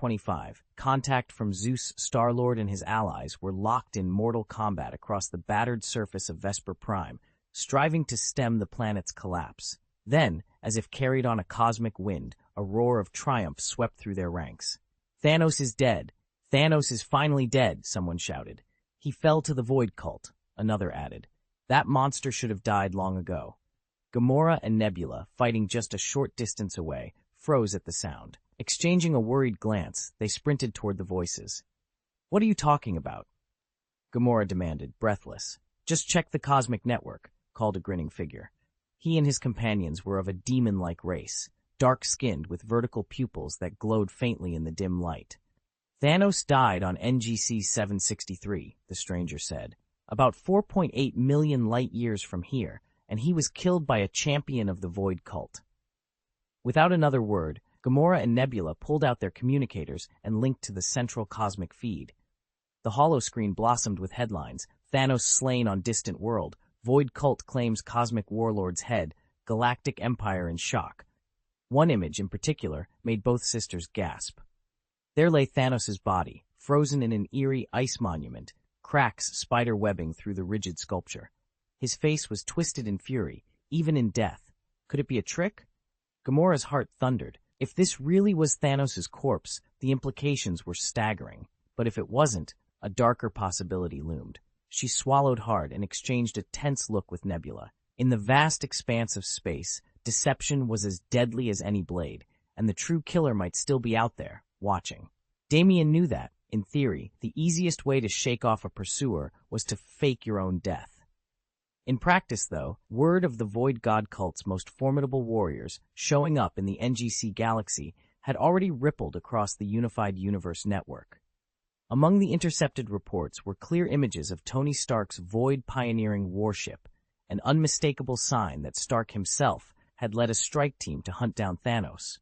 25. Contact from Zeus, Star-Lord and his allies were locked in mortal combat across the battered surface of Vesper Prime, striving to stem the planet's collapse. Then, as if carried on a cosmic wind, a roar of triumph swept through their ranks. "Thanos is dead! Thanos is finally dead," someone shouted. "He fell to the Void Cult," another added. "That monster should have died long ago." Gamora and Nebula, fighting just a short distance away, froze at the sound. Exchanging a worried glance, they sprinted toward the voices. "What are you talking about?" Gamora demanded, breathless. "Just check the cosmic network," called a grinning figure. He and his companions were of a demon-like race, dark-skinned with vertical pupils that glowed faintly in the dim light. "Thanos died on NGC 763, the stranger said, "about 4.8 million light-years from here, and he was killed by a champion of the Void Cult." Without another word, Gamora and Nebula pulled out their communicators and linked to the central cosmic feed. The holoscreen blossomed with headlines: "Thanos slain on distant world, Void Cult claims cosmic warlord's head, galactic empire in shock." One image in particular made both sisters gasp. There lay Thanos' body, frozen in an eerie ice monument, cracks spider webbing through the rigid sculpture. His face was twisted in fury, even in death. Could it be a trick? Gamora's heart thundered. If this really was Thanos' corpse, the implications were staggering. But if it wasn't, a darker possibility loomed. She swallowed hard and exchanged a tense look with Nebula. In the vast expanse of space, deception was as deadly as any blade, and the true killer might still be out there, watching. Damien knew that, in theory, the easiest way to shake off a pursuer was to fake your own death. In practice, though, word of the Void God Cult's most formidable warriors showing up in the NGC galaxy had already rippled across the unified universe network. Among the intercepted reports were clear images of Tony Stark's Void-pioneering warship, an unmistakable sign that Stark himself had led a strike team to hunt down Thanos.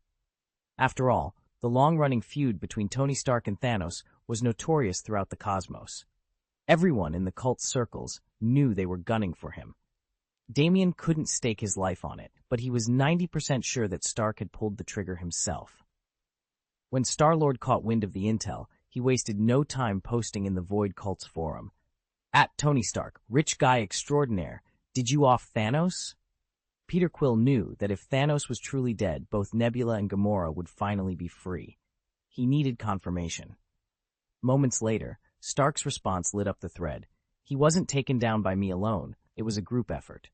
After all, the long-running feud between Tony Stark and Thanos was notorious throughout the cosmos. Everyone in the cult's circles knew they were gunning for him. Damien couldn't stake his life on it, but he was 90% sure that Stark had pulled the trigger himself. When Star-Lord caught wind of the intel, he wasted no time posting in the Void Cult's forum. @Tony Stark, rich guy extraordinaire, did you off Thanos? Peter Quill knew that if Thanos was truly dead, both Nebula and Gamora would finally be free. He needed confirmation. Moments later, Stark's response lit up the thread. "He wasn't taken down by me alone, it was a group effort."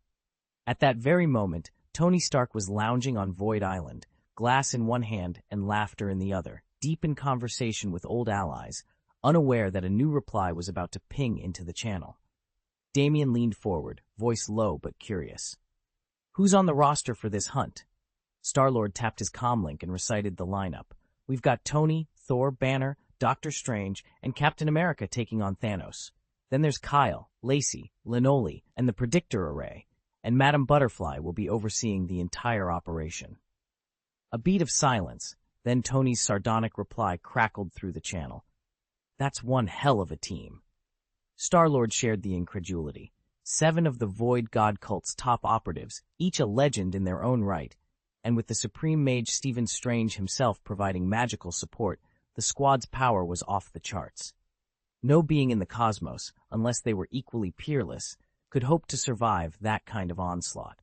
At that very moment, Tony Stark was lounging on Void Island, glass in one hand and laughter in the other, deep in conversation with old allies, unaware that a new reply was about to ping into the channel. Damien leaned forward, voice low but curious. "Who's on the roster for this hunt?" Star-Lord tapped his comlink and recited the lineup. "We've got Tony, Thor, Banner, Doctor Strange, and Captain America taking on Thanos. Then there's Kyle, Lacey, Linoli, and the Predictor Array, and Madame Butterfly will be overseeing the entire operation." A beat of silence, then Tony's sardonic reply crackled through the channel. "That's one hell of a team." Star-Lord shared the incredulity. 7 of the Void God Cult's top operatives, each a legend in their own right, and with the Supreme Mage Stephen Strange himself providing magical support, the squad's power was off the charts. No being in the cosmos, unless they were equally peerless, could hope to survive that kind of onslaught.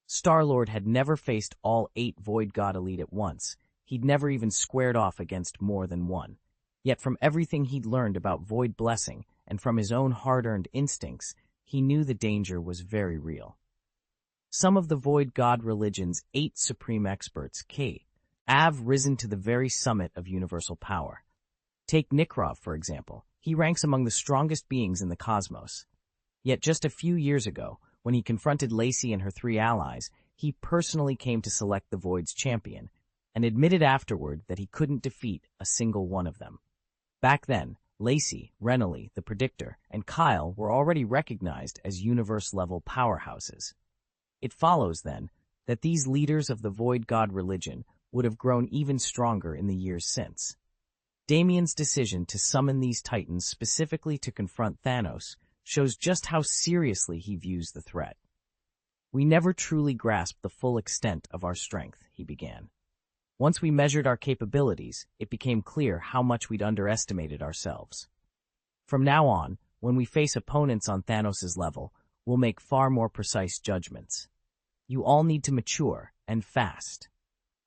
Star-Lord had never faced all 8 Void God Elite at once. He'd never even squared off against more than one. Yet from everything he'd learned about Void Blessing and from his own hard-earned instincts, he knew the danger was very real. Some of the Void God religion's 8 supreme experts, have risen to the very summit of universal power. Take Nikrov, for example. He ranks among the strongest beings in the cosmos. Yet just a few years ago, when he confronted Lacey and her 3 allies, he personally came to select the Void's champion, and admitted afterward that he couldn't defeat a single one of them. Back then, Lacey, Renly, the Predictor, and Kyle were already recognized as universe-level powerhouses. It follows, then, that these leaders of the Void God religion would have grown even stronger in the years since. Damien's decision to summon these titans specifically to confront Thanos shows just how seriously he views the threat. "We never truly grasped the full extent of our strength," he began. Once we measured our capabilities, it became clear how much we'd underestimated ourselves. From now on, when we face opponents on Thanos' level, we'll make far more precise judgments. You all need to mature, and fast.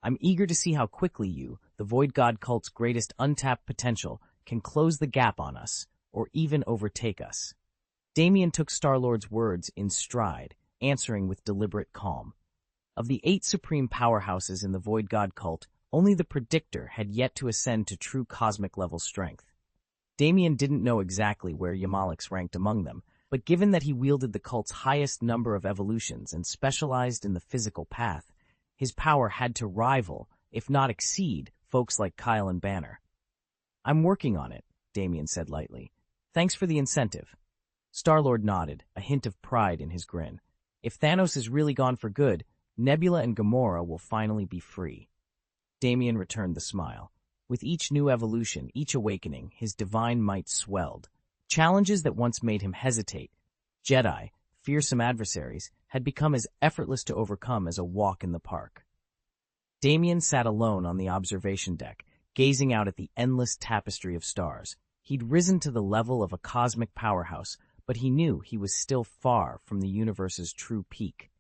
I'm eager to see how quickly you, the Void God cult's greatest untapped potential, can close the gap on us, or even overtake us. Damien took Star-Lord's words in stride, answering with deliberate calm. Of the 8 supreme powerhouses in the Void God cult, only the Predictor had yet to ascend to true cosmic-level strength. Damien didn't know exactly where Yamalix ranked among them, but given that he wielded the cult's highest number of evolutions and specialized in the physical path, his power had to rival, if not exceed, folks like Kyle and Banner. "I'm working on it," Damien said lightly. "Thanks for the incentive." Star-Lord nodded, a hint of pride in his grin. "If Thanos is really gone for good, Nebula and Gamora will finally be free." Damien returned the smile. With each new evolution, each awakening, his divine might swelled. Challenges that once made him hesitate, Jedi, fearsome adversaries, had become as effortless to overcome as a walk in the park. Damien sat alone on the observation deck, gazing out at the endless tapestry of stars. He'd risen to the level of a cosmic powerhouse, but he knew he was still far from the universe's true peak.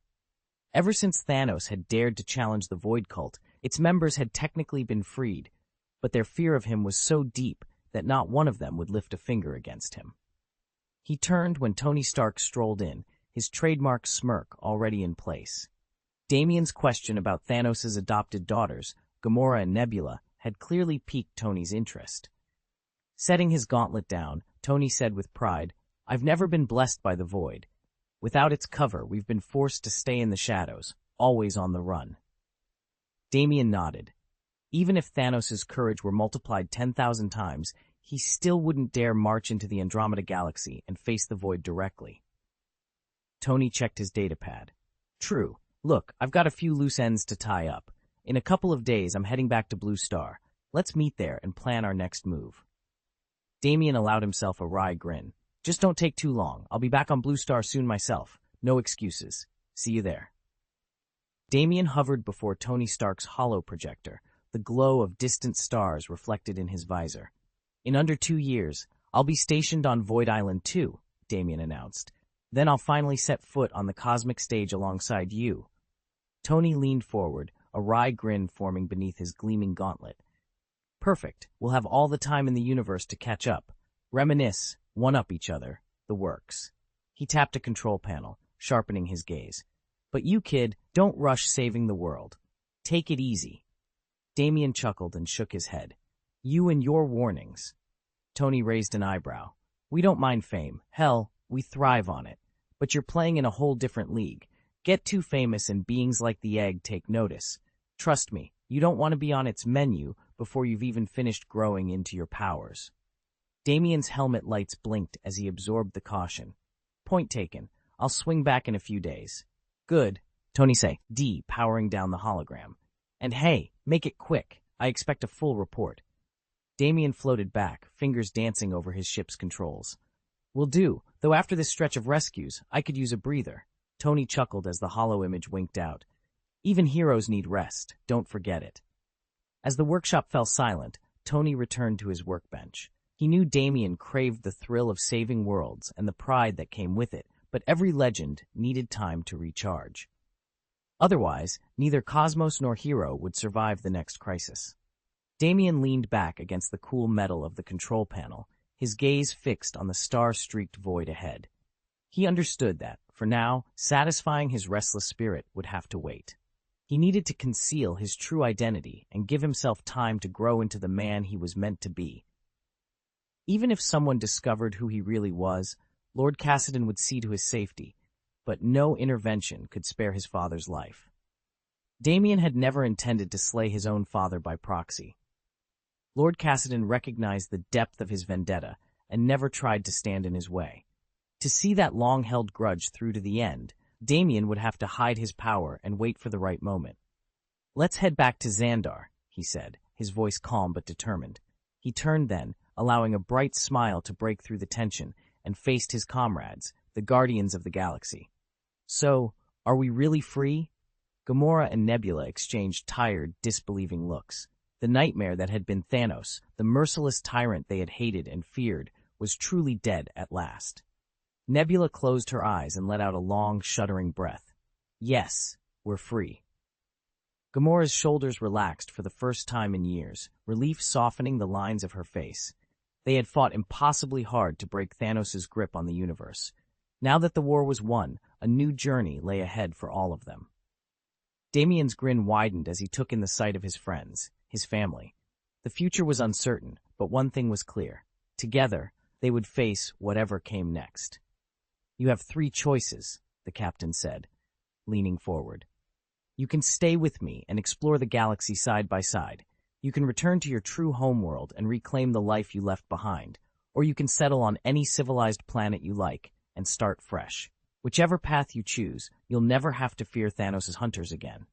Ever since Thanos had dared to challenge the Void Cult, its members had technically been freed, but their fear of him was so deep that not one of them would lift a finger against him. He turned when Tony Stark strolled in, his trademark smirk already in place. Damien's question about Thanos' adopted daughters, Gamora and Nebula, had clearly piqued Tony's interest. Setting his gauntlet down, Tony said with pride, "I've never been blessed by the Void. Without its cover, we've been forced to stay in the shadows, always on the run." Damien nodded. Even if Thanos' courage were multiplied 10,000 times, he still wouldn't dare march into the Andromeda Galaxy and face the Void directly. Tony checked his datapad. "True. Look, I've got a few loose ends to tie up. In a couple of days, I'm heading back to Blue Star. Let's meet there and plan our next move." Damien allowed himself a wry grin. "Just don't take too long. I'll be back on Blue Star soon myself. No excuses. See you there." Damien hovered before Tony Stark's holo projector, the glow of distant stars reflected in his visor. "In under 2 years, I'll be stationed on Void Island 2, Damien announced. "Then I'll finally set foot on the cosmic stage alongside you." Tony leaned forward, a wry grin forming beneath his gleaming gauntlet. "Perfect. We'll have all the time in the universe to catch up. Reminisce, one-up each other, the works." He tapped a control panel, sharpening his gaze. "But you, kid, don't rush saving the world. Take it easy." Damien chuckled and shook his head. "You and your warnings." Tony raised an eyebrow. "We don't mind fame. Hell, we thrive on it. But you're playing in a whole different league. Get too famous and beings like the egg take notice. Trust me, you don't want to be on its menu before you've even finished growing into your powers." Damien's helmet lights blinked as he absorbed the caution. "Point taken. I'll swing back in a few days." "Good," Tony said, powering down the hologram. "And hey, make it quick. I expect a full report." Damien floated back, fingers dancing over his ship's controls. "Will do, though after this stretch of rescues, I could use a breather." Tony chuckled as the holo image winked out. "Even heroes need rest, don't forget it." As the workshop fell silent, Tony returned to his workbench. He knew Damien craved the thrill of saving worlds and the pride that came with it, but every legend needed time to recharge. Otherwise, neither Cosmos nor Hero would survive the next crisis. Damien leaned back against the cool metal of the control panel, his gaze fixed on the star-streaked void ahead. He understood that, for now, satisfying his restless spirit would have to wait. He needed to conceal his true identity and give himself time to grow into the man he was meant to be. Even if someone discovered who he really was, Lord Cassidan would see to his safety, but no intervention could spare his father's life. Damien had never intended to slay his own father by proxy. Lord Cassidan recognized the depth of his vendetta and never tried to stand in his way. To see that long-held grudge through to the end, Damien would have to hide his power and wait for the right moment. "Let's head back to Xandar," he said, his voice calm but determined. He turned then, allowing a bright smile to break through the tension, and faced his comrades, the Guardians of the Galaxy. "So, are we really free?" Gamora and Nebula exchanged tired, disbelieving looks. The nightmare that had been Thanos, the merciless tyrant they had hated and feared, was truly dead at last. Nebula closed her eyes and let out a long, shuddering breath. Yes, we're free. Gamora's shoulders relaxed for the first time in years, relief softening the lines of her face. They had fought impossibly hard to break Thanos' grip on the universe. Now that the war was won, a new journey lay ahead for all of them. Damien's grin widened as he took in the sight of his friends, his family. The future was uncertain, but one thing was clear. Together, they would face whatever came next. You have 3 choices, the captain said, leaning forward. You can stay with me and explore the galaxy side by side. You can return to your true homeworld and reclaim the life you left behind, or you can settle on any civilized planet you like and start fresh. Whichever path you choose, you'll never have to fear Thanos' hunters again.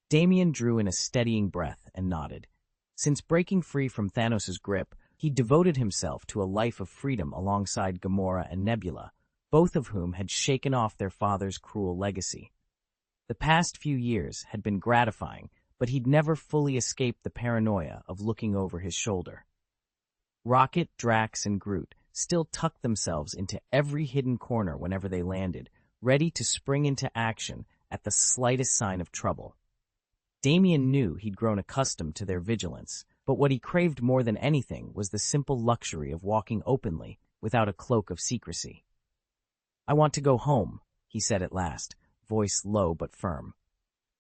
Damien drew in a steadying breath and nodded. Since breaking free from Thanos' grip, he devoted himself to a life of freedom alongside Gamora and Nebula, both of whom had shaken off their father's cruel legacy. The past few years had been gratifying, but he'd never fully escaped the paranoia of looking over his shoulder. Rocket, Drax, and Groot still tucked themselves into every hidden corner whenever they landed, ready to spring into action at the slightest sign of trouble. Damien knew he'd grown accustomed to their vigilance, but what he craved more than anything was the simple luxury of walking openly without a cloak of secrecy. I want to go home, he said at last, voice low but firm.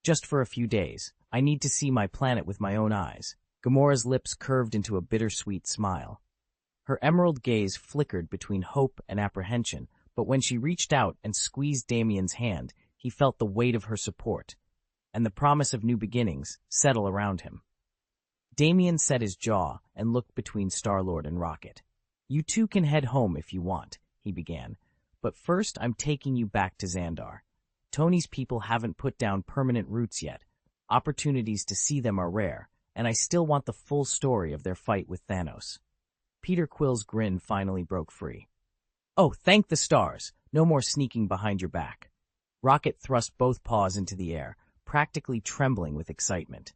Just for a few days. I need to see my planet with my own eyes. Gamora's lips curved into a bittersweet smile. Her emerald gaze flickered between hope and apprehension, but when she reached out and squeezed Damien's hand, he felt the weight of her support, and the promise of new beginnings settle around him. Damien set his jaw and looked between Star-Lord and Rocket. You two can head home if you want, he began, but first I'm taking you back to Xandar. Tony's people haven't put down permanent roots yet. Opportunities to see them are rare, and I still want the full story of their fight with Thanos. Peter Quill's grin finally broke free. Oh, thank the stars! No more sneaking behind your back. Rocket thrust both paws into the air, practically trembling with excitement.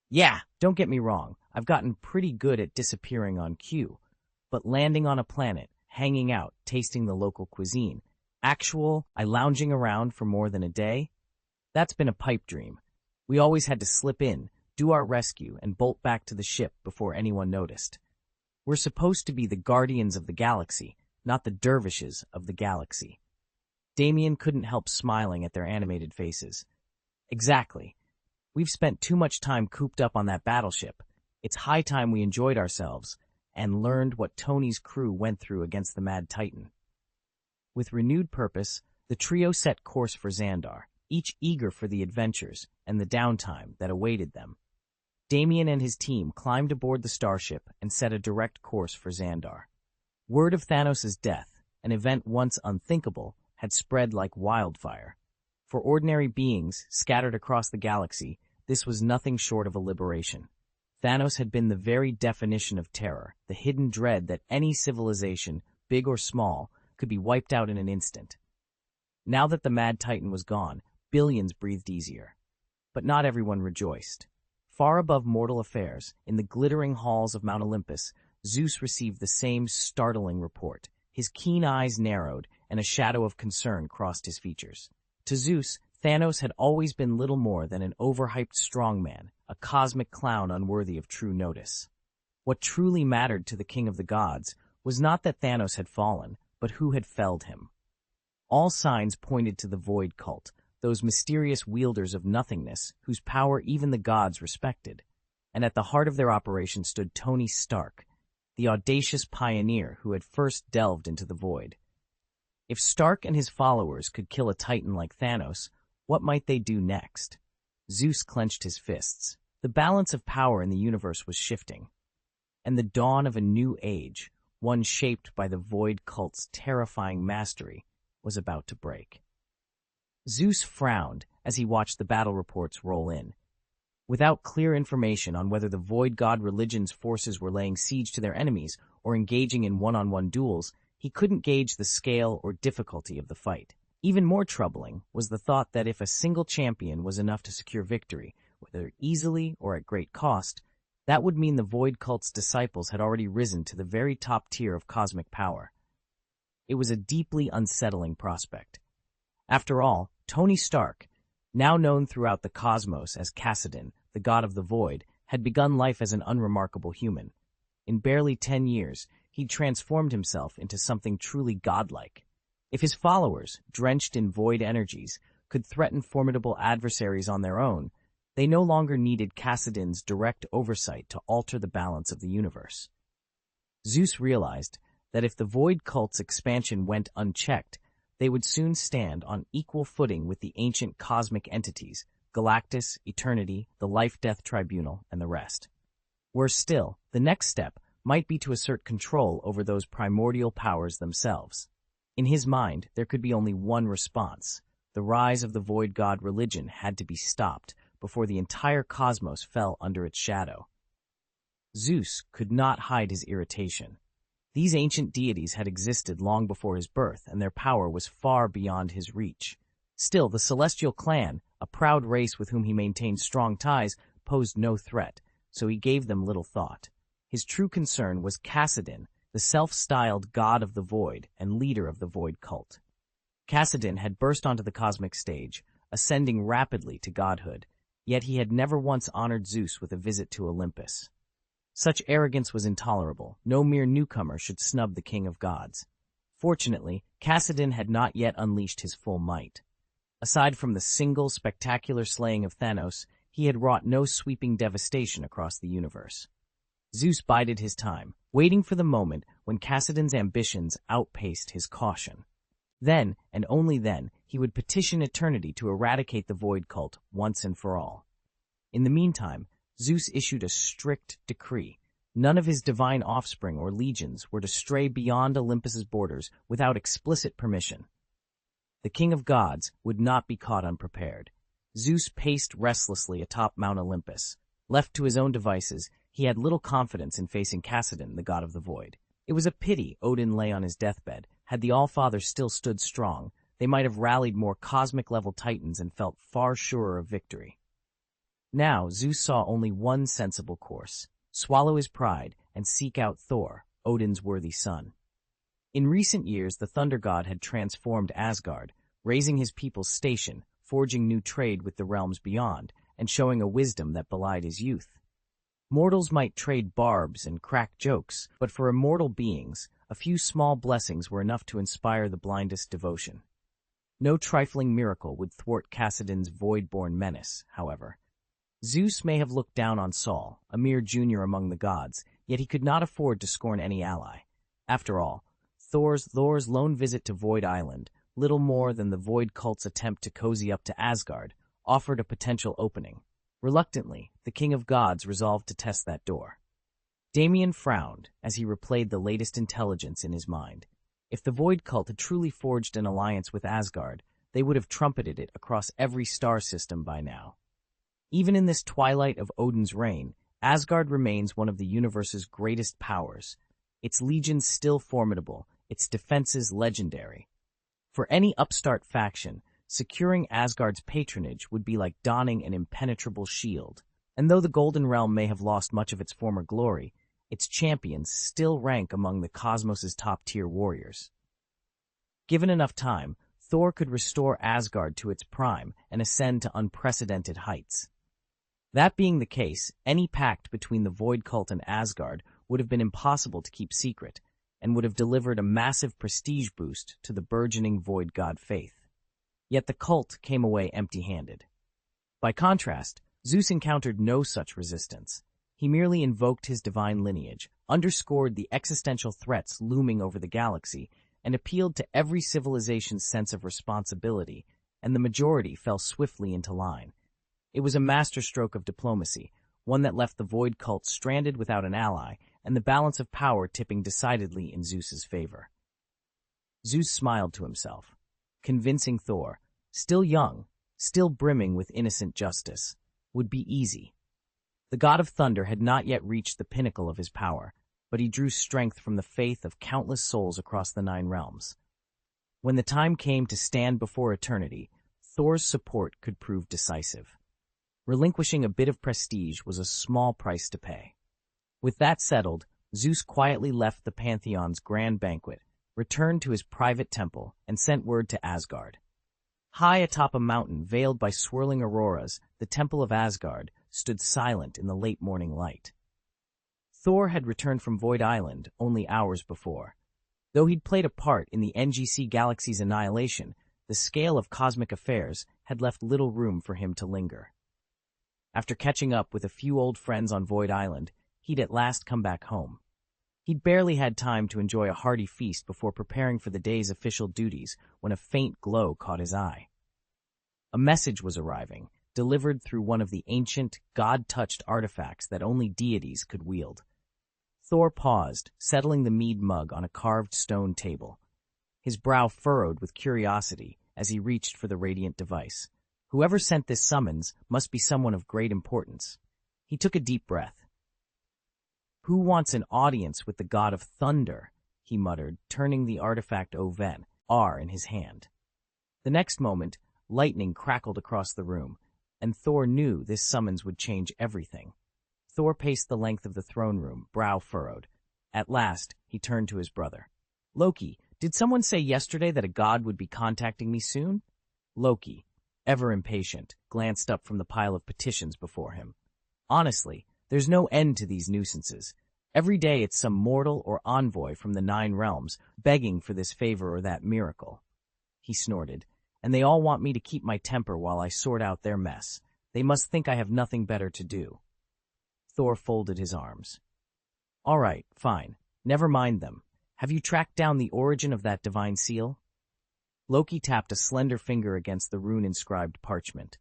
Yeah, don't get me wrong, I've gotten pretty good at disappearing on cue, but landing on a planet, hanging out, tasting the local cuisine, I lounging around for more than a day? That's been a pipe dream. We always had to slip in, do our rescue, and bolt back to the ship before anyone noticed. We're supposed to be the guardians of the galaxy, not the dervishes of the galaxy. Damien couldn't help smiling at their animated faces. Exactly. We've spent too much time cooped up on that battleship. It's high time we enjoyed ourselves and learned what Tony's crew went through against the Mad Titan. With renewed purpose, the trio set course for Xandar, each eager for the adventures and the downtime that awaited them. Damien and his team climbed aboard the starship and set a direct course for Xandar. Word of Thanos' death, an event once unthinkable, had spread like wildfire. For ordinary beings scattered across the galaxy, this was nothing short of a liberation. Thanos had been the very definition of terror, the hidden dread that any civilization, big or small, could be wiped out in an instant. Now that the Mad Titan was gone, billions breathed easier. But not everyone rejoiced. Far above mortal affairs, in the glittering halls of Mount Olympus, Zeus received the same startling report. His keen eyes narrowed, and a shadow of concern crossed his features. To Zeus, Thanos had always been little more than an overhyped strongman, a cosmic clown unworthy of true notice. What truly mattered to the king of the gods was not that Thanos had fallen, but who had felled him. All signs pointed to the Void Cult, those mysterious wielders of nothingness whose power even the gods respected. And at the heart of their operation stood Tony Stark, the audacious pioneer who had first delved into the void. If Stark and his followers could kill a titan like Thanos, what might they do next? Zeus clenched his fists. The balance of power in the universe was shifting, and the dawn of a new age, one shaped by the Void Cult's terrifying mastery, was about to break. Zeus frowned as he watched the battle reports roll in. Without clear information on whether the Void God religion's forces were laying siege to their enemies or engaging in one-on-one duels, he couldn't gauge the scale or difficulty of the fight. Even more troubling was the thought that if a single champion was enough to secure victory, whether easily or at great cost, that would mean the Void Cult's disciples had already risen to the very top tier of cosmic power. It was a deeply unsettling prospect. After all, Tony Stark, now known throughout the cosmos as Kassadin, the god of the void, had begun life as an unremarkable human. In barely 10 years, he'd transformed himself into something truly godlike. If his followers, drenched in void energies, could threaten formidable adversaries on their own, they no longer needed Kassadin's direct oversight to alter the balance of the universe. Zeus realized that if the Void Cult's expansion went unchecked, they would soon stand on equal footing with the ancient cosmic entities, Galactus, Eternity, the Life-Death Tribunal, and the rest. Worse still, the next step might be to assert control over those primordial powers themselves. In his mind, there could be only one response. The rise of the Void God religion had to be stopped before the entire cosmos fell under its shadow. Zeus could not hide his irritation. These ancient deities had existed long before his birth, and their power was far beyond his reach. Still, the Celestial Clan, a proud race with whom he maintained strong ties, posed no threat, so he gave them little thought. His true concern was Kassadin, the self-styled god of the void and leader of the Void Cult. Kassadin had burst onto the cosmic stage, ascending rapidly to godhood, yet he had never once honored Zeus with a visit to Olympus. Such arrogance was intolerable. No mere newcomer should snub the king of gods. Fortunately, Kassadin had not yet unleashed his full might. Aside from the single, spectacular slaying of Thanos, he had wrought no sweeping devastation across the universe. Zeus bided his time, waiting for the moment when Kassadin's ambitions outpaced his caution. Then, and only then, he would petition eternity to eradicate the Void Cult once and for all. In the meantime, Zeus issued a strict decree. None of his divine offspring or legions were to stray beyond Olympus's borders without explicit permission. The king of gods would not be caught unprepared. Zeus paced restlessly atop Mount Olympus. Left to his own devices, he had little confidence in facing Kassadin, the god of the void. It was a pity Odin lay on his deathbed. Had the Allfather still stood strong, they might have rallied more cosmic-level titans and felt far surer of victory. Now, Zeus saw only one sensible course: swallow his pride and seek out Thor, Odin's worthy son. In recent years, the Thunder God had transformed Asgard, raising his people's station, forging new trade with the realms beyond, and showing a wisdom that belied his youth. Mortals might trade barbs and crack jokes, but for immortal beings, a few small blessings were enough to inspire the blindest devotion. No trifling miracle would thwart Kassadin's void-born menace, however. Zeus may have looked down on Saul, a mere junior among the gods, yet he could not afford to scorn any ally. After all, Thor's lone visit to Void Island, little more than the Void Cult's attempt to cozy up to Asgard, offered a potential opening. Reluctantly, the King of Gods resolved to test that door. Damien frowned as he replayed the latest intelligence in his mind. If the Void Cult had truly forged an alliance with Asgard, they would have trumpeted it across every star system by now. Even in this twilight of Odin's reign, Asgard remains one of the universe's greatest powers. Its legions still formidable, its defenses legendary. For any upstart faction, securing Asgard's patronage would be like donning an impenetrable shield. And though the Golden Realm may have lost much of its former glory, its champions still rank among the cosmos's top-tier warriors. Given enough time, Thor could restore Asgard to its prime and ascend to unprecedented heights. That being the case, any pact between the Void Cult and Asgard would have been impossible to keep secret, and would have delivered a massive prestige boost to the burgeoning Void God faith. Yet the cult came away empty-handed. By contrast, Zeus encountered no such resistance. He merely invoked his divine lineage, underscored the existential threats looming over the galaxy, and appealed to every civilization's sense of responsibility, and the majority fell swiftly into line. It was a masterstroke of diplomacy, one that left the Void Cult stranded without an ally, and the balance of power tipping decidedly in Zeus's favor. Zeus smiled to himself. Convincing Thor, still young, still brimming with innocent justice, would be easy. The god of thunder had not yet reached the pinnacle of his power, but he drew strength from the faith of countless souls across the 9 realms. When the time came to stand before eternity, Thor's support could prove decisive. Relinquishing a bit of prestige was a small price to pay. With that settled, Zeus quietly left the Pantheon's grand banquet, returned to his private temple, and sent word to Asgard. High atop a mountain veiled by swirling auroras, the Temple of Asgard stood silent in the late morning light. Thor had returned from Void Island only hours before. Though he'd played a part in the NGC galaxy's annihilation, the scale of cosmic affairs had left little room for him to linger. After catching up with a few old friends on Void Island, he'd at last come back home. He'd barely had time to enjoy a hearty feast before preparing for the day's official duties when a faint glow caught his eye. A message was arriving, delivered through one of the ancient, god-touched artifacts that only deities could wield. Thor paused, settling the mead mug on a carved stone table. His brow furrowed with curiosity as he reached for the radiant device. Whoever sent this summons must be someone of great importance. He took a deep breath. "Who wants an audience with the god of thunder?" he muttered, turning the artifact Oven, R, in his hand. The next moment, lightning crackled across the room, and Thor knew this summons would change everything. Thor paced the length of the throne room, brow furrowed. At last, he turned to his brother. "Loki, did someone say yesterday that a god would be contacting me soon?" Loki, ever impatient, glanced up from the pile of petitions before him. "Honestly, there's no end to these nuisances. Every day it's some mortal or envoy from the 9 realms begging for this favor or that miracle." He snorted. "And they all want me to keep my temper while I sort out their mess. They must think I have nothing better to do." Thor folded his arms. "All right, fine. Never mind them. Have you tracked down the origin of that divine seal?" Loki tapped a slender finger against the rune-inscribed parchment.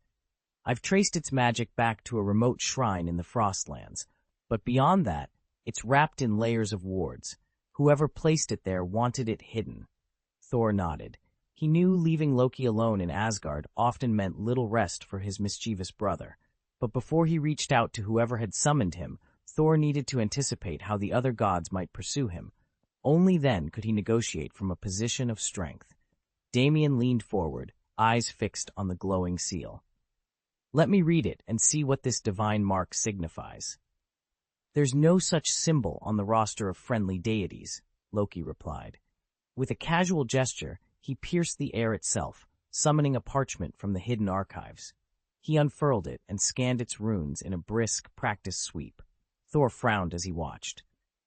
"I've traced its magic back to a remote shrine in the Frostlands, but beyond that, it's wrapped in layers of wards. Whoever placed it there wanted it hidden." Thor nodded. He knew leaving Loki alone in Asgard often meant little rest for his mischievous brother, but before he reached out to whoever had summoned him, Thor needed to anticipate how the other gods might pursue him. Only then could he negotiate from a position of strength. Damien leaned forward, eyes fixed on the glowing seal. "Let me read it and see what this divine mark signifies." "There's no such symbol on the roster of friendly deities," Loki replied. With a casual gesture, he pierced the air itself, summoning a parchment from the hidden archives. He unfurled it and scanned its runes in a brisk, practiced sweep. Thor frowned as he watched.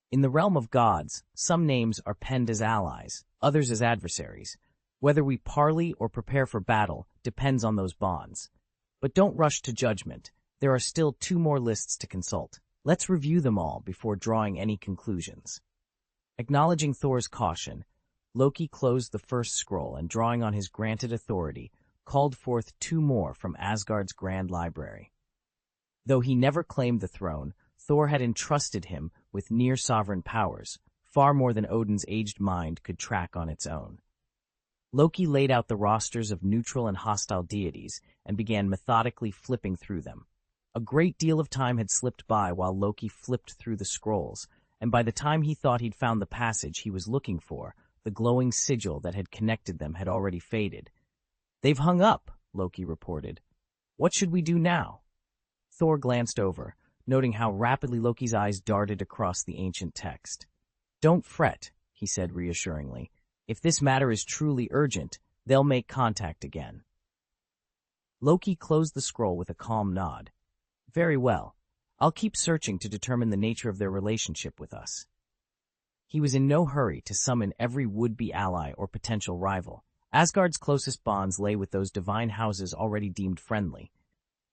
In the realm of gods, some names are penned as allies, others as adversaries. Whether we parley or prepare for battle depends on those bonds. But don't rush to judgment. There are still 2 more lists to consult. Let's review them all before drawing any conclusions. Acknowledging Thor's caution, Loki closed the first scroll and, drawing on his granted authority, called forth 2 more from Asgard's grand library. Though he never claimed the throne, Thor had entrusted him with near-sovereign powers, far more than Odin's aged mind could track on its own. Loki laid out the rosters of neutral and hostile deities and began methodically flipping through them. A great deal of time had slipped by while Loki flipped through the scrolls, and by the time he thought he'd found the passage he was looking for, the glowing sigil that had connected them had already faded. "They've hung up," Loki reported. "What should we do now?" Thor glanced over, noting how rapidly Loki's eyes darted across the ancient text. "Don't fret," he said reassuringly. "If this matter is truly urgent, they'll make contact again." Loki closed the scroll with a calm nod. "Very well. I'll keep searching to determine the nature of their relationship with us." He was in no hurry to summon every would-be ally or potential rival. Asgard's closest bonds lay with those divine houses already deemed friendly.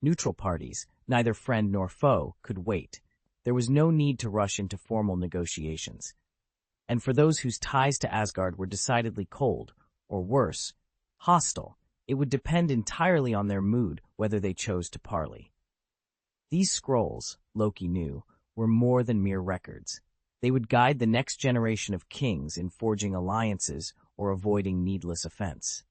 Neutral parties, neither friend nor foe, could wait. There was no need to rush into formal negotiations. And for those whose ties to Asgard were decidedly cold, or worse, hostile, it would depend entirely on their mood whether they chose to parley. These scrolls, Loki knew, were more than mere records. They would guide the next generation of kings in forging alliances or avoiding needless offense.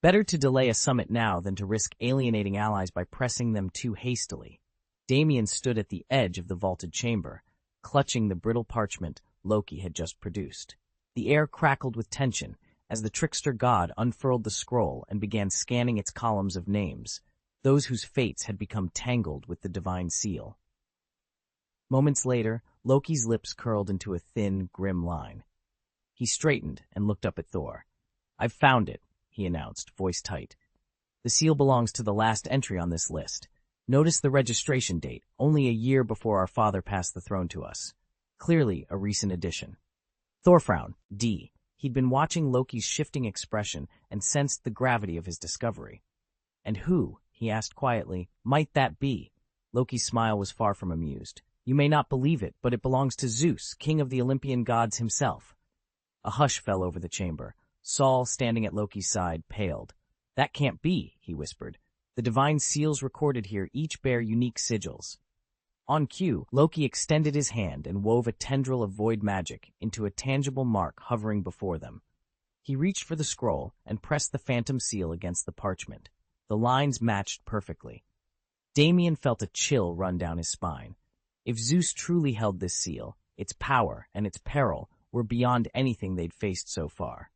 Better to delay a summit now than to risk alienating allies by pressing them too hastily. Damien stood at the edge of the vaulted chamber, clutching the brittle parchment Loki had just produced. The air crackled with tension, as the trickster god unfurled the scroll and began scanning its columns of names, those whose fates had become tangled with the divine seal. Moments later, Loki's lips curled into a thin, grim line. He straightened and looked up at Thor. "I've found it," he announced, voice tight. "The seal belongs to the last entry on this list. Notice the registration date, only a year before our father passed the throne to us. Clearly a recent addition." Thor frowned. He'd been watching Loki's shifting expression and sensed the gravity of his discovery. "And who," he asked quietly, "might that be?" Loki's smile was far from amused. "You may not believe it, but it belongs to Zeus, king of the Olympian gods himself." A hush fell over the chamber. Saul, standing at Loki's side, paled. "That can't be," he whispered. "The divine seals recorded here each bear unique sigils." On cue, Loki extended his hand and wove a tendril of void magic into a tangible mark hovering before them. He reached for the scroll and pressed the phantom seal against the parchment. The lines matched perfectly. Damien felt a chill run down his spine. If Zeus truly held this seal, its power and its peril were beyond anything they'd faced so far.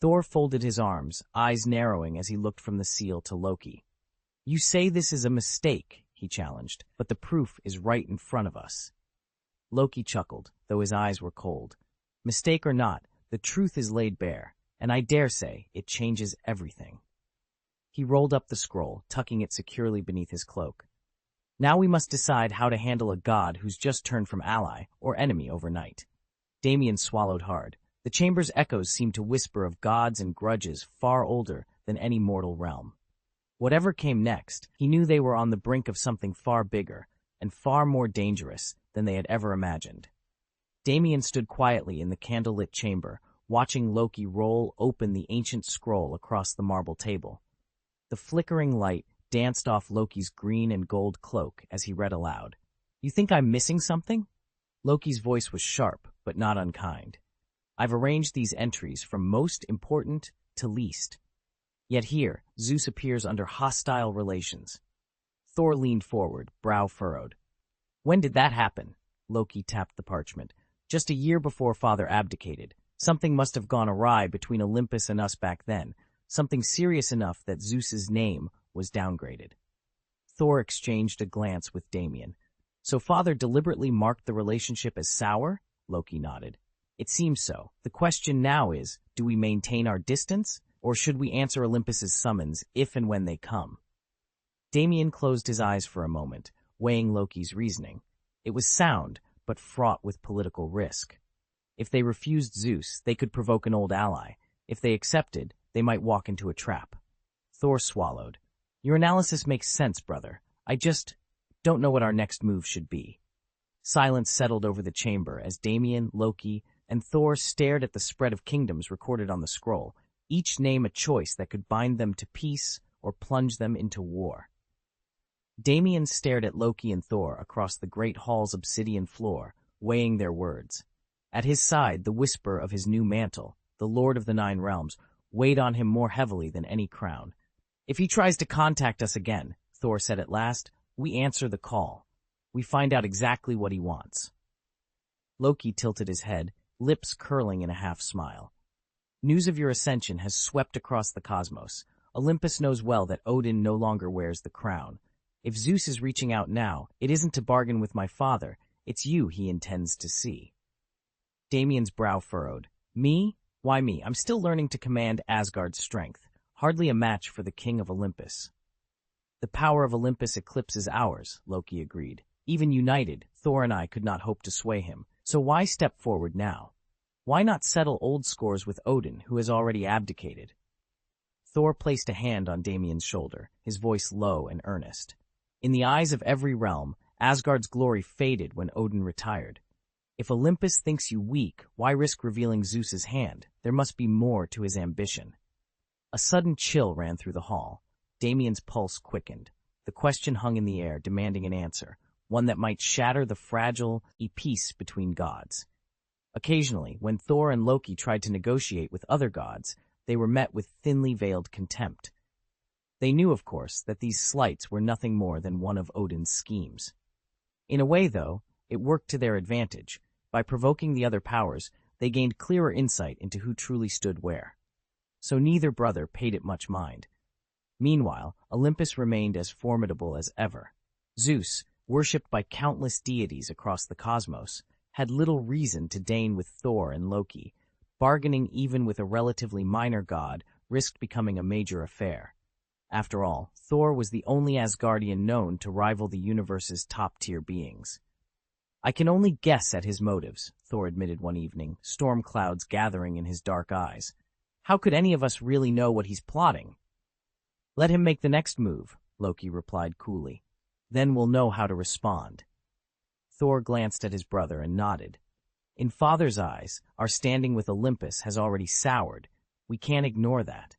Thor folded his arms, eyes narrowing as he looked from the seal to Loki. "You say this is a mistake," he challenged, "but the proof is right in front of us." Loki chuckled, though his eyes were cold. "Mistake or not, the truth is laid bare, and I dare say it changes everything." He rolled up the scroll, tucking it securely beneath his cloak. "Now we must decide how to handle a god who's just turned from ally or enemy overnight." Damien swallowed hard. The chamber's echoes seemed to whisper of gods and grudges far older than any mortal realm. Whatever came next, he knew they were on the brink of something far bigger and far more dangerous than they had ever imagined. Damien stood quietly in the candlelit chamber, watching Loki roll open the ancient scroll across the marble table. The flickering light danced off Loki's green and gold cloak as he read aloud. "You think I'm missing something?" Loki's voice was sharp, but not unkind. "I've arranged these entries from most important to least. Yet here, Zeus appears under hostile relations." Thor leaned forward, brow furrowed. "When did that happen?" Loki tapped the parchment. "Just a year before Father abdicated. Something must have gone awry between Olympus and us back then. Something serious enough that Zeus's name was downgraded." Thor exchanged a glance with Damien. "So Father deliberately marked the relationship as sour?" Loki nodded. "It seems so. The question now is, do we maintain our distance, or should we answer Olympus's summons if and when they come?" Damien closed his eyes for a moment, weighing Loki's reasoning. It was sound, but fraught with political risk. If they refused Zeus, they could provoke an old ally. If they accepted, they might walk into a trap. Thor swallowed. "Your analysis makes sense, brother. I just don't know what our next move should be." Silence settled over the chamber as Damien, Loki, and Thor stared at the spread of kingdoms recorded on the scroll, each name a choice that could bind them to peace or plunge them into war. Damien stared at Loki and Thor across the great hall's obsidian floor, weighing their words. At his side, the whisper of his new mantle, the Lord of the Nine Realms, weighed on him more heavily than any crown. "If he tries to contact us again," Thor said at last, "we answer the call. We find out exactly what he wants." Loki tilted his head, lips curling in a half-smile. "News of your ascension has swept across the cosmos. Olympus knows well that Odin no longer wears the crown. If Zeus is reaching out now, it isn't to bargain with my father, it's you he intends to see." Damien's brow furrowed. "Me? Why me? I'm still learning to command Asgard's strength, hardly a match for the king of Olympus." "The power of Olympus eclipses ours," Loki agreed. "Even united, Thor and I could not hope to sway him. So why step forward now? Why not settle old scores with Odin, who has already abdicated?" Thor placed a hand on Damien's shoulder, his voice low and earnest. "In the eyes of every realm, Asgard's glory faded when Odin retired. If Olympus thinks you weak, why risk revealing Zeus's hand? There must be more to his ambition." A sudden chill ran through the hall. Damien's pulse quickened. The question hung in the air, demanding an answer, one that might shatter the fragile peace between gods. Occasionally, when Thor and Loki tried to negotiate with other gods, they were met with thinly veiled contempt. They knew, of course, that these slights were nothing more than one of Odin's schemes. In a way, though, it worked to their advantage. By provoking the other powers, they gained clearer insight into who truly stood where. so neither brother paid it much mind. Meanwhile, Olympus remained as formidable as ever. Zeus, worshipped by countless deities across the cosmos, had little reason to deign with Thor and Loki. Bargaining even with a relatively minor god risked becoming a major affair. After all, Thor was the only Asgardian known to rival the universe's top-tier beings. "I can only guess at his motives," Thor admitted one evening, storm clouds gathering in his dark eyes. "How could any of us really know what he's plotting?" "Let him make the next move," Loki replied coolly. "Then we'll know how to respond." Thor glanced at his brother and nodded. "In Father's eyes, our standing with Olympus has already soured. We can't ignore that."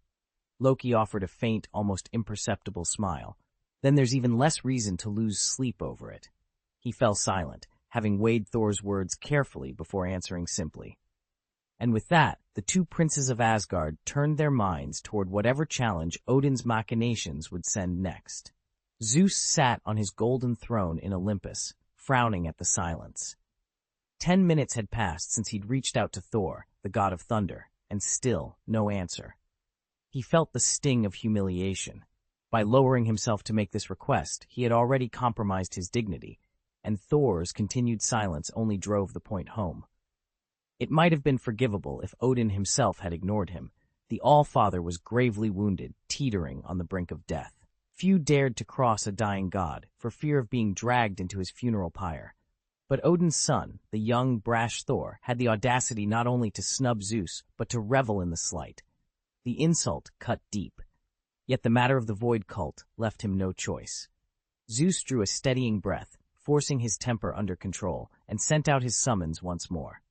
Loki offered a faint, almost imperceptible smile. "Then there's even less reason to lose sleep over it." He fell silent, having weighed Thor's words carefully before answering simply. And with that, the two princes of Asgard turned their minds toward whatever challenge Odin's machinations would send next. Zeus sat on his golden throne in Olympus, frowning at the silence. 10 minutes had passed since he'd reached out to Thor, the god of thunder, and still no answer. He felt the sting of humiliation. By lowering himself to make this request, he had already compromised his dignity, and Thor's continued silence only drove the point home. It might have been forgivable if Odin himself had ignored him. The All-Father was gravely wounded, teetering on the brink of death. Few dared to cross a dying god, for fear of being dragged into his funeral pyre. But Odin's son, the young, brash Thor, had the audacity not only to snub Zeus, but to revel in the slight. The insult cut deep. Yet the matter of the Void cult left him no choice. Zeus drew a steadying breath, forcing his temper under control, and sent out his summons once more.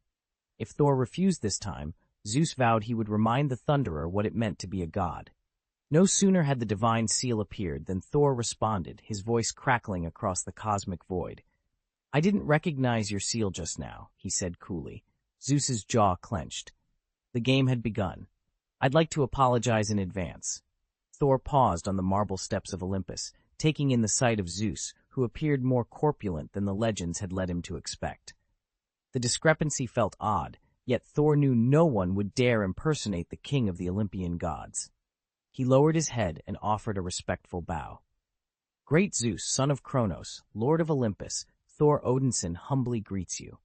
If Thor refused this time, Zeus vowed he would remind the Thunderer what it meant to be a god. No sooner had the divine seal appeared than Thor responded, his voice crackling across the cosmic void. "I didn't recognize your seal just now," he said coolly. Zeus's jaw clenched. The game had begun. "I'd like to apologize in advance." Thor paused on the marble steps of Olympus, taking in the sight of Zeus, who appeared more corpulent than the legends had led him to expect. The discrepancy felt odd, yet Thor knew no one would dare impersonate the king of the Olympian gods. He lowered his head and offered a respectful bow. "Great Zeus, son of Kronos, lord of Olympus, Thor Odinson humbly greets you."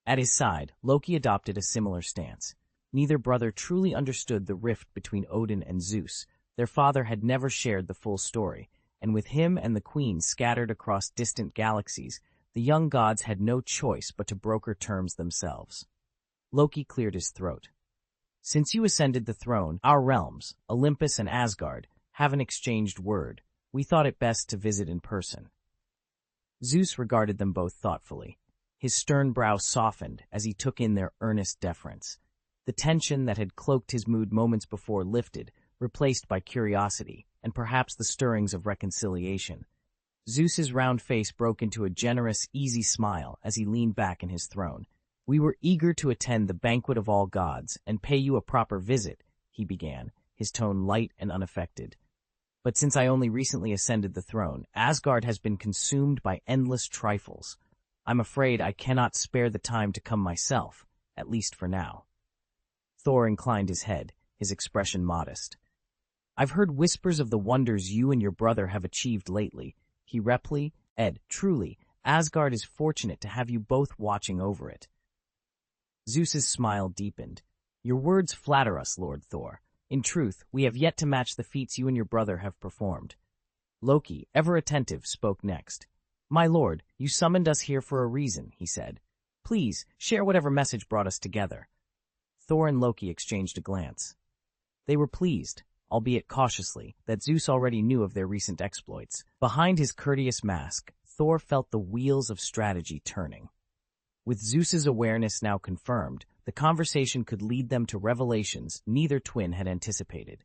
At his side, Loki adopted a similar stance. Neither brother truly understood the rift between Odin and Zeus. Their father had never shared the full story, and with him and the queen scattered across distant galaxies, the young gods had no choice but to broker terms themselves. Loki cleared his throat. "Since you ascended the throne, our realms, Olympus and Asgard, haven't exchanged word. We thought it best to visit in person." Zeus regarded them both thoughtfully. His stern brow softened as he took in their earnest deference. The tension that had cloaked his mood moments before lifted, replaced by curiosity, and perhaps the stirrings of reconciliation. Zeus's round face broke into a generous, easy smile as he leaned back in his throne. "We were eager to attend the banquet of all gods and pay you a proper visit," he began, his tone light and unaffected. "But since I only recently ascended the throne, Asgard has been consumed by endless trifles. I'm afraid I cannot spare the time to come myself, at least for now." Thor inclined his head, his expression modest. "I've heard whispers of the wonders you and your brother have achieved lately," he reply, "Truly, Asgard is fortunate to have you both watching over it." Zeus's smile deepened. "Your words flatter us, Lord Thor. In truth, we have yet to match the feats you and your brother have performed." Loki, ever attentive, spoke next. "My lord, you summoned us here for a reason," he said. "Please, share whatever message brought us together." Thor and Loki exchanged a glance. They were pleased, albeit cautiously, that Zeus already knew of their recent exploits. Behind his courteous mask, Thor felt the wheels of strategy turning. With Zeus's awareness now confirmed, the conversation could lead them to revelations neither twin had anticipated.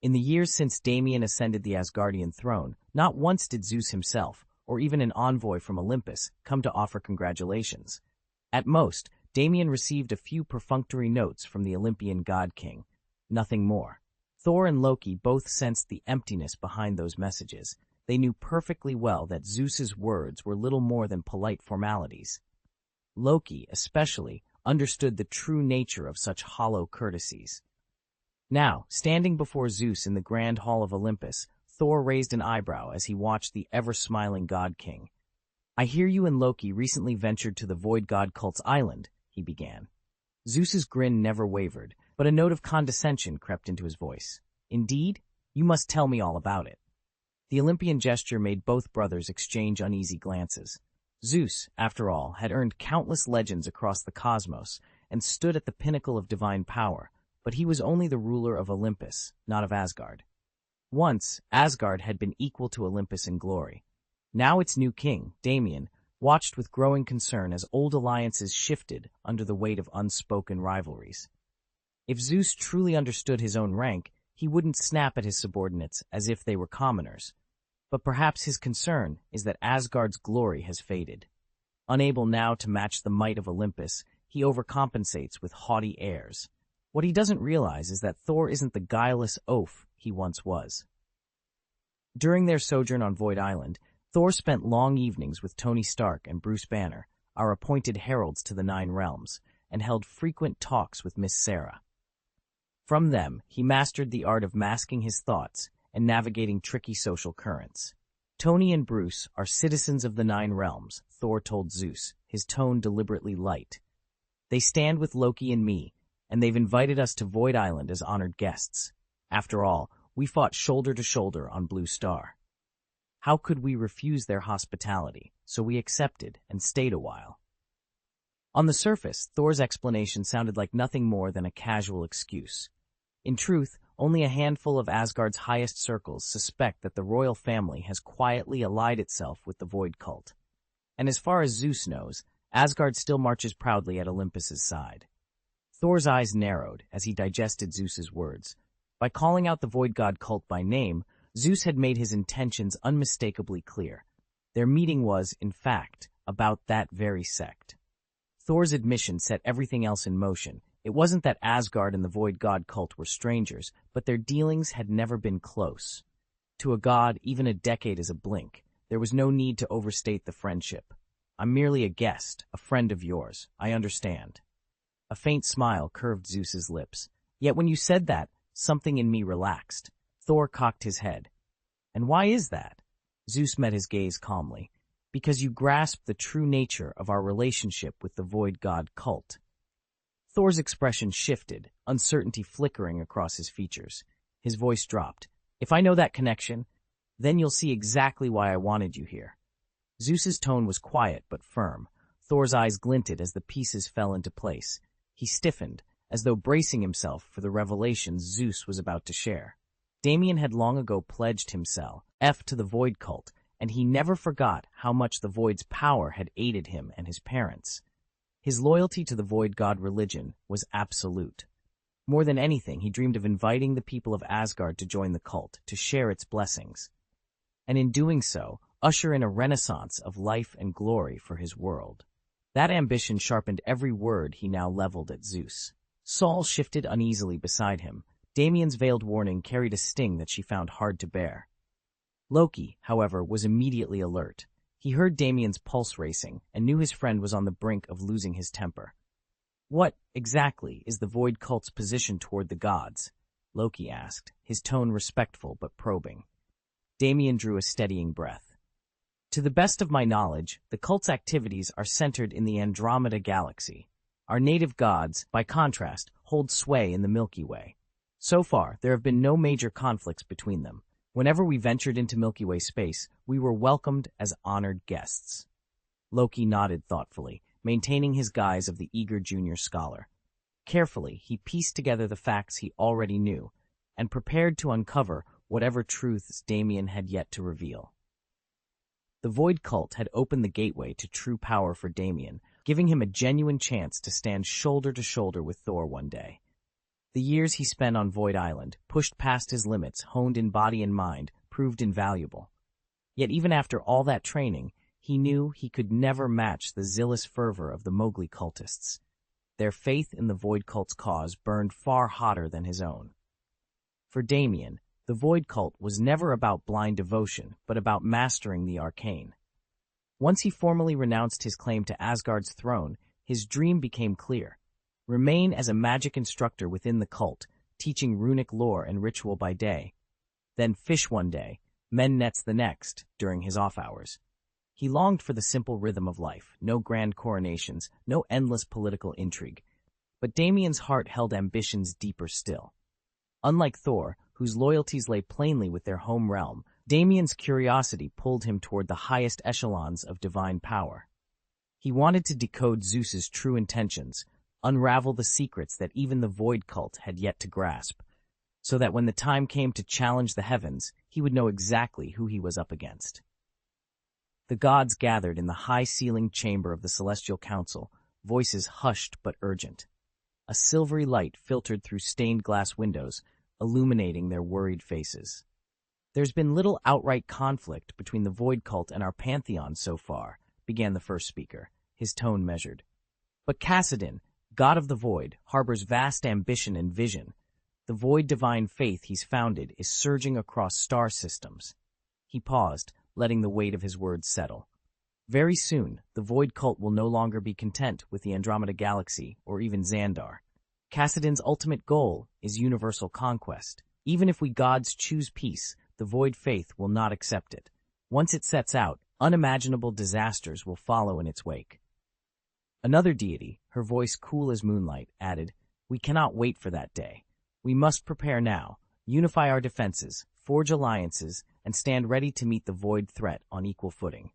In the years since Damien ascended the Asgardian throne, not once did Zeus himself, or even an envoy from Olympus, come to offer congratulations. At most, Damien received a few perfunctory notes from the Olympian god-king. Nothing more. Thor and Loki both sensed the emptiness behind those messages. They knew perfectly well that Zeus's words were little more than polite formalities. Loki, especially, understood the true nature of such hollow courtesies. Now, standing before Zeus in the grand hall of Olympus, Thor raised an eyebrow as he watched the ever-smiling god king. "I hear you and Loki recently ventured to the void god cult's island," he began. Zeus's grin never wavered, but a note of condescension crept into his voice. "Indeed? You must tell me all about it." The Olympian gesture made both brothers exchange uneasy glances. Zeus, after all, had earned countless legends across the cosmos and stood at the pinnacle of divine power, but he was only the ruler of Olympus, not of Asgard. Once, Asgard had been equal to Olympus in glory. Now its new king, Damien, watched with growing concern as old alliances shifted under the weight of unspoken rivalries. If Zeus truly understood his own rank, he wouldn't snap at his subordinates as if they were commoners. But perhaps his concern is that Asgard's glory has faded. Unable now to match the might of Olympus, he overcompensates with haughty airs. What he doesn't realize is that Thor isn't the guileless oaf he once was. During their sojourn on Void Island, Thor spent long evenings with Tony Stark and Bruce Banner, our appointed heralds to the Nine Realms, and held frequent talks with Miss Sarah. From them, he mastered the art of masking his thoughts and navigating tricky social currents. "Tony and Bruce are citizens of the Nine Realms," Thor told Zeus, his tone deliberately light. "They stand with Loki and me, and they've invited us to Void Island as honored guests. After all, we fought shoulder to shoulder on Blue Star. How could we refuse their hospitality? So we accepted and stayed a while." On the surface, Thor's explanation sounded like nothing more than a casual excuse. In truth, only a handful of Asgard's highest circles suspect that the royal family has quietly allied itself with the Void cult. And as far as Zeus knows, Asgard still marches proudly at Olympus's side. Thor's eyes narrowed as he digested Zeus's words. By calling out the Void God cult by name, Zeus had made his intentions unmistakably clear. Their meeting was, in fact, about that very sect. Thor's admission set everything else in motion. It wasn't that Asgard and the Void God cult were strangers, but their dealings had never been close. To a god, even a decade is a blink. There was no need to overstate the friendship. "I'm merely a guest, a friend of yours. I understand." A faint smile curved Zeus's lips. Yet when you said that, something in me relaxed. Thor cocked his head. "And why is that?" Zeus met his gaze calmly. "Because you grasp the true nature of our relationship with the Void God cult." Thor's expression shifted, uncertainty flickering across his features. His voice dropped. "If I know that connection, then you'll see exactly why I wanted you here." Zeus's tone was quiet but firm. Thor's eyes glinted as the pieces fell into place. He stiffened, as though bracing himself for the revelations Zeus was about to share. Damien had long ago pledged himself to the Void cult, and he never forgot how much the Void's power had aided him and his parents. His loyalty to the Void God religion was absolute. More than anything, he dreamed of inviting the people of Asgard to join the cult, to share its blessings. And in doing so, usher in a renaissance of life and glory for his world. That ambition sharpened every word he now leveled at Zeus. Saul shifted uneasily beside him. Damien's veiled warning carried a sting that she found hard to bear. Loki, however, was immediately alert. He heard Damien's pulse racing and knew his friend was on the brink of losing his temper. "What, exactly, is the Void cult's position toward the gods?" Loki asked, his tone respectful but probing. Damien drew a steadying breath. "To the best of my knowledge, the cult's activities are centered in the Andromeda galaxy. Our native gods, by contrast, hold sway in the Milky Way. So far, there have been no major conflicts between them. Whenever we ventured into Milky Way space, we were welcomed as honored guests." Loki nodded thoughtfully, maintaining his guise of the eager junior scholar. Carefully, he pieced together the facts he already knew, and prepared to uncover whatever truths Damien had yet to reveal. The Void cult had opened the gateway to true power for Damien, giving him a genuine chance to stand shoulder to shoulder with Thor one day. The years he spent on Void Island, pushed past his limits, honed in body and mind, proved invaluable. Yet even after all that training, he knew he could never match the zealous fervor of the Mowgli cultists. Their faith in the Void cult's cause burned far hotter than his own. For Damien, the Void cult was never about blind devotion, but about mastering the arcane. Once he formally renounced his claim to Asgard's throne, his dream became clear. Remain as a magic instructor within the cult, teaching runic lore and ritual by day. Then fish one day, men nets the next, during his off hours. He longed for the simple rhythm of life, no grand coronations, no endless political intrigue. But Damien's heart held ambitions deeper still. Unlike Thor, whose loyalties lay plainly with their home realm, Damien's curiosity pulled him toward the highest echelons of divine power. He wanted to decode Zeus's true intentions, unravel the secrets that even the Void cult had yet to grasp, so that when the time came to challenge the heavens, he would know exactly who he was up against. The gods gathered in the high-ceilinged chamber of the Celestial Council, voices hushed but urgent. A silvery light filtered through stained glass windows, illuminating their worried faces. "There's been little outright conflict between the Void cult and our pantheon so far," began the first speaker, his tone measured. "But Kassadin, god of the Void, harbors vast ambition and vision. The Void divine faith he's founded is surging across star systems." He paused, letting the weight of his words settle. Very soon, the Void cult will no longer be content with the Andromeda Galaxy or even Xandar. Kassadin's ultimate goal is universal conquest. Even if we gods choose peace, the Void faith will not accept it. Once it sets out, unimaginable disasters will follow in its wake. Another deity, her voice cool as moonlight, added, "We cannot wait for that day. We must prepare now, unify our defenses, forge alliances, and stand ready to meet the Void threat on equal footing."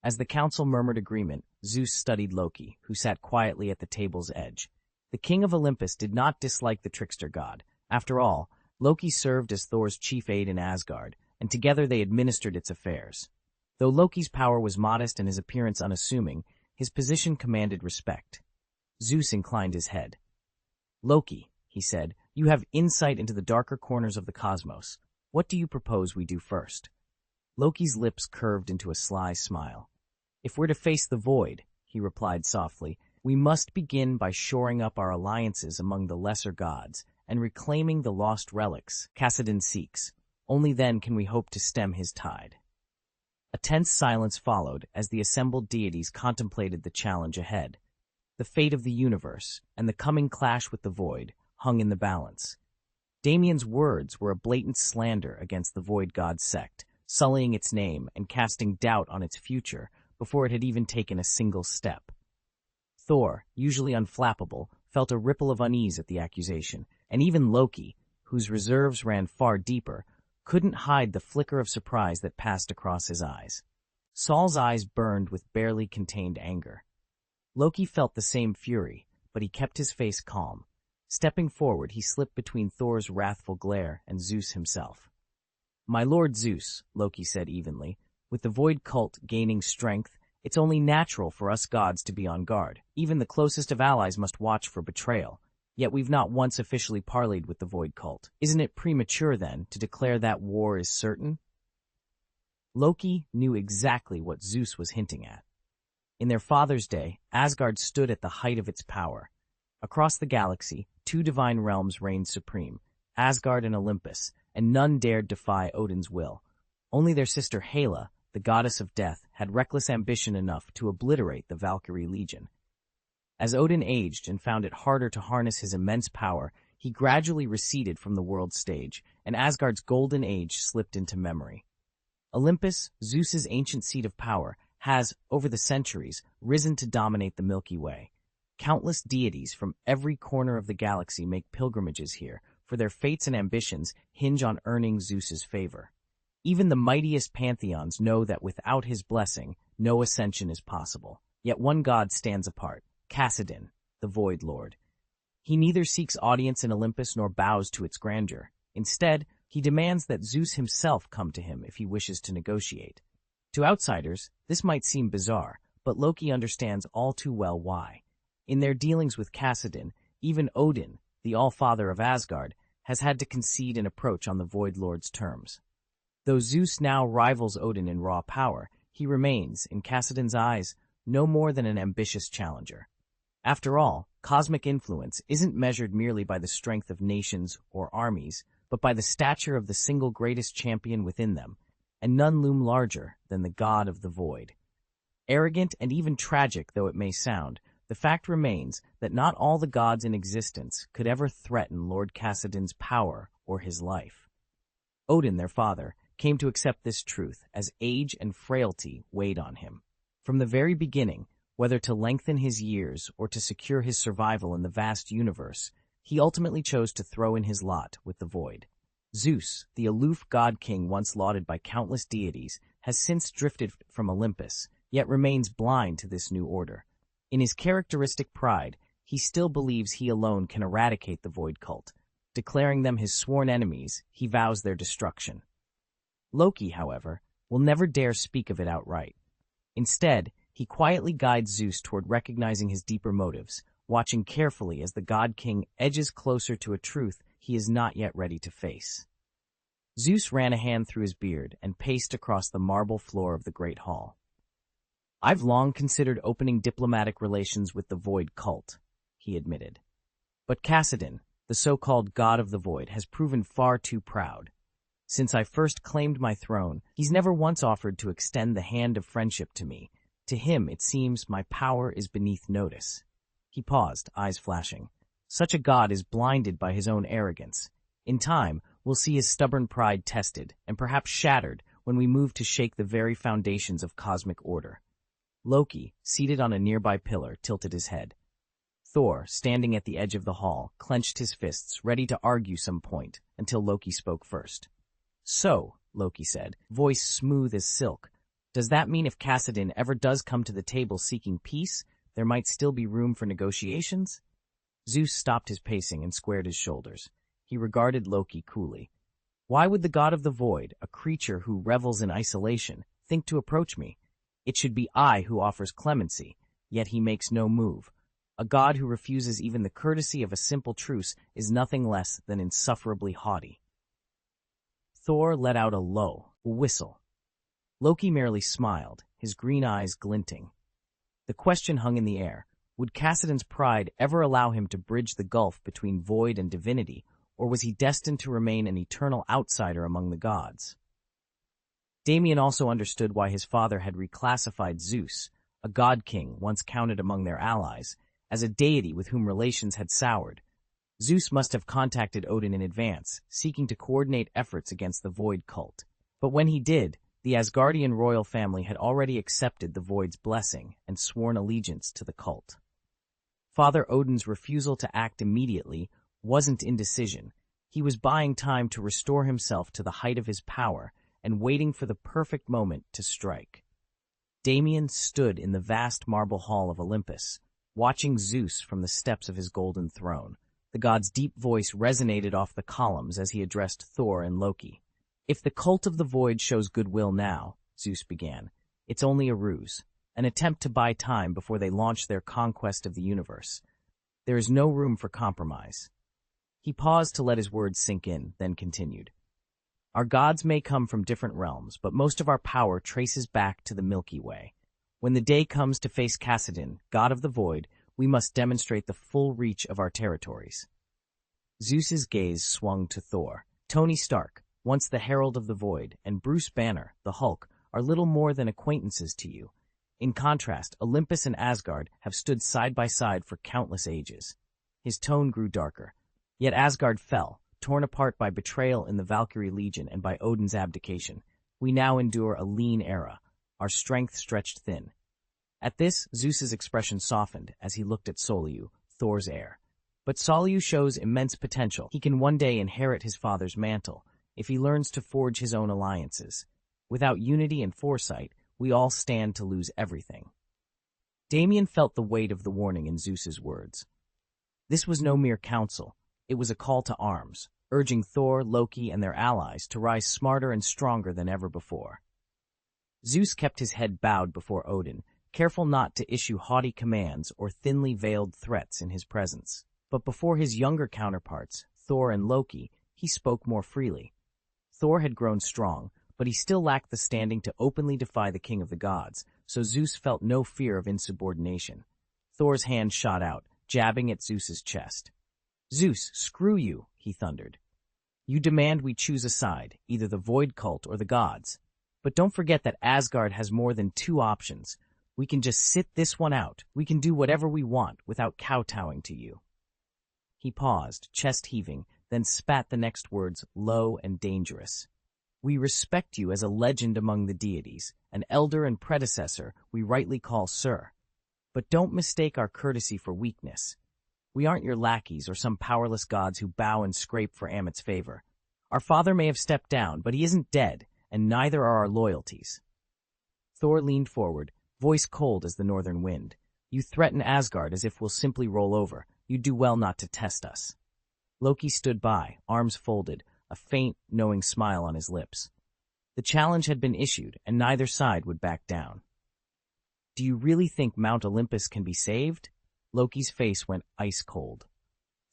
As the council murmured agreement, Zeus studied Loki, who sat quietly at the table's edge. The king of Olympus did not dislike the trickster god. After all, Loki served as Thor's chief aide in Asgard, and together they administered its affairs. Though Loki's power was modest and his appearance unassuming, his position commanded respect. Zeus inclined his head. "Loki," he said, "you have insight into the darker corners of the cosmos. What do you propose we do first?" Loki's lips curved into a sly smile. "If we're to face the Void," he replied softly, "we must begin by shoring up our alliances among the lesser gods and reclaiming the lost relics Kassadin seeks. Only then can we hope to stem his tide." A tense silence followed as the assembled deities contemplated the challenge ahead. The fate of the universe and the coming clash with the Void hung in the balance. Damien's words were a blatant slander against the Void god sect, sullying its name and casting doubt on its future before it had even taken a single step. Thor, usually unflappable, felt a ripple of unease at the accusation, and even Loki, whose reserves ran far deeper, couldn't hide the flicker of surprise that passed across his eyes. Saul's eyes burned with barely contained anger. Loki felt the same fury, but he kept his face calm. Stepping forward, he slipped between Thor's wrathful glare and Zeus himself. "My lord Zeus," Loki said evenly, "with the Void cult gaining strength, it's only natural for us gods to be on guard. Even the closest of allies must watch for betrayal. Yet we've not once officially parleyed with the Void cult. Isn't it premature, then, to declare that war is certain?" Loki knew exactly what Zeus was hinting at. In their father's day, Asgard stood at the height of its power. Across the galaxy, two divine realms reigned supreme, Asgard and Olympus, and none dared defy Odin's will. Only their sister Hela, the goddess of death, had reckless ambition enough to obliterate the Valkyrie Legion. As Odin aged and found it harder to harness his immense power, he gradually receded from the world stage, and Asgard's golden age slipped into memory. Olympus, Zeus's ancient seat of power, has, over the centuries, risen to dominate the Milky Way. Countless deities from every corner of the galaxy make pilgrimages here, for their fates and ambitions hinge on earning Zeus's favor. Even the mightiest pantheons know that without his blessing, no ascension is possible. Yet one god stands apart, Kassadin, the Void Lord. He neither seeks audience in Olympus nor bows to its grandeur. Instead, he demands that Zeus himself come to him if he wishes to negotiate. To outsiders, this might seem bizarre, but Loki understands all too well why. In their dealings with Kassadin, even Odin, the All-Father of Asgard, has had to concede an approach on the Void Lord's terms. Though Zeus now rivals Odin in raw power, he remains, in Kassadin's eyes, no more than an ambitious challenger. After all, cosmic influence isn't measured merely by the strength of nations or armies, but by the stature of the single greatest champion within them, and none loom larger than the god of the Void. Arrogant and even tragic though it may sound, the fact remains that not all the gods in existence could ever threaten Lord Cassidon's power or his life. Odin, their father, came to accept this truth as age and frailty weighed on him. From the very beginning, whether to lengthen his years or to secure his survival in the vast universe, he ultimately chose to throw in his lot with the void. Zeus, the aloof god-king once lauded by countless deities, has since drifted from Olympus, yet remains blind to this new order. In his characteristic pride, he still believes he alone can eradicate the void cult. Declaring them his sworn enemies, he vows their destruction. Loki, however, will never dare speak of it outright. Instead, he quietly guides Zeus toward recognizing his deeper motives, watching carefully as the god-king edges closer to a truth he is not yet ready to face. Zeus ran a hand through his beard and paced across the marble floor of the great hall. "I've long considered opening diplomatic relations with the Void cult," he admitted. "But Cassidon, the so-called god of the Void, has proven far too proud. Since I first claimed my throne, he's never once offered to extend the hand of friendship to me. To him, it seems, my power is beneath notice." He paused, eyes flashing. Such a god is blinded by his own arrogance. In time, we'll see his stubborn pride tested, and perhaps shattered, when we move to shake the very foundations of cosmic order. Loki, seated on a nearby pillar, tilted his head. Thor, standing at the edge of the hall, clenched his fists, ready to argue some point, until Loki spoke first. "So," Loki said, voice smooth as silk, "does that mean if Cassidon ever does come to the table seeking peace, there might still be room for negotiations?" Zeus stopped his pacing and squared his shoulders. He regarded Loki coolly. "Why would the god of the void, a creature who revels in isolation, think to approach me? It should be I who offers clemency, yet he makes no move. A god who refuses even the courtesy of a simple truce is nothing less than insufferably haughty." Thor let out a low whistle. Loki merely smiled, his green eyes glinting. The question hung in the air. Would Cassidon's pride ever allow him to bridge the gulf between void and divinity, or was he destined to remain an eternal outsider among the gods? Damien also understood why his father had reclassified Zeus, a god-king once counted among their allies, as a deity with whom relations had soured. Zeus must have contacted Odin in advance, seeking to coordinate efforts against the Void cult. But when he did, the Asgardian royal family had already accepted the Void's blessing and sworn allegiance to the cult. Father Odin's refusal to act immediately wasn't indecision. He was buying time to restore himself to the height of his power and waiting for the perfect moment to strike. Damien stood in the vast marble hall of Olympus, watching Zeus from the steps of his golden throne. The god's deep voice resonated off the columns as he addressed Thor and Loki. "If the cult of the void shows goodwill now," Zeus began, "it's only a ruse, an attempt to buy time before they launch their conquest of the universe. There is no room for compromise." He paused to let his words sink in, then continued. "Our gods may come from different realms, but most of our power traces back to the Milky Way. When the day comes to face Cassidon, god of the void, we must demonstrate the full reach of our territories." Zeus's gaze swung to Thor. "Tony Stark, once the herald of the void, and Bruce Banner, the Hulk, are little more than acquaintances to you. In contrast, Olympus and Asgard have stood side by side for countless ages." His tone grew darker. "Yet Asgard fell, torn apart by betrayal in the Valkyrie Legion and by Odin's abdication. We now endure a lean era, our strength stretched thin." At this, Zeus's expression softened as he looked at Soliu, Thor's heir. "But Soliu shows immense potential. He can one day inherit his father's mantle, if he learns to forge his own alliances. Without unity and foresight, we all stand to lose everything." Damien felt the weight of the warning in Zeus's words. This was no mere counsel. It was a call to arms, urging Thor, Loki, and their allies to rise smarter and stronger than ever before. Zeus kept his head bowed before Odin, careful not to issue haughty commands or thinly veiled threats in his presence. But before his younger counterparts, Thor and Loki, he spoke more freely. Thor had grown strong, but he still lacked the standing to openly defy the king of the gods, so Zeus felt no fear of insubordination. Thor's hand shot out, jabbing at Zeus's chest. "Zeus, screw you," he thundered. "You demand we choose a side, either the Void cult or the gods. But don't forget that Asgard has more than two options. We can just sit this one out. We can do whatever we want without kowtowing to you." He paused, chest heaving, then spat the next words, low and dangerous. "We respect you as a legend among the deities, an elder and predecessor we rightly call Sir. But don't mistake our courtesy for weakness. We aren't your lackeys or some powerless gods who bow and scrape for Amit's favor. Our father may have stepped down, but he isn't dead, and neither are our loyalties." Thor leaned forward, voice cold as the northern wind. "You threaten Asgard as if we'll simply roll over. You'd do well not to test us." Loki stood by, arms folded, a faint, knowing smile on his lips. The challenge had been issued, and neither side would back down. "Do you really think Mount Olympus can be saved?" Loki's face went ice cold.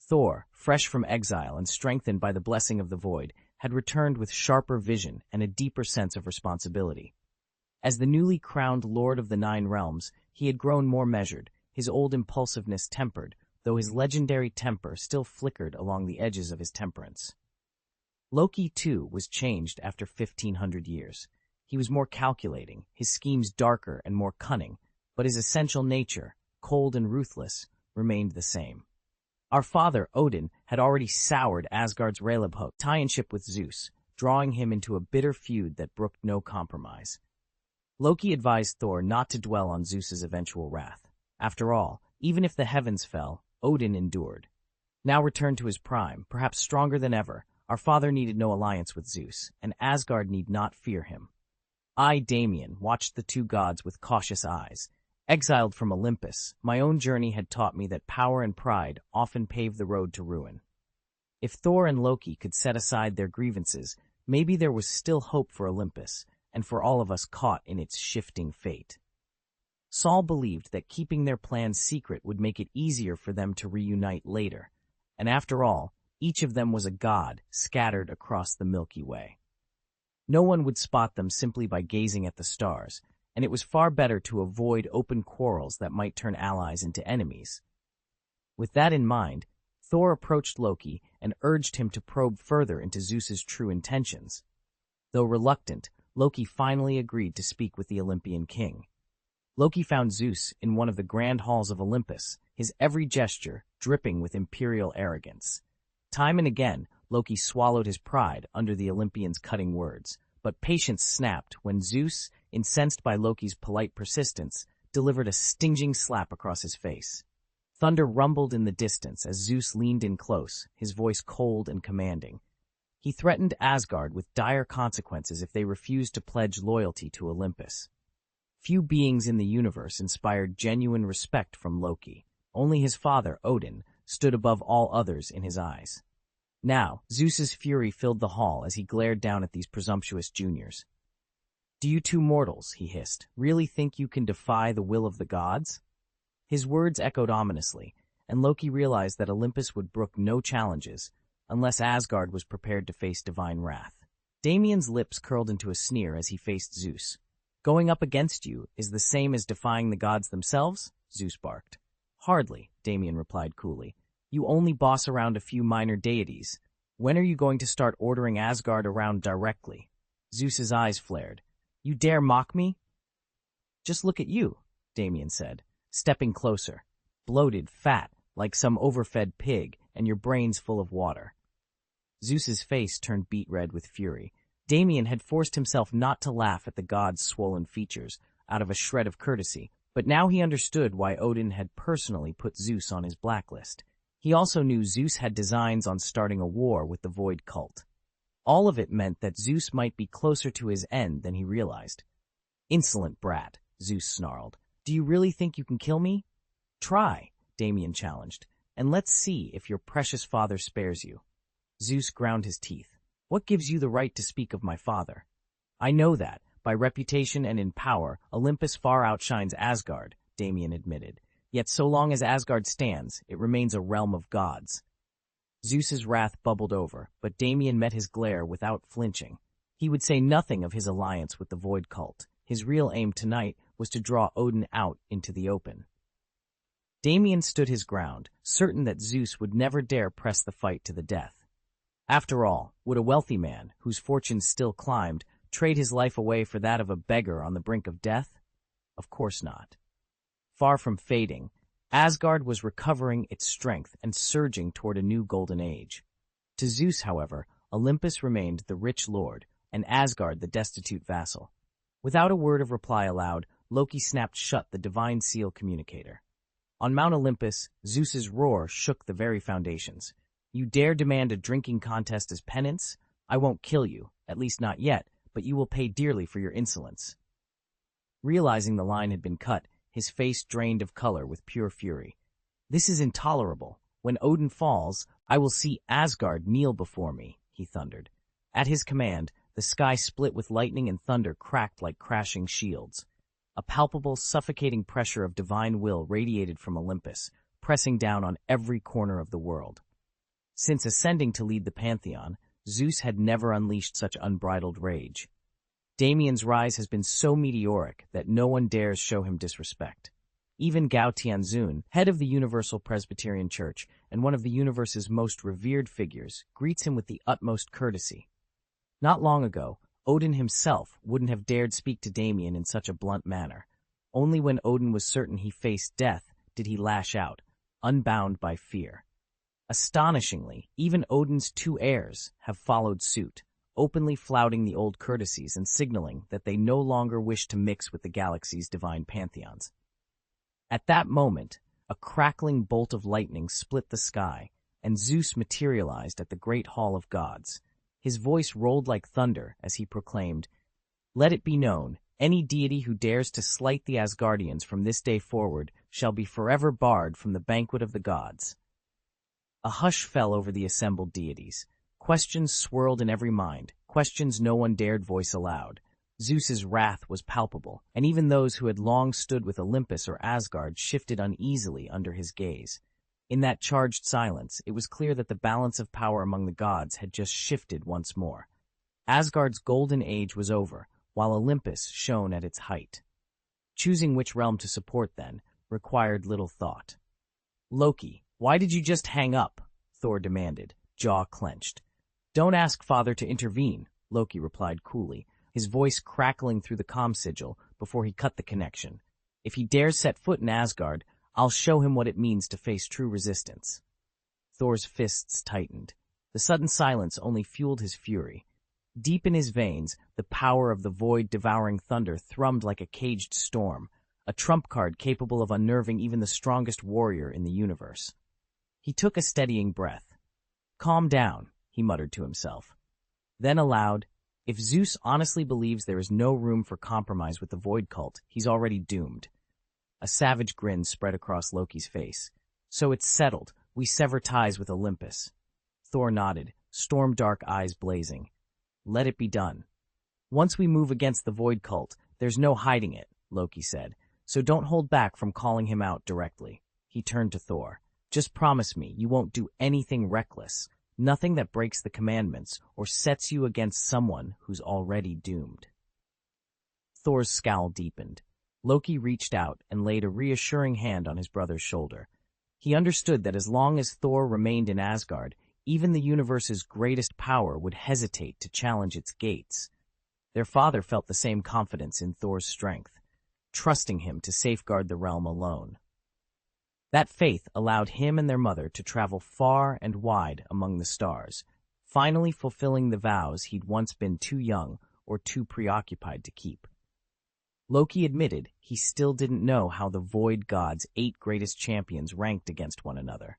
Thor, fresh from exile and strengthened by the blessing of the void, had returned with sharper vision and a deeper sense of responsibility. As the newly crowned Lord of the Nine Realms, he had grown more measured, his old impulsiveness tempered, though his legendary temper still flickered along the edges of his temperance. Loki, too, was changed after 1,500 years. He was more calculating, his schemes darker and more cunning, but his essential nature, cold and ruthless, remained the same. Our father, Odin, had already soured Asgard's Relebhug tie-in-ship with Zeus, drawing him into a bitter feud that brooked no compromise. Loki advised Thor not to dwell on Zeus's eventual wrath. After all, even if the heavens fell, Odin endured. Now returned to his prime, perhaps stronger than ever, our father needed no alliance with Zeus, and Asgard need not fear him. I, Damien, watched the two gods with cautious eyes. Exiled from Olympus, my own journey had taught me that power and pride often pave the road to ruin. If Thor and Loki could set aside their grievances, maybe there was still hope for Olympus, and for all of us caught in its shifting fate. Saul believed that keeping their plans secret would make it easier for them to reunite later, and after all, each of them was a god scattered across the Milky Way. No one would spot them simply by gazing at the stars, and it was far better to avoid open quarrels that might turn allies into enemies. With that in mind, Thor approached Loki and urged him to probe further into Zeus's true intentions. Though reluctant, Loki finally agreed to speak with the Olympian king. Loki found Zeus in one of the grand halls of Olympus, his every gesture dripping with imperial arrogance. Time and again, Loki swallowed his pride under the Olympian's cutting words, but patience snapped when Zeus, incensed by Loki's polite persistence, delivered a stinging slap across his face. Thunder rumbled in the distance as Zeus leaned in close, his voice cold and commanding. He threatened Asgard with dire consequences if they refused to pledge loyalty to Olympus. Few beings in the universe inspired genuine respect from Loki. Only his father, Odin, stood above all others in his eyes. Now, Zeus's fury filled the hall as he glared down at these presumptuous juniors. "Do you two mortals," he hissed, "really think you can defy the will of the gods?" His words echoed ominously, and Loki realized that Olympus would brook no challenges, unless Asgard was prepared to face divine wrath. Damien's lips curled into a sneer as he faced Zeus. "Going up against you is the same as defying the gods themselves?" Zeus barked. "Hardly," Damien replied coolly. "You only boss around a few minor deities. When are you going to start ordering Asgard around directly?" Zeus's eyes flared. "You dare mock me?" "Just look at you," Damien said, stepping closer. "Bloated, fat, like some overfed pig, and your brains full of water." Zeus's face turned beet red with fury. Damien had forced himself not to laugh at the god's swollen features, out of a shred of courtesy, but now he understood why Odin had personally put Zeus on his blacklist. He also knew Zeus had designs on starting a war with the Void cult. All of it meant that Zeus might be closer to his end than he realized. "Insolent brat," Zeus snarled. "Do you really think you can kill me?" "Try," Damien challenged, "and let's see if your precious father spares you." Zeus ground his teeth. "What gives you the right to speak of my father?" "I know that, by reputation and in power, Olympus far outshines Asgard," Damien admitted. "Yet so long as Asgard stands, it remains a realm of gods." Zeus's wrath bubbled over, but Damien met his glare without flinching. He would say nothing of his alliance with the Void cult. His real aim tonight was to draw Odin out into the open. Damien stood his ground, certain that Zeus would never dare press the fight to the death. After all, would a wealthy man, whose fortunes still climbed, trade his life away for that of a beggar on the brink of death? Of course not. Far from fading, Asgard was recovering its strength and surging toward a new golden age. To Zeus, however, Olympus remained the rich lord, and Asgard the destitute vassal. Without a word of reply aloud, Loki snapped shut the divine seal communicator. On Mount Olympus, Zeus's roar shook the very foundations. You dare demand a drinking contest as penance? I won't kill you, at least not yet, but you will pay dearly for your insolence. Realizing the line had been cut, his face drained of color with pure fury. This is intolerable. When Odin falls, I will see Asgard kneel before me, he thundered. At his command, the sky split with lightning and thunder cracked like crashing shields. A palpable, suffocating pressure of divine will radiated from Olympus, pressing down on every corner of the world. Since ascending to lead the pantheon, Zeus had never unleashed such unbridled rage. Damien's rise has been so meteoric that no one dares show him disrespect. Even Gao Tianzun, head of the Universal Presbyterian Church and one of the universe's most revered figures, greets him with the utmost courtesy. Not long ago, Odin himself wouldn't have dared speak to Damien in such a blunt manner. Only when Odin was certain he faced death did he lash out, unbound by fear. Astonishingly, even Odin's two heirs have followed suit, openly flouting the old courtesies and signaling that they no longer wish to mix with the galaxy's divine pantheons. At that moment, a crackling bolt of lightning split the sky, and Zeus materialized at the great hall of gods. His voice rolled like thunder as he proclaimed, "Let it be known, any deity who dares to slight the Asgardians from this day forward shall be forever barred from the banquet of the gods." A hush fell over the assembled deities. Questions swirled in every mind, questions no one dared voice aloud. Zeus's wrath was palpable, and even those who had long stood with Olympus or Asgard shifted uneasily under his gaze. In that charged silence, it was clear that the balance of power among the gods had just shifted once more. Asgard's golden age was over, while Olympus shone at its height. Choosing which realm to support, then, required little thought. "Loki, why did you just hang up?" Thor demanded, jaw clenched. "Don't ask Father to intervene," Loki replied coolly, his voice crackling through the comm sigil before he cut the connection. "If he dares set foot in Asgard, I'll show him what it means to face true resistance." Thor's fists tightened. The sudden silence only fueled his fury. Deep in his veins, the power of the void-devouring thunder thrummed like a caged storm, a trump card capable of unnerving even the strongest warrior in the universe. He took a steadying breath. "Calm down," he muttered to himself. Then aloud, "If Zeus honestly believes there is no room for compromise with the Void Cult, he's already doomed." A savage grin spread across Loki's face. "So it's settled. We sever ties with Olympus." Thor nodded, storm-dark eyes blazing. "Let it be done." "Once we move against the Void Cult, there's no hiding it," Loki said. "So don't hold back from calling him out directly." He turned to Thor. "Just promise me you won't do anything reckless, nothing that breaks the commandments or sets you against someone who's already doomed." Thor's scowl deepened. Loki reached out and laid a reassuring hand on his brother's shoulder. He understood that as long as Thor remained in Asgard, even the universe's greatest power would hesitate to challenge its gates. Their father felt the same confidence in Thor's strength, trusting him to safeguard the realm alone. That faith allowed him and their mother to travel far and wide among the stars, finally fulfilling the vows he'd once been too young or too preoccupied to keep. Loki admitted he still didn't know how the Void Gods' 8 greatest champions ranked against one another.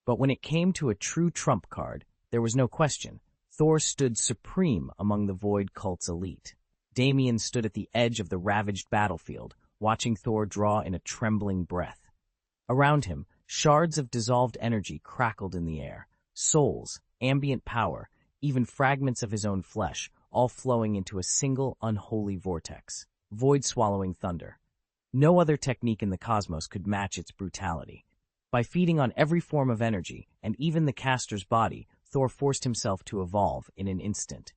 But when it came to a true trump card, there was no question. Thor stood supreme among the Void Cult's elite. Damien stood at the edge of the ravaged battlefield, watching Thor draw in a trembling breath. Around him, shards of dissolved energy crackled in the air. Souls, ambient power, even fragments of his own flesh, all flowing into a single unholy vortex. Void-swallowing thunder. No other technique in the cosmos could match its brutality. By feeding on every form of energy, and even the caster's body, Thor forced himself to evolve in an instant.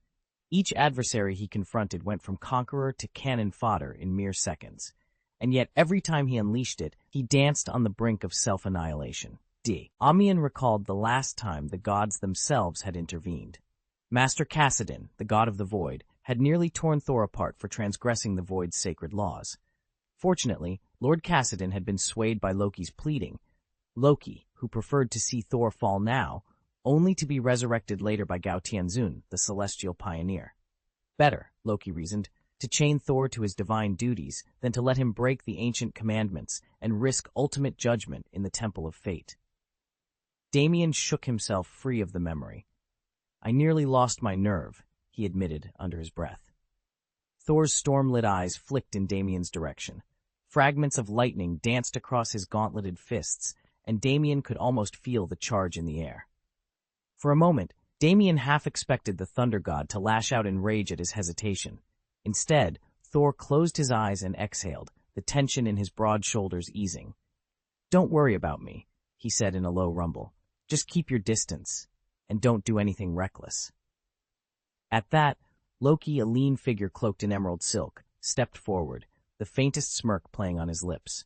Each adversary he confronted went from conqueror to cannon fodder in mere seconds. And yet every time he unleashed it, he danced on the brink of self-annihilation. Damien recalled the last time the gods themselves had intervened. Master Cassidon, the god of the Void, had nearly torn Thor apart for transgressing the Void's sacred laws. Fortunately, Lord Cassidan had been swayed by Loki's pleading. Loki, who preferred to see Thor fall now, only to be resurrected later by Gao Tianzun, the celestial pioneer. Better, Loki reasoned, to chain Thor to his divine duties than to let him break the ancient commandments and risk ultimate judgment in the Temple of Fate. Damien shook himself free of the memory. I nearly lost my nerve, he admitted under his breath. Thor's storm-lit eyes flicked in Damien's direction. Fragments of lightning danced across his gauntleted fists, and Damien could almost feel the charge in the air. For a moment, Damien half expected the Thunder God to lash out in rage at his hesitation. Instead, Thor closed his eyes and exhaled, the tension in his broad shoulders easing. Don't worry about me, he said in a low rumble. Just keep your distance, and don't do anything reckless. At that, Loki, a lean figure cloaked in emerald silk, stepped forward, the faintest smirk playing on his lips.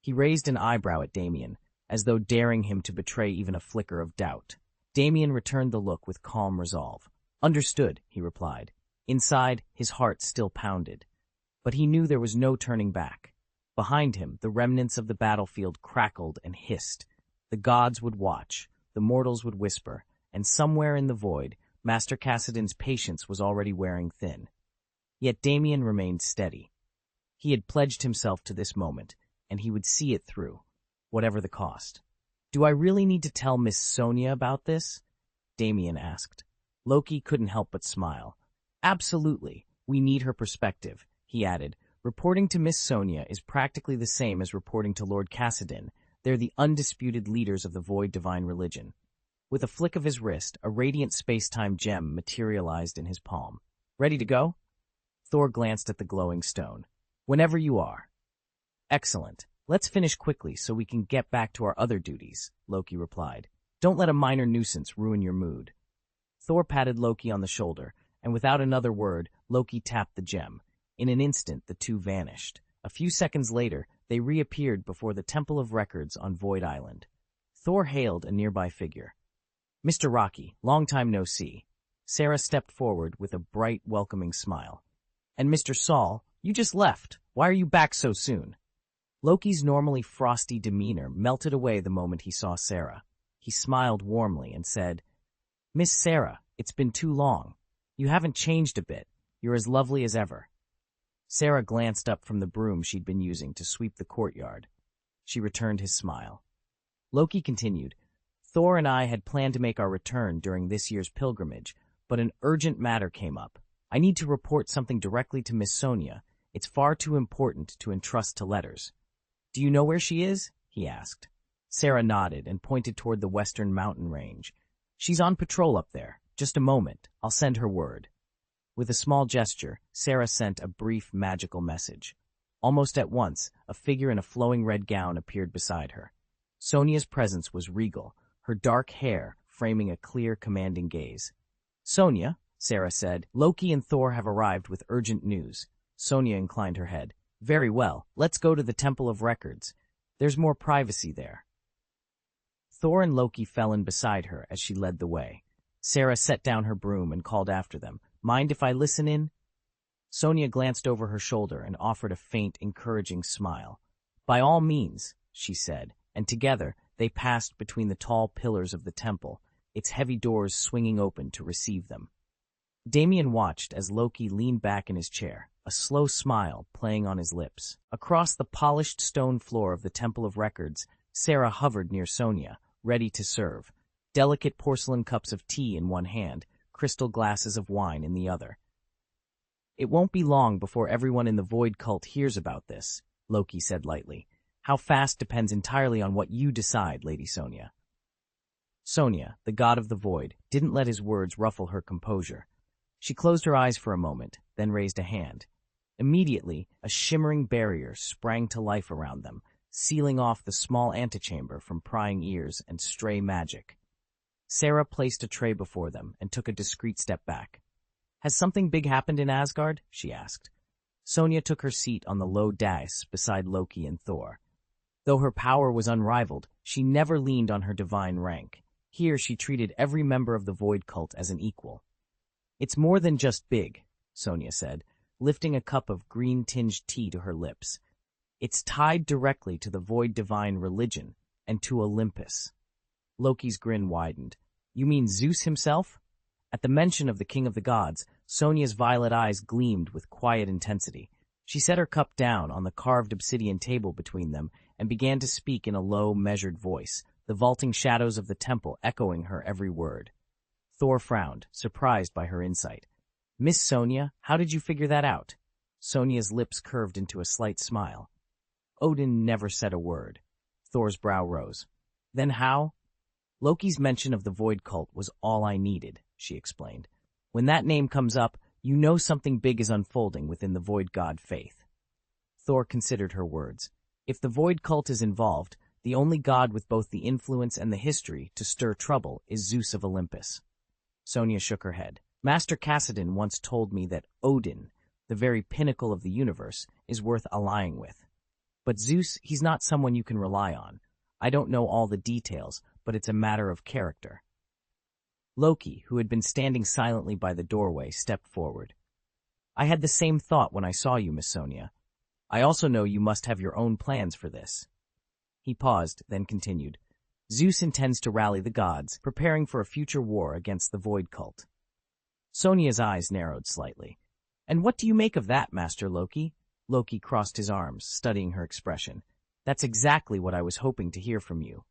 He raised an eyebrow at Damien, as though daring him to betray even a flicker of doubt. Damien returned the look with calm resolve. Understood, he replied. Inside, his heart still pounded. But he knew there was no turning back. Behind him, the remnants of the battlefield crackled and hissed. The gods would watch, the mortals would whisper, and somewhere in the void, Master Cassidan's patience was already wearing thin. Yet Damien remained steady. He had pledged himself to this moment, and he would see it through, whatever the cost. Do I really need to tell Miss Sonia about this? Damien asked. Loki couldn't help but smile. Absolutely, we need her perspective, he added. Reporting to Miss Sonia is practically the same as reporting to Lord Cassidan. They're the undisputed leaders of the Void Divine Religion. With a flick of his wrist, a radiant space-time gem materialized in his palm. Ready to go? Thor glanced at the glowing stone. Whenever you are. Excellent. Let's finish quickly so we can get back to our other duties, Loki replied. Don't let a minor nuisance ruin your mood. Thor patted Loki on the shoulder, and without another word, Loki tapped the gem. In an instant, the two vanished. A few seconds later, they reappeared before the Temple of Records on Void Island. Thor hailed a nearby figure. Mr. Rocky, long time no see. Sarah stepped forward with a bright, welcoming smile. And Mr. Saul, you just left. Why are you back so soon? Loki's normally frosty demeanor melted away the moment he saw Sarah. He smiled warmly and said, Miss Sarah, it's been too long. You haven't changed a bit. You're as lovely as ever. Sarah glanced up from the broom she'd been using to sweep the courtyard. She returned his smile. Loki continued, Thor and I had planned to make our return during this year's pilgrimage, but an urgent matter came up. I need to report something directly to Miss Sonia. It's far too important to entrust to letters. Do you know where she is? He asked. Sarah nodded and pointed toward the western mountain range. She's on patrol up there. Just a moment. I'll send her word. With a small gesture, Sarah sent a brief magical message. Almost at once, a figure in a flowing red gown appeared beside her. Sonia's presence was regal, her dark hair framing a clear, commanding gaze. Sonia, Sarah said, Loki and Thor have arrived with urgent news. Sonia inclined her head. Very well, let's go to the Temple of Records. There's more privacy there. Thor and Loki fell in beside her as she led the way. Sarah set down her broom and called after them. Mind if I listen in? Sonia glanced over her shoulder and offered a faint, encouraging smile. By all means, she said, and together they passed between the tall pillars of the temple, its heavy doors swinging open to receive them. Damien watched as Loki leaned back in his chair, a slow smile playing on his lips. Across the polished stone floor of the Temple of Records, Sarah hovered near Sonia, ready to serve, delicate porcelain cups of tea in one hand, crystal glasses of wine in the other. It won't be long before everyone in the Void cult hears about this, Loki said lightly. How fast depends entirely on what you decide, Lady Sonia. Sonia, the god of the Void, didn't let his words ruffle her composure. She closed her eyes for a moment, then raised a hand. Immediately, a shimmering barrier sprang to life around them, sealing off the small antechamber from prying ears and stray magic. Sarah placed a tray before them and took a discreet step back. Has something big happened in Asgard? She asked. Sonia took her seat on the low dais beside Loki and Thor. Though her power was unrivaled, she never leaned on her divine rank. Here she treated every member of the Void cult as an equal. It's more than just big, Sonia said, lifting a cup of green-tinged tea to her lips. It's tied directly to the void divine religion and to Olympus. Loki's grin widened. You mean Zeus himself? At the mention of the king of the gods, Sonia's violet eyes gleamed with quiet intensity. She set her cup down on the carved obsidian table between them and began to speak in a low, measured voice, the vaulting shadows of the temple echoing her every word. Thor frowned, surprised by her insight. Miss Sonia, how did you figure that out? Sonia's lips curved into a slight smile. Odin never said a word. Thor's brow rose. Then how? Loki's mention of the void cult was all I needed, she explained. When that name comes up, you know something big is unfolding within the void god faith. Thor considered her words. If the void cult is involved, the only god with both the influence and the history to stir trouble is Zeus of Olympus. Sonia shook her head. Master Cassidon once told me that Odin, the very pinnacle of the universe, is worth allying with. But Zeus, he's not someone you can rely on. I don't know all the details, but it's a matter of character. Loki, who had been standing silently by the doorway, stepped forward. I had the same thought when I saw you, Miss Sonia. I also know you must have your own plans for this. He paused, then continued. Zeus intends to rally the gods, preparing for a future war against the void cult. Sonia's eyes narrowed slightly. And what do you make of that, Master Loki? Loki crossed his arms, studying her expression. That's exactly what I was hoping to hear from you.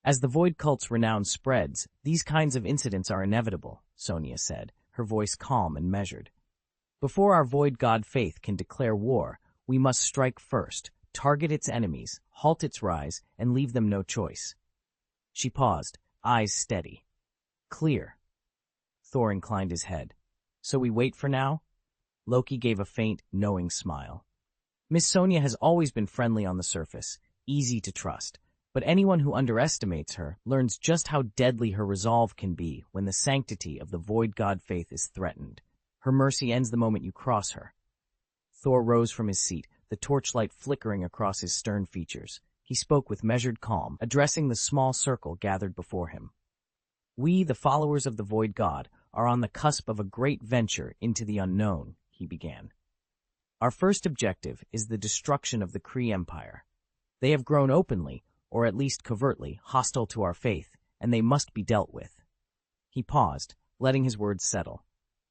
As the void cult's renown spreads, these kinds of incidents are inevitable, Sonia said, her voice calm and measured. Before our void god faith can declare war, we must strike first, target its enemies, halt its rise, and leave them no choice. She paused, eyes steady. Clear. Thor inclined his head. So we wait for now? Loki gave a faint, knowing smile. Miss Sonia has always been friendly on the surface, easy to trust. But anyone who underestimates her learns just how deadly her resolve can be when the sanctity of the void god faith is threatened. Her mercy ends the moment you cross her. Thor rose from his seat, the torchlight flickering across his stern features. He spoke with measured calm, addressing the small circle gathered before him. We, the followers of the void god, are on the cusp of a great venture into the unknown, he began. Our first objective is the destruction of the Kree Empire. They have grown openly, or at least covertly, hostile to our faith, and they must be dealt with. He paused, letting his words settle.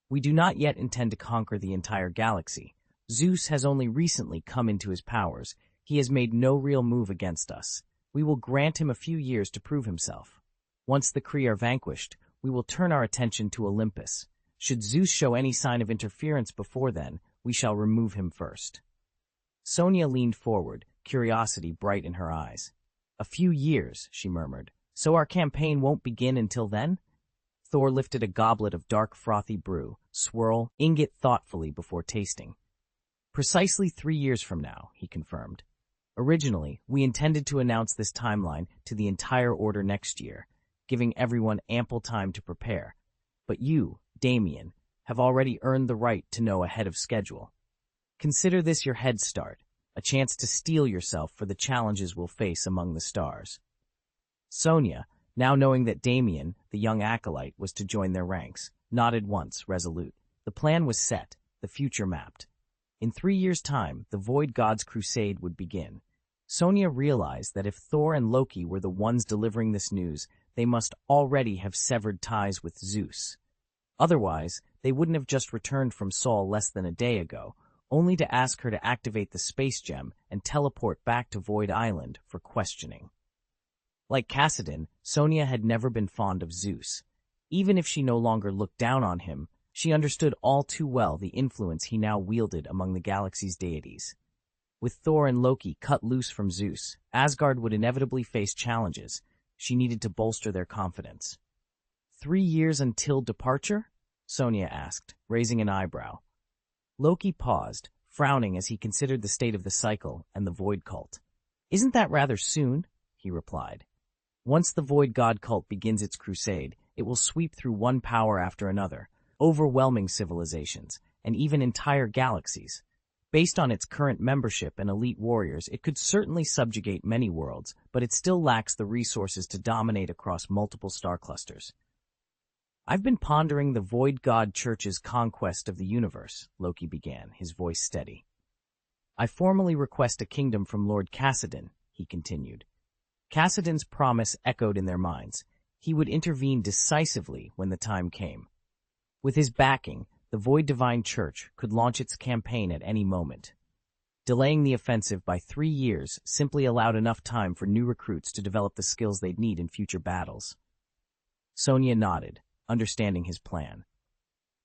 We do not yet intend to conquer the entire galaxy. Zeus has only recently come into his powers. He has made no real move against us. We will grant him a few years to prove himself. Once the Kree are vanquished, we will turn our attention to Olympus. Should Zeus show any sign of interference before then, we shall remove him first. Sonia leaned forward, curiosity bright in her eyes. A few years, she murmured. So our campaign won't begin until then? Thor lifted a goblet of dark frothy brew, swirl, ingot thoughtfully before tasting. Precisely 3 years from now, he confirmed. Originally, we intended to announce this timeline to the entire Order next year, giving everyone ample time to prepare. But you, Damien, have already earned the right to know ahead of schedule. Consider this your head start. A chance to steel yourself for the challenges we'll face among the stars. Sonia, now knowing that Damien, the young acolyte, was to join their ranks, nodded once, resolute. The plan was set, the future mapped. In 3 years' time, the Void God's crusade would begin. Sonia realized that if Thor and Loki were the ones delivering this news, they must already have severed ties with Zeus. Otherwise, they wouldn't have just returned from Sol less than a day ago, only to ask her to activate the space gem and teleport back to Void Island for questioning. Like Cassidon, Sonia had never been fond of Zeus. Even if she no longer looked down on him, she understood all too well the influence he now wielded among the galaxy's deities. With Thor and Loki cut loose from Zeus, Asgard would inevitably face challenges. She needed to bolster their confidence. 3 years until departure? Sonia asked, raising an eyebrow. Loki paused, frowning as he considered the state of the cycle and the Void Cult. Isn't that rather soon? He replied. Once the Void God cult begins its crusade, it will sweep through one power after another, overwhelming civilizations, and even entire galaxies. Based on its current membership and elite warriors, it could certainly subjugate many worlds, but it still lacks the resources to dominate across multiple star clusters. I've been pondering the Void God Church's conquest of the universe, Loki began, his voice steady. I formally request a kingdom from Lord Cassidon, he continued. Cassidon's promise echoed in their minds. He would intervene decisively when the time came. With his backing, the Void Divine Church could launch its campaign at any moment. Delaying the offensive by 3 years simply allowed enough time for new recruits to develop the skills they'd need in future battles. Sonia nodded, understanding his plan.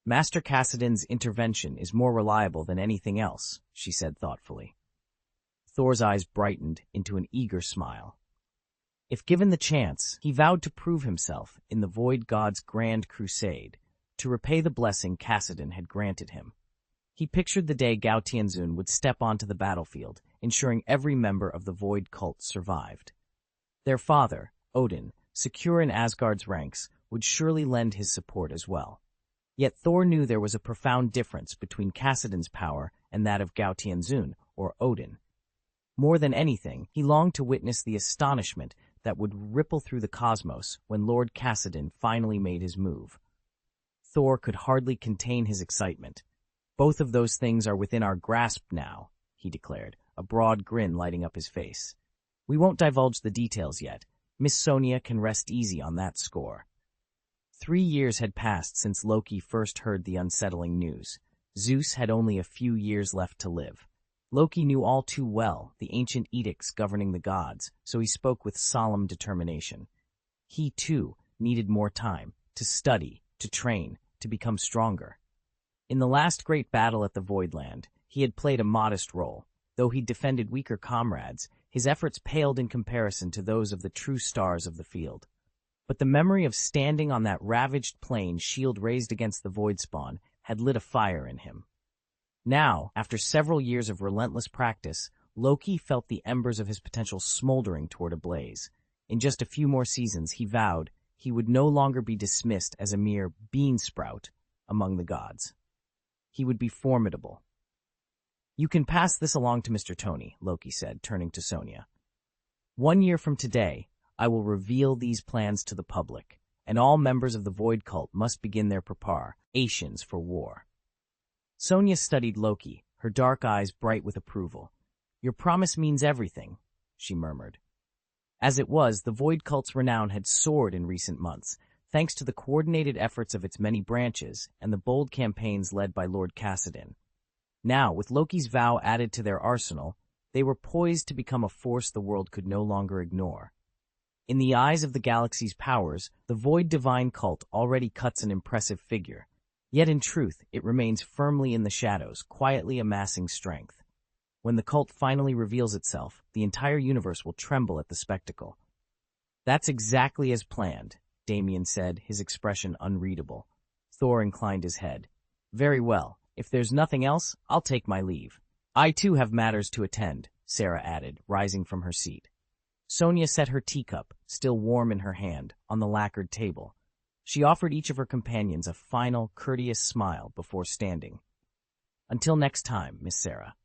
Master Cassidon's intervention is more reliable than anything else, she said thoughtfully. Thor's eyes brightened into an eager smile. If given the chance, he vowed to prove himself in the Void God's grand crusade, to repay the blessing Cassidon had granted him. He pictured the day Gao Tianzun would step onto the battlefield, ensuring every member of the Void cult survived. Their father, Odin, secure in Asgard's ranks, would surely lend his support as well. Yet Thor knew there was a profound difference between Cassidon's power and that of Gao Tianzun, or Odin. More than anything, he longed to witness the astonishment that would ripple through the cosmos when Lord Cassidon finally made his move. Thor could hardly contain his excitement. Both of those things are within our grasp now, he declared, a broad grin lighting up his face. We won't divulge the details yet. Miss Sonia can rest easy on that score. 3 years had passed since Loki first heard the unsettling news. Zeus had only a few years left to live. Loki knew all too well the ancient edicts governing the gods, so he spoke with solemn determination. He, too, needed more time, to study, to train, to become stronger. In the last great battle at the Voidland, he had played a modest role. Though he defended weaker comrades, his efforts paled in comparison to those of the true stars of the field. But the memory of standing on that ravaged plain, shield raised against the Voidspawn, had lit a fire in him. Now, after several years of relentless practice, Loki felt the embers of his potential smoldering toward a blaze. In just a few more seasons, he vowed, he would no longer be dismissed as a mere bean sprout among the gods. He would be formidable. You can pass this along to Mr. Tony, Loki said, turning to Sonia. 1 year from today, I will reveal these plans to the public, and all members of the Void Cult must begin their preparations for war. Sonia studied Loki, her dark eyes bright with approval. Your promise means everything, she murmured. As it was, the Void Cult's renown had soared in recent months, thanks to the coordinated efforts of its many branches and the bold campaigns led by Lord Cassidon. Now, with Loki's vow added to their arsenal, they were poised to become a force the world could no longer ignore. In the eyes of the galaxy's powers, the Void Divine Cult already cuts an impressive figure. Yet in truth, it remains firmly in the shadows, quietly amassing strength. When the cult finally reveals itself, the entire universe will tremble at the spectacle. That's exactly as planned, Damien said, his expression unreadable. Thor inclined his head. Very well. If there's nothing else, I'll take my leave. I too have matters to attend, Sarah added, rising from her seat. Sonia set her teacup, still warm in her hand, on the lacquered table. She offered each of her companions a final, courteous smile before standing. Until next time, Miss Sarah.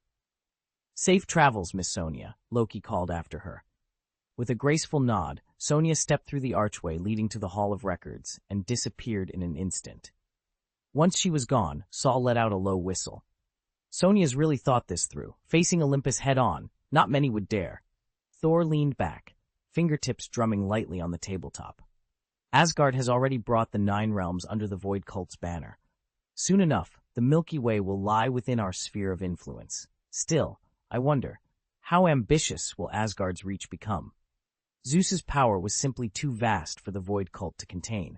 Safe travels, Miss Sonia, Loki called after her. With a graceful nod, Sonia stepped through the archway leading to the Hall of Records and disappeared in an instant. Once she was gone, Saul let out a low whistle. Sonia's really thought this through. Facing Olympus head-on, not many would dare. Thor leaned back, fingertips drumming lightly on the tabletop. Asgard has already brought the 9 realms under the Void Cult's banner. Soon enough, the Milky Way will lie within our sphere of influence. Still, I wonder, how ambitious will Asgard's reach become? Zeus's power was simply too vast for the Void Cult to contain.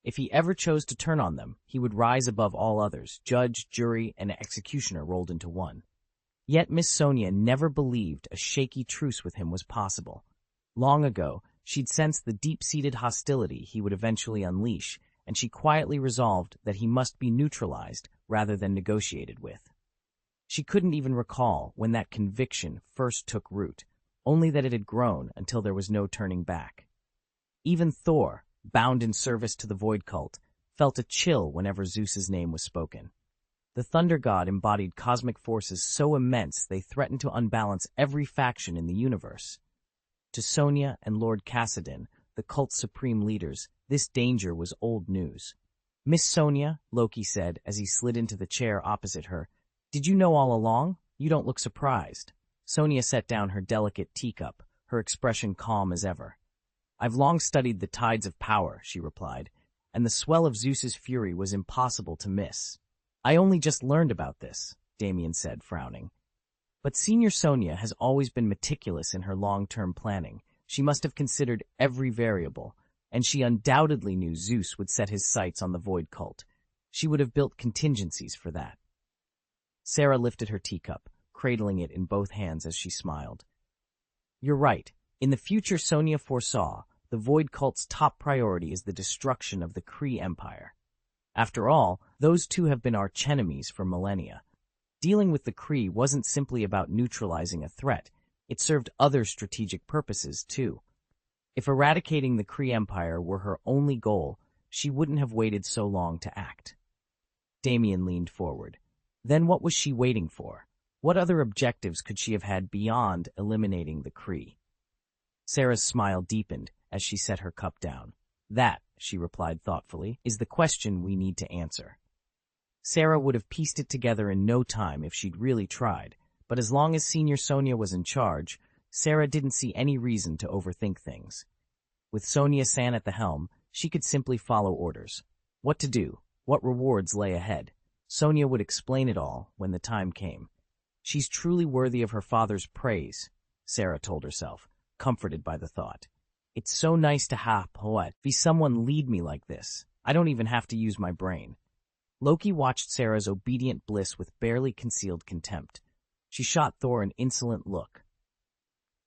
If he ever chose to turn on them, he would rise above all others, judge, jury, and executioner rolled into one. Yet Miss Sonia never believed a shaky truce with him was possible. Long ago, she'd sensed the deep-seated hostility he would eventually unleash, and she quietly resolved that he must be neutralized rather than negotiated with. She couldn't even recall when that conviction first took root, only that it had grown until there was no turning back. Even Thor, bound in service to the Void Cult, felt a chill whenever Zeus's name was spoken. The Thunder God embodied cosmic forces so immense they threatened to unbalance every faction in the universe. To Sonia and Lord Cassidon, the cult's supreme leaders, this danger was old news. Miss Sonia, Loki said as he slid into the chair opposite her, did you know all along? You don't look surprised. Sonia set down her delicate teacup, her expression calm as ever. I've long studied the tides of power, she replied, and the swell of Zeus's fury was impossible to miss. I only just learned about this, Damien said, frowning. But Senior Sonia has always been meticulous in her long-term planning. She must have considered every variable, and she undoubtedly knew Zeus would set his sights on the Void Cult. She would have built contingencies for that. Sarah lifted her teacup, cradling it in both hands as she smiled. You're right. In the future, Sonia foresaw the Void Cult's top priority is the destruction of the Kree Empire. After all, those two have been archenemies for millennia. Dealing with the Kree wasn't simply about neutralizing a threat. It served other strategic purposes, too. If eradicating the Kree Empire were her only goal, she wouldn't have waited so long to act. Damien leaned forward. Then what was she waiting for? What other objectives could she have had beyond eliminating the Kree? Sarah's smile deepened as she set her cup down. That, she replied thoughtfully, is the question we need to answer. Sarah would have pieced it together in no time if she'd really tried, but as long as Senior Sonia was in charge, Sarah didn't see any reason to overthink things. With Sonia-san at the helm, she could simply follow orders. What to do, what rewards lay ahead. Sonia would explain it all when the time came. She's truly worthy of her father's praise, Sarah told herself, comforted by the thought. It's so nice to have be someone lead me like this. I don't even have to use my brain. Loki watched Sarah's obedient bliss with barely concealed contempt. She shot Thor an insolent look.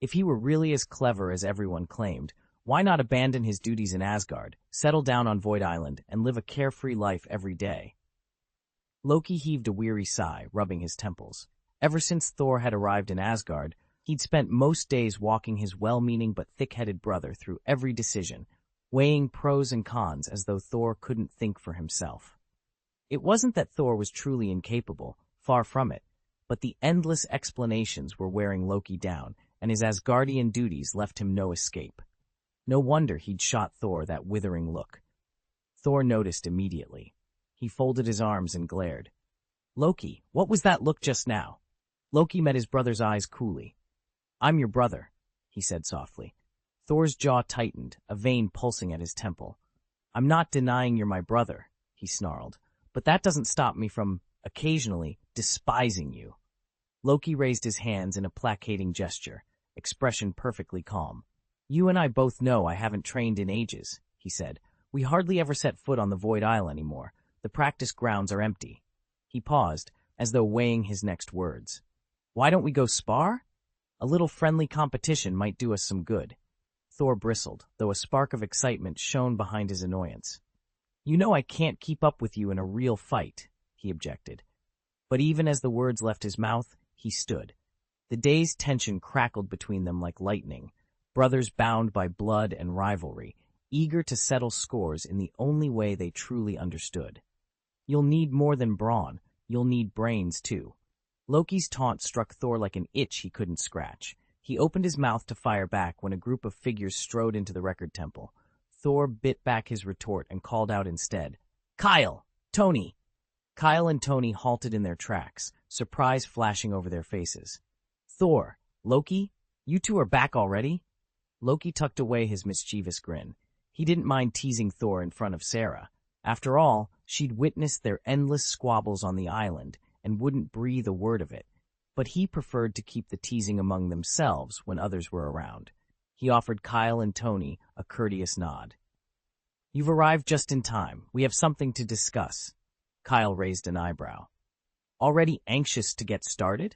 If he were really as clever as everyone claimed, why not abandon his duties in Asgard, settle down on Void Island, and live a carefree life every day? Loki heaved a weary sigh, rubbing his temples. Ever since Thor had arrived in Asgard, he'd spent most days walking his well-meaning but thick-headed brother through every decision, weighing pros and cons as though Thor couldn't think for himself. It wasn't that Thor was truly incapable, far from it, but the endless explanations were wearing Loki down, and his Asgardian duties left him no escape. No wonder he'd shot Thor that withering look. Thor noticed immediately. He folded his arms and glared. Loki, what was that look just now? Loki met his brother's eyes coolly. I'm your brother, he said softly. Thor's jaw tightened, a vein pulsing at his temple. I'm not denying you're my brother, he snarled. But that doesn't stop me from, occasionally, despising you. Loki raised his hands in a placating gesture, expression perfectly calm. You and I both know I haven't trained in ages, he said. We hardly ever set foot on the Void Isle anymore. The practice grounds are empty. He paused, as though weighing his next words. Why don't we go spar? A little friendly competition might do us some good. Thor bristled, though a spark of excitement shone behind his annoyance. You know I can't keep up with you in a real fight, he objected. But even as the words left his mouth, he stood. The day's tension crackled between them like lightning, brothers bound by blood and rivalry, eager to settle scores in the only way they truly understood. You'll need more than brawn, you'll need brains too. Loki's taunt struck Thor like an itch he couldn't scratch. He opened his mouth to fire back when a group of figures strode into the record temple. Thor bit back his retort and called out instead, Kyle! Tony! Kyle and Tony halted in their tracks, surprise flashing over their faces. Thor! Loki? You two are back already? Loki tucked away his mischievous grin. He didn't mind teasing Thor in front of Sarah. After all, she'd witnessed their endless squabbles on the island and wouldn't breathe a word of it. But he preferred to keep the teasing among themselves when others were around. He offered Kyle and Tony a courteous nod. You've arrived just in time. We have something to discuss. Kyle raised an eyebrow. Already anxious to get started?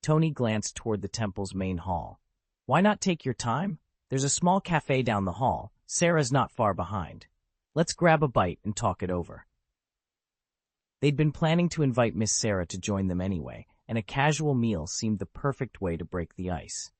Tony glanced toward the temple's main hall. Why not take your time? There's a small cafe down the hall. Sarah's not far behind. Let's grab a bite and talk it over. They'd been planning to invite Miss Sarah to join them anyway, and a casual meal seemed the perfect way to break the ice.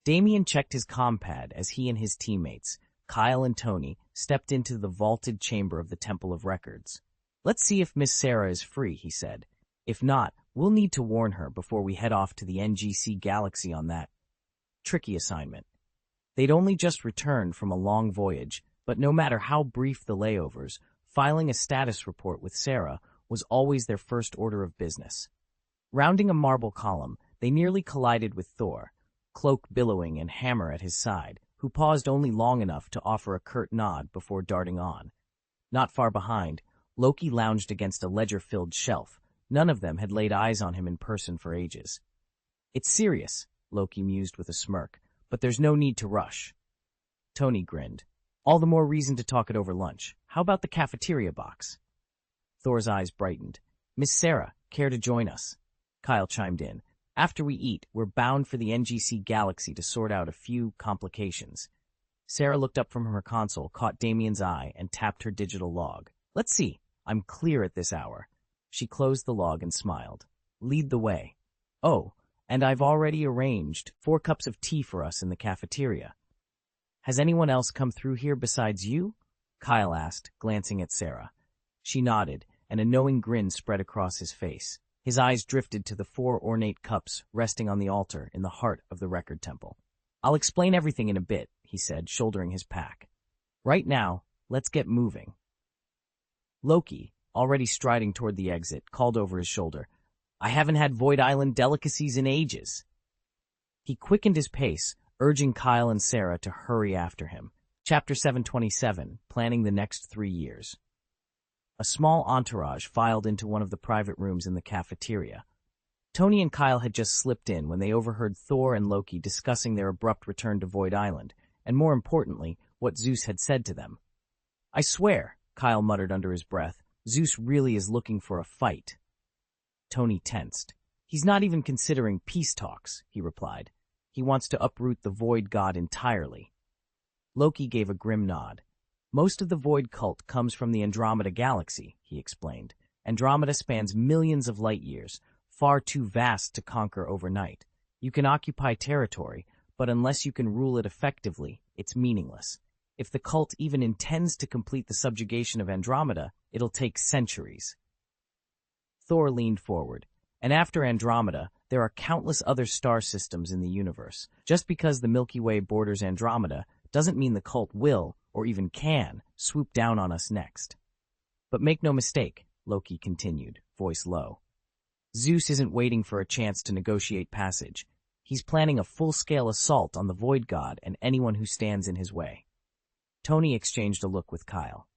Damien checked his compad as he and his teammates, Kyle and Tony, stepped into the vaulted chamber of the Temple of Records. Let's see if Miss Sarah is free, he said. If not, we'll need to warn her before we head off to the NGC Galaxy on that tricky assignment. They'd only just returned from a long voyage, but no matter how brief the layovers, filing a status report with Sarah was always their first order of business. Rounding a marble column, they nearly collided with Thor, cloak billowing and hammer at his side, who paused only long enough to offer a curt nod before darting on. Not far behind, Loki lounged against a ledger-filled shelf. None of them had laid eyes on him in person for ages. "It's serious," Loki mused with a smirk, "but there's no need to rush." Tony grinned. "All the more reason to talk it over lunch. How about the cafeteria box?" Thor's eyes brightened. "Miss Sarah, care to join us?" Kyle chimed in. "After we eat, we're bound for the NGC Galaxy to sort out a few complications." Sarah looked up from her console, caught Damien's eye, and tapped her digital log. "Let's see. I'm clear at this hour." She closed the log and smiled. "Lead the way." "Oh, and I've already arranged 4 cups of tea for us in the cafeteria." "Has anyone else come through here besides you?" Kyle asked, glancing at Sarah. She nodded, and a knowing grin spread across his face. His eyes drifted to the 4 ornate cups resting on the altar in the heart of the record temple. "I'll explain everything in a bit," he said, shouldering his pack. "Right now, let's get moving." Loki, already striding toward the exit, called over his shoulder, "I haven't had Void Island delicacies in ages." He quickened his pace, urging Kyle and Sarah to hurry after him. Chapter 727, Planning the Next 3 Years. A small entourage filed into one of the private rooms in the cafeteria. Tony and Kyle had just slipped in when they overheard Thor and Loki discussing their abrupt return to Void Island, and more importantly, what Zeus had said to them. "I swear," Kyle muttered under his breath, "Zeus really is looking for a fight." Tony tensed. "He's not even considering peace talks," he replied. "He wants to uproot the Void God entirely." Loki gave a grim nod. "Most of the Void cult comes from the Andromeda Galaxy," he explained. "Andromeda spans millions of light years, far too vast to conquer overnight. You can occupy territory, but unless you can rule it effectively, it's meaningless. If the cult even intends to complete the subjugation of Andromeda, it'll take centuries." Thor leaned forward. "And after Andromeda, there are countless other star systems in the universe. Just because the Milky Way borders Andromeda doesn't mean the cult will, or even can, swoop down on us next." "But make no mistake," Loki continued, voice low. "Zeus isn't waiting for a chance to negotiate passage. He's planning a full-scale assault on the Void God and anyone who stands in his way." Tony exchanged a look with Kyle.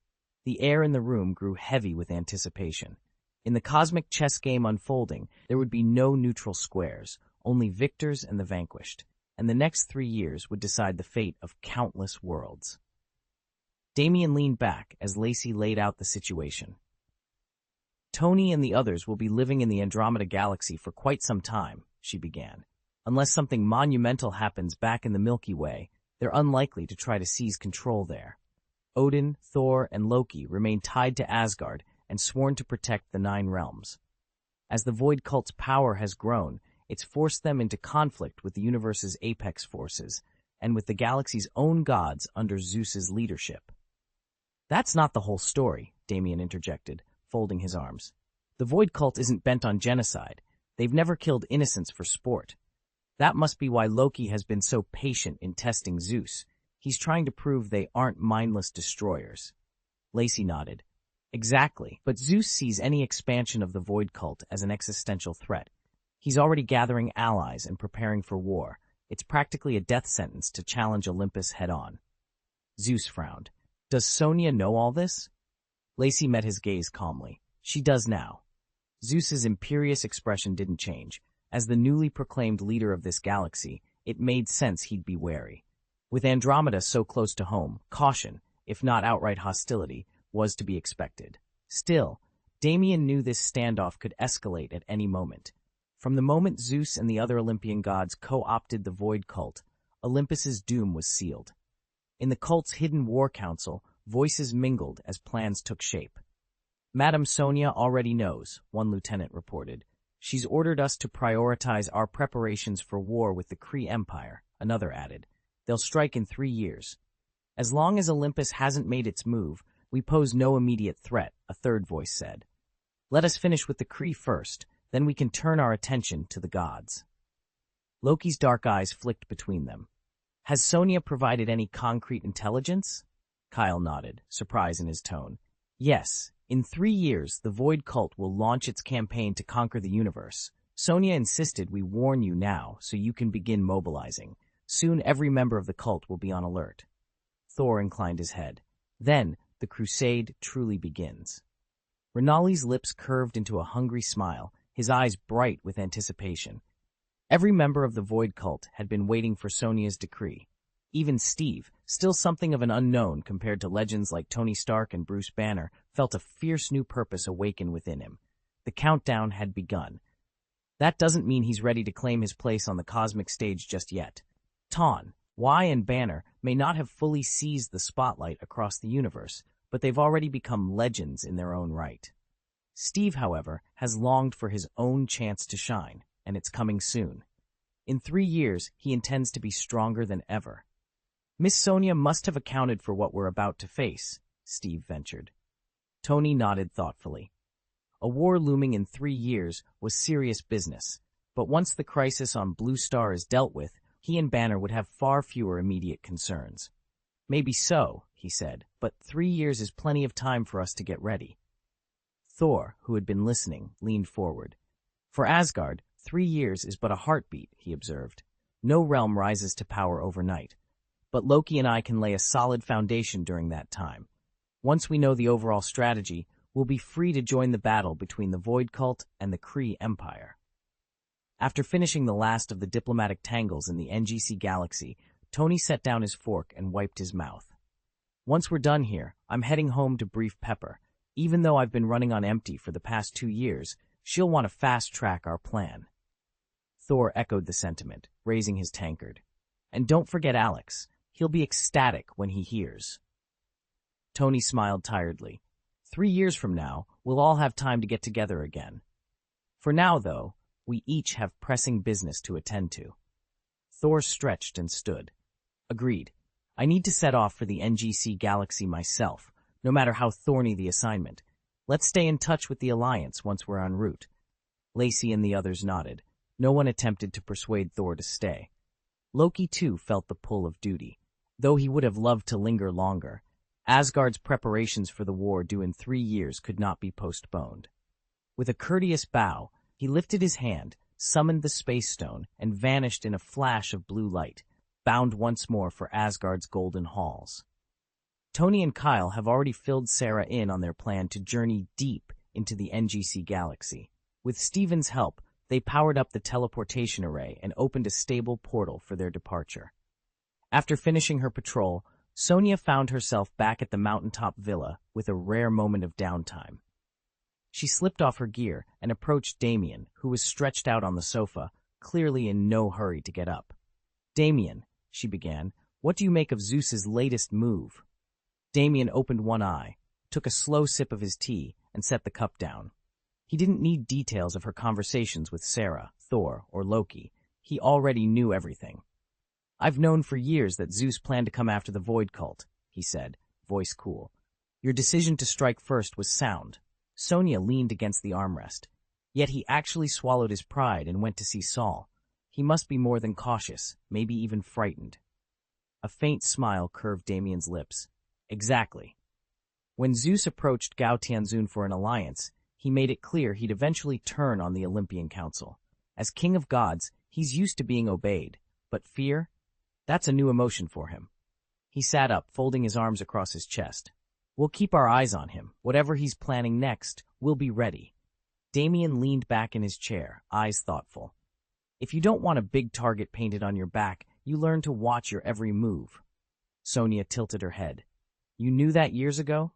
The air in the room grew heavy with anticipation. In the cosmic chess game unfolding, there would be no neutral squares, only victors and the vanquished, and the next 3 years would decide the fate of countless worlds. Damien leaned back as Lacey laid out the situation. "Tony and the others will be living in the Andromeda Galaxy for quite some time," she began. "Unless something monumental happens back in the Milky Way, they're unlikely to try to seize control there. Odin, Thor, and Loki remain tied to Asgard and sworn to protect the 9 realms. As the Void cult's power has grown, it's forced them into conflict with the universe's apex forces, and with the galaxy's own gods under Zeus's leadership." "That's not the whole story," Damien interjected, folding his arms. "The Void cult isn't bent on genocide. They've never killed innocents for sport. That must be why Loki has been so patient in testing Zeus. He's trying to prove they aren't mindless destroyers." Lacey nodded. "Exactly, but Zeus sees any expansion of the Void cult as an existential threat. He's already gathering allies and preparing for war. It's practically a death sentence to challenge Olympus head-on." Zeus frowned. "Does Sonia know all this?" Lacey met his gaze calmly. "She does now." Zeus's imperious expression didn't change. As the newly proclaimed leader of this galaxy, it made sense he'd be wary. With Andromeda so close to home, caution, if not outright hostility, was to be expected. Still, Damien knew this standoff could escalate at any moment. From the moment Zeus and the other Olympian gods co-opted the Void cult, Olympus's doom was sealed. In the cult's hidden war council, voices mingled as plans took shape. "Madame Sonia already knows," one lieutenant reported. "She's ordered us to prioritize our preparations for war with the Kree Empire," another added. "They'll strike in 3 years. As long as Olympus hasn't made its move, we pose no immediate threat," a third voice said. "Let us finish with the Kree first, then we can turn our attention to the gods." Loki's dark eyes flicked between them. "Has Sonia provided any concrete intelligence?" Kyle nodded, surprise in his tone. "Yes. In 3 years, the Void cult will launch its campaign to conquer the universe. Sonia insisted we warn you now so you can begin mobilizing. Soon every member of the cult will be on alert. Thor inclined his head. Then, the crusade truly begins. Renali's lips curved into a hungry smile, his eyes bright with anticipation. Every member of the Void cult had been waiting for Sonia's decree. Even Steve, still something of an unknown compared to legends like Tony Stark and Bruce Banner, felt a fierce new purpose awaken within him. The countdown had begun. That doesn't mean he's ready to claim his place on the cosmic stage just yet. Ton, Y, and Banner may not have fully seized the spotlight across the universe, but they've already become legends in their own right. Steve, however, has longed for his own chance to shine, and it's coming soon. In 3 years, he intends to be stronger than ever. Miss Sonia must have accounted for what we're about to face, Steve ventured. Tony nodded thoughtfully. A war looming in 3 years was serious business, but once the crisis on Blue Star is dealt with, he and Banner would have far fewer immediate concerns. Maybe so, he said, but 3 years is plenty of time for us to get ready. Thor, who had been listening, leaned forward. For Asgard, 3 years is but a heartbeat, he observed. No realm rises to power overnight. But Loki and I can lay a solid foundation during that time. Once we know the overall strategy, we'll be free to join the battle between the Void Cult and the Kree Empire. After finishing the last of the diplomatic tangles in the NGC galaxy, Tony set down his fork and wiped his mouth. Once we're done here, I'm heading home to brief Pepper. Even though I've been running on empty for the past 2 years, she'll want to fast-track our plan. Thor echoed the sentiment, raising his tankard. And don't forget Alex. He'll be ecstatic when he hears. Tony smiled tiredly. 3 years from now, we'll all have time to get together again. For now, though, we each have pressing business to attend to. Thor stretched and stood. Agreed. I need to set off for the NGC galaxy myself, no matter how thorny the assignment. Let's stay in touch with the Alliance once we're en route. Lacey and the others nodded. No one attempted to persuade Thor to stay. Loki, too, felt the pull of duty. Though he would have loved to linger longer, Asgard's preparations for the war due in 3 years could not be postponed. With a courteous bow, he lifted his hand, summoned the Space Stone, and vanished in a flash of blue light, bound once more for Asgard's golden halls. Tony and Kyle have already filled Sarah in on their plan to journey deep into the NGC galaxy. With Steven's help, they powered up the teleportation array and opened a stable portal for their departure. After finishing her patrol, Sonia found herself back at the mountaintop villa with a rare moment of downtime. She slipped off her gear and approached Damien, who was stretched out on the sofa, clearly in no hurry to get up. "Damien," she began, "what do you make of Zeus's latest move?" Damien opened one eye, took a slow sip of his tea, and set the cup down. He didn't need details of her conversations with Sarah, Thor, or Loki. He already knew everything. "I've known for years that Zeus planned to come after the Void Cult," he said, voice cool. "Your decision to strike first was sound." Sonia leaned against the armrest. Yet he actually swallowed his pride and went to see Saul. He must be more than cautious, maybe even frightened. A faint smile curved Damien's lips. Exactly. When Zeus approached Gao Tianzun for an alliance, he made it clear he'd eventually turn on the Olympian Council. As king of gods, he's used to being obeyed. But fear? That's a new emotion for him. He sat up, folding his arms across his chest. "We'll keep our eyes on him. Whatever he's planning next, we'll be ready." Damien leaned back in his chair, eyes thoughtful. "If you don't want a big target painted on your back, you learn to watch your every move." Sonia tilted her head. "You knew that years ago?"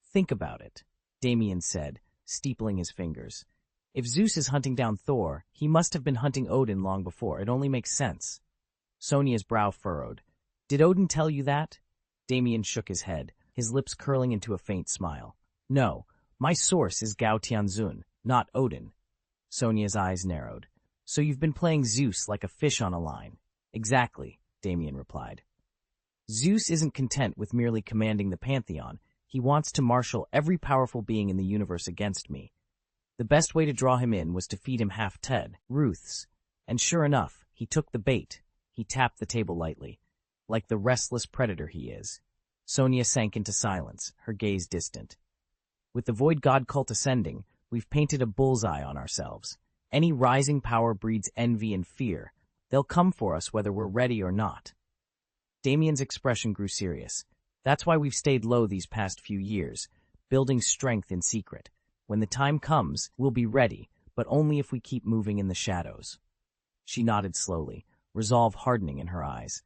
"Think about it," Damien said, steepling his fingers. "If Zeus is hunting down Thor, he must have been hunting Odin long before. It only makes sense." Sonia's brow furrowed. "Did Odin tell you that?" Damien shook his head, his lips curling into a faint smile. "No, my source is Gao Tianzun, not Odin." Sonia's eyes narrowed. "So you've been playing Zeus like a fish on a line." "Exactly," Damien replied. "Zeus isn't content with merely commanding the pantheon. He wants to marshal every powerful being in the universe against me. The best way to draw him in was to feed him half Ted, Ruth's. And sure enough, he took the bait." He tapped the table lightly. "Like the restless predator he is." Sonia sank into silence, her gaze distant. "With the Void God cult ascending, we've painted a bullseye on ourselves. Any rising power breeds envy and fear. They'll come for us whether we're ready or not. Damien's expression grew serious. That's why we've stayed low these past few years, building strength in secret. When the time comes, we'll be ready, but only if we keep moving in the shadows. She nodded slowly, resolve hardening in her eyes.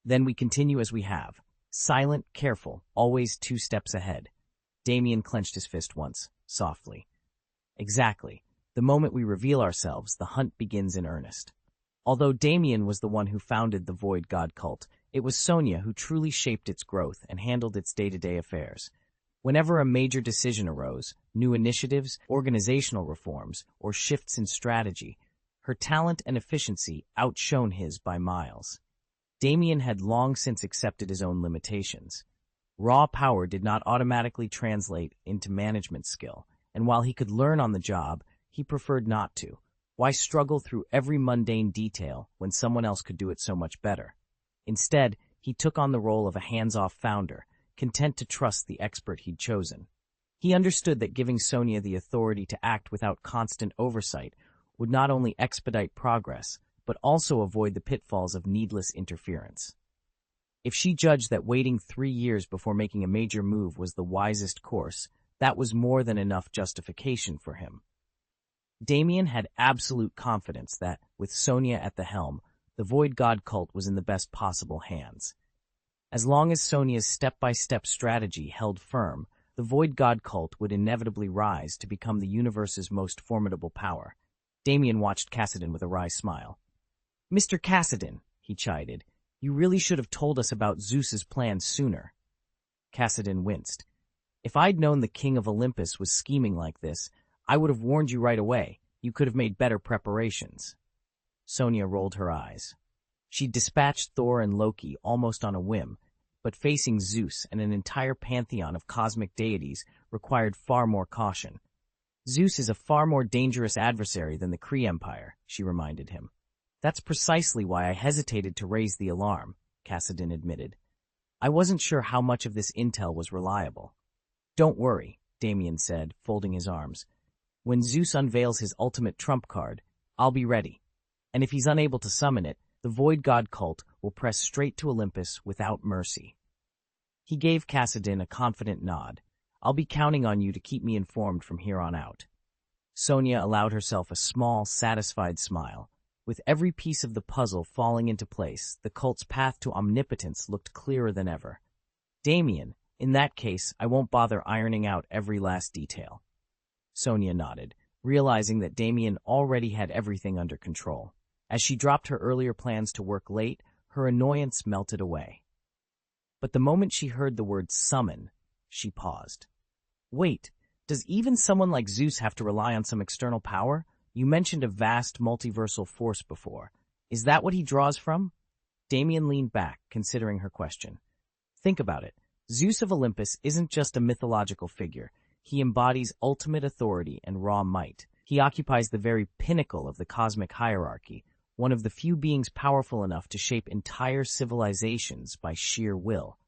Then we continue as we have. Silent, careful, always 2 steps ahead. Damien clenched his fist once, softly. Exactly. The moment we reveal ourselves, the hunt begins in earnest. Although Damien was the one who founded the Void God cult, it was Sonia who truly shaped its growth and handled its day-to-day affairs. Whenever a major decision arose, new initiatives, organizational reforms, or shifts in strategy, her talent and efficiency outshone his by miles. Damien had long since accepted his own limitations. Raw power did not automatically translate into management skill, and while he could learn on the job, he preferred not to. Why struggle through every mundane detail when someone else could do it so much better? Instead, he took on the role of a hands-off founder, content to trust the expert he'd chosen. He understood that giving Sonia the authority to act without constant oversight would not only expedite progress, but also avoid the pitfalls of needless interference. If she judged that waiting 3 years before making a major move was the wisest course, that was more than enough justification for him. Damien had absolute confidence that, with Sonia at the helm, the Void God cult was in the best possible hands. As long as Sonia's step-by-step strategy held firm, the Void God cult would inevitably rise to become the universe's most formidable power. Damien watched Cassidon with a wry smile. "Mr. Cassidon," he chided, "you really should have told us about Zeus's plans sooner." Cassidon winced. "If I'd known the king of Olympus was scheming like this, I would have warned you right away. You could have made better preparations." Sonia rolled her eyes. She dispatched Thor and Loki almost on a whim, but facing Zeus and an entire pantheon of cosmic deities required far more caution. "Zeus is a far more dangerous adversary than the Kree Empire," she reminded him. "That's precisely why I hesitated to raise the alarm," Cassidon admitted. "I wasn't sure how much of this intel was reliable." "Don't worry," Damien said, folding his arms. "When Zeus unveils his ultimate trump card, I'll be ready. And if he's unable to summon it, the Void God cult will press straight to Olympus without mercy." He gave Cassidon a confident nod. "I'll be counting on you to keep me informed from here on out." Sonia allowed herself a small, satisfied smile. With every piece of the puzzle falling into place, the cult's path to omnipotence looked clearer than ever. "Damien, in that case, I won't bother ironing out every last detail." Sonia nodded, realizing that Damien already had everything under control. As she dropped her earlier plans to work late, her annoyance melted away. But the moment she heard the word summon, she paused. "Wait, does even someone like Zeus have to rely on some external power? You mentioned a vast multiversal force before. Is that what he draws from?" Damien leaned back, considering her question. "Think about it. Zeus of Olympus isn't just a mythological figure. He embodies ultimate authority and raw might. He occupies the very pinnacle of the cosmic hierarchy, one of the few beings powerful enough to shape entire civilizations by sheer will.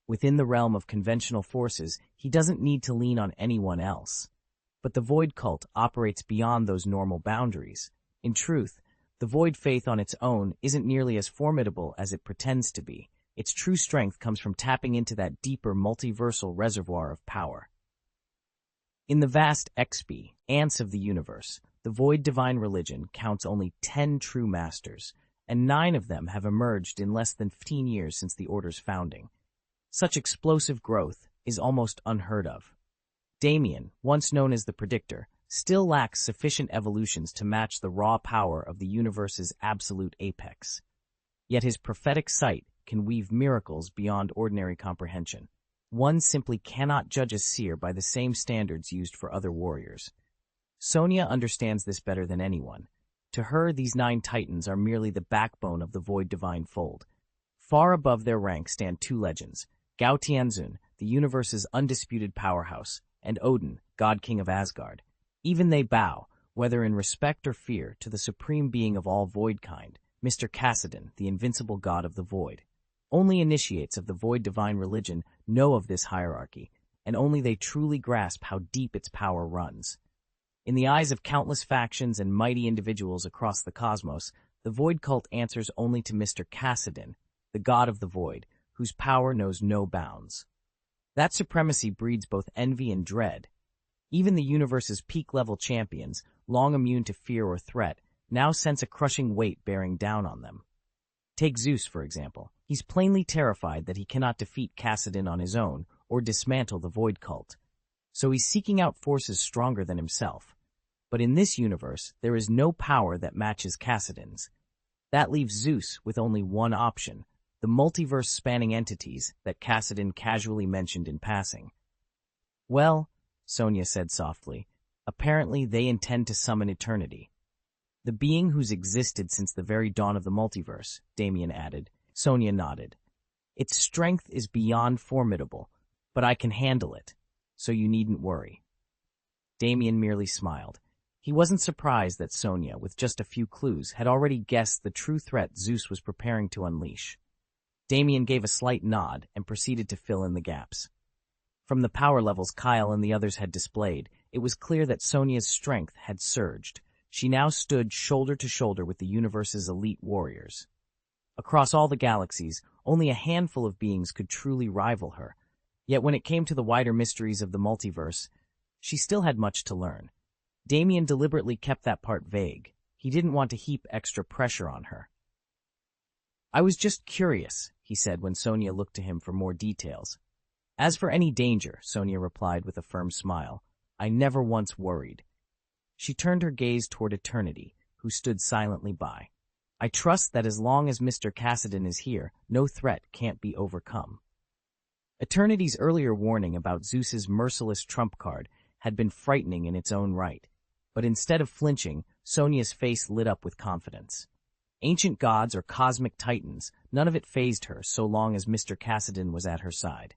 Within the realm of conventional forces, he doesn't need to lean on anyone else. But the Void cult operates beyond those normal boundaries. In truth, the Void faith on its own isn't nearly as formidable as it pretends to be. Its true strength comes from tapping into that deeper multiversal reservoir of power. In the vast XP, ants of the universe, the Void divine religion counts only 10 true masters, and 9 of them have emerged in less than 15 years since the Order's founding. Such explosive growth is almost unheard of. Damien, once known as the Predictor, still lacks sufficient evolutions to match the raw power of the universe's absolute apex. Yet his prophetic sight can weave miracles beyond ordinary comprehension. One simply cannot judge a seer by the same standards used for other warriors. Sonia understands this better than anyone. To her, these 9 titans are merely the backbone of the Void divine fold. Far above their rank stand 2 legends, Gao Tianzun, the universe's undisputed powerhouse, and Odin, god-king of Asgard. Even they bow, whether in respect or fear, to the supreme being of all Voidkind, Mr. Cassidon, the invincible god of the Void. Only initiates of the Void divine religion know of this hierarchy, and only they truly grasp how deep its power runs. In the eyes of countless factions and mighty individuals across the cosmos, the Void Cult answers only to Mr. Kassadin, the god of the Void, whose power knows no bounds. That supremacy breeds both envy and dread. Even the universe's peak-level champions, long immune to fear or threat, now sense a crushing weight bearing down on them. Take Zeus, for example. He's plainly terrified that he cannot defeat Kassadin on his own or dismantle the Void Cult. So he's seeking out forces stronger than himself. But in this universe, there is no power that matches Kassadin's. That leaves Zeus with only one option, the multiverse-spanning entities that Kassadin casually mentioned in passing. Well, Sonia said softly, apparently they intend to summon eternity. The being who's existed since the very dawn of the multiverse, Damien added. Sonia nodded. Its strength is beyond formidable, but I can handle it, so you needn't worry. Damien merely smiled. He wasn't surprised that Sonia, with just a few clues, had already guessed the true threat Zeus was preparing to unleash. Damien gave a slight nod and proceeded to fill in the gaps. From the power levels Kyle and the others had displayed, it was clear that Sonia's strength had surged. She now stood shoulder to shoulder with the universe's elite warriors. Across all the galaxies, only a handful of beings could truly rival her. Yet when it came to the wider mysteries of the multiverse, she still had much to learn. Damien deliberately kept that part vague. He didn't want to heap extra pressure on her. I was just curious, he said when Sonia looked to him for more details. As for any danger, Sonia replied with a firm smile, I never once worried. She turned her gaze toward Eternity, who stood silently by. I trust that as long as Mr. Kassadin is here, no threat can't be overcome. Eternity's earlier warning about Zeus's merciless trump card had been frightening in its own right, but instead of flinching, Sonia's face lit up with confidence. Ancient gods or cosmic titans, none of it fazed her so long as Mr. Kassadin was at her side.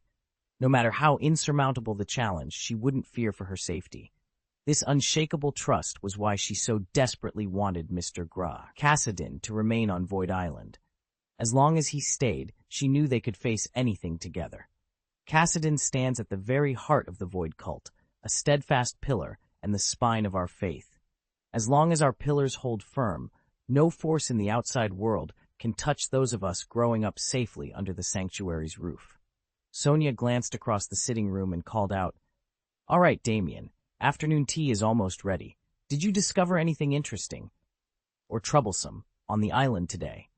No matter how insurmountable the challenge, she wouldn't fear for her safety. This unshakable trust was why she so desperately wanted Mr. Kassadin to remain on Void Island. As long as he stayed, she knew they could face anything together. Kassadin stands at the very heart of the Void Cult, a steadfast pillar and the spine of our faith. As long as our pillars hold firm, no force in the outside world can touch those of us growing up safely under the sanctuary's roof. Sonia glanced across the sitting room and called out, All right, Damien, afternoon tea is almost ready. Did you discover anything interesting or troublesome on the island today?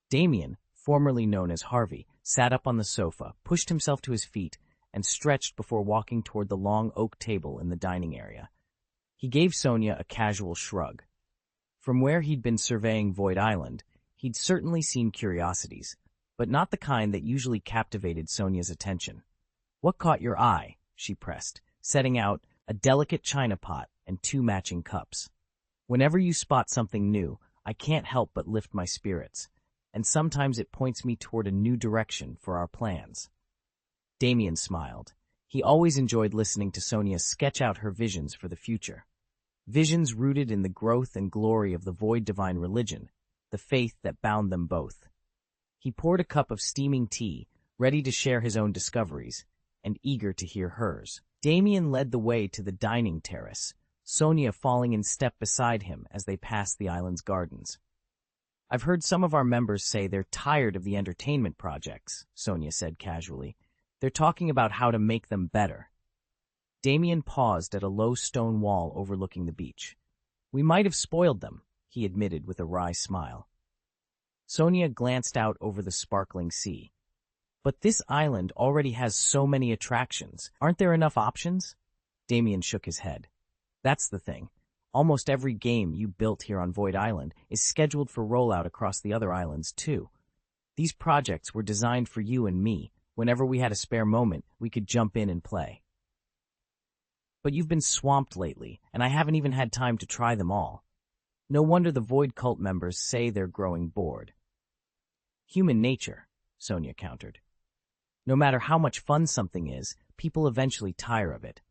Damien, formerly known as Harvey, sat up on the sofa, pushed himself to his feet, and stretched before walking toward the long oak table in the dining area. He gave Sonia a casual shrug. From where he'd been surveying Void Island, he'd certainly seen curiosities, but not the kind that usually captivated Sonia's attention. What caught your eye? She pressed, setting out a delicate china pot and 2 matching cups. Whenever you spot something new, I can't help but lift my spirits, and sometimes it points me toward a new direction for our plans. Damien smiled. He always enjoyed listening to Sonia sketch out her visions for the future. Visions rooted in the growth and glory of the Void Divine religion, the faith that bound them both. He poured a cup of steaming tea, ready to share his own discoveries, and eager to hear hers. Damien led the way to the dining terrace, Sonia falling in step beside him as they passed the island's gardens. I've heard some of our members say they're tired of the entertainment projects, Sonia said casually. They're talking about how to make them better. Damien paused at a low stone wall overlooking the beach. We might have spoiled them, he admitted with a wry smile. Sonia glanced out over the sparkling sea. But this island already has so many attractions. Aren't there enough options? Damien shook his head. That's the thing. Almost every game you built here on Void Island is scheduled for rollout across the other islands, too. These projects were designed for you and me. Whenever we had a spare moment, we could jump in and play. But you've been swamped lately, and I haven't even had time to try them all. No wonder the Void Cult members say they're growing bored. Human nature, Sonia countered. No matter how much fun something is, people eventually tire of it.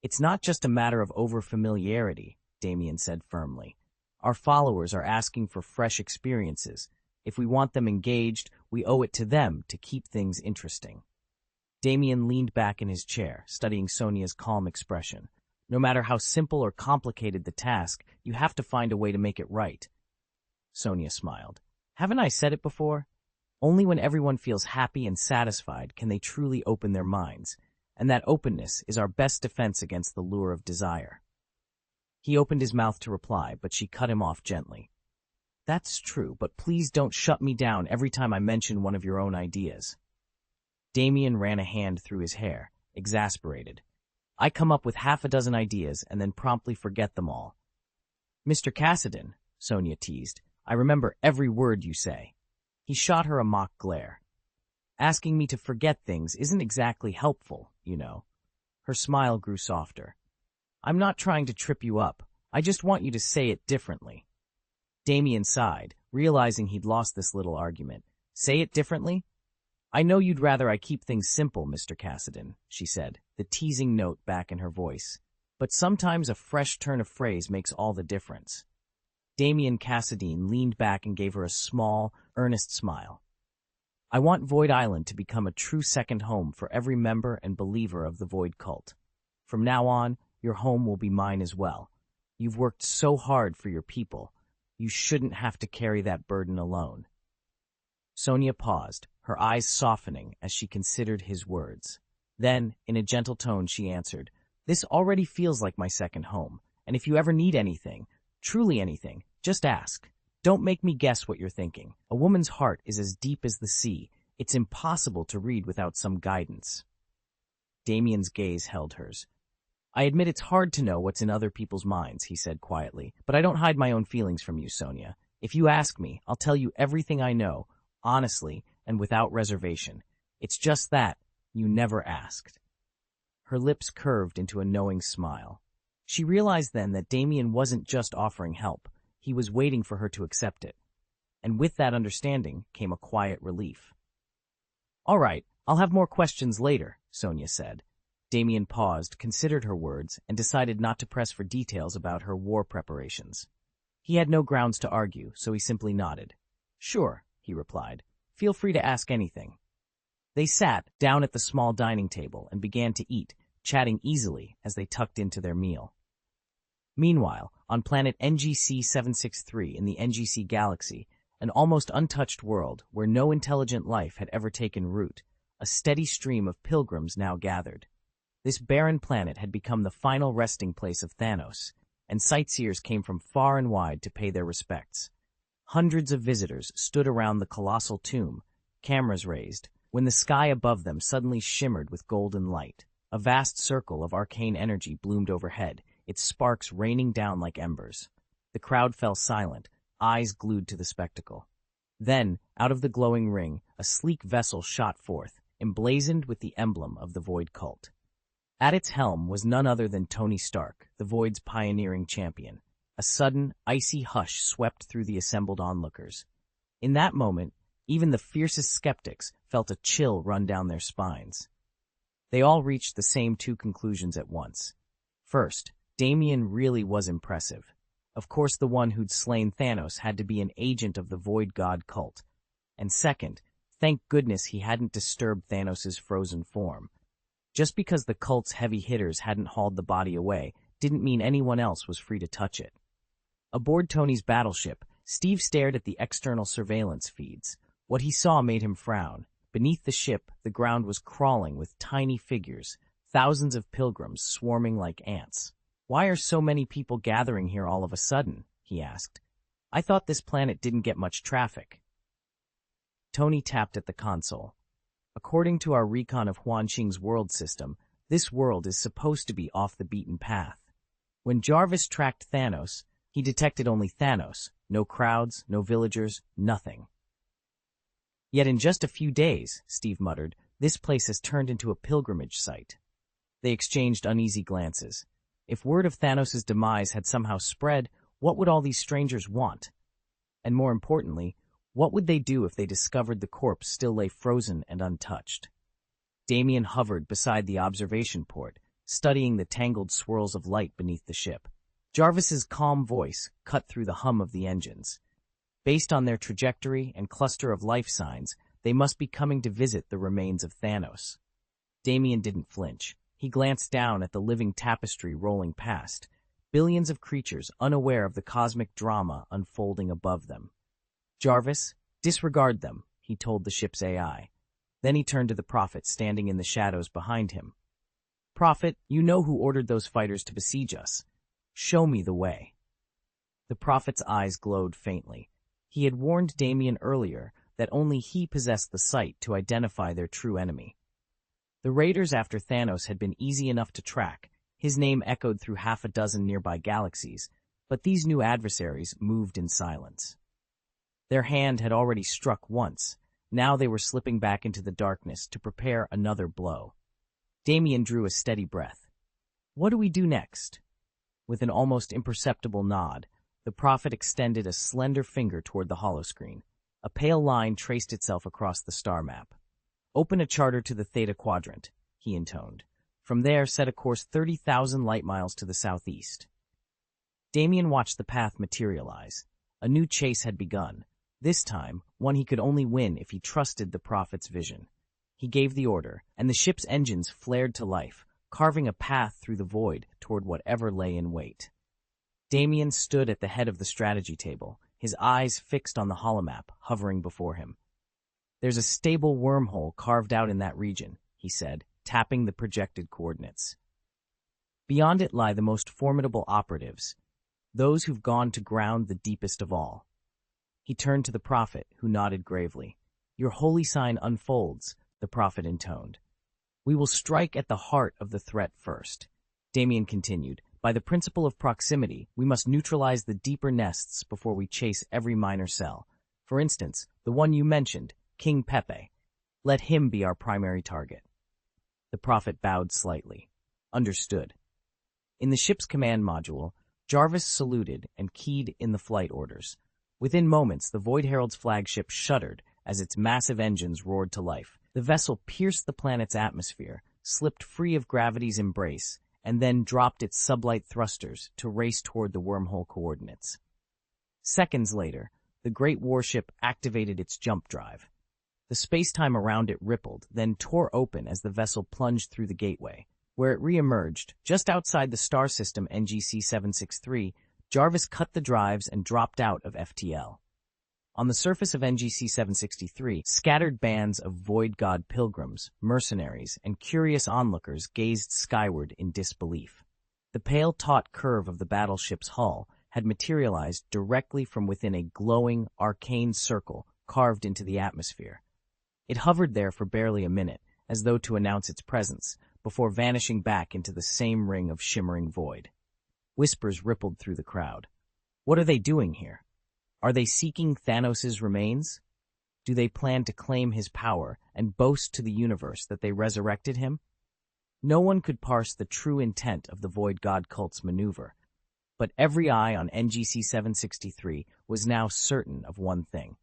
It's not just a matter of overfamiliarity, Damien said firmly. Our followers are asking for fresh experiences. If we want them engaged, we owe it to them to keep things interesting. Damien leaned back in his chair, studying Sonia's calm expression. No matter how simple or complicated the task, you have to find a way to make it right. Sonia smiled. Haven't I said it before? Only when everyone feels happy and satisfied can they truly open their minds, and that openness is our best defense against the lure of desire. He opened his mouth to reply, but she cut him off gently. That's true, but please don't shut me down every time I mention one of your own ideas. Damien ran a hand through his hair, exasperated. I come up with half a dozen ideas and then promptly forget them all. Mr. Cassidy, Sonia teased, I remember every word you say. He shot her a mock glare. Asking me to forget things isn't exactly helpful, you know. Her smile grew softer. I'm not trying to trip you up. I just want you to say it differently. Damien sighed, realizing he'd lost this little argument. Say it differently? I know you'd rather I keep things simple, Mr. Cassidy, she said, the teasing note back in her voice. But sometimes a fresh turn of phrase makes all the difference. Damien Cassidy leaned back and gave her a small, earnest smile. I want Void Island to become a true second home for every member and believer of the Void cult. From now on, your home will be mine as well. You've worked so hard for your people. You shouldn't have to carry that burden alone. Sonia paused, her eyes softening as she considered his words. Then, in a gentle tone, she answered, This already feels like my second home, and if you ever need anything, truly anything, just ask. Don't make me guess what you're thinking. A woman's heart is as deep as the sea. It's impossible to read without some guidance. Damien's gaze held hers. I admit it's hard to know what's in other people's minds, he said quietly, but I don't hide my own feelings from you, Sonia. If you ask me, I'll tell you everything I know, honestly and without reservation. It's just that you never asked. Her lips curved into a knowing smile. She realized then that Damien wasn't just offering help. He was waiting for her to accept it. And with that understanding came a quiet relief. All right, I'll have more questions later, Sonia said. Damien paused, considered her words, and decided not to press for details about her war preparations. He had no grounds to argue, so he simply nodded. Sure, he replied. Feel free to ask anything. They sat down at the small dining table and began to eat, chatting easily as they tucked into their meal. Meanwhile, on planet NGC 763 in the NGC galaxy, an almost untouched world where no intelligent life had ever taken root, a steady stream of pilgrims now gathered. This barren planet had become the final resting place of Thanos, and sightseers came from far and wide to pay their respects. Hundreds of visitors stood around the colossal tomb, cameras raised, when the sky above them suddenly shimmered with golden light. A vast circle of arcane energy bloomed overhead, its sparks raining down like embers. The crowd fell silent, eyes glued to the spectacle. Then, out of the glowing ring, a sleek vessel shot forth, emblazoned with the emblem of the Void cult. At its helm was none other than Tony Stark, the Void's pioneering champion. A sudden, icy hush swept through the assembled onlookers. In that moment, even the fiercest skeptics felt a chill run down their spines. They all reached the same two conclusions at once. First, Damien really was impressive. Of course, the one who'd slain Thanos had to be an agent of the Void God cult. And second, thank goodness he hadn't disturbed Thanos' frozen form. Just because the cult's heavy hitters hadn't hauled the body away didn't mean anyone else was free to touch it. Aboard Tony's battleship, Steve stared at the external surveillance feeds. What he saw made him frown. Beneath the ship, the ground was crawling with tiny figures, thousands of pilgrims swarming like ants. Why are so many people gathering here all of a sudden? He asked. I thought this planet didn't get much traffic. Tony tapped at the console. According to our recon of Huanxing's world system, this world is supposed to be off the beaten path. When Jarvis tracked Thanos, he detected only Thanos, no crowds, no villagers, nothing. Yet in just a few days, Steve muttered, this place has turned into a pilgrimage site. They exchanged uneasy glances. If word of Thanos' demise had somehow spread, what would all these strangers want? And more importantly, what would they do if they discovered the corpse still lay frozen and untouched? Damien hovered beside the observation port, studying the tangled swirls of light beneath the ship. Jarvis's calm voice cut through the hum of the engines. Based on their trajectory and cluster of life signs, they must be coming to visit the remains of Thanos. Damien didn't flinch. He glanced down at the living tapestry rolling past, billions of creatures unaware of the cosmic drama unfolding above them. "Jarvis, disregard them," he told the ship's AI. Then he turned to the Prophet standing in the shadows behind him. "Prophet, you know who ordered those fighters to besiege us. Show me the way." The Prophet's eyes glowed faintly. He had warned Damien earlier that only he possessed the sight to identify their true enemy. The raiders after Thanos had been easy enough to track. His name echoed through half a dozen nearby galaxies, but these new adversaries moved in silence. Their hand had already struck once. Now they were slipping back into the darkness to prepare another blow. Damien drew a steady breath. "What do we do next?" With an almost imperceptible nod, the Prophet extended a slender finger toward the holoscreen. A pale line traced itself across the star map. "Open a charter to the Theta Quadrant," he intoned. "From there, set a course 30,000 light-miles to the southeast." Damien watched the path materialize. A new chase had begun. This time, one he could only win if he trusted the Prophet's vision. He gave the order, and the ship's engines flared to life, carving a path through the void toward whatever lay in wait. Damien stood at the head of the strategy table, his eyes fixed on the holomap hovering before him. "There's a stable wormhole carved out in that region," he said, tapping the projected coordinates. "Beyond it lie the most formidable operatives, those who've gone to ground the deepest of all." He turned to the Prophet, who nodded gravely. "Your holy sign unfolds," the Prophet intoned. "We will strike at the heart of the threat first." Damien continued, "By the principle of proximity, we must neutralize the deeper nests before we chase every minor cell. For instance, the one you mentioned, King Pepe. Let him be our primary target." The Prophet bowed slightly. "Understood." In the ship's command module, Jarvis saluted and keyed in the flight orders. Within moments, the Void Herald's flagship shuddered as its massive engines roared to life. The vessel pierced the planet's atmosphere, slipped free of gravity's embrace, and then dropped its sublight thrusters to race toward the wormhole coordinates. Seconds later, the great warship activated its jump drive. The space-time around it rippled, then tore open as the vessel plunged through the gateway. Where it re-emerged, just outside the star system NGC 763, Jarvis cut the drives and dropped out of FTL. On the surface of NGC 763, scattered bands of Void God pilgrims, mercenaries, and curious onlookers gazed skyward in disbelief. The pale, taut curve of the battleship's hull had materialized directly from within a glowing, arcane circle carved into the atmosphere. It hovered there for barely a minute, as though to announce its presence, before vanishing back into the same ring of shimmering void. Whispers rippled through the crowd. What are they doing here? Are they seeking Thanos' remains? Do they plan to claim his power and boast to the universe that they resurrected him? No one could parse the true intent of the Void God cult's maneuver, but every eye on NGC 763 was now certain of one thing.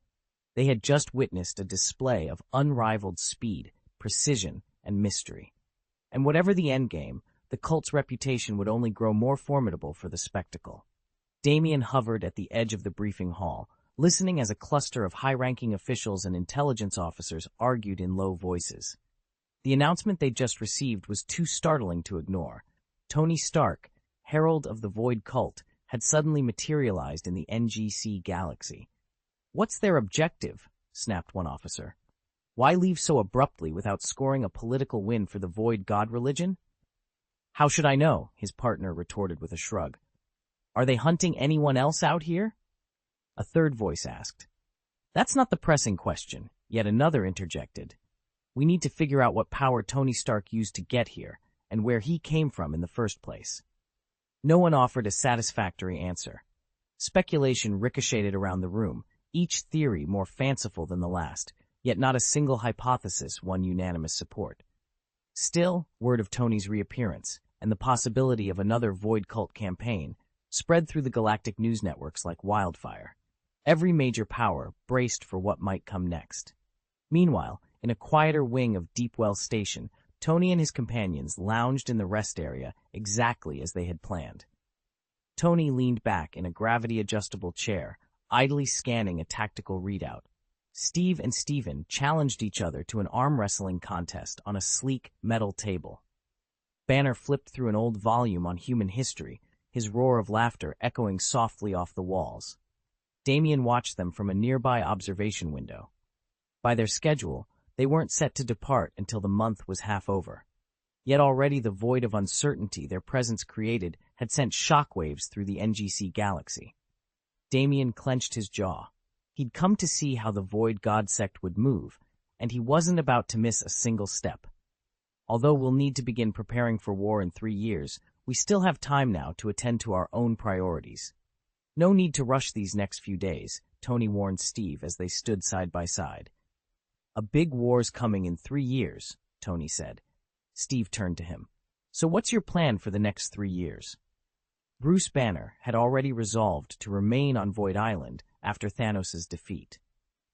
They had just witnessed a display of unrivaled speed, precision, and mystery. And whatever the endgame, the cult's reputation would only grow more formidable for the spectacle. Damien hovered at the edge of the briefing hall, listening as a cluster of high-ranking officials and intelligence officers argued in low voices. The announcement they'd just received was too startling to ignore. Tony Stark, herald of the Void Cult, had suddenly materialized in the NGC galaxy. "What's their objective?" snapped one officer. "Why leave so abruptly without scoring a political win for the Void God religion?" "How should I know?" his partner retorted with a shrug. "Are they hunting anyone else out here?" A third voice asked. "That's not the pressing question," yet another interjected. "We need to figure out what power Tony Stark used to get here, and where he came from in the first place." No one offered a satisfactory answer. Speculation ricocheted around the room, each theory more fanciful than the last, yet not a single hypothesis won unanimous support. Still, word of Tony's reappearance, and the possibility of another Void Cult campaign, spread through the galactic news networks like wildfire. Every major power braced for what might come next. Meanwhile, in a quieter wing of Deepwell Station, Tony and his companions lounged in the rest area exactly as they had planned. Tony leaned back in a gravity-adjustable chair, idly scanning a tactical readout. Steve and Steven challenged each other to an arm wrestling contest on a sleek metal table. Banner flipped through an old volume on human history, his roar of laughter echoing softly off the walls. Damien watched them from a nearby observation window. By their schedule, they weren't set to depart until the month was half over. Yet already the void of uncertainty their presence created had sent shockwaves through the NGC galaxy. Damien clenched his jaw. He'd come to see how the Void God sect would move, and he wasn't about to miss a single step. Although we'll need to begin preparing for war in 3 years, we still have time now to attend to our own priorities. No need to rush these next few days, Tony warned Steve as they stood side by side. A big war's coming in 3 years, Tony said. Steve turned to him. So what's your plan for the next 3 years? Bruce Banner had already resolved to remain on Void Island after Thanos' defeat.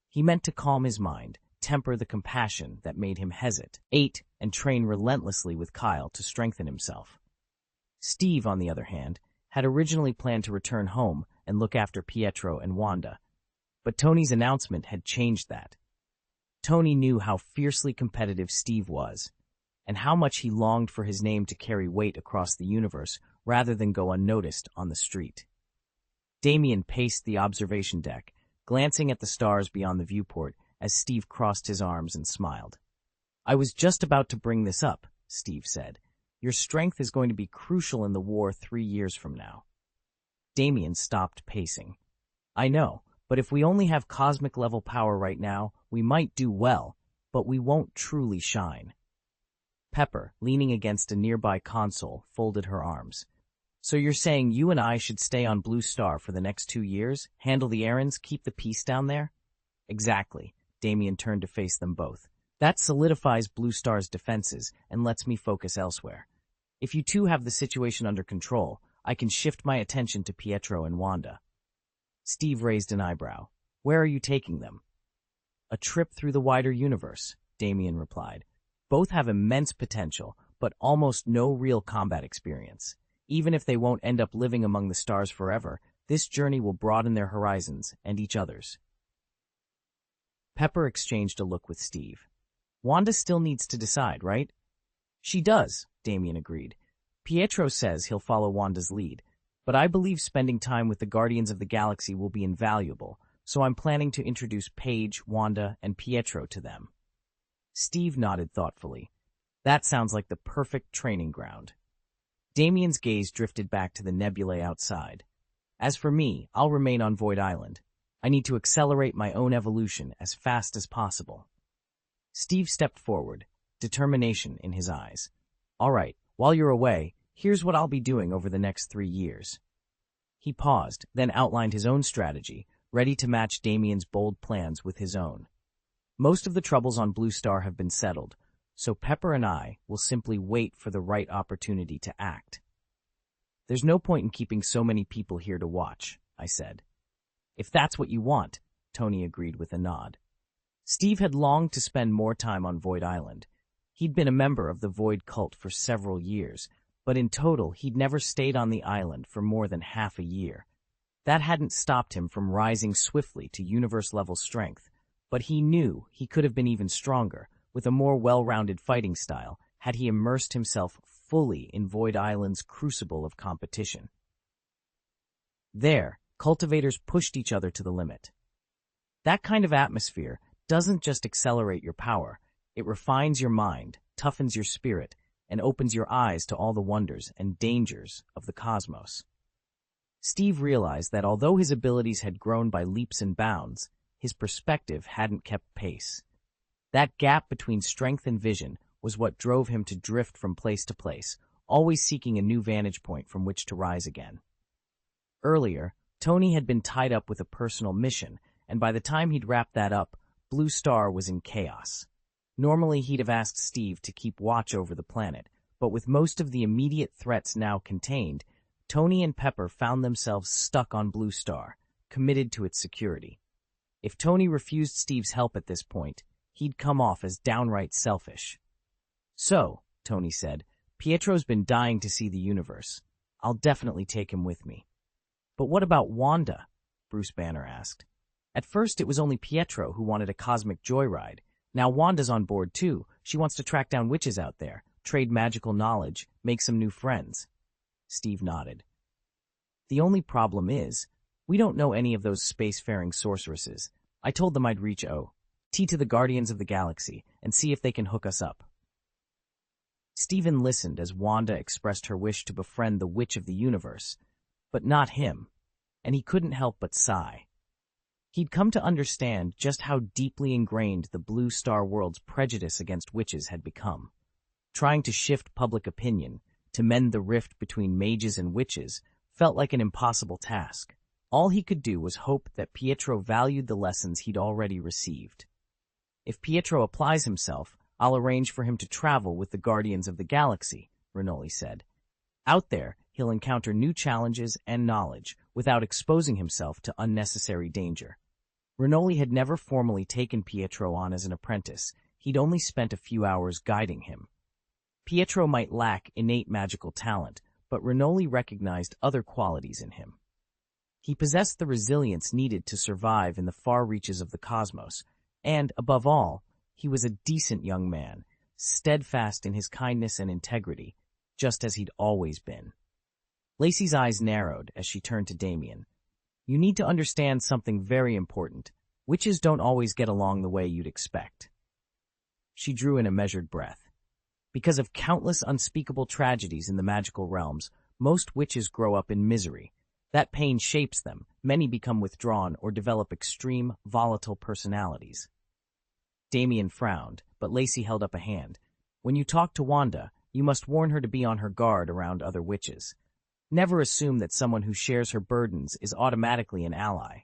He meant to calm his mind, temper the compassion that made him hesitate, and train relentlessly with Kyle to strengthen himself. Steve, on the other hand, had originally planned to return home and look after Pietro and Wanda. But Tony's announcement had changed that. Tony knew how fiercely competitive Steve was, and how much he longed for his name to carry weight across the universe rather than go unnoticed on the street. Damien paced the observation deck, glancing at the stars beyond the viewport as Steve crossed his arms and smiled. I was just about to bring this up, Steve said. Your strength is going to be crucial in the war 3 years from now. Damien stopped pacing. I know, but if we only have cosmic-level power right now, we might do well, but we won't truly shine. Pepper, leaning against a nearby console, folded her arms. So you're saying you and I should stay on Blue Star for the next 2 years, handle the errands, keep the peace down there? Exactly. Damien turned to face them both. That solidifies Blue Star's defenses and lets me focus elsewhere. If you two have the situation under control, I can shift my attention to Pietro and Wanda. Steve raised an eyebrow. Where are you taking them? A trip through the wider universe, Damien replied. Both have immense potential, but almost no real combat experience. Even if they won't end up living among the stars forever, this journey will broaden their horizons and each other's. Pepper exchanged a look with Steve. Wanda still needs to decide, right? She does, Damien agreed. Pietro says he'll follow Wanda's lead, but I believe spending time with the Guardians of the Galaxy will be invaluable, so I'm planning to introduce Paige, Wanda, and Pietro to them. Steve nodded thoughtfully. That sounds like the perfect training ground. Damien's gaze drifted back to the nebulae outside. As for me, I'll remain on Void Island. I need to accelerate my own evolution as fast as possible. Steve stepped forward, determination in his eyes. All right, while you're away, here's what I'll be doing over the next 3 years. He paused, then outlined his own strategy, ready to match Damien's bold plans with his own. Most of the troubles on Blue Star have been settled, so Pepper and I will simply wait for the right opportunity to act. There's no point in keeping so many people here to watch, I said. If that's what you want, Tony agreed with a nod. Steve had longed to spend more time on Void Island. He'd been a member of the Void cult for several years, but in total he'd never stayed on the island for more than half a year. That hadn't stopped him from rising swiftly to universe-level strength, but he knew he could have been even stronger, with a more well-rounded fighting style, had he immersed himself fully in Void Island's crucible of competition. There, cultivators pushed each other to the limit. That kind of atmosphere doesn't just accelerate your power, it refines your mind, toughens your spirit, and opens your eyes to all the wonders and dangers of the cosmos. Steve realized that although his abilities had grown by leaps and bounds, his perspective hadn't kept pace. That gap between strength and vision was what drove him to drift from place to place, always seeking a new vantage point from which to rise again. Earlier, Tony had been tied up with a personal mission, and by the time he'd wrapped that up, Blue Star was in chaos. Normally he'd have asked Steve to keep watch over the planet, but with most of the immediate threats now contained, Tony and Pepper found themselves stuck on Blue Star, committed to its security. If Tony refused Steve's help at this point, he'd come off as downright selfish. So, Tony said, Pietro's been dying to see the universe. I'll definitely take him with me. But what about Wanda? Bruce Banner asked. At first it was only Pietro who wanted a cosmic joyride. Now Wanda's on board too. She wants to track down witches out there, trade magical knowledge, make some new friends. Steve nodded. The only problem is, we don't know any of those spacefaring sorceresses. I told them I'd reach T to the Guardians of the Galaxy and see if they can hook us up. Stephen listened as Wanda expressed her wish to befriend the Witch of the Universe, but not him, and he couldn't help but sigh. He'd come to understand just how deeply ingrained the Blue Star world's prejudice against witches had become. Trying to shift public opinion, to mend the rift between mages and witches, felt like an impossible task. All he could do was hope that Pietro valued the lessons he'd already received. If Pietro applies himself, I'll arrange for him to travel with the Guardians of the Galaxy, Ranoli said. Out there, he'll encounter new challenges and knowledge without exposing himself to unnecessary danger. Ranoli had never formally taken Pietro on as an apprentice. He'd only spent a few hours guiding him. Pietro might lack innate magical talent, but Ranoli recognized other qualities in him. He possessed the resilience needed to survive in the far reaches of the cosmos, and, above all, he was a decent young man, steadfast in his kindness and integrity, just as he'd always been. Lacey's eyes narrowed as she turned to Damien. You need to understand something very important. Witches don't always get along the way you'd expect. She drew in a measured breath. Because of countless unspeakable tragedies in the magical realms, most witches grow up in misery. That pain shapes them. Many become withdrawn or develop extreme, volatile personalities. Damien frowned, but Lacey held up a hand. When you talk to Wanda, you must warn her to be on her guard around other witches. Never assume that someone who shares her burdens is automatically an ally.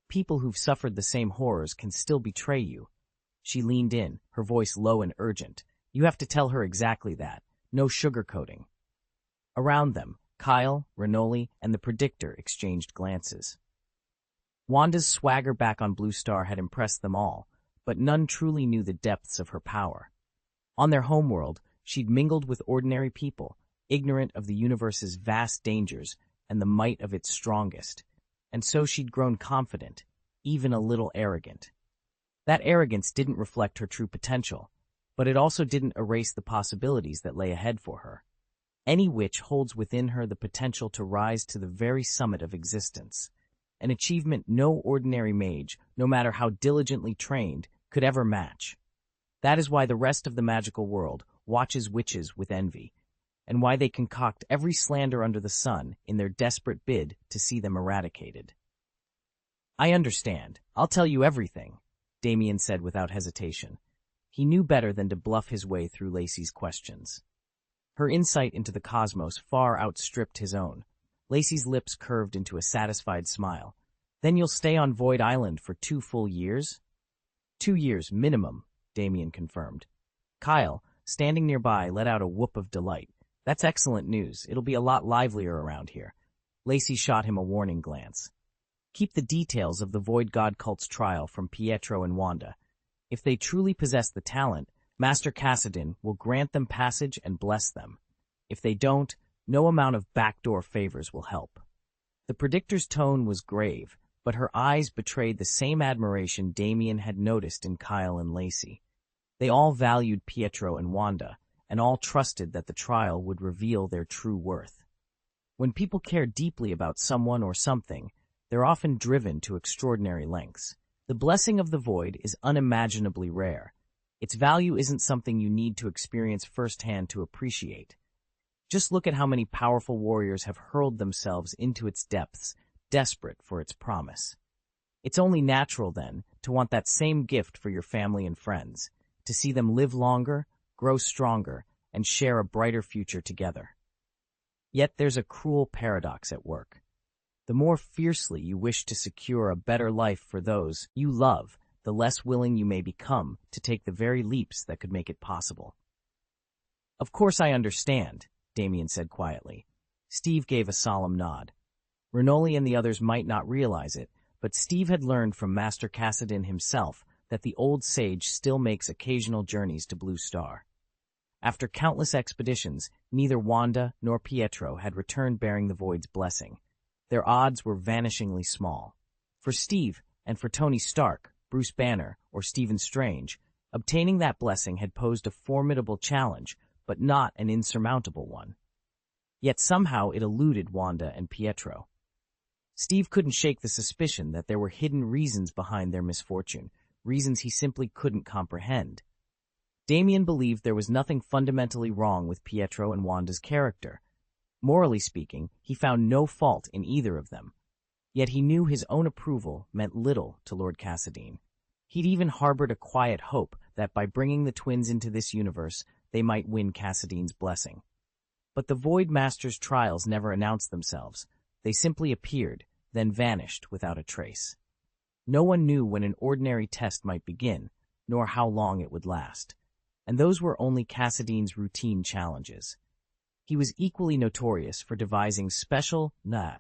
People who've suffered the same horrors can still betray you. She leaned in, her voice low and urgent. You have to tell her exactly that. No sugarcoating. Around them, Kyle, Ranoli, and the Predictor exchanged glances. Wanda's swagger back on Blue Star had impressed them all, but none truly knew the depths of her power. On their homeworld, she'd mingled with ordinary people, ignorant of the universe's vast dangers and the might of its strongest, and so she'd grown confident, even a little arrogant. That arrogance didn't reflect her true potential, but it also didn't erase the possibilities that lay ahead for her. Any witch holds within her the potential to rise to the very summit of existence, an achievement no ordinary mage, no matter how diligently trained, could ever match. That is why the rest of the magical world watches witches with envy, and why they concoct every slander under the sun in their desperate bid to see them eradicated. I understand. I'll tell you everything, Damien said without hesitation. He knew better than to bluff his way through Lacey's questions. Her insight into the cosmos far outstripped his own. Lacey's lips curved into a satisfied smile. Then you'll stay on Void Island for 2 full years? 2 years, minimum, Damien confirmed. Kyle, standing nearby, let out a whoop of delight. That's excellent news. It'll be a lot livelier around here. Lacey shot him a warning glance. Keep the details of the Void God cult's trial from Pietro and Wanda. If they truly possess the talent, Master Cassidin will grant them passage and bless them. If they don't, no amount of backdoor favors will help. The Predictor's tone was grave, but her eyes betrayed the same admiration Damien had noticed in Kyle and Lacey. They all valued Pietro and Wanda, and all trusted that the trial would reveal their true worth. When people care deeply about someone or something, they're often driven to extraordinary lengths. The blessing of the void is unimaginably rare. Its value isn't something you need to experience firsthand to appreciate. Just look at how many powerful warriors have hurled themselves into its depths, desperate for its promise. It's only natural, then, to want that same gift for your family and friends, to see them live longer, grow stronger, and share a brighter future together. Yet there's a cruel paradox at work. The more fiercely you wish to secure a better life for those you love, the less willing you may become to take the very leaps that could make it possible. Of course I understand, Damien said quietly. Steve gave a solemn nod. Ranoli and the others might not realize it, but Steve had learned from Master Cassidin himself that the old sage still makes occasional journeys to Blue Star. After countless expeditions, neither Wanda nor Pietro had returned bearing the Void's blessing. Their odds were vanishingly small. For Steve, and for Tony Stark, Bruce Banner, or Stephen Strange, obtaining that blessing had posed a formidable challenge, but not an insurmountable one. Yet somehow it eluded Wanda and Pietro. Steve couldn't shake the suspicion that there were hidden reasons behind their misfortune, reasons he simply couldn't comprehend. Damien believed there was nothing fundamentally wrong with Pietro and Wanda's character. Morally speaking, he found no fault in either of them. Yet he knew his own approval meant little to Lord Cassadine. He'd even harbored a quiet hope that by bringing the twins into this universe, they might win Cassadine's blessing. But the Void Master's trials never announced themselves. They simply appeared, then vanished without a trace. No one knew when an ordinary test might begin, nor how long it would last. And those were only Cassadine's routine challenges. He was equally notorious for devising special,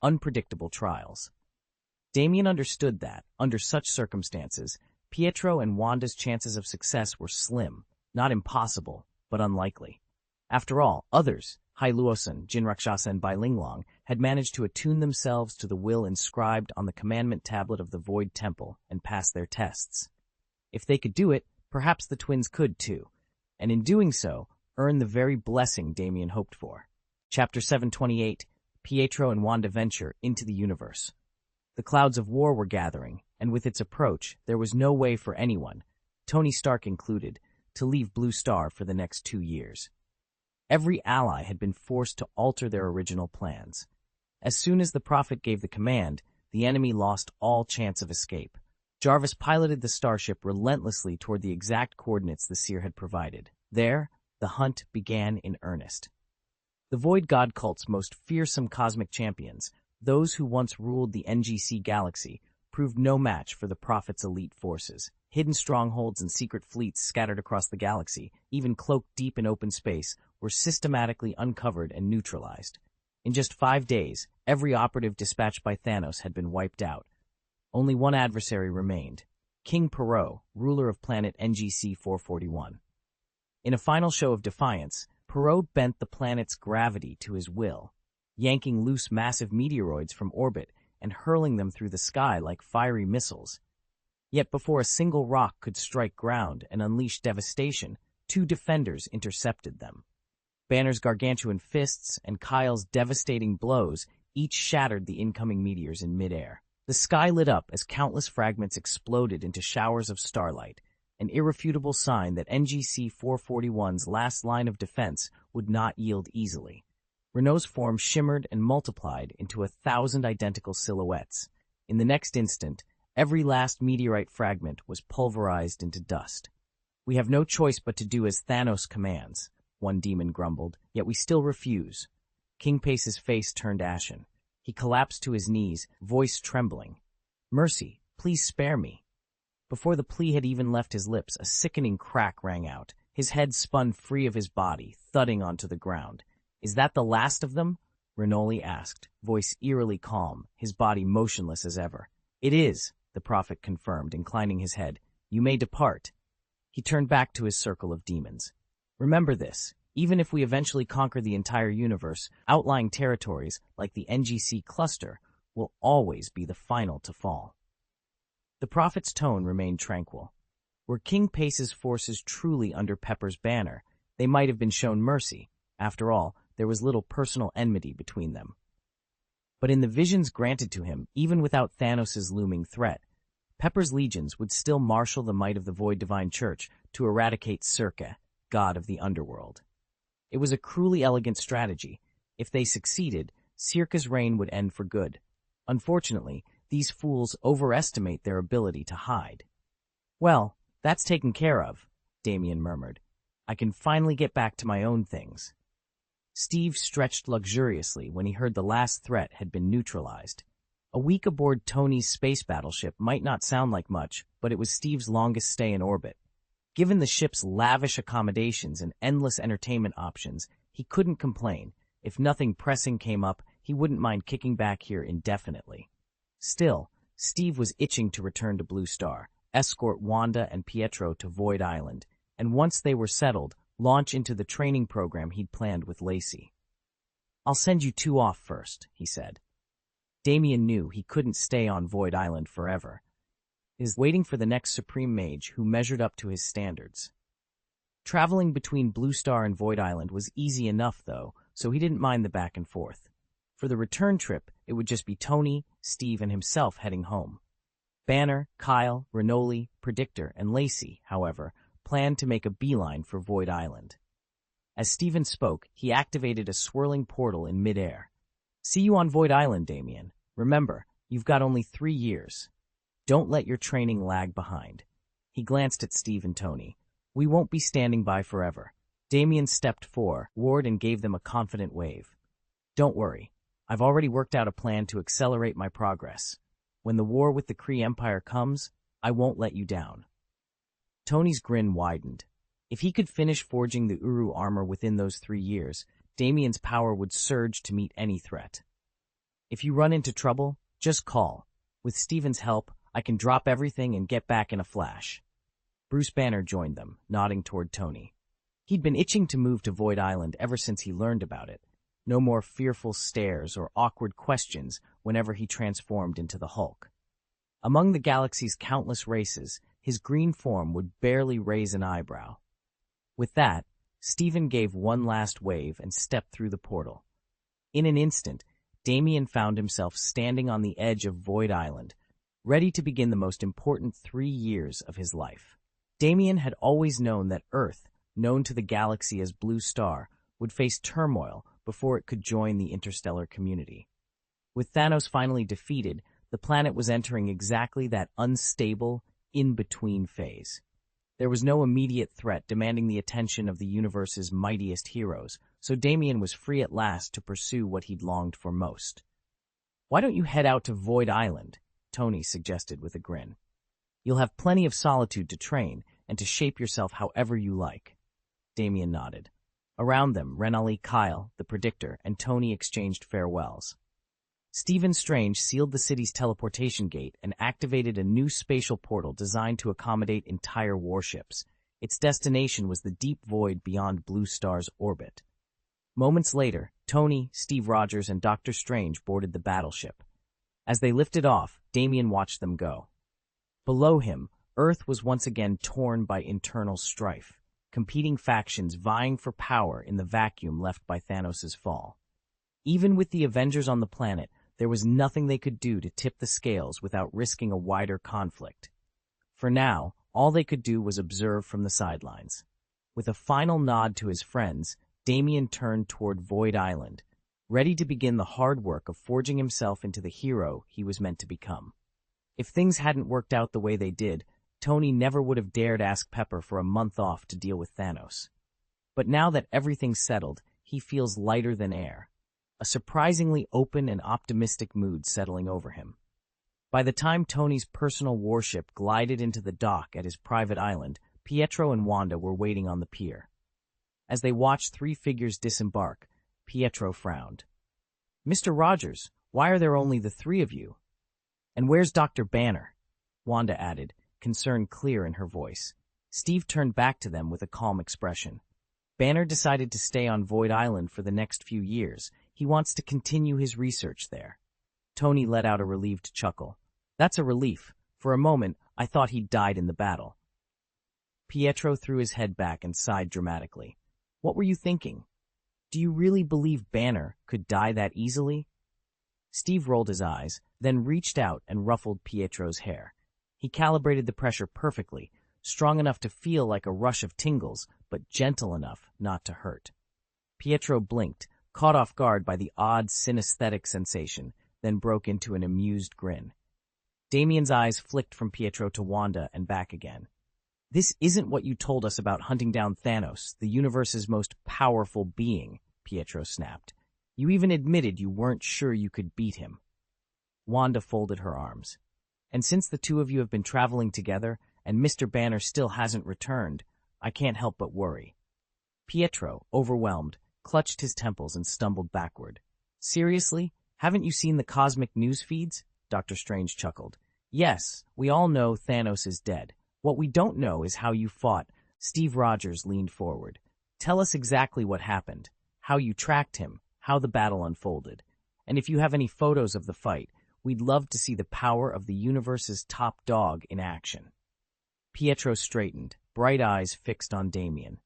unpredictable trials. Damien understood that, under such circumstances, Pietro and Wanda's chances of success were slim, not impossible, but unlikely. After all, others, Hai Luosan, Jin Rakshasa, and Bai Linglong, had managed to attune themselves to the will inscribed on the commandment tablet of the Void Temple and pass their tests. If they could do it, perhaps the twins could too, and in doing so, earn the very blessing Damien hoped for. Chapter 728, Pietro and Wanda venture into the universe. The clouds of war were gathering, and with its approach, there was no way for anyone, Tony Stark included, to leave Blue Star for the next 2 years. Every ally had been forced to alter their original plans. As soon as the Prophet gave the command, the enemy lost all chance of escape. Jarvis piloted the starship relentlessly toward the exact coordinates the seer had provided. There, the hunt began in earnest. The Void God cult's most fearsome cosmic champions, those who once ruled the NGC galaxy, proved no match for the Prophet's elite forces. Hidden strongholds and secret fleets scattered across the galaxy, even cloaked deep in open space, were systematically uncovered and neutralized. In just 5 days, every operative dispatched by Thanos had been wiped out. Only one adversary remained, King Perot, ruler of planet NGC 441. In a final show of defiance, Perot bent the planet's gravity to his will, yanking loose massive meteoroids from orbit and hurling them through the sky like fiery missiles. Yet before a single rock could strike ground and unleash devastation, 2 defenders intercepted them. Banner's gargantuan fists and Kyle's devastating blows each shattered the incoming meteors in midair. The sky lit up as countless fragments exploded into showers of starlight, an irrefutable sign that NGC 441's last line of defense would not yield easily. Renault's form shimmered and multiplied into 1,000 identical silhouettes. In the next instant, every last meteorite fragment was pulverized into dust. "We have no choice but to do as Thanos commands," one demon grumbled, "yet we still refuse." King Pace's face turned ashen. He collapsed to his knees, voice trembling. "Mercy, please spare me." Before the plea had even left his lips, a sickening crack rang out. His head spun free of his body, thudding onto the ground. "Is that the last of them?" Renoli asked, voice eerily calm, his body motionless as ever. "It is," the Prophet confirmed, inclining his head. "You may depart." He turned back to his circle of demons. "Remember this. Even if we eventually conquer the entire universe, outlying territories, like the NGC cluster, will always be the final to fall." The Prophet's tone remained tranquil. Were King Pace's forces truly under Pepper's banner, they might have been shown mercy. After all, there was little personal enmity between them. But in the visions granted to him, even without Thanos' looming threat, Pepper's legions would still marshal the might of the Void Divine Church to eradicate Circe, god of the underworld. It was a cruelly elegant strategy. If they succeeded, Circe's reign would end for good. Unfortunately, these fools overestimate their ability to hide. "Well, that's taken care of," Damien murmured. "I can finally get back to my own things." Steve stretched luxuriously when he heard the last threat had been neutralized. A week aboard Tony's space battleship might not sound like much, but it was Steve's longest stay in orbit. Given the ship's lavish accommodations and endless entertainment options, he couldn't complain. If nothing pressing came up, he wouldn't mind kicking back here indefinitely. Still, Steve was itching to return to Blue Star, escort Wanda and Pietro to Void Island, and once they were settled, launch into the training program he'd planned with Lacey. "I'll send you 2 off first," he said. Damien knew he couldn't stay on Void Island forever. He was waiting for the next Supreme Mage who measured up to his standards. Traveling between Blue Star and Void Island was easy enough, though, so he didn't mind the back and forth. For the return trip, it would just be Tony, Steve, and himself heading home. Banner, Kyle, Renoli, Predictor, and Lacey, however, planned to make a beeline for Void Island. As Steven spoke, he activated a swirling portal in midair. "See you on Void Island, Damien. Remember, you've got only 3 years. Don't let your training lag behind." He glanced at Steve and Tony. "We won't be standing by forever." Damien stepped forward and gave them a confident wave. "Don't worry. I've already worked out a plan to accelerate my progress. When the war with the Kree Empire comes, I won't let you down." Tony's grin widened. If he could finish forging the Uru armor within those 3 years, Damien's power would surge to meet any threat. "If you run into trouble, just call. With Steven's help, I can drop everything and get back in a flash." Bruce Banner joined them, nodding toward Tony. He'd been itching to move to Void Island ever since he learned about it. No more fearful stares or awkward questions whenever he transformed into the Hulk. Among the galaxy's countless races, his green form would barely raise an eyebrow. With that, Steven gave one last wave and stepped through the portal. In an instant, Damien found himself standing on the edge of Void Island, ready to begin the most important 3 years of his life. Damien had always known that Earth, known to the galaxy as Blue Star, would face turmoil before it could join the interstellar community. With Thanos finally defeated, the planet was entering exactly that unstable, in-between phase. There was no immediate threat demanding the attention of the universe's mightiest heroes, so Damien was free at last to pursue what he'd longed for most. "Why don't you head out to Void Island?" Tony suggested with a grin. "You'll have plenty of solitude to train and to shape yourself however you like." Damien nodded. Around them, Renoli, Kyle, the Predictor, and Tony exchanged farewells. Stephen Strange sealed the city's teleportation gate and activated a new spatial portal designed to accommodate entire warships. Its destination was the deep void beyond Blue Star's orbit. Moments later, Tony, Steve Rogers, and Dr. Strange boarded the battleship. As they lifted off, Damien watched them go. Below him, Earth was once again torn by internal strife, competing factions vying for power in the vacuum left by Thanos' fall. Even with the Avengers on the planet, there was nothing they could do to tip the scales without risking a wider conflict. For now, all they could do was observe from the sidelines. With a final nod to his friends, Damien turned toward Void Island, ready to begin the hard work of forging himself into the hero he was meant to become. If things hadn't worked out the way they did, Tony never would have dared ask Pepper for a month off to deal with Thanos. But now that everything's settled, he feels lighter than air, a surprisingly open and optimistic mood settling over him. By the time Tony's personal warship glided into the dock at his private island, Pietro and Wanda were waiting on the pier. As they watched 3 figures disembark, Pietro frowned. "Mr. Rogers, why are there only the 3 of you? And where's Dr. Banner?" Wanda added, concern clear in her voice. Steve turned back to them with a calm expression. "Banner decided to stay on Void Island for the next few years. He wants to continue his research there." Tony let out a relieved chuckle. "That's a relief. For a moment, I thought he'd died in the battle." Pietro threw his head back and sighed dramatically. "What were you thinking? Do you really believe Banner could die that easily?" Steve rolled his eyes, then reached out and ruffled Pietro's hair. He calibrated the pressure perfectly, strong enough to feel like a rush of tingles, but gentle enough not to hurt. Pietro blinked, caught off guard by the odd synesthetic sensation, then broke into an amused grin. Damien's eyes flicked from Pietro to Wanda and back again. "This isn't what you told us about hunting down Thanos, the universe's most powerful being," Pietro snapped. "You even admitted you weren't sure you could beat him." Wanda folded her arms. "And since the 2 of you have been traveling together, and Mr. Banner still hasn't returned, I can't help but worry." Pietro, overwhelmed, clutched his temples and stumbled backward. "Seriously? Haven't you seen the cosmic news feeds?" Dr. Strange chuckled. "Yes, we all know Thanos is dead. What we don't know is how you fought." Steve Rogers leaned forward. "Tell us exactly what happened, how you tracked him, how the battle unfolded. And if you have any photos of the fight, we'd love to see the power of the universe's top dog in action." Pietro straightened, bright eyes fixed on Damien.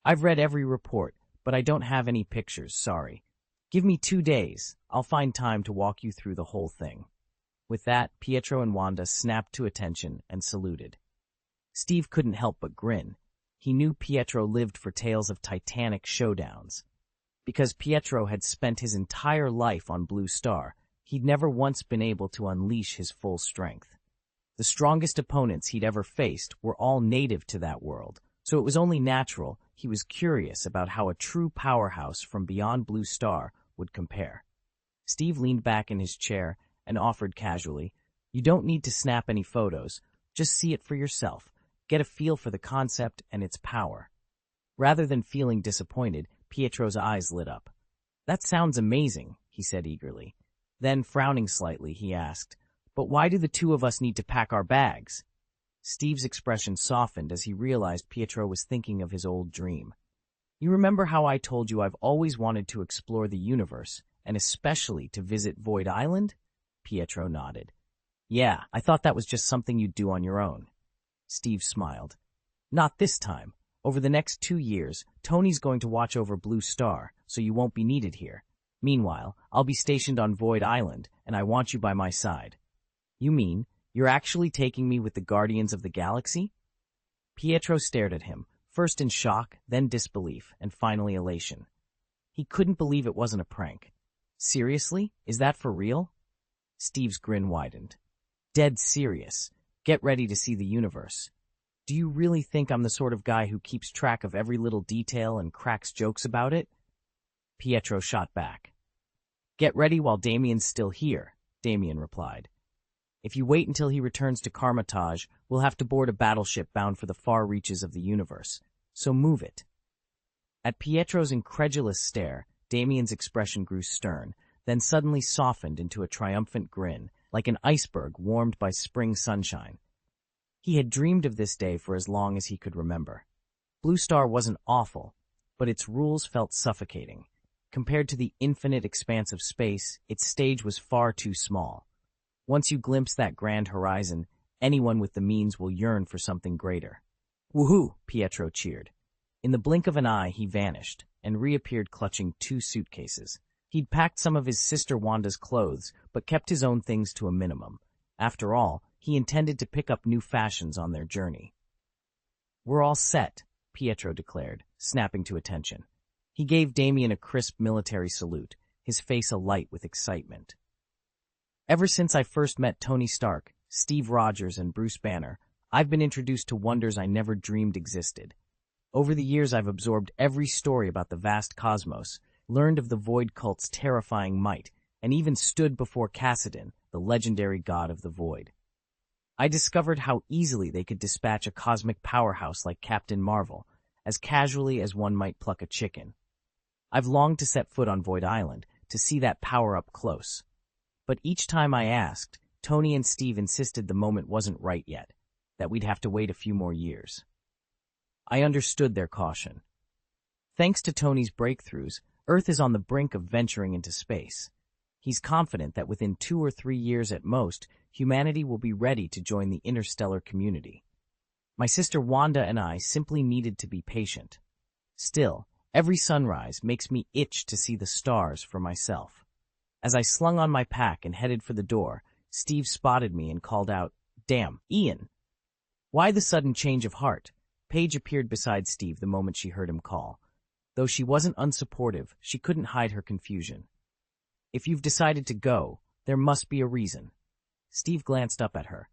"I've read every report, but I don't have any pictures, sorry. Give me 2 days. I'll find time to walk you through the whole thing." With that, Pietro and Wanda snapped to attention and saluted. Steve couldn't help but grin. He knew Pietro lived for tales of titanic showdowns. Because Pietro had spent his entire life on Blue Star, he'd never once been able to unleash his full strength. The strongest opponents he'd ever faced were all native to that world, so it was only natural he was curious about how a true powerhouse from beyond Blue Star would compare. Steve leaned back in his chair and offered casually, "You don't need to snap any photos, just see it for yourself, get a feel for the concept and its power." Rather than feeling disappointed, Pietro's eyes lit up. "That sounds amazing," he said eagerly. Then, frowning slightly, he asked, "But why do the two of us need to pack our bags?" Steve's expression softened as he realized Pietro was thinking of his old dream. "You remember how I told you I've always wanted to explore the universe, and especially to visit Void Island?" Pietro nodded. "Yeah, I thought that was just something you'd do on your own." Steve smiled. "Not this time. Over the next 2 years, Tony's going to watch over Blue Star, so you won't be needed here. Meanwhile, I'll be stationed on Void Island, and I want you by my side." "You mean you're actually taking me with the Guardians of the Galaxy?" Pietro stared at him, first in shock, then disbelief, and finally elation. He couldn't believe it wasn't a prank. "Seriously? Is that for real?" Steve's grin widened. "Dead serious. Get ready to see the universe. Do you really think I'm the sort of guy who keeps track of every little detail and cracks jokes about it?" Pietro shot back. "Get ready while Damien's still here," Damien replied. "If you wait until he returns to Karmatage, we'll have to board a battleship bound for the far reaches of the universe. So move it." At Pietro's incredulous stare, Damien's expression grew stern, then suddenly softened into a triumphant grin, like an iceberg warmed by spring sunshine. He had dreamed of this day for as long as he could remember. Blue Star wasn't awful, but its rules felt suffocating. Compared to the infinite expanse of space, its stage was far too small. Once you glimpse that grand horizon, anyone with the means will yearn for something greater. "Woohoo!" Pietro cheered. In the blink of an eye, he vanished, and reappeared clutching 2 suitcases. He'd packed some of his sister Wanda's clothes, but kept his own things to a minimum. After all, he intended to pick up new fashions on their journey. "We're all set," Pietro declared, snapping to attention. He gave Damien a crisp military salute, his face alight with excitement. "Ever since I first met Tony Stark, Steve Rogers, and Bruce Banner, I've been introduced to wonders I never dreamed existed. Over the years, I've absorbed every story about the vast cosmos, learned of the Void cult's terrifying might, and even stood before Cassidon, the legendary god of the Void. I discovered how easily they could dispatch a cosmic powerhouse like Captain Marvel, as casually as one might pluck a chicken. I've longed to set foot on Void Island, to see that power up close. But each time I asked, Tony and Steve insisted the moment wasn't right yet, that we'd have to wait a few more years. I understood their caution. Thanks to Tony's breakthroughs, Earth is on the brink of venturing into space. He's confident that within 2 or 3 years at most, humanity will be ready to join the interstellar community. My sister Wanda and I simply needed to be patient. Still, every sunrise makes me itch to see the stars for myself. As I slung on my pack and headed for the door, Steve spotted me and called out, "Damn, Ian!" "Why the sudden change of heart?" Paige appeared beside Steve the moment she heard him call. Though she wasn't unsupportive, she couldn't hide her confusion. "If you've decided to go, there must be a reason." Steve glanced up at her.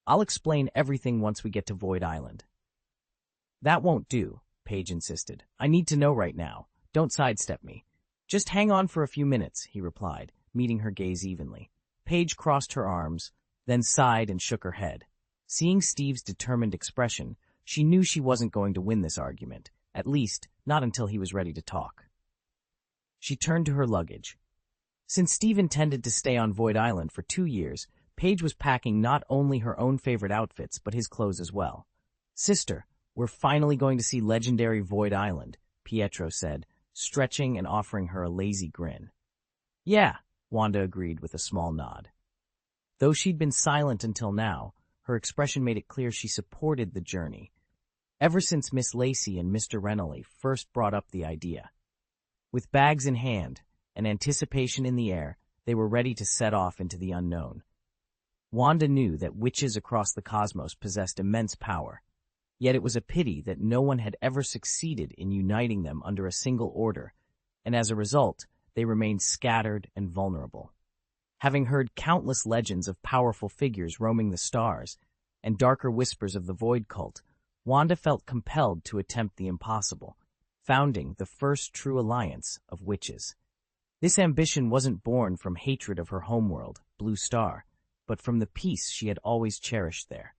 "I'll explain everything once we get to Void Island." "That won't do," Paige insisted. "I need to know right now. Don't sidestep me." "Just hang on for a few minutes," he replied, meeting her gaze evenly. Paige crossed her arms, then sighed and shook her head. Seeing Steve's determined expression, she knew she wasn't going to win this argument, at least not until he was ready to talk. She turned to her luggage. Since Steve intended to stay on Void Island for 2 years, Paige was packing not only her own favorite outfits, but his clothes as well. "Sister, we're finally going to see legendary Void Island," Pietro said, stretching and offering her a lazy grin. "Yeah," Wanda agreed with a small nod. Though she'd been silent until now, her expression made it clear she supported the journey. Ever since Miss Lacey and Mr. Renelli first brought up the idea, With bags in hand and anticipation in the air, they were ready to set off into the unknown. Wanda knew that witches across the cosmos possessed immense power, yet it was a pity that no one had ever succeeded in uniting them under a single order, and as a result, they remained scattered and vulnerable. Having heard countless legends of powerful figures roaming the stars and darker whispers of the Void Cult, Wanda felt compelled to attempt the impossible, founding the first true alliance of witches. This ambition wasn't born from hatred of her homeworld, Blue Star, but from the peace she had always cherished there.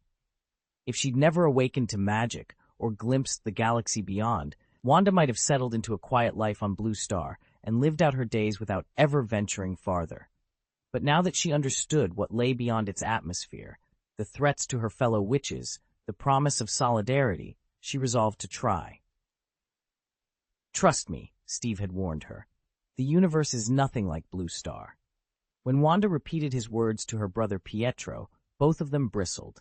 If she'd never awakened to magic or glimpsed the galaxy beyond, Wanda might have settled into a quiet life on Blue Star and lived out her days without ever venturing farther. But now that she understood what lay beyond its atmosphere, the threats to her fellow witches, the promise of solidarity, she resolved to try. "Trust me," Steve had warned her. "The universe is nothing like Blue Star." When Wanda repeated his words to her brother Pietro, both of them bristled.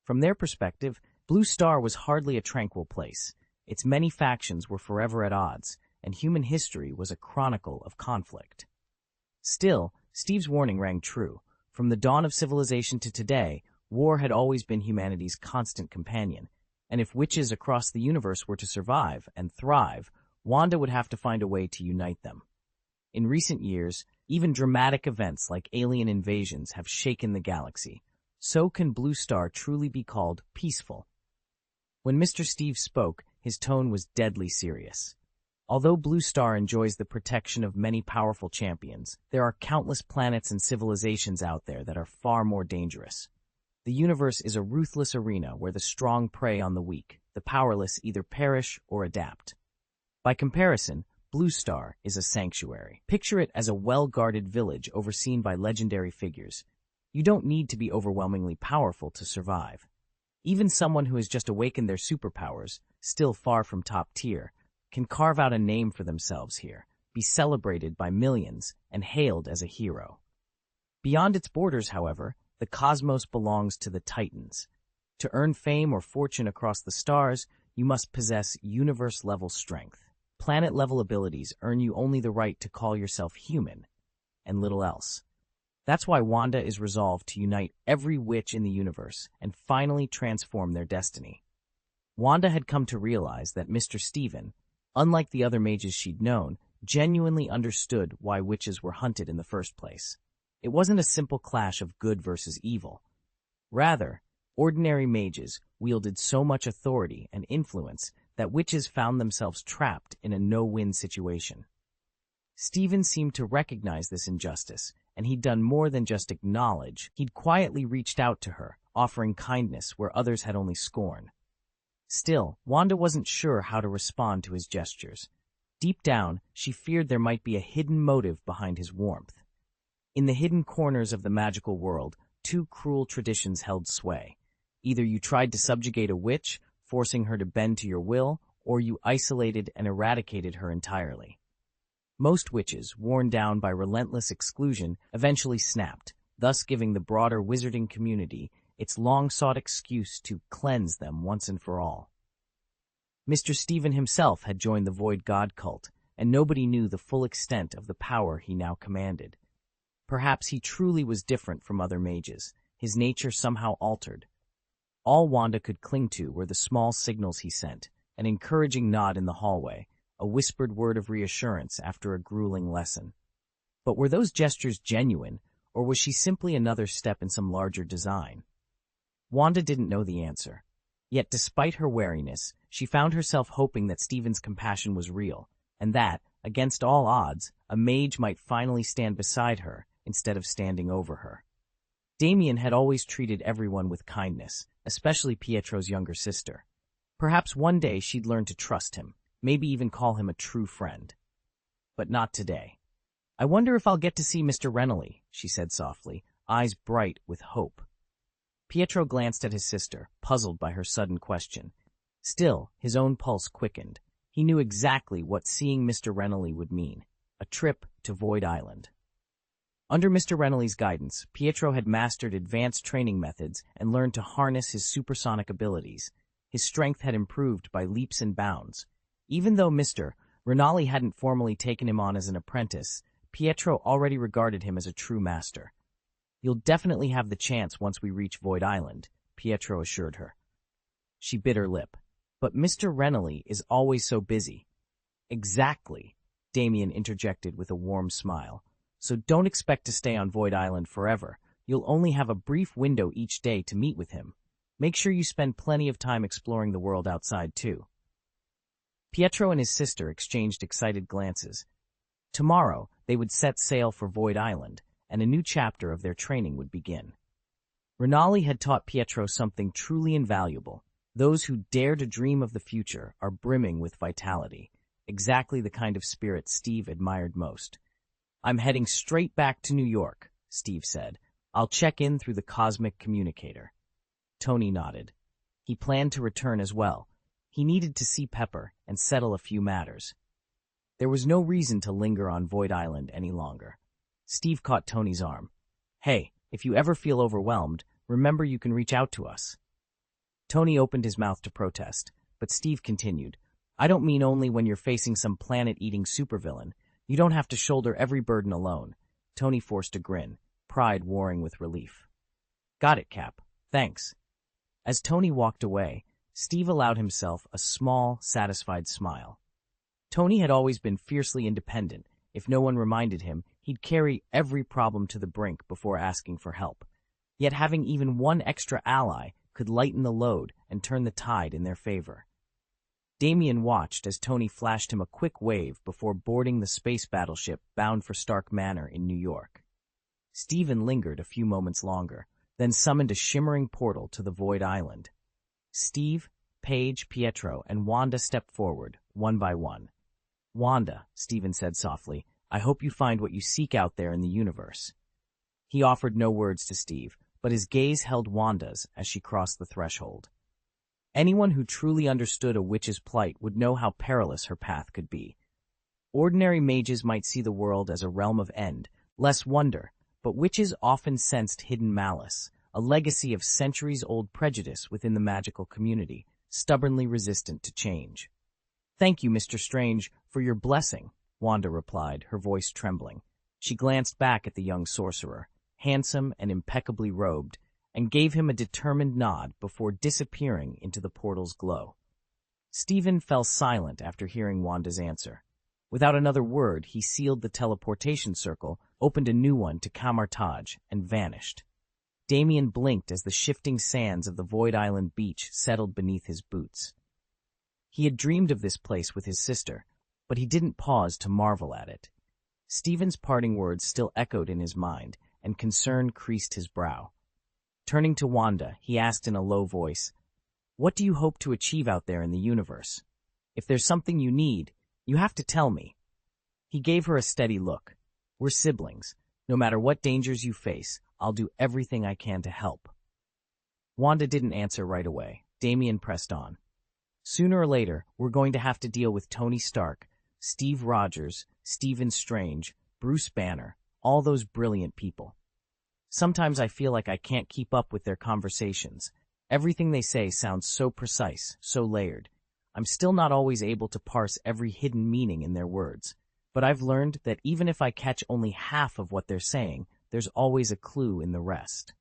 From their perspective, Blue Star was hardly a tranquil place. Its many factions were forever at odds, and human history was a chronicle of conflict. Still, Steve's warning rang true. From the dawn of civilization to today, war had always been humanity's constant companion, and if witches across the universe were to survive and thrive, Wanda would have to find a way to unite them. In recent years, even dramatic events like alien invasions have shaken the galaxy. So can Blue Star truly be called peaceful? When Mr. Steve spoke, his tone was deadly serious. Although Blue Star enjoys the protection of many powerful champions, there are countless planets and civilizations out there that are far more dangerous. The universe is a ruthless arena where the strong prey on the weak, the powerless either perish or adapt. By comparison, Blue Star is a sanctuary. Picture it as a well-guarded village overseen by legendary figures. You don't need to be overwhelmingly powerful to survive. Even someone who has just awakened their superpowers, still far from top tier, can carve out a name for themselves here, be celebrated by millions, and hailed as a hero. Beyond its borders, however, the cosmos belongs to the Titans. To earn fame or fortune across the stars, you must possess universe-level strength. Planet-level abilities earn you only the right to call yourself human, and little else. That's why Wanda is resolved to unite every witch in the universe and finally transform their destiny. Wanda had come to realize that Mr. Steven, unlike the other mages she'd known, genuinely understood why witches were hunted in the first place. It wasn't a simple clash of good versus evil. Rather, ordinary mages wielded so much authority and influence that witches found themselves trapped in a no-win situation. Steven seemed to recognize this injustice, and he'd done more than just acknowledge. He'd quietly reached out to her, offering kindness where others had only scorn. Still, Wanda wasn't sure how to respond to his gestures. Deep down, she feared there might be a hidden motive behind his warmth. In the hidden corners of the magical world, two cruel traditions held sway. Either you tried to subjugate a witch, forcing her to bend to your will, or you isolated and eradicated her entirely. Most witches, worn down by relentless exclusion, eventually snapped, thus giving the broader wizarding community its long-sought excuse to cleanse them once and for all. Mr. Steven himself had joined the Void God cult, and nobody knew the full extent of the power he now commanded. Perhaps he truly was different from other mages, his nature somehow altered. All Wanda could cling to were the small signals he sent, an encouraging nod in the hallway, a whispered word of reassurance after a grueling lesson. But were those gestures genuine, or was she simply another step in some larger design? Wanda didn't know the answer. Yet despite her wariness, she found herself hoping that Steven's compassion was real, and that, against all odds, a mage might finally stand beside her instead of standing over her. Damien had always treated everyone with kindness, especially Pietro's younger sister. Perhaps one day she'd learn to trust him, maybe even call him a true friend. But not today. "I wonder if I'll get to see Mr. Renly," she said softly, eyes bright with hope. Pietro glanced at his sister, puzzled by her sudden question. Still, his own pulse quickened. He knew exactly what seeing Mr. Renly would mean, a trip to Void Island. Under Mr. Renly's guidance, Pietro had mastered advanced training methods and learned to harness his supersonic abilities. His strength had improved by leaps and bounds. Even though Mr. Rinaldi hadn't formally taken him on as an apprentice. Pietro already regarded him as a true master. "You'll definitely have the chance once we reach Void Island," Pietro assured her. She bit her lip. "But Mr. Renali is always so busy." "Exactly," Damien interjected with a warm smile. "So don't expect to stay on Void Island forever. You'll only have a brief window each day to meet with him. Make sure you spend plenty of time exploring the world outside, too." Pietro and his sister exchanged excited glances. Tomorrow, they would set sail for Void Island, and a new chapter of their training would begin. Rinaldi had taught Pietro something truly invaluable. Those who dare to dream of the future are brimming with vitality, exactly the kind of spirit Steve admired most. "I'm heading straight back to New York," Steve said. "I'll check in through the cosmic communicator." Tony nodded. He planned to return as well. He needed to see Pepper and settle a few matters. There was no reason to linger on Void Island any longer. Steve caught Tony's arm. "Hey, if you ever feel overwhelmed, remember you can reach out to us." Tony opened his mouth to protest, but Steve continued. "I don't mean only when you're facing some planet-eating supervillain. You don't have to shoulder every burden alone." Tony forced a grin, pride warring with relief. "Got it, Cap. Thanks." As Tony walked away, Steve allowed himself a small, satisfied smile. Tony had always been fiercely independent. If no one reminded him, he'd carry every problem to the brink before asking for help. Yet having even one extra ally could lighten the load and turn the tide in their favor. Damien watched as Tony flashed him a quick wave before boarding the space battleship bound for Stark Manor in New York. Stephen lingered a few moments longer, then summoned a shimmering portal to the Void Island. Steve, Paige, Pietro, and Wanda stepped forward, one by one. "Wanda," Stephen said softly, "I hope you find what you seek out there in the universe." He offered no words to Steve, but his gaze held Wanda's as she crossed the threshold. Anyone who truly understood a witch's plight would know how perilous her path could be. Ordinary mages might see the world as a realm of end, less wonder, but witches often sensed hidden malice, a legacy of centuries-old prejudice within the magical community, stubbornly resistant to change. "Thank you, Mr. Strange, for your blessing," Wanda replied, her voice trembling. She glanced back at the young sorcerer, handsome and impeccably robed, and gave him a determined nod before disappearing into the portal's glow. Stephen fell silent after hearing Wanda's answer. Without another word, he sealed the teleportation circle, opened a new one to Camartage, and vanished. Damien blinked as the shifting sands of the Void Island beach settled beneath his boots. He had dreamed of this place with his sister, but he didn't pause to marvel at it. Stephen's parting words still echoed in his mind, and concern creased his brow. Turning to Wanda, he asked in a low voice, "What do you hope to achieve out there in the universe? If there's something you need, you have to tell me." He gave her a steady look. "We're siblings. No matter what dangers you face, I'll do everything I can to help." Wanda didn't answer right away. Damien pressed on. "Sooner or later, we're going to have to deal with Tony Stark, Steve Rogers, Stephen Strange, Bruce Banner, all those brilliant people. Sometimes I feel like I can't keep up with their conversations. Everything they say sounds so precise, so layered. I'm still not always able to parse every hidden meaning in their words. But I've learned that even if I catch only half of what they're saying, there's always a clue in the rest."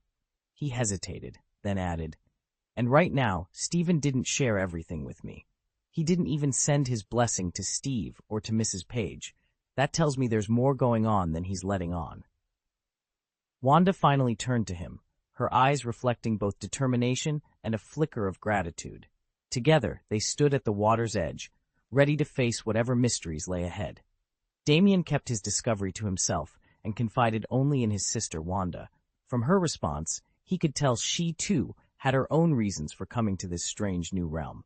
He hesitated, then added, "And right now, Stephen didn't share everything with me. He didn't even send his blessing to Steve or to Mrs. Page. That tells me there's more going on than he's letting on." Wanda finally turned to him, her eyes reflecting both determination and a flicker of gratitude. Together, they stood at the water's edge, ready to face whatever mysteries lay ahead. Damien kept his discovery to himself and confided only in his sister Wanda. From her response, he could tell she, too, had her own reasons for coming to this strange new realm.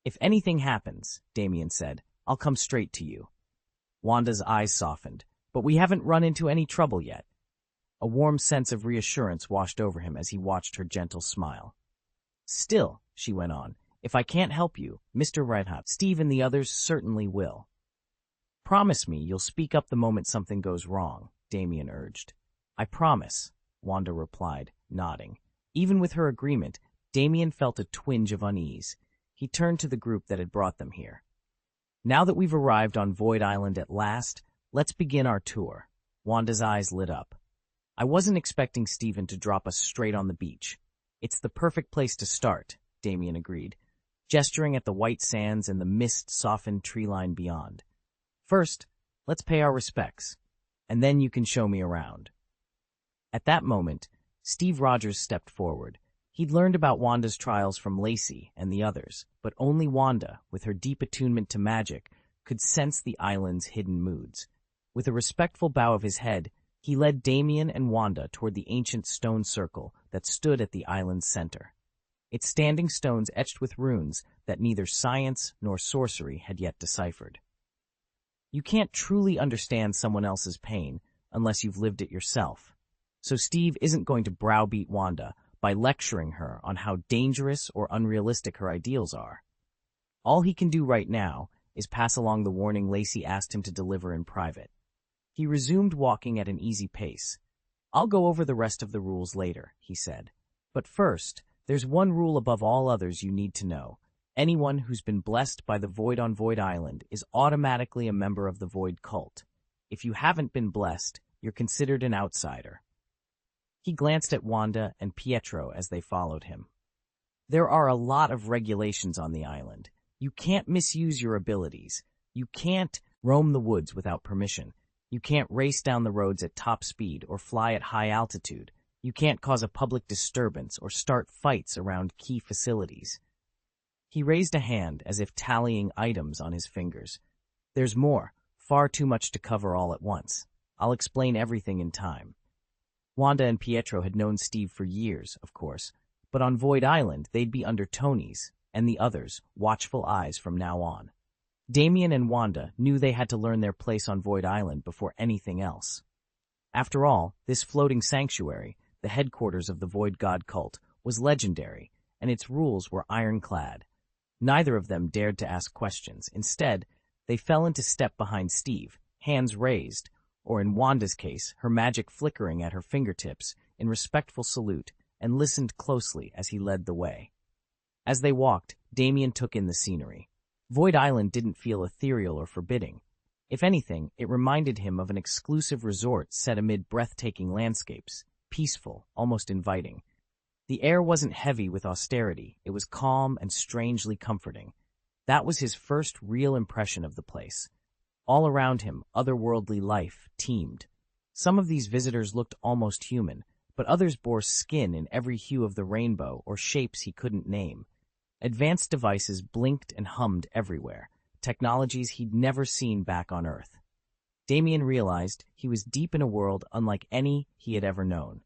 "If anything happens," Damien said, "I'll come straight to you." Wanda's eyes softened. "But we haven't run into any trouble yet." A warm sense of reassurance washed over him as he watched her gentle smile. "Still," she went on, "if I can't help you, Mr. Reinhardt, Steve and the others certainly will." "Promise me you'll speak up the moment something goes wrong," Damien urged. "I promise," Wanda replied, nodding. Even with her agreement, Damien felt a twinge of unease. He turned to the group that had brought them here. Now that we've arrived on Void Island at last, let's begin our tour. Wanda's eyes lit up. I wasn't expecting Stephen to drop us straight on the beach. It's the perfect place to start, Damien agreed, gesturing at the white sands and the mist-softened tree line beyond. First, let's pay our respects, and then you can show me around. At that moment, Steve Rogers stepped forward. He'd learned about Wanda's trials from Lacey and the others, but only Wanda, with her deep attunement to magic, could sense the island's hidden moods. With a respectful bow of his head, he led Damien and Wanda toward the ancient stone circle that stood at the island's center. Its standing stones etched with runes that neither science nor sorcery had yet deciphered. You can't truly understand someone else's pain unless you've lived it yourself. So Steve isn't going to browbeat Wanda by lecturing her on how dangerous or unrealistic her ideals are. All he can do right now is pass along the warning Lacey asked him to deliver in private. He resumed walking at an easy pace. "I'll go over the rest of the rules later," he said. "But first, there's one rule above all others you need to know. Anyone who's been blessed by the Void on Void Island is automatically a member of the Void cult. If you haven't been blessed, you're considered an outsider." He glanced at Wanda and Pietro as they followed him. "There are a lot of regulations on the island. You can't misuse your abilities. You can't roam the woods without permission. You can't race down the roads at top speed or fly at high altitude. You can't cause a public disturbance or start fights around key facilities." He raised a hand as if tallying items on his fingers. "There's more, far too much to cover all at once. I'll explain everything in time." Wanda and Pietro had known Steve for years, of course, but on Void Island they'd be under Tony's and the others' watchful eyes from now on. Damien and Wanda knew they had to learn their place on Void Island before anything else. After all, this floating sanctuary, the headquarters of the Void God cult, was legendary, and its rules were ironclad. Neither of them dared to ask questions. Instead, they fell into step behind Steve, hands raised, or in Wanda's case, her magic flickering at her fingertips, in respectful salute, and listened closely as he led the way. As they walked, Damien took in the scenery. Void Island didn't feel ethereal or forbidding. If anything, it reminded him of an exclusive resort set amid breathtaking landscapes, peaceful, almost inviting. The air wasn't heavy with austerity, it was calm and strangely comforting. That was his first real impression of the place. All around him, otherworldly life teemed. Some of these visitors looked almost human, but others bore skin in every hue of the rainbow or shapes he couldn't name. Advanced devices blinked and hummed everywhere, technologies he'd never seen back on Earth. Damien realized he was deep in a world unlike any he had ever known.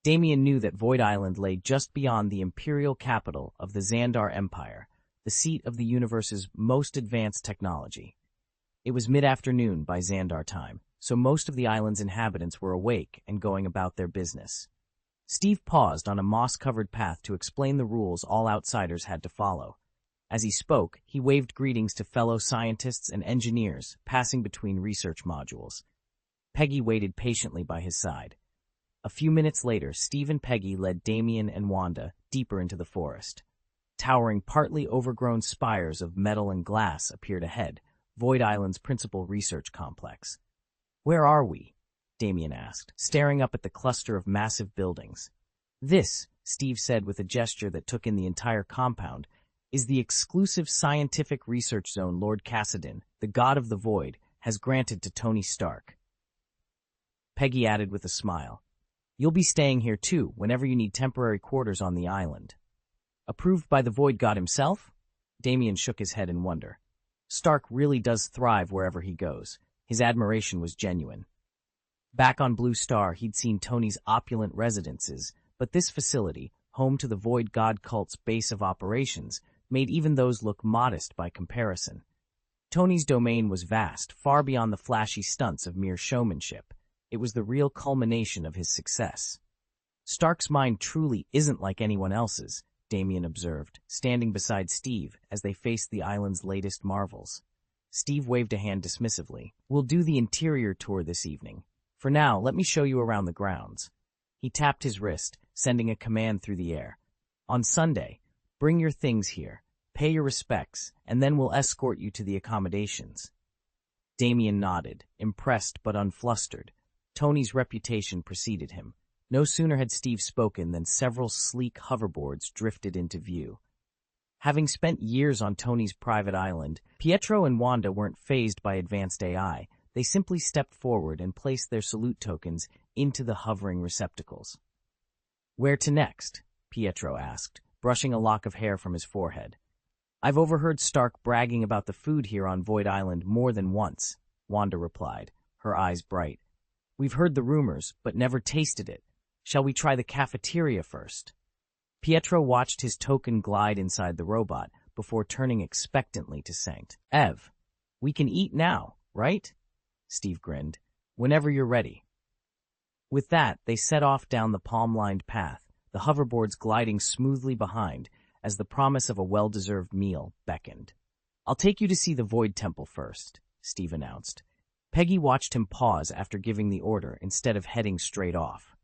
Damien knew that Void Island lay just beyond the imperial capital of the Xandar Empire, the seat of the universe's most advanced technology. It was mid-afternoon by Xandar time, so most of the island's inhabitants were awake and going about their business. Steve paused on a moss-covered path to explain the rules all outsiders had to follow. As he spoke, he waved greetings to fellow scientists and engineers, passing between research modules. Peggy waited patiently by his side. A few minutes later, Steve and Peggy led Damien and Wanda deeper into the forest. Towering, partly overgrown spires of metal and glass appeared ahead, Void Island's principal research complex. "Where are we?" Damien asked, staring up at the cluster of massive buildings. "This," Steve said with a gesture that took in the entire compound, "is the exclusive scientific research zone Lord Cassidon, the god of the Void, has granted to Tony Stark." Peggy added with a smile, "You'll be staying here too, whenever you need temporary quarters on the island." "Approved by the Void god himself?" Damien shook his head in wonder. Stark really does thrive wherever he goes. His admiration was genuine. Back on Blue Star, he'd seen Tony's opulent residences, but this facility, home to the Void God cult's base of operations, made even those look modest by comparison. Tony's domain was vast, far beyond the flashy stunts of mere showmanship. It was the real culmination of his success. "Stark's mind truly isn't like anyone else's," Damien observed, standing beside Steve as they faced the island's latest marvels. Steve waved a hand dismissively. "We'll do the interior tour this evening. For now, let me show you around the grounds." He tapped his wrist, sending a command through the air. "On Sunday, bring your things here. pay your respects, and then we'll escort you to the accommodations." Damien nodded, impressed but unflustered. Tony's reputation preceded him. No sooner had Steve spoken than several sleek hoverboards drifted into view. Having spent years on Tony's private island, Pietro and Wanda weren't fazed by advanced AI. They simply stepped forward and placed their salute tokens into the hovering receptacles. "Where to next?" Pietro asked, brushing a lock of hair from his forehead. "I've overheard Stark bragging about the food here on Void Island more than once," Wanda replied, her eyes bright. "We've heard the rumors, but never tasted it. Shall we try the cafeteria first?" Pietro watched his token glide inside the robot before turning expectantly to Sanct. "Ev, we can eat now, right?" Steve grinned. "Whenever you're ready." With that, they set off down the palm-lined path, the hoverboards gliding smoothly behind as the promise of a well-deserved meal beckoned. "I'll take you to see the Void Temple first," Steve announced. Peggy watched him pause after giving the order instead of heading straight off.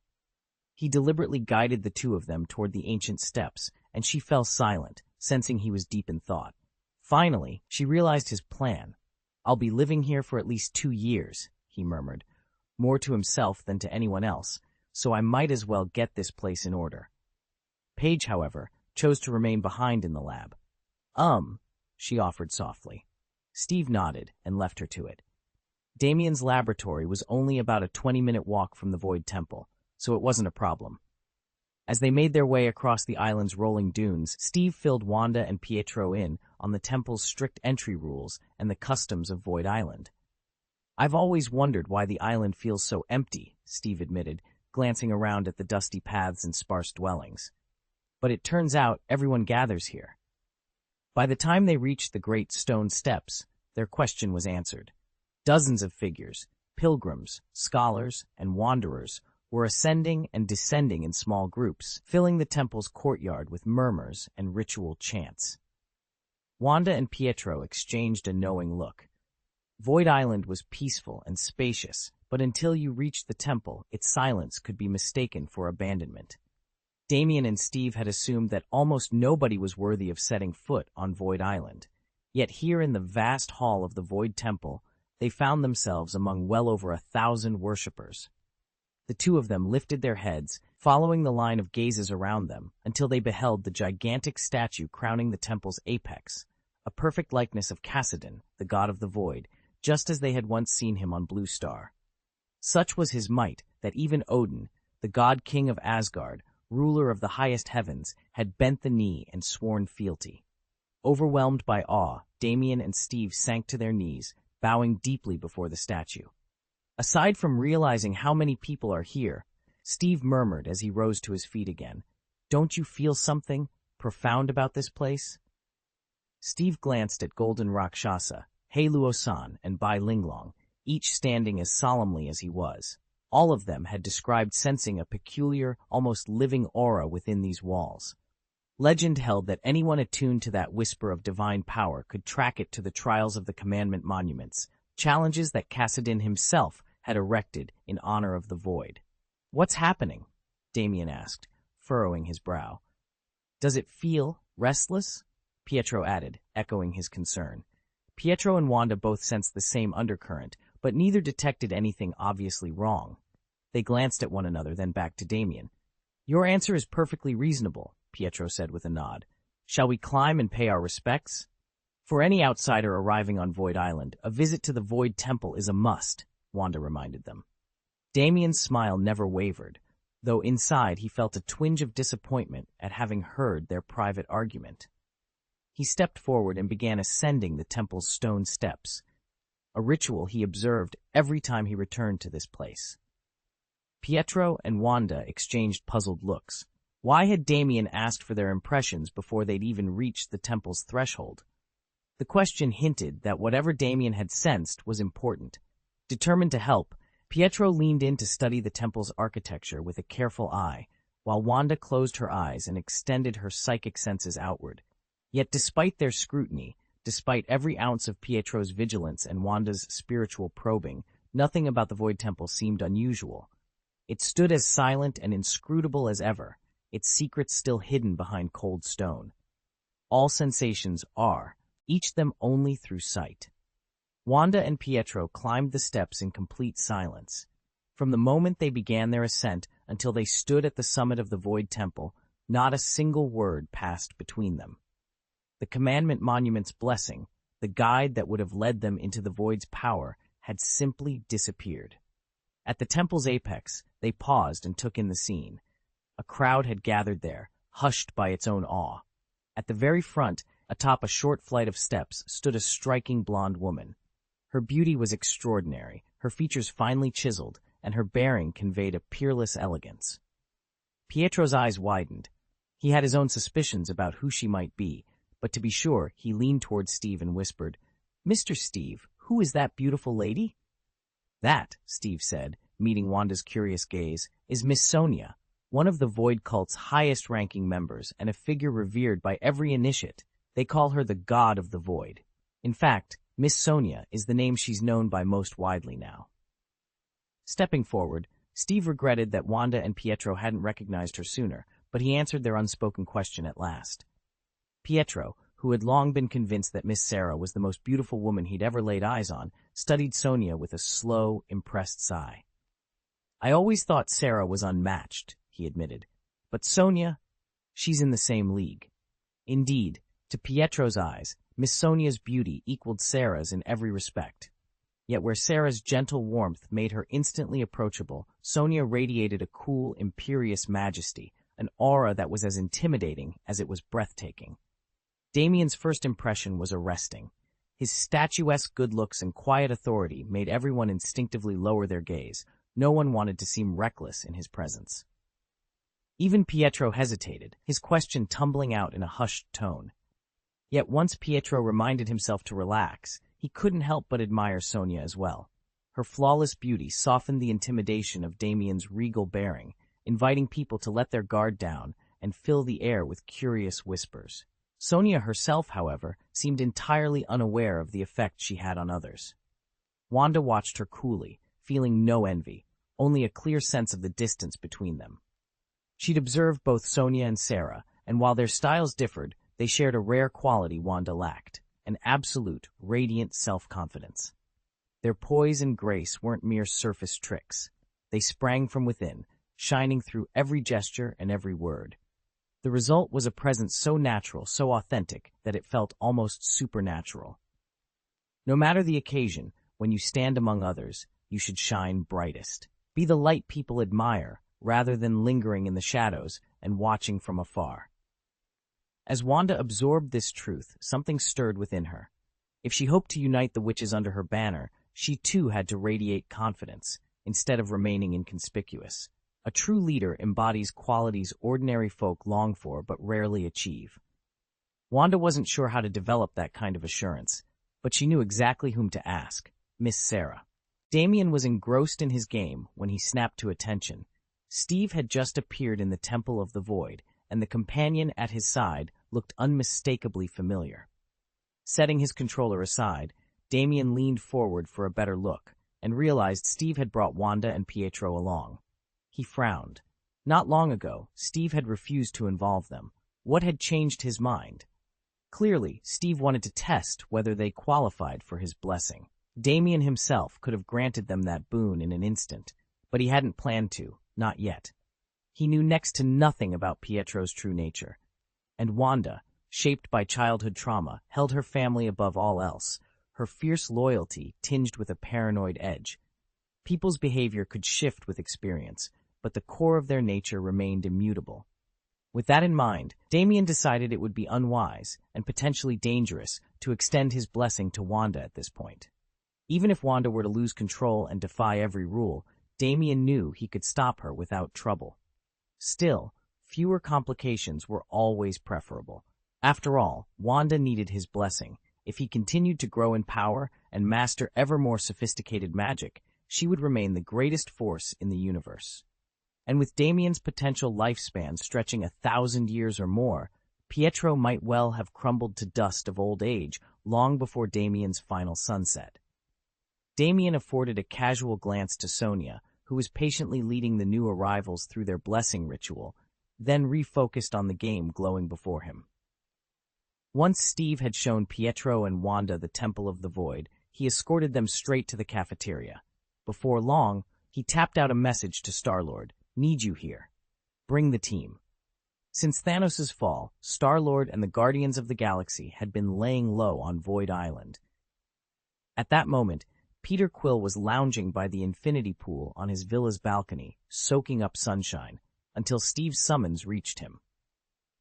He deliberately guided the two of them toward the ancient steps, and she fell silent, sensing he was deep in thought. Finally, she realized his plan. "I'll be living here for at least 2 years," he murmured, more to himself than to anyone else, "so I might as well get this place in order." Paige, however, chose to remain behind in the lab. She offered softly. Steve nodded and left her to it. Damien's laboratory was only about a 20-minute walk from the Void Temple, so it wasn't a problem. As they made their way across the island's rolling dunes, Steve filled Wanda and Pietro in on the temple's strict entry rules and the customs of Void Island. "I've always wondered why the island feels so empty," Steve admitted, glancing around at the dusty paths and sparse dwellings. "But it turns out everyone gathers here." By the time they reached the great stone steps, their question was answered. Dozens of figures, pilgrims, scholars, and wanderers, were ascending and descending in small groups, filling the temple's courtyard with murmurs and ritual chants. Wanda and Pietro exchanged a knowing look. Void Island was peaceful and spacious, but until you reached the temple, its silence could be mistaken for abandonment. Damien and Steve had assumed that almost nobody was worthy of setting foot on Void Island. Yet here in the vast hall of the Void Temple, they found themselves among well over 1,000 worshippers. The two of them lifted their heads, following the line of gazes around them, until they beheld the gigantic statue crowning the temple's apex, a perfect likeness of Kassadin, the god of the void, just as they had once seen him on Blue Star. Such was his might that even Odin, the god-king of Asgard, ruler of the highest heavens, had bent the knee and sworn fealty. Overwhelmed by awe, Damien and Steve sank to their knees, bowing deeply before the statue. Aside from realizing how many people are here, Steve murmured as he rose to his feet again, "Don't you feel something profound about this place?" Steve glanced at Golden Rakshasa, He Luosan, and Bai Linglong, each standing as solemnly as he was. All of them had described sensing a peculiar, almost living aura within these walls. Legend held that anyone attuned to that whisper of divine power could track it to the trials of the commandment monuments, challenges that Kassadin himself had erected in honor of the void. "What's happening?" Damien asked, furrowing his brow. "Does it feel restless?" Pietro added, echoing his concern. Pietro and Wanda both sensed the same undercurrent, but neither detected anything obviously wrong. They glanced at one another, then back to Damien. "Your answer is perfectly reasonable," Pietro said with a nod. "Shall we climb and pay our respects?" "For any outsider arriving on Void Island, a visit to the Void Temple is a must," Wanda reminded them. Damien's smile never wavered, though inside he felt a twinge of disappointment at having heard their private argument. He stepped forward and began ascending the temple's stone steps, a ritual he observed every time he returned to this place. Pietro and Wanda exchanged puzzled looks. Why had Damien asked for their impressions before they'd even reached the temple's threshold? The question hinted that whatever Damien had sensed was important. Determined to help, Pietro leaned in to study the temple's architecture with a careful eye, while Wanda closed her eyes and extended her psychic senses outward. Yet despite their scrutiny, despite every ounce of Pietro's vigilance and Wanda's spiritual probing, nothing about the Void Temple seemed unusual. It stood as silent and inscrutable as ever, its secrets still hidden behind cold stone. all sensations are, each them only through sight. Wanda and Pietro climbed the steps in complete silence. From the moment they began their ascent until they stood at the summit of the Void Temple, not a single word passed between them. The Commandment Monument's blessing, the guide that would have led them into the Void's power, had simply disappeared. At the temple's apex, they paused and took in the scene. A crowd had gathered there, hushed by its own awe. At the very front, atop a short flight of steps, stood a striking blonde woman. Her beauty was extraordinary, her features finely chiseled, and her bearing conveyed a peerless elegance. Pietro's eyes widened. He had his own suspicions about who she might be, but to be sure, he leaned toward Steve and whispered, "Mr. Steve, who is that beautiful lady?" "That," Steve said, meeting Wanda's curious gaze, "is Miss Sonia, one of the Void cult's highest-ranking members and a figure revered by every initiate. They call her the God of the Void. In fact, Miss Sonia is the name she's known by most widely now." Stepping forward, Steve regretted that Wanda and Pietro hadn't recognized her sooner, but he answered their unspoken question at last. Pietro, who had long been convinced that Miss Sarah was the most beautiful woman he'd ever laid eyes on, studied Sonia with a slow, impressed sigh. "I always thought Sarah was unmatched," he admitted. "But Sonia, she's in the same league." Indeed, to Pietro's eyes, Miss Sonia's beauty equaled Sarah's in every respect. Yet where Sarah's gentle warmth made her instantly approachable, Sonia radiated a cool, imperious majesty, an aura that was as intimidating as it was breathtaking. Damien's first impression was arresting. His statuesque good looks and quiet authority made everyone instinctively lower their gaze. No one wanted to seem reckless in his presence. Even Pietro hesitated, his question tumbling out in a hushed tone. Yet once Pietro reminded himself to relax, he couldn't help but admire Sonia as well. Her flawless beauty softened the intimidation of Damien's regal bearing, inviting people to let their guard down and fill the air with curious whispers. Sonia herself, however, seemed entirely unaware of the effect she had on others. Wanda watched her coolly, feeling no envy, only a clear sense of the distance between them. She'd observed both Sonia and Sarah, and while their styles differed, they shared a rare quality Wanda lacked, an absolute, radiant self-confidence. Their poise and grace weren't mere surface tricks. They sprang from within, shining through every gesture and every word. The result was a presence so natural, so authentic, that it felt almost supernatural. No matter the occasion, when you stand among others, you should shine brightest. Be the light people admire, rather than lingering in the shadows and watching from afar. As Wanda absorbed this truth, something stirred within her. If she hoped to unite the witches under her banner, she too had to radiate confidence, instead of remaining inconspicuous. A true leader embodies qualities ordinary folk long for but rarely achieve. Wanda wasn't sure how to develop that kind of assurance, but she knew exactly whom to ask: Miss Sarah. Damien was engrossed in his game when he snapped to attention. Steve had just appeared in the Temple of the Void, and the companion at his side looked unmistakably familiar. Setting his controller aside, Damien leaned forward for a better look, and realized Steve had brought Wanda and Pietro along. He frowned. Not long ago, Steve had refused to involve them. What had changed his mind? Clearly, Steve wanted to test whether they qualified for his blessing. Damien himself could have granted them that boon in an instant, but he hadn't planned to, not yet. He knew next to nothing about Pietro's true nature. And Wanda, shaped by childhood trauma, held her family above all else, her fierce loyalty tinged with a paranoid edge. People's behavior could shift with experience, but the core of their nature remained immutable. With that in mind, Damien decided it would be unwise and potentially dangerous to extend his blessing to Wanda at this point. Even if Wanda were to lose control and defy every rule, Damien knew he could stop her without trouble. Still, fewer complications were always preferable. After all, Wanda needed his blessing. If he continued to grow in power and master ever more sophisticated magic, she would remain the greatest force in the universe. And with Damien's potential lifespan stretching 1,000 years or more, Pietro might well have crumbled to dust of old age long before Damien's final sunset. Damien afforded a casual glance to Sonia, who was patiently leading the new arrivals through their blessing ritual, then refocused on the game glowing before him. Once Steve had shown Pietro and Wanda the Temple of the Void, he escorted them straight to the cafeteria. Before long, he tapped out a message to Star-Lord, "Need you here. Bring the team." Since Thanos' fall, Star-Lord and the Guardians of the Galaxy had been laying low on Void Island. At that moment, Peter Quill was lounging by the infinity pool on his villa's balcony, soaking up sunshine, until Steve's summons reached him.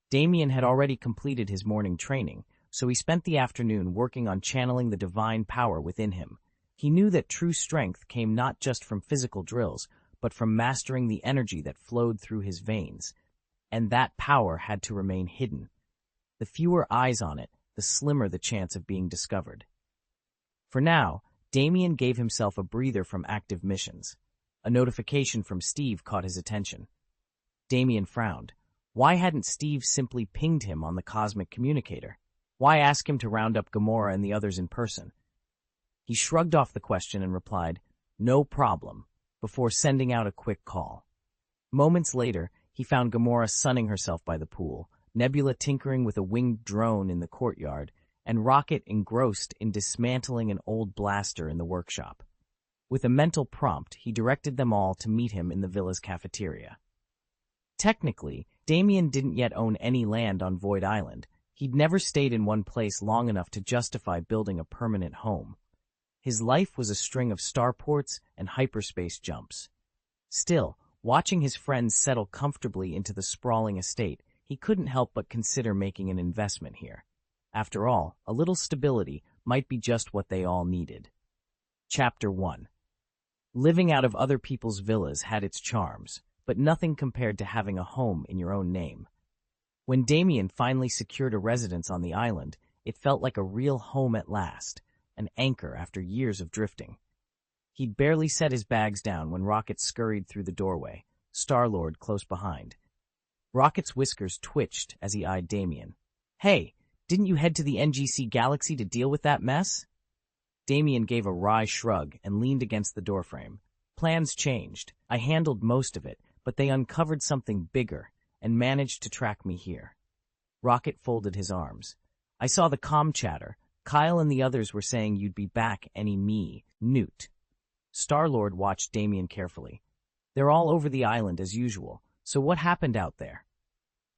Damien had already completed his morning training, so he spent the afternoon working on channeling the divine power within him. He knew that true strength came not just from physical drills, but from mastering the energy that flowed through his veins, and that power had to remain hidden. The fewer eyes on it, the slimmer the chance of being discovered. For now, Damien gave himself a breather from active missions. A notification from Steve caught his attention. Damien frowned. Why hadn't Steve simply pinged him on the cosmic communicator? Why ask him to round up Gamora and the others in person? He shrugged off the question and replied, "No problem," before sending out a quick call. Moments later, he found Gamora sunning herself by the pool, Nebula tinkering with a winged drone in the courtyard, and Rocket engrossed in dismantling an old blaster in the workshop. With a mental prompt, he directed them all to meet him in the villa's cafeteria. Technically, Damien didn't yet own any land on Void Island. He'd never stayed in one place long enough to justify building a permanent home. His life was a string of starports and hyperspace jumps. Still, watching his friends settle comfortably into the sprawling estate, he couldn't help but consider making an investment here. After all, a little stability might be just what they all needed. Chapter 1. Living out of other people's villas had its charms, but nothing compared to having a home in your own name. When Damien finally secured a residence on the island, it felt like a real home at last, an anchor after years of drifting. He'd barely set his bags down when Rocket scurried through the doorway, Star-Lord close behind. Rocket's whiskers twitched as he eyed Damien. "Hey, didn't you head to the NGC Galaxy to deal with that mess?" Damien gave a wry shrug and leaned against the doorframe. "Plans changed. I handled most of it, but they uncovered something bigger and managed to track me here." Rocket folded his arms. "I saw the comm chatter. Kyle and the others were saying you'd be back any Newt." Star-Lord watched Damien carefully. "They're all over the island as usual, so what happened out there?"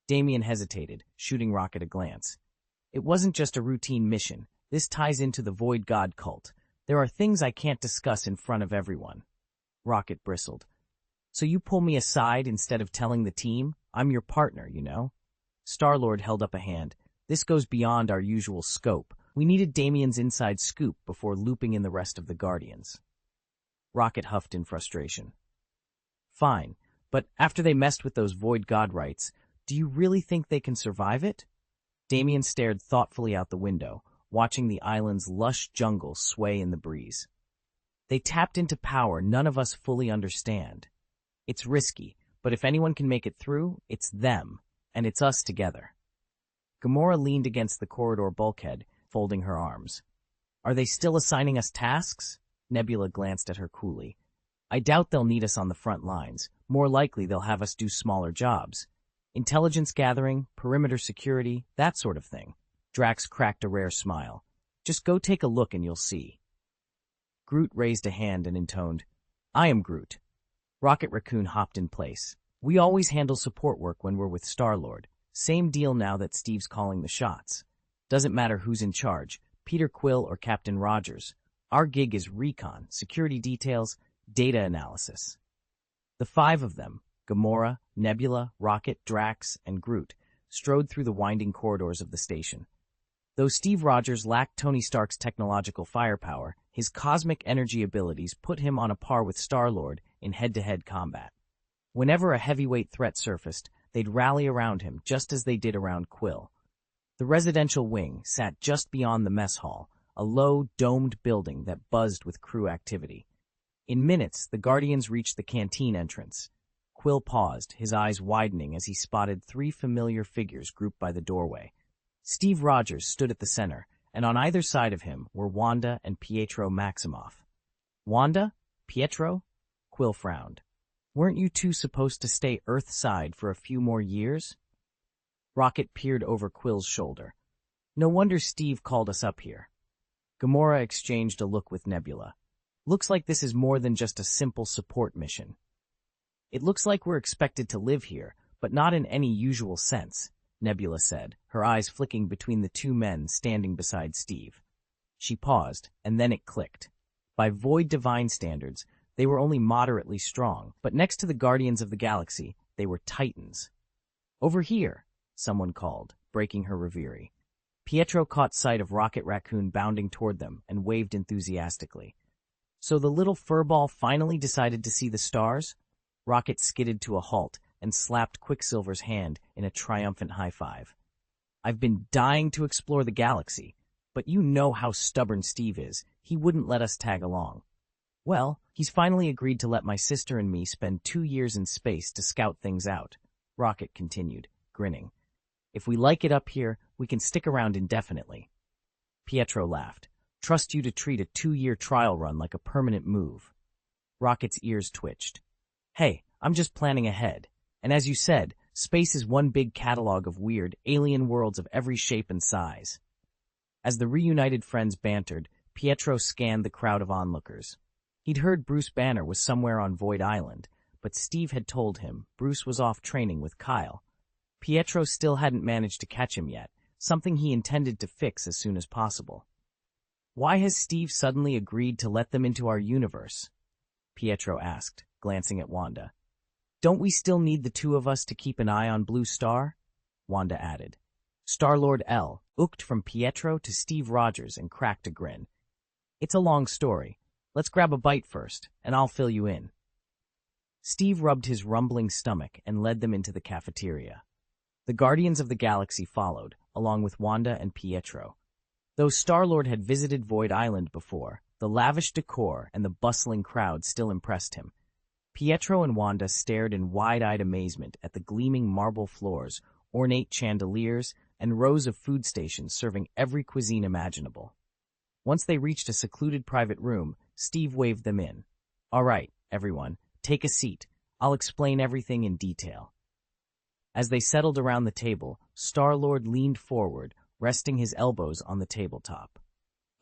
Damien hesitated, shooting Rocket a glance. "It wasn't just a routine mission. This ties into the Void God cult. There are things I can't discuss in front of everyone." Rocket bristled. "So you pull me aside instead of telling the team? I'm your partner, you know." Star-Lord held up a hand. "This goes beyond our usual scope. We needed Damien's inside scoop before looping in the rest of the Guardians." Rocket huffed in frustration. "Fine, but after they messed with those Void God rights, do you really think they can survive it?" Damien stared thoughtfully out the window, watching the island's lush jungle sway in the breeze. "They tapped into power none of us fully understand. It's risky, but if anyone can make it through, it's them, and it's us together." Gamora leaned against the corridor bulkhead, folding her arms. "Are they still assigning us tasks?" Nebula glanced at her coolly. "I doubt they'll need us on the front lines. More likely they'll have us do smaller jobs. Intelligence gathering, perimeter security, that sort of thing." Drax cracked a rare smile. "Just go take a look and you'll see." Groot raised a hand and intoned, "I am Groot." Rocket Raccoon hopped in place. "We always handle support work when we're with Star-Lord. Same deal now that Steve's calling the shots. Doesn't matter who's in charge, Peter Quill or Captain Rogers. Our gig is recon, security details, data analysis." The five of them, Gamora, Nebula, Rocket, Drax, and Groot, strode through the winding corridors of the station. Though Steve Rogers lacked Tony Stark's technological firepower, his cosmic energy abilities put him on a par with Star-Lord in head-to-head combat. Whenever a heavyweight threat surfaced, they'd rally around him just as they did around Quill. The residential wing sat just beyond the mess hall, a low, domed building that buzzed with crew activity. In minutes, the Guardians reached the canteen entrance. Quill paused, his eyes widening as he spotted three familiar figures grouped by the doorway. Steve Rogers stood at the center, and on either side of him were Wanda and Pietro Maximoff. "Wanda? Pietro?" Quill frowned. "Weren't you two supposed to stay Earthside for a few more years?" Rocket peered over Quill's shoulder. No wonder Steve called us up here. Gamora exchanged a look with Nebula. Looks like this is more than just a simple support mission. It looks like we're expected to live here, but not in any usual sense, Nebula said, her eyes flicking between the two men standing beside Steve. She paused, and then it clicked. By Void Divine standards, they were only moderately strong, but next to the Guardians of the Galaxy, they were Titans. Over here, someone called, breaking her reverie. Pietro caught sight of Rocket Raccoon bounding toward them and waved enthusiastically. So the little furball finally decided to see the stars? Rocket skidded to a halt and slapped Quicksilver's hand in a triumphant high five. I've been dying to explore the galaxy, but you know how stubborn Steve is. He wouldn't let us tag along. Well, he's finally agreed to let my sister and me spend 2 years in space to scout things out, Rocket continued, grinning. If we like it up here, we can stick around indefinitely. Pietro laughed. Trust you to treat a 2-year trial run like a permanent move. Rocket's ears twitched. Hey, I'm just planning ahead. And as you said, space is one big catalog of weird, alien worlds of every shape and size. As the reunited friends bantered, Pietro scanned the crowd of onlookers. He'd heard Bruce Banner was somewhere on Void Island, but Steve had told him Bruce was off training with Kyle. Pietro still hadn't managed to catch him yet, something he intended to fix as soon as possible. Why has Steve suddenly agreed to let them into our universe? Pietro asked, glancing at Wanda. Don't we still need the two of us to keep an eye on Blue Star? Wanda added. Star-Lord L looked from Pietro to Steve Rogers and cracked a grin. It's a long story. Let's grab a bite first, and I'll fill you in. Steve rubbed his rumbling stomach and led them into the cafeteria. The Guardians of the Galaxy followed, along with Wanda and Pietro. Though Star-Lord had visited Void Island before, the lavish decor and the bustling crowd still impressed him. Pietro and Wanda stared in wide-eyed amazement at the gleaming marble floors, ornate chandeliers, and rows of food stations serving every cuisine imaginable. Once they reached a secluded private room, Steve waved them in. All right, everyone, take a seat. I'll explain everything in detail. As they settled around the table, Star-Lord leaned forward, resting his elbows on the tabletop.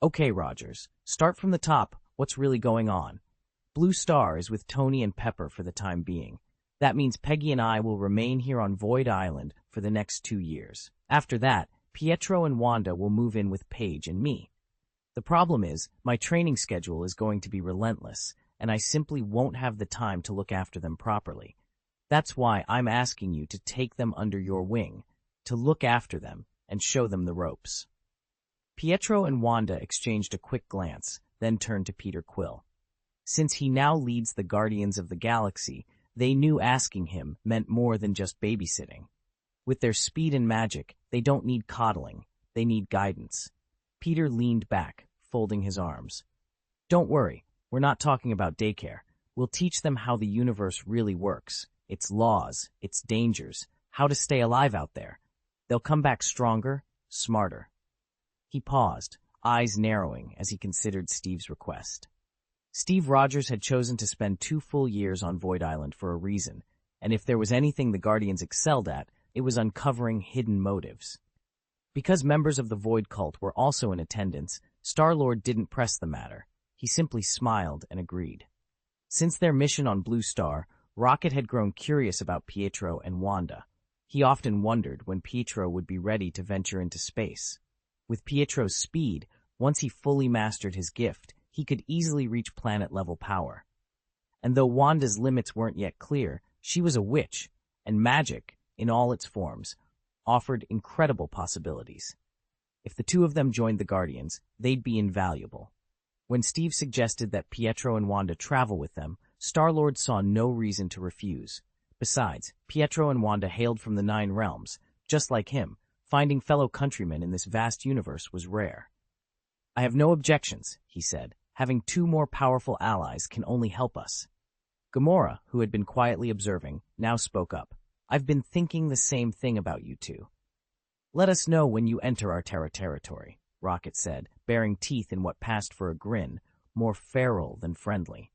Okay, Rogers, start from the top. What's really going on? Blue Star is with Tony and Pepper for the time being. That means Peggy and I will remain here on Void Island for the next 2 years. After that, Pietro and Wanda will move in with Paige and me. The problem is, my training schedule is going to be relentless, and I simply won't have the time to look after them properly. That's why I'm asking you to take them under your wing, to look after them and show them the ropes. Pietro and Wanda exchanged a quick glance, then turned to Peter Quill. Since he now leads the Guardians of the Galaxy, they knew asking him meant more than just babysitting. With their speed and magic, they don't need coddling, they need guidance. Peter leaned back, folding his arms. Don't worry, we're not talking about daycare. We'll teach them how the universe really works, its laws, its dangers, how to stay alive out there. They'll come back stronger, smarter. He paused, eyes narrowing as he considered Steve's request. Steve Rogers had chosen to spend 2 full years on Void Island for a reason, and if there was anything the Guardians excelled at, it was uncovering hidden motives. Because members of the Void cult were also in attendance, Star-Lord didn't press the matter. He simply smiled and agreed. Since their mission on Blue Star, Rocket had grown curious about Pietro and Wanda. He often wondered when Pietro would be ready to venture into space. With Pietro's speed, once he fully mastered his gift, he could easily reach planet-level power. And though Wanda's limits weren't yet clear, she was a witch, and magic, in all its forms, offered incredible possibilities. If the two of them joined the Guardians, they'd be invaluable. When Steve suggested that Pietro and Wanda travel with them, Star-Lord saw no reason to refuse. Besides, Pietro and Wanda hailed from the 9 realms. Just like him, finding fellow countrymen in this vast universe was rare. I have no objections, he said. Having 2 more powerful allies can only help us. Gamora, who had been quietly observing, now spoke up. I've been thinking the same thing about you two. Let us know when you enter our territory, Rocket said, baring teeth in what passed for a grin, more feral than friendly.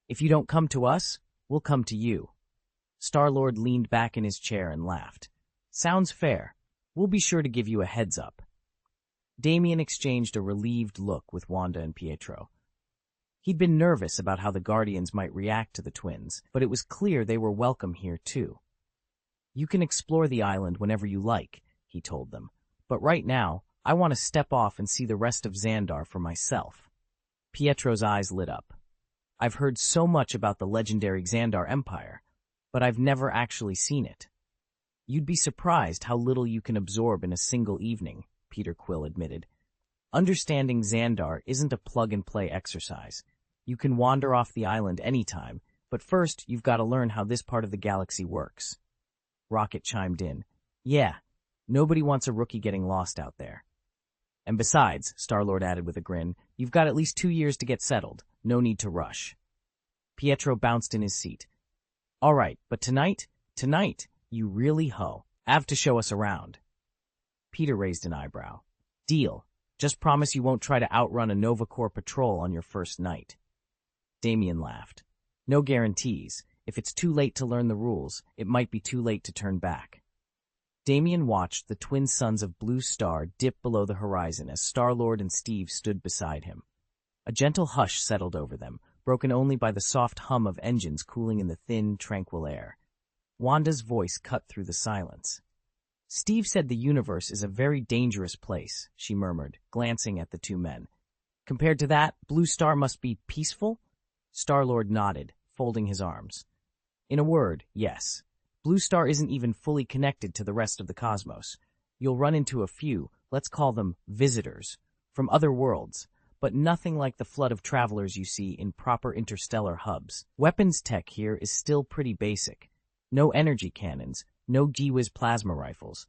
If you don't come to us, we'll come to you. Star-Lord leaned back in his chair and laughed. Sounds fair. We'll be sure to give you a heads up. Damien exchanged a relieved look with Wanda and Pietro. He'd been nervous about how the Guardians might react to the twins, but it was clear they were welcome here too. "You can explore the island whenever you like," he told them, "but right now, I want to step off and see the rest of Xandar for myself." Pietro's eyes lit up. "I've heard so much about the legendary Xandar Empire, but I've never actually seen it." "You'd be surprised how little you can absorb in a single evening," Peter Quill admitted. "Understanding Xandar isn't a plug-and-play exercise. You can wander off the island anytime, but first you've got to learn how this part of the galaxy works." Rocket chimed in. "Yeah, nobody wants a rookie getting lost out there." "And besides," Star-Lord added with a grin, "you've got at least 2 years to get settled. No need to rush." Pietro bounced in his seat. "All right, but tonight, you really have to show us around." Peter raised an eyebrow. "Deal. Just promise you won't try to outrun a Nova Corps patrol on your first night." Damien laughed. "No guarantees. If it's too late to learn the rules, it might be too late to turn back." Damien watched the twin suns of Blue Star dip below the horizon as Star-Lord and Steve stood beside him. A gentle hush settled over them, broken only by the soft hum of engines cooling in the thin, tranquil air. Wanda's voice cut through the silence. "Steve said the universe is a very dangerous place," she murmured, glancing at the two men. "Compared to that, Blue Star must be peaceful?" Star-Lord nodded, folding his arms. "In a word, yes. Blue Star isn't even fully connected to the rest of the cosmos. You'll run into a few, let's call them visitors, from other worlds, but nothing like the flood of travelers you see in proper interstellar hubs. Weapons tech here is still pretty basic. No energy cannons, no gee-whiz plasma rifles,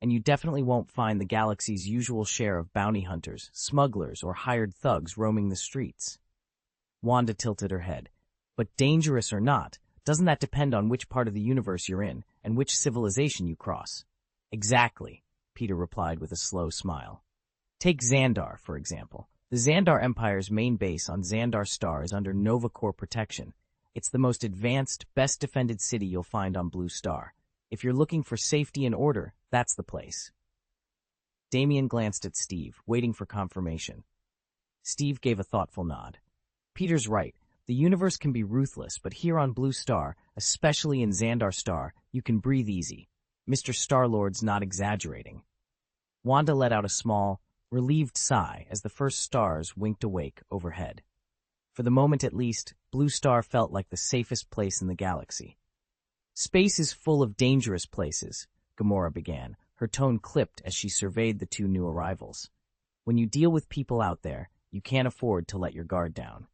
and you definitely won't find the galaxy's usual share of bounty hunters, smugglers, or hired thugs roaming the streets." Wanda tilted her head. "But dangerous or not, doesn't that depend on which part of the universe you're in and which civilization you cross?" "Exactly," Peter replied with a slow smile. "Take Xandar, for example. The Xandar Empire's main base on Xandar Star is under Nova Corps protection. It's the most advanced, best-defended city you'll find on Blue Star. If you're looking for safety and order, that's the place." Damien glanced at Steve, waiting for confirmation. Steve gave a thoughtful nod. "Peter's right. The universe can be ruthless, but here on Blue Star, especially in Xandar Star, you can breathe easy. Mr. Star-Lord's not exaggerating." Wanda let out a small, relieved sigh as the first stars winked awake overhead. For the moment at least, Blue Star felt like the safest place in the galaxy. "Space is full of dangerous places," Gamora began, her tone clipped as she surveyed the two new arrivals. "When you deal with people out there, you can't afford to let your guard down."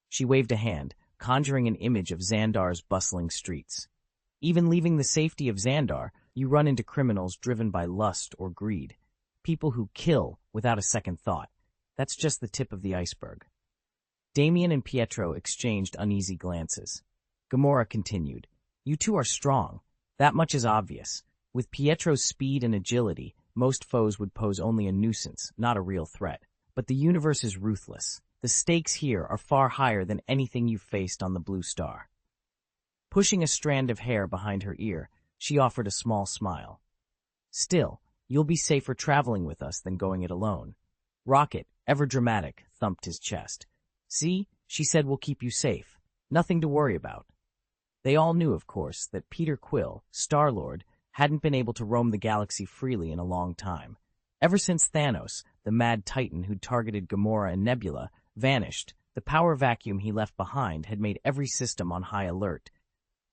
She waved a hand, conjuring an image of Xandar's bustling streets. "Even leaving the safety of Xandar, you run into criminals driven by lust or greed. People who kill without a second thought. That's just the tip of the iceberg." Damien and Pietro exchanged uneasy glances. Gamora continued, "You two are strong. That much is obvious. With Pietro's speed and agility, most foes would pose only a nuisance, not a real threat. But the universe is ruthless. The stakes here are far higher than anything you've faced on the Blue Star." Pushing a strand of hair behind her ear, she offered a small smile. "Still, you'll be safer traveling with us than going it alone." Rocket, ever dramatic, thumped his chest. "See, she said we'll keep you safe. Nothing to worry about." They all knew, of course, that Peter Quill, Star-Lord, hadn't been able to roam the galaxy freely in a long time. Ever since Thanos, the mad titan who'd targeted Gamora and Nebula, vanished, the power vacuum he left behind had made every system on high alert.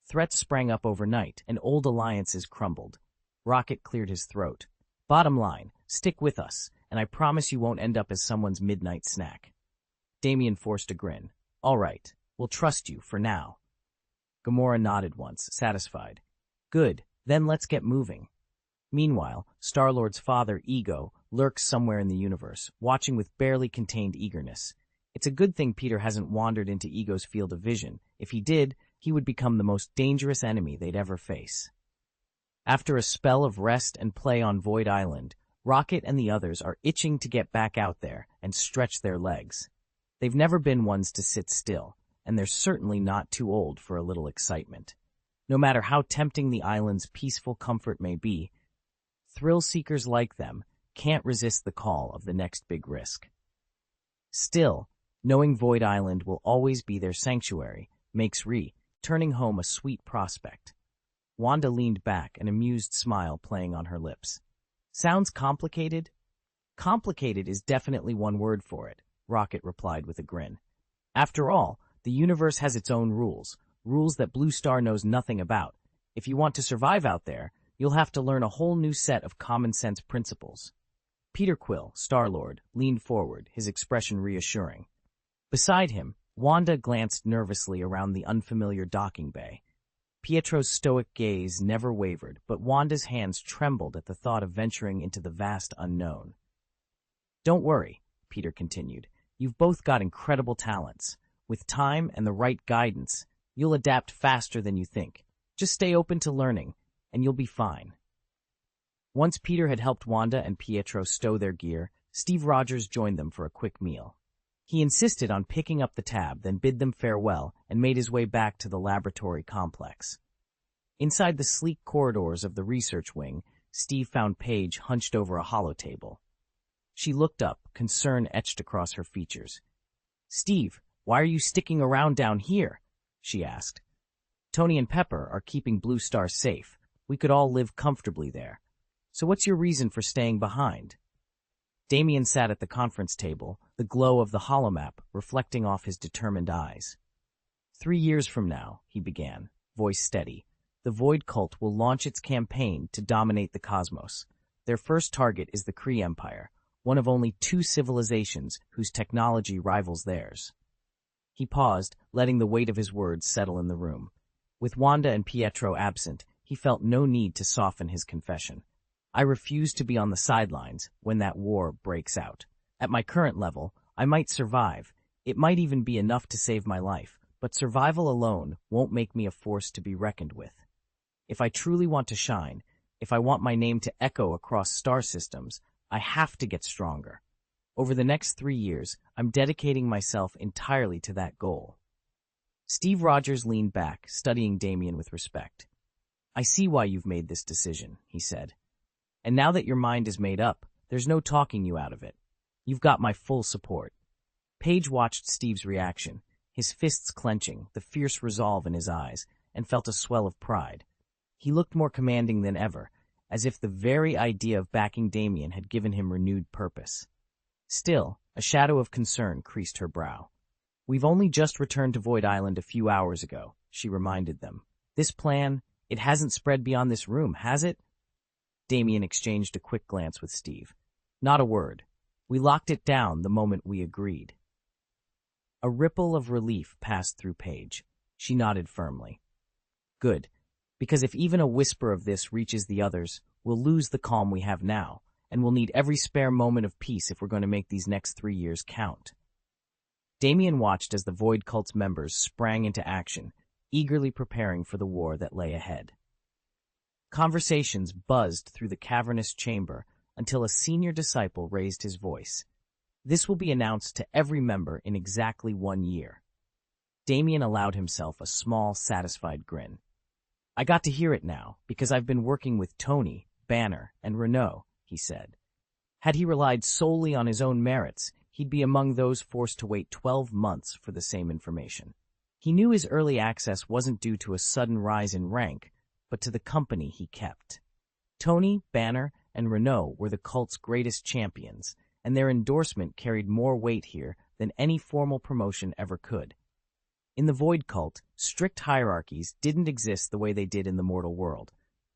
Threats sprang up overnight, and old alliances crumbled. Rocket cleared his throat. "Bottom line, stick with us, and I promise you won't end up as someone's midnight snack." Damien forced a grin. "All right, we'll trust you for now." Gamora nodded once, satisfied. "Good, then let's get moving." Meanwhile, Star-Lord's father, Ego, lurks somewhere in the universe, watching with barely contained eagerness. It's a good thing Peter hasn't wandered into Ego's field of vision. If he did, he would become the most dangerous enemy they'd ever face. After a spell of rest and play on Void Island, Rocket and the others are itching to get back out there and stretch their legs. They've never been ones to sit still, and they're certainly not too old for a little excitement. No matter how tempting the island's peaceful comfort may be, thrill-seekers like them can't resist the call of the next big risk. Still, knowing Void Island will always be their sanctuary makes returning home a sweet prospect. Wanda leaned back, an amused smile playing on her lips. Sounds complicated? Complicated is definitely one word for it, Rocket replied with a grin. After all, the universe has its own rules, rules that Blue Star knows nothing about. If you want to survive out there, you'll have to learn a whole new set of common-sense principles. Peter Quill, Star-Lord, leaned forward, his expression reassuring. Beside him, Wanda glanced nervously around the unfamiliar docking bay. Pietro's stoic gaze never wavered, but Wanda's hands trembled at the thought of venturing into the vast unknown. Don't worry, Peter continued. You've both got incredible talents. With time and the right guidance, you'll adapt faster than you think. Just stay open to learning, and you'll be fine. Once Peter had helped Wanda and Pietro stow their gear, Steve Rogers joined them for a quick meal. He insisted on picking up the tab, then bid them farewell and made his way back to the laboratory complex. Inside the sleek corridors of the research wing, Steve found Paige hunched over a holotable. She looked up, concern etched across her features. "Steve, why are you sticking around down here?" she asked. "Tony and Pepper are keeping Blue Star safe. We could all live comfortably there. So what's your reason for staying behind?" Damien sat at the conference table, the glow of the holomap reflecting off his determined eyes. 3 years from now, he began, voice steady, the Void Cult will launch its campaign to dominate the cosmos. Their first target is the Kree Empire, one of only 2 civilizations whose technology rivals theirs. He paused, letting the weight of his words settle in the room. With Wanda and Pietro absent, he felt no need to soften his confession. "I refuse to be on the sidelines when that war breaks out. At my current level, I might survive. It might even be enough to save my life, but survival alone won't make me a force to be reckoned with. If I truly want to shine, if I want my name to echo across star systems, I have to get stronger. Over the next 3 years, I'm dedicating myself entirely to that goal." Steve Rogers leaned back, studying Damien with respect. "I see why you've made this decision," he said. "And now that your mind is made up, there's no talking you out of it. You've got my full support." Paige watched Steve's reaction, his fists clenching, the fierce resolve in his eyes, and felt a swell of pride. He looked more commanding than ever, as if the very idea of backing Damien had given him renewed purpose. Still, a shadow of concern creased her brow. "We've only just returned to Void Island a few hours ago," she reminded them. "This plan, it hasn't spread beyond this room, has it?" Damien exchanged a quick glance with Steve. "Not a word. We locked it down the moment we agreed." A ripple of relief passed through Paige. She nodded firmly. "Good, because if even a whisper of this reaches the others, we'll lose the calm we have now, and we'll need every spare moment of peace if we're going to make these next 3 years count." Damien watched as the Void Cult's members sprang into action, eagerly preparing for the war that lay ahead. Conversations buzzed through the cavernous chamber until a senior disciple raised his voice. "This will be announced to every member in exactly 1 year." Damien allowed himself a small, satisfied grin. "I got to hear it now, because I've been working with Tony, Banner, and Renault," he said. Had he relied solely on his own merits, he'd be among those forced to wait 12 months for the same information. He knew his early access wasn't due to a sudden rise in rank, but to the company he kept. Tony, Banner, and Renault were the cult's greatest champions, and their endorsement carried more weight here than any formal promotion ever could. In the Void Cult, strict hierarchies didn't exist the way they did in the mortal world.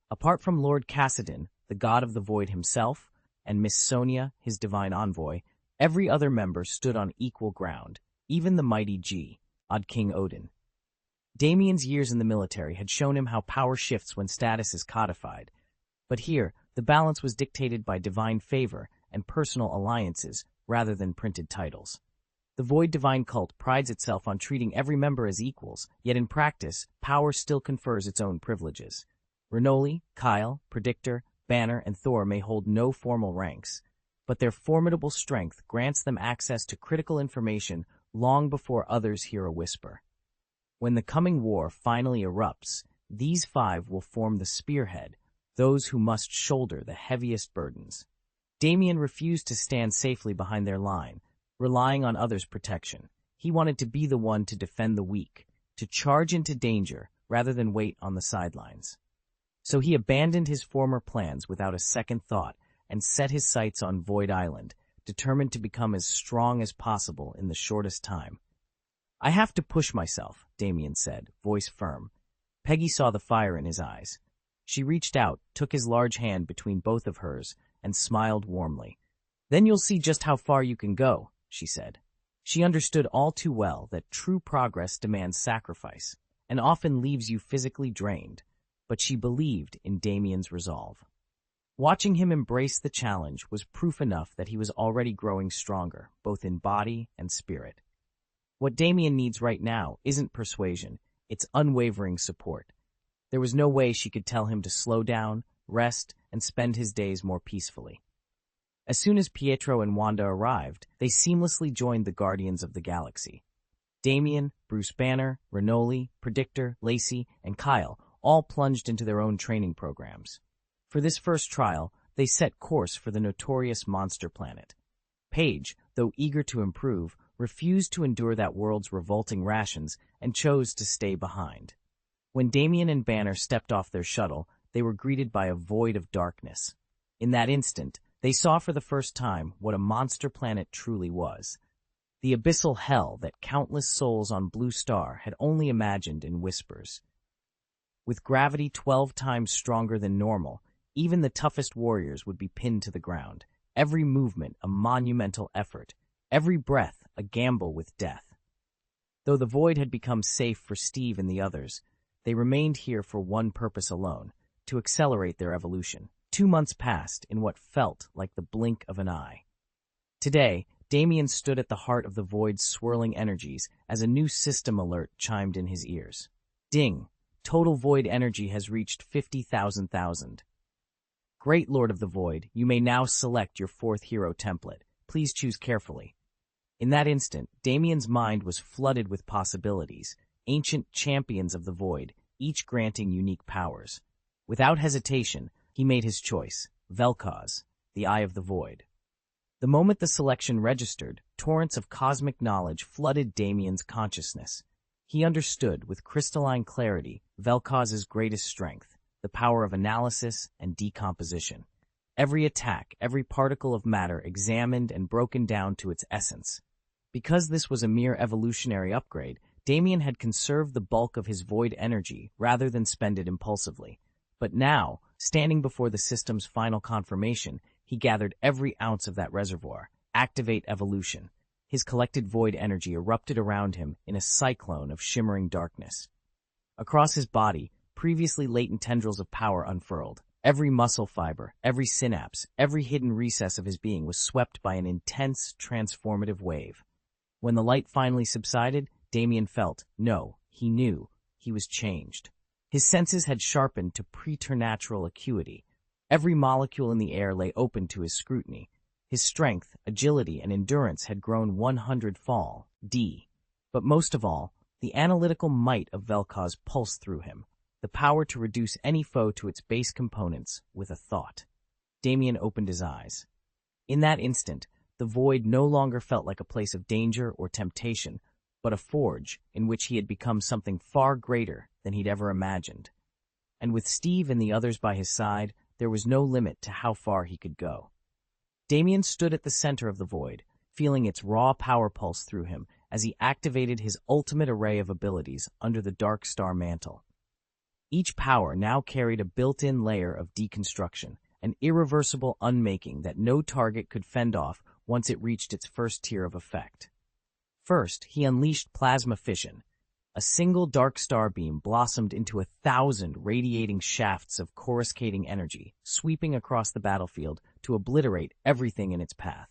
Apart from Lord Cassidon, the god of the Void himself, and Miss Sonia, his divine envoy, every other member stood on equal ground, even the mighty Odd King Odin. Damien's years in the military had shown him how power shifts when status is codified, but here the balance was dictated by divine favor and personal alliances rather than printed titles. The Void Divine Cult prides itself on treating every member as equals, yet in practice, power still confers its own privileges. Renoli, Kyle, Predictor, Banner, and Thor may hold no formal ranks, but their formidable strength grants them access to critical information long before others hear a whisper. When the coming war finally erupts, these 5 will form the spearhead, those who must shoulder the heaviest burdens. Damien refused to stand safely behind their line, relying on others' protection. He wanted to be the one to defend the weak, to charge into danger rather than wait on the sidelines. So he abandoned his former plans without a second thought and set his sights on Void Island, determined to become as strong as possible in the shortest time. "I have to push myself," Damien said, voice firm. Peggy saw the fire in his eyes. She reached out, took his large hand between both of hers, and smiled warmly. "Then you'll see just how far you can go," she said. She understood all too well that true progress demands sacrifice, and often leaves you physically drained, but she believed in Damien's resolve. Watching him embrace the challenge was proof enough that he was already growing stronger, both in body and spirit. What Damien needs right now isn't persuasion, it's unwavering support. There was no way she could tell him to slow down, rest, and spend his days more peacefully. As soon as Pietro and Wanda arrived, they seamlessly joined the Guardians of the Galaxy. Damien, Bruce Banner, Renoli, Predictor, Lacey, and Kyle all plunged into their own training programs. For this first trial, they set course for the notorious monster planet. Paige, though eager to improve, refused to endure that world's revolting rations and chose to stay behind. When Damien and Banner stepped off their shuttle, they were greeted by a void of darkness. In that instant, they saw for the first time what a monster planet truly was. The abyssal hell that countless souls on Blue Star had only imagined in whispers. With gravity 12 times stronger than normal, even the toughest warriors would be pinned to the ground, every movement a monumental effort, every breath a gamble with death. Though the void had become safe for Steve and the others, they remained here for one purpose alone, to accelerate their evolution. 2 months passed in what felt like the blink of an eye. Today, Damien stood at the heart of the void's swirling energies as a new system alert chimed in his ears. Ding! Total void energy has reached 50,000. Great Lord of the Void, you may now select your 4th hero template. Please choose carefully. In that instant, Damien's mind was flooded with possibilities, ancient champions of the void, each granting unique powers. Without hesitation, he made his choice, Vel'Koz, the Eye of the Void. The moment the selection registered, torrents of cosmic knowledge flooded Damien's consciousness. He understood with crystalline clarity Vel'Koz's greatest strength, the power of analysis and decomposition. Every attack, every particle of matter examined and broken down to its essence. Because this was a mere evolutionary upgrade, Damien had conserved the bulk of his void energy rather than spend it impulsively. But now, standing before the system's final confirmation, he gathered every ounce of that reservoir. Activate evolution. His collected void energy erupted around him in a cyclone of shimmering darkness. Across his body, previously latent tendrils of power unfurled. Every muscle fiber, every synapse, every hidden recess of his being was swept by an intense, transformative wave. When the light finally subsided, Damien felt, no, he knew, he was changed. His senses had sharpened to preternatural acuity. Every molecule in the air lay open to his scrutiny. His strength, agility, and endurance had grown 100-fold. But most of all, the analytical might of Vel'Koz pulsed through him, the power to reduce any foe to its base components with a thought. Damien opened his eyes. In that instant, the void no longer felt like a place of danger or temptation, but a forge in which he had become something far greater than he'd ever imagined. And with Steve and the others by his side, there was no limit to how far he could go. Damien stood at the center of the void, feeling its raw power pulse through him as he activated his ultimate array of abilities under the Dark Star mantle. Each power now carried a built-in layer of deconstruction, an irreversible unmaking that no target could fend off once it reached its first tier of effect. First, he unleashed plasma fission. A single dark star beam blossomed into 1,000 radiating shafts of coruscating energy, sweeping across the battlefield to obliterate everything in its path.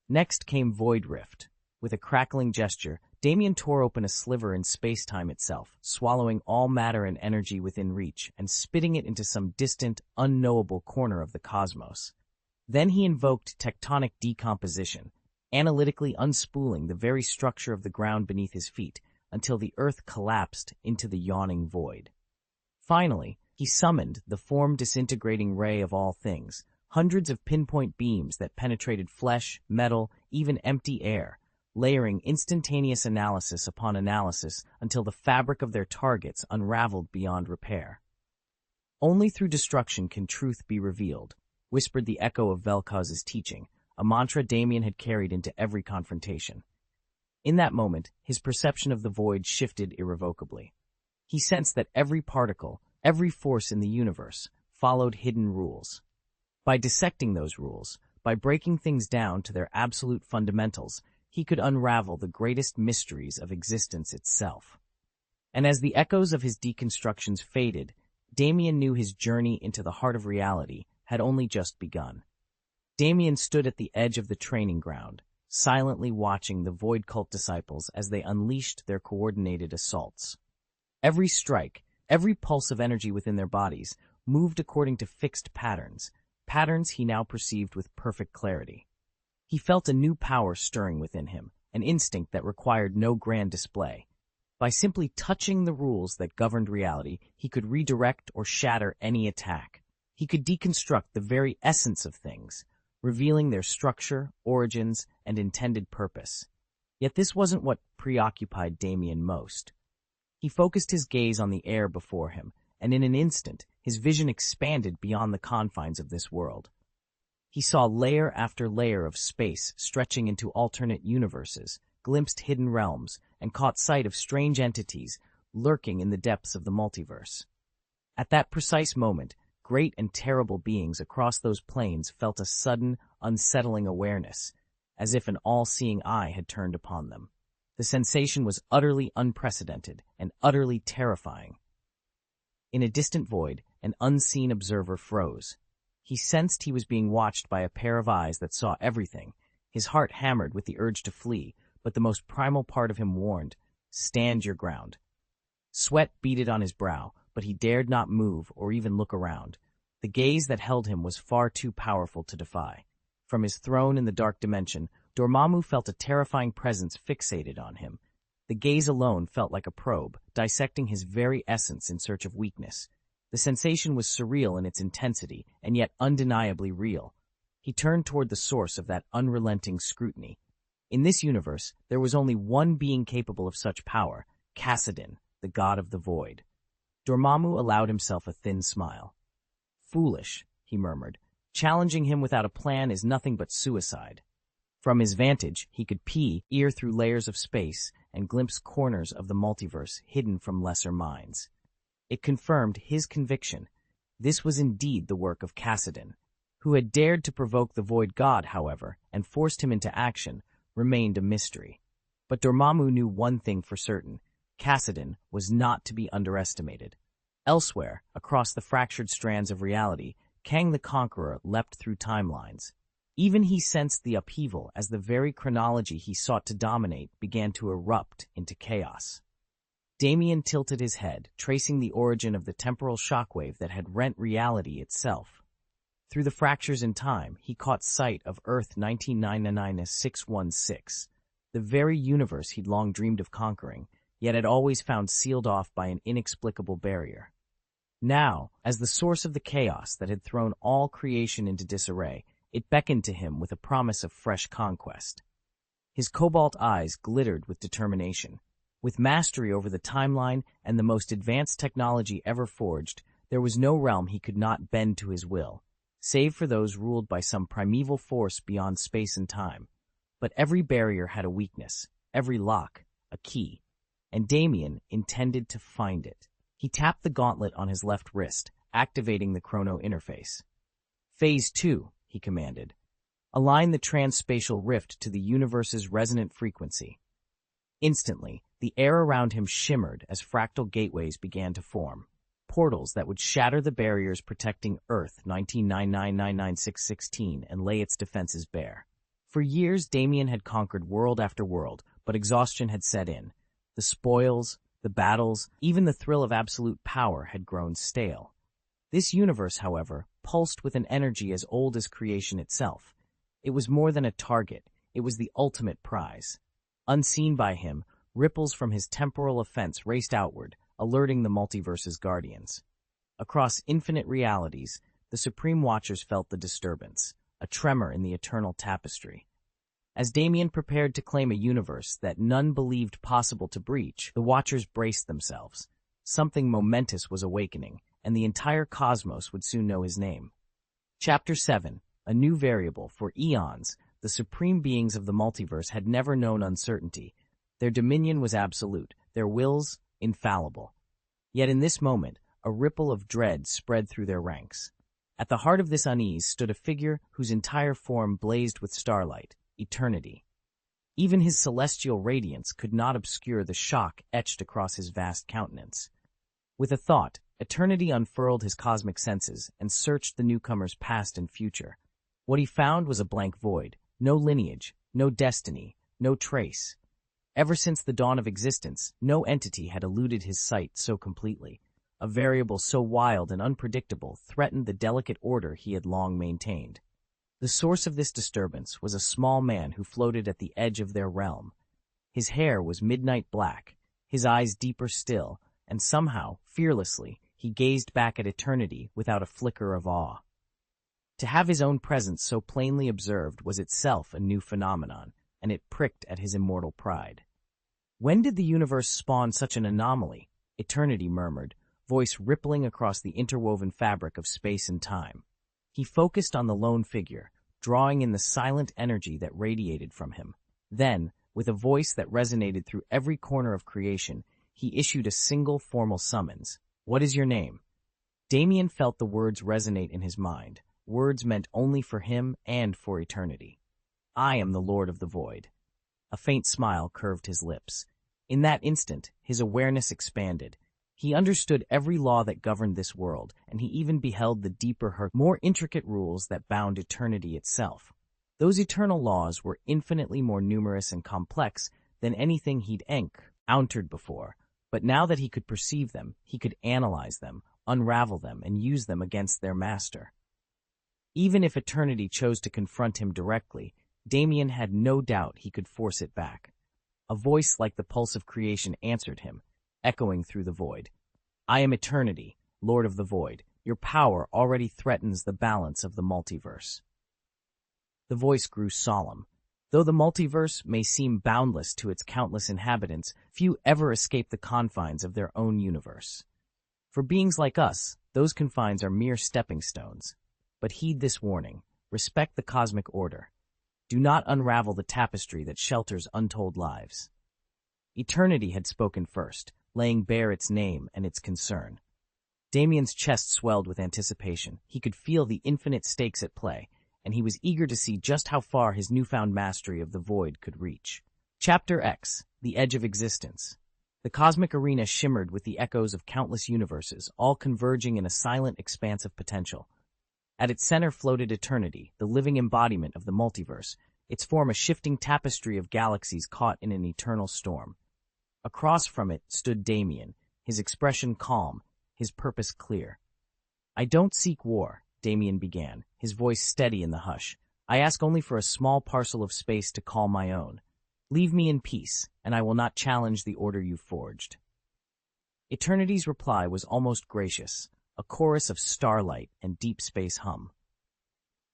Next came Void Rift. With a crackling gesture, Damien tore open a sliver in space-time itself, swallowing all matter and energy within reach and spitting it into some distant, unknowable corner of the cosmos. Then he invoked tectonic decomposition, analytically unspooling the very structure of the ground beneath his feet until the earth collapsed into the yawning void. Finally, he summoned the form-disintegrating ray of all things, hundreds of pinpoint beams that penetrated flesh, metal, even empty air, layering instantaneous analysis upon analysis until the fabric of their targets unraveled beyond repair. Only through destruction can truth be revealed, whispered the echo of Vel'Koz's teaching, a mantra Damien had carried into every confrontation. In that moment, his perception of the void shifted irrevocably. He sensed that every particle, every force in the universe, followed hidden rules. By dissecting those rules, by breaking things down to their absolute fundamentals, he could unravel the greatest mysteries of existence itself. And as the echoes of his deconstructions faded, Damien knew his journey into the heart of reality had only just begun. Damien stood at the edge of the training ground, silently watching the Void Cult disciples as they unleashed their coordinated assaults. Every strike, every pulse of energy within their bodies, moved according to fixed patterns he now perceived with perfect clarity. He felt a new power stirring within him, an instinct that required no grand display. By simply touching the rules that governed reality, he could redirect or shatter any attack. He could deconstruct the very essence of things, revealing their structure, origins, and intended purpose. Yet this wasn't what preoccupied Damien most. He focused his gaze on the air before him, and in an instant, his vision expanded beyond the confines of this world. He saw layer after layer of space stretching into alternate universes, glimpsed hidden realms, and caught sight of strange entities lurking in the depths of the multiverse. At that precise moment, great and terrible beings across those planes felt a sudden, unsettling awareness, as if an all-seeing eye had turned upon them. The sensation was utterly unprecedented and utterly terrifying. In a distant void, an unseen observer froze. He sensed he was being watched by a pair of eyes that saw everything. His heart hammered with the urge to flee, but the most primal part of him warned, "Stand your ground." Sweat beaded on his brow, but he dared not move or even look around. The gaze that held him was far too powerful to defy. From his throne in the dark dimension, Dormammu felt a terrifying presence fixated on him. The gaze alone felt like a probe, dissecting his very essence in search of weakness. The sensation was surreal in its intensity, and yet undeniably real. He turned toward the source of that unrelenting scrutiny. In this universe, there was only one being capable of such power, Kassadin, the god of the void. Dormammu allowed himself a thin smile. "Foolish," he murmured. "Challenging him without a plan is nothing but suicide." From his vantage, he could peer through layers of space and glimpse corners of the multiverse hidden from lesser minds. It confirmed his conviction. This was indeed the work of Kassadin. Who had dared to provoke the Void God, however, and forced him into action, remained a mystery. But Dormammu knew one thing for certain. Kassadin was not to be underestimated. Elsewhere, across the fractured strands of reality, Kang the Conqueror leapt through timelines. Even he sensed the upheaval as the very chronology he sought to dominate began to erupt into chaos. Damien tilted his head, tracing the origin of the temporal shockwave that had rent reality itself. Through the fractures in time, he caught sight of Earth 1999-616, the very universe he'd long dreamed of conquering, yet had always found sealed off by an inexplicable barrier. Now, as the source of the chaos that had thrown all creation into disarray, it beckoned to him with a promise of fresh conquest. His cobalt eyes glittered with determination. With mastery over the timeline and the most advanced technology ever forged, there was no realm he could not bend to his will, save for those ruled by some primeval force beyond space and time. But every barrier had a weakness, every lock a key, and Damien intended to find it. He tapped the gauntlet on his left wrist, activating the chrono interface. "Phase 2, he commanded. "Align the transspatial rift to the universe's resonant frequency." Instantly, the air around him shimmered as fractal gateways began to form, portals that would shatter the barriers protecting Earth 1999999616 and lay its defenses bare. For years, Damien had conquered world after world, but exhaustion had set in. The spoils, the battles, even the thrill of absolute power had grown stale. This universe, however, pulsed with an energy as old as creation itself. It was more than a target, it was the ultimate prize. Unseen by him, ripples from his temporal offense raced outward, alerting the multiverse's guardians. Across infinite realities, the the Supreme Watchers felt the disturbance, a tremor in the eternal tapestry. As Damien prepared to claim a universe that none believed possible to breach, the Watchers braced themselves. Something momentous was awakening, and the entire cosmos would soon know his name. Chapter 7. A New Variable. For eons, the supreme beings of the multiverse had never known uncertainty. Their dominion was absolute, their wills infallible. Yet in this moment, a ripple of dread spread through their ranks. At the heart of this unease stood a figure whose entire form blazed with starlight, eternity. Even his celestial radiance could not obscure the shock etched across his vast countenance. With a thought, eternity unfurled his cosmic senses and searched the newcomer's past and future. What he found was a blank void, no lineage, no destiny, no trace. Ever since the dawn of existence, no entity had eluded his sight so completely. A variable so wild and unpredictable threatened the delicate order he had long maintained. The source of this disturbance was a small man who floated at the edge of their realm. His hair was midnight black, his eyes deeper still, and somehow, fearlessly, he gazed back at eternity without a flicker of awe. To have his own presence so plainly observed was itself a new phenomenon, and it pricked at his immortal pride. "When did the universe spawn such an anomaly?" Eternity murmured, voice rippling across the interwoven fabric of space and time. He focused on the lone figure, drawing in the silent energy that radiated from him. Then, with a voice that resonated through every corner of creation, he issued a single formal summons. "What is your name?" Damien felt the words resonate in his mind, words meant only for him and for eternity. "I am the Lord of the Void." A faint smile curved his lips. In that instant, his awareness expanded. He understood every law that governed this world, and he even beheld the deeper, more intricate rules that bound eternity itself. Those eternal laws were infinitely more numerous and complex than anything he'd encountered before, but now that he could perceive them, he could analyze them, unravel them, and use them against their master. Even if eternity chose to confront him directly, Damien had no doubt he could force it back. A voice like the pulse of creation answered him, echoing through the void. "I am Eternity, Lord of the Void. Your power already threatens the balance of the multiverse." The voice grew solemn. Though the multiverse may seem boundless to its countless inhabitants, few ever escape the confines of their own universe. For beings like us, those confines are mere stepping stones. But heed this warning. Respect the cosmic order. Do not unravel the tapestry that shelters untold lives. Eternity had spoken first, laying bare its name and its concern. Damien's chest swelled with anticipation. He could feel the infinite stakes at play, and he was eager to see just how far his newfound mastery of the void could reach. Chapter X. The Edge of Existence. The cosmic arena shimmered with the echoes of countless universes, all converging in a silent expanse of potential. At its center floated eternity, the living embodiment of the multiverse, its form a shifting tapestry of galaxies caught in an eternal storm. Across from it stood Damien, his expression calm, his purpose clear. "I don't seek war," Damien began, his voice steady in the hush. "I ask only for a small parcel of space to call my own. Leave me in peace, and I will not challenge the order you forged." Eternity's reply was almost gracious, a chorus of starlight and deep space hum.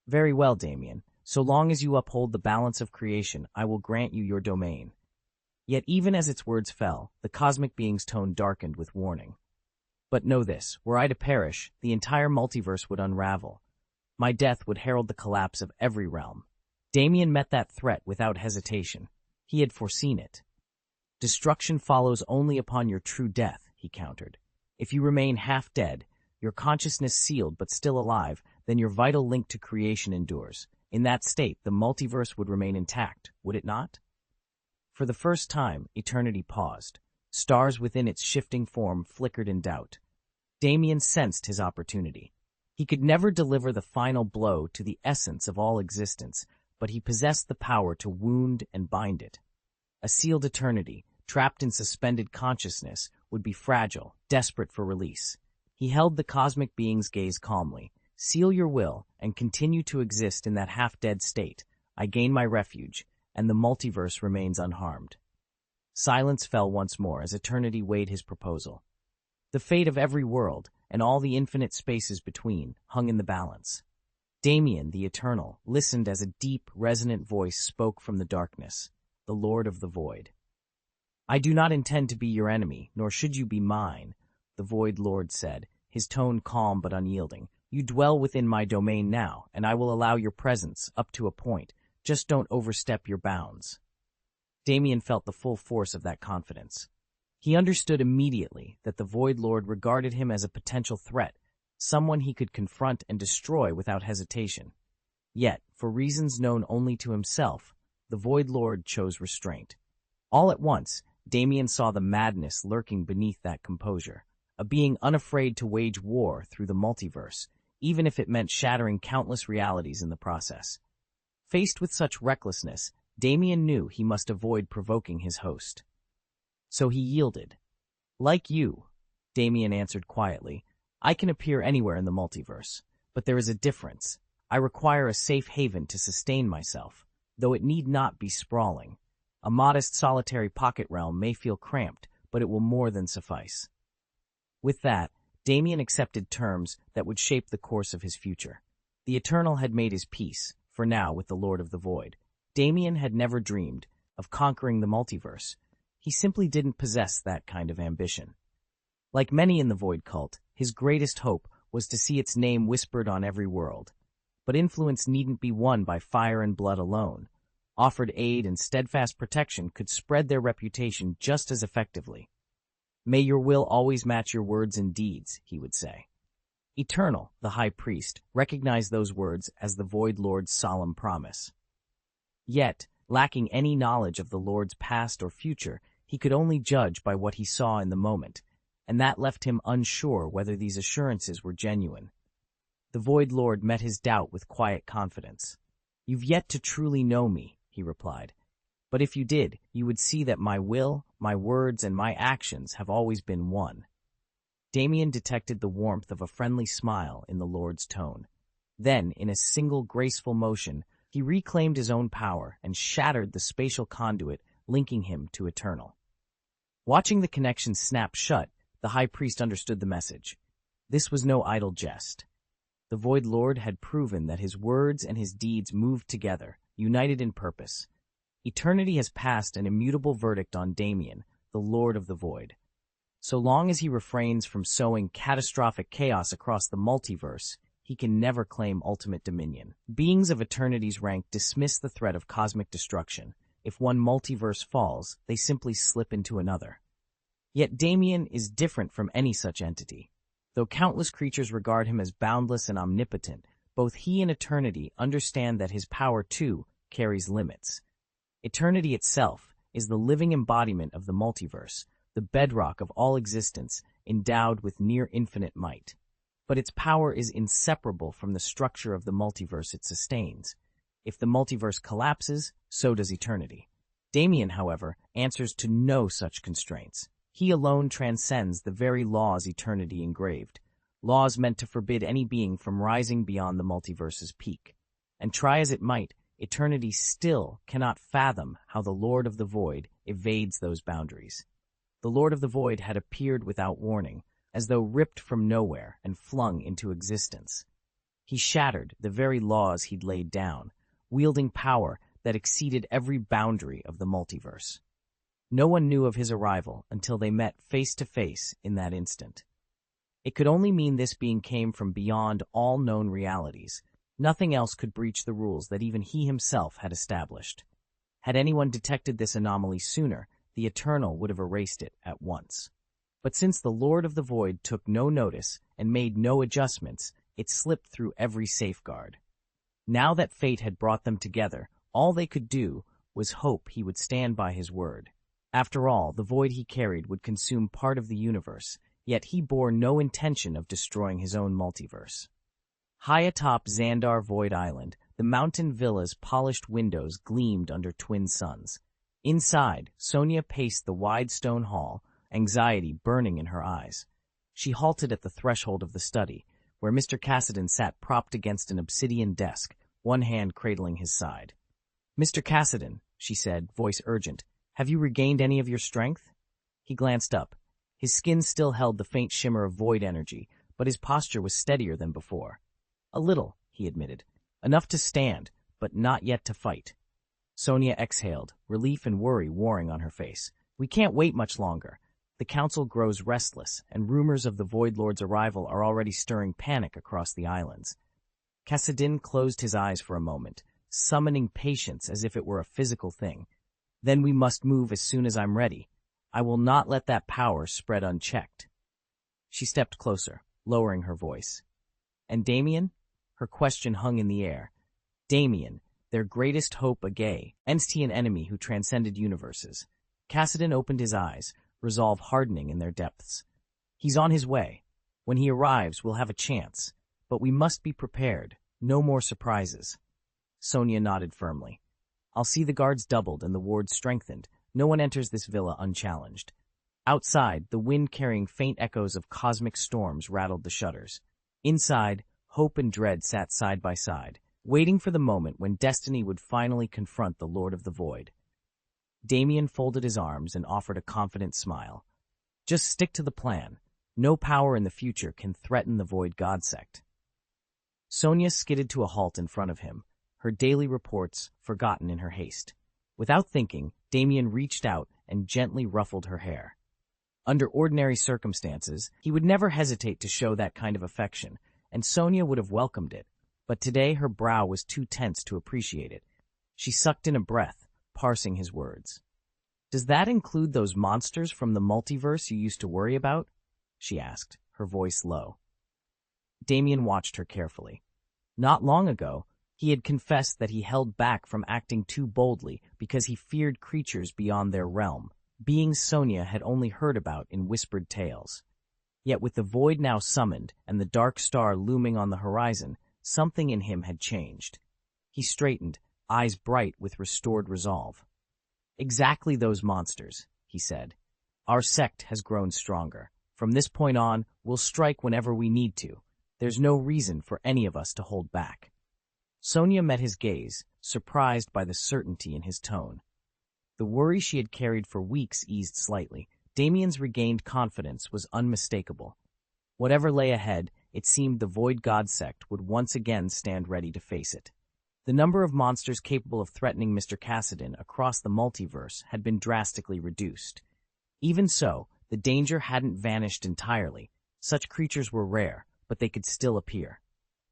"Very well, Damien. So long as you uphold the balance of creation, I will grant you your domain." Yet even as its words fell, the cosmic being's tone darkened with warning. "But know this, were I to perish, the entire multiverse would unravel. My death would herald the collapse of every realm." Damien met that threat without hesitation. He had foreseen it. "Destruction follows only upon your true death," he countered. "If you remain half dead, your consciousness sealed but still alive, then your vital link to creation endures. In that state, the multiverse would remain intact, would it not?" For the first time, eternity paused. Stars within its shifting form flickered in doubt. Damien sensed his opportunity. He could never deliver the final blow to the essence of all existence, but he possessed the power to wound and bind it. A sealed eternity, trapped in suspended consciousness, would be fragile, desperate for release. He held the cosmic being's gaze calmly. "Seal your will and continue to exist in that half-dead state. I gain my refuge, and the multiverse remains unharmed." Silence fell once more as eternity weighed his proposal. "The fate of every world, and all the infinite spaces between hung in the balance. Damien, the Eternal, listened as a deep, resonant voice spoke from the darkness, the Lord of the Void. "I do not intend to be your enemy, nor should you be mine," the Void Lord said, his tone calm but unyielding. "You dwell within my domain now, and I will allow your presence, up to a point. Just don't overstep your bounds." Damien felt the full force of that confidence. He understood immediately that the Void Lord regarded him as a potential threat, someone he could confront and destroy without hesitation. Yet, for reasons known only to himself, the Void Lord chose restraint. All at once, Damien saw the madness lurking beneath that composure, a being unafraid to wage war through the multiverse, even if it meant shattering countless realities in the process. Faced with such recklessness, Damien knew he must avoid provoking his host. So he yielded. "Like you," Damien answered quietly, "I can appear anywhere in the multiverse, but there is a difference. I require a safe haven to sustain myself, though it need not be sprawling. A modest solitary pocket realm may feel cramped, but it will more than suffice." With that, Damien accepted terms that would shape the course of his future. The Eternal had made his peace, for now, with the Lord of the Void. Damien had never dreamed of conquering the multiverse. He simply didn't possess that kind of ambition. Like many in the Void cult, his greatest hope was to see its name whispered on every world. But influence needn't be won by fire and blood alone. Offered aid and steadfast protection could spread their reputation just as effectively. "May your will always match your words and deeds," he would say. Eternal, the High Priest, recognized those words as the Void Lord's solemn promise. Yet, lacking any knowledge of the Lord's past or future, he could only judge by what he saw in the moment, and that left him unsure whether these assurances were genuine. The Void Lord met his doubt with quiet confidence. "You've yet to truly know me," he replied. "But if you did, you would see that my will, my words, and my actions have always been one." Damien detected the warmth of a friendly smile in the Lord's tone. Then, in a single graceful motion, he reclaimed his own power and shattered the spatial conduit linking him to Eternal. Watching the connection snap shut, the High Priest understood the message. This was no idle jest. The Void Lord had proven that his words and his deeds moved together, united in purpose. Eternity has passed an immutable verdict on Damien, the Lord of the Void. So long as he refrains from sowing catastrophic chaos across the multiverse, he can never claim ultimate dominion. Beings of Eternity's rank dismiss the threat of cosmic destruction. If one multiverse falls, they simply slip into another. Yet Damien is different from any such entity. Though countless creatures regard him as boundless and omnipotent, both he and Eternity understand that his power, too, carries limits. Eternity itself is the living embodiment of the multiverse, the bedrock of all existence, endowed with near-infinite might. But its power is inseparable from the structure of the multiverse it sustains. If the multiverse collapses, so does Eternity. Damien, however, answers to no such constraints. He alone transcends the very laws Eternity engraved, laws meant to forbid any being from rising beyond the multiverse's peak. And try as it might, Eternity still cannot fathom how the Lord of the Void evades those boundaries. The Lord of the Void had appeared without warning, as though ripped from nowhere and flung into existence. He shattered the very laws he'd laid down, wielding power that exceeded every boundary of the multiverse. No one knew of his arrival until they met face to face in that instant. It could only mean this being came from beyond all known realities. Nothing else could breach the rules that even he himself had established. Had anyone detected this anomaly sooner, the Eternal would have erased it at once. But since the Lord of the Void took no notice and made no adjustments, it slipped through every safeguard. Now that fate had brought them together, all they could do was hope he would stand by his word. After all, the void he carried would consume part of the universe, yet he bore no intention of destroying his own multiverse. High atop Xandar Void Island, the mountain villa's polished windows gleamed under twin suns. Inside, Sonia paced the wide stone hall, anxiety burning in her eyes. She halted at the threshold of the study, where Mr. Cassidy sat propped against an obsidian desk, one hand cradling his side. "Mr. Cassidy," she said, voice urgent, "have you regained any of your strength?" He glanced up. His skin still held the faint shimmer of void energy, but his posture was steadier than before. "A little," he admitted. "Enough to stand, but not yet to fight." Sonia exhaled, relief and worry warring on her face. "We can't wait much longer. The council grows restless, and rumors of the Void Lord's arrival are already stirring panic across the islands." Kassadin closed his eyes for a moment, summoning patience as if it were a physical thing. "Then we must move as soon as I'm ready. I will not let that power spread unchecked." She stepped closer, lowering her voice. "And Damien?" Her question hung in the air. Damien, their greatest hope, a gay, Enstian enemy who transcended universes. Kassadin opened his eyes, resolve hardening in their depths. "He's on his way. When he arrives, we'll have a chance. But we must be prepared. No more surprises." Sonia nodded firmly. "I'll see the guards doubled and the wards strengthened. No one enters this villa unchallenged." Outside, the wind carrying faint echoes of cosmic storms rattled the shutters. Inside, hope and dread sat side by side, waiting for the moment when destiny would finally confront the Lord of the Void. Damien folded his arms and offered a confident smile. "Just stick to the plan. No power in the future can threaten the Void God sect." Sonia skidded to a halt in front of him, her daily reports forgotten in her haste. Without thinking, Damien reached out and gently ruffled her hair. Under ordinary circumstances, he would never hesitate to show that kind of affection, and Sonia would have welcomed it, but today her brow was too tense to appreciate it. She sucked in a breath, parsing his words. "Does that include those monsters from the multiverse you used to worry about?" she asked, her voice low. Damien watched her carefully. Not long ago, he had confessed that he held back from acting too boldly because he feared creatures beyond their realm, beings Sonia had only heard about in whispered tales. Yet with the Void now summoned and the dark star looming on the horizon, something in him had changed. He straightened, eyes bright with restored resolve. "Exactly those monsters," he said. "Our sect has grown stronger. From this point on, we'll strike whenever we need to. There's no reason for any of us to hold back." Sonia met his gaze, surprised by the certainty in his tone. The worry she had carried for weeks eased slightly. Damien's regained confidence was unmistakable. Whatever lay ahead, it seemed the Void God sect would once again stand ready to face it. The number of monsters capable of threatening Mr. Kassadin across the multiverse had been drastically reduced. Even so, the danger hadn't vanished entirely. Such creatures were rare, but they could still appear.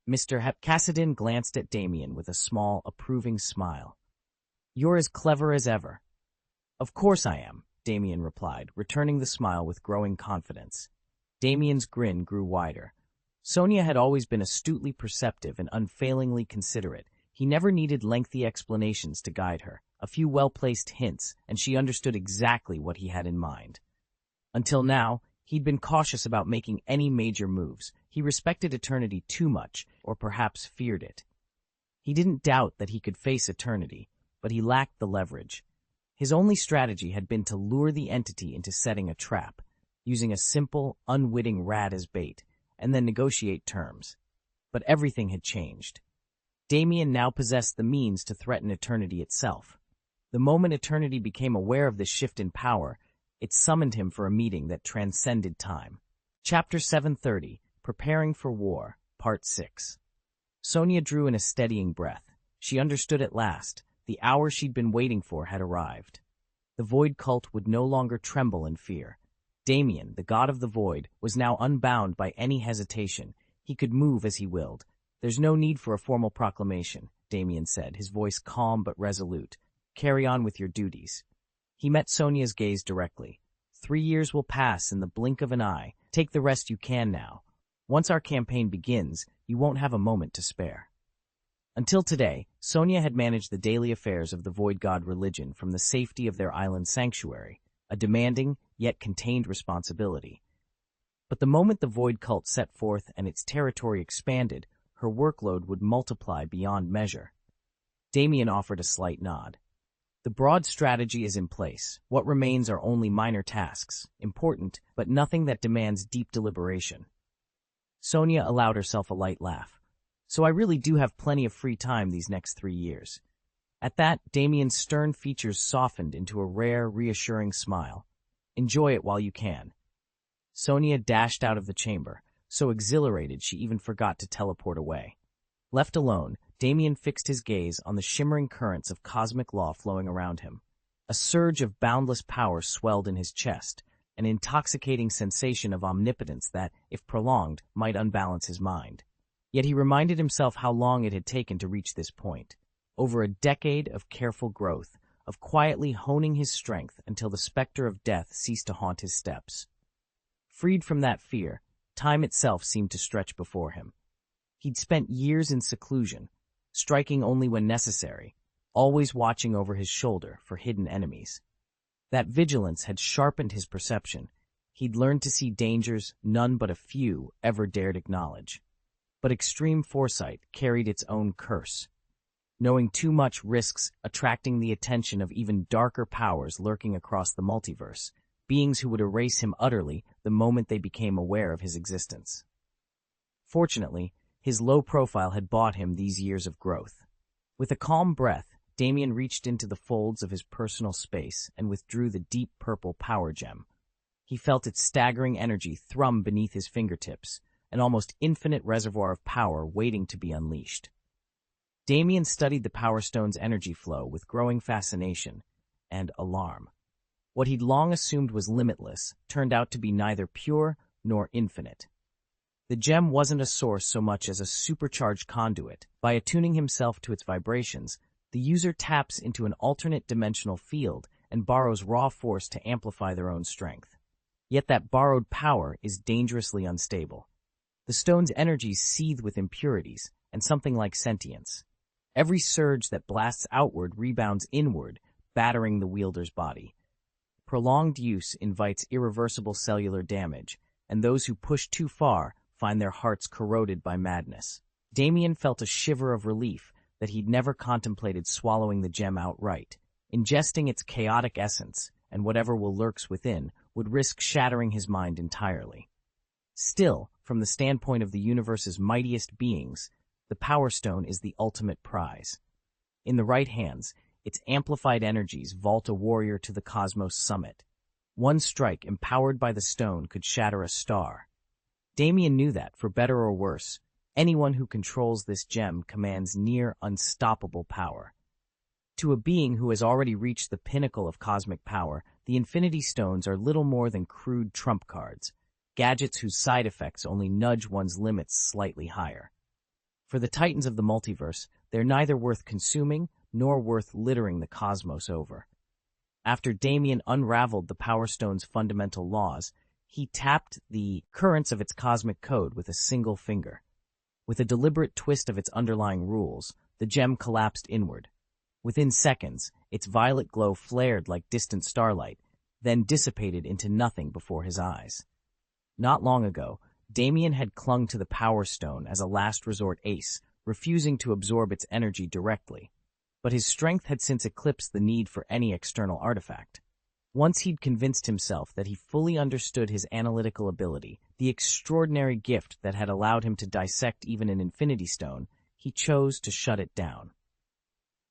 Mr. Kassadin glanced at Damien with a small, approving smile. "You're as clever as ever." "Of course I am," Damien replied, returning the smile with growing confidence. Damien's grin grew wider. Sonia had always been astutely perceptive and unfailingly considerate. He never needed lengthy explanations to guide her. A few well-placed hints, and she understood exactly what he had in mind. Until now, he'd been cautious about making any major moves. He respected Eternity too much, or perhaps feared it. He didn't doubt that he could face Eternity, but he lacked the leverage. His only strategy had been to lure the entity into setting a trap, using a simple, unwitting rat as bait, and then negotiate terms. But everything had changed. Damien now possessed the means to threaten Eternity itself. The moment Eternity became aware of this shift in power, it summoned him for a meeting that transcended time. Chapter 730, Preparing for War, Part 6. Sonia drew in a steadying breath. She understood at last. The hour she'd been waiting for had arrived. The Void cult would no longer tremble in fear. Damien, the god of the Void, was now unbound by any hesitation. He could move as he willed. "There's no need for a formal proclamation," Damien said, his voice calm but resolute. "Carry on with your duties." He met Sonia's gaze directly. 3 years will pass in the blink of an eye. Take the rest you can now. Once our campaign begins, you won't have a moment to spare. Until today, Sonia had managed the daily affairs of the Void God religion from the safety of their island sanctuary, a demanding, yet contained responsibility. But the moment the Void cult set forth and its territory expanded, her workload would multiply beyond measure. Damien offered a slight nod. "The broad strategy is in place. What remains are only minor tasks, important, but nothing that demands deep deliberation." Sonia allowed herself a light laugh. "So I really do have plenty of free time these next 3 years." At that, Damien's stern features softened into a rare, reassuring smile. "Enjoy it while you can." Sonia dashed out of the chamber, so exhilarated she even forgot to teleport away. Left alone, Damien fixed his gaze on the shimmering currents of cosmic law flowing around him. A surge of boundless power swelled in his chest, an intoxicating sensation of omnipotence that, if prolonged, might unbalance his mind. Yet he reminded himself how long it had taken to reach this point. Over a decade of careful growth, of quietly honing his strength until the specter of death ceased to haunt his steps. Freed from that fear, time itself seemed to stretch before him. He'd spent years in seclusion, striking only when necessary, always watching over his shoulder for hidden enemies. That vigilance had sharpened his perception. He'd learned to see dangers none but a few ever dared acknowledge. But extreme foresight carried its own curse. Knowing too much risks attracting the attention of even darker powers lurking across the multiverse, beings who would erase him utterly the moment they became aware of his existence. Fortunately, his low profile had bought him these years of growth. With a calm breath, Damien reached into the folds of his personal space and withdrew the deep purple power gem. He felt its staggering energy thrum beneath his fingertips, an almost infinite reservoir of power waiting to be unleashed. Damien studied the Power Stone's energy flow with growing fascination and alarm. What he'd long assumed was limitless turned out to be neither pure nor infinite. The gem wasn't a source so much as a supercharged conduit. By attuning himself to its vibrations, the user taps into an alternate dimensional field and borrows raw force to amplify their own strength. Yet that borrowed power is dangerously unstable. The stone's energies seethe with impurities and something like sentience. Every surge that blasts outward rebounds inward, battering the wielder's body. Prolonged use invites irreversible cellular damage, and those who push too far find their hearts corroded by madness. Damien felt a shiver of relief that he'd never contemplated swallowing the gem outright. Ingesting its chaotic essence, and whatever lurks within, would risk shattering his mind entirely. Still, from the standpoint of the universe's mightiest beings, the Power Stone is the ultimate prize. In the right hands, its amplified energies vault a warrior to the cosmos summit. One strike empowered by the stone could shatter a star. Damien knew that, for better or worse, anyone who controls this gem commands near unstoppable power. To a being who has already reached the pinnacle of cosmic power, the Infinity Stones are little more than crude trump cards, gadgets whose side effects only nudge one's limits slightly higher. For the titans of the multiverse, they're neither worth consuming nor worth littering the cosmos over. After Damien unraveled the Power Stone's fundamental laws, he tapped the currents of its cosmic code with a single finger. With a deliberate twist of its underlying rules, the gem collapsed inward. Within seconds, its violet glow flared like distant starlight, then dissipated into nothing before his eyes. Not long ago, Damien had clung to the Power Stone as a last resort ace, refusing to absorb its energy directly. But his strength had since eclipsed the need for any external artifact. Once he'd convinced himself that he fully understood his analytical ability, the extraordinary gift that had allowed him to dissect even an Infinity Stone, he chose to shut it down.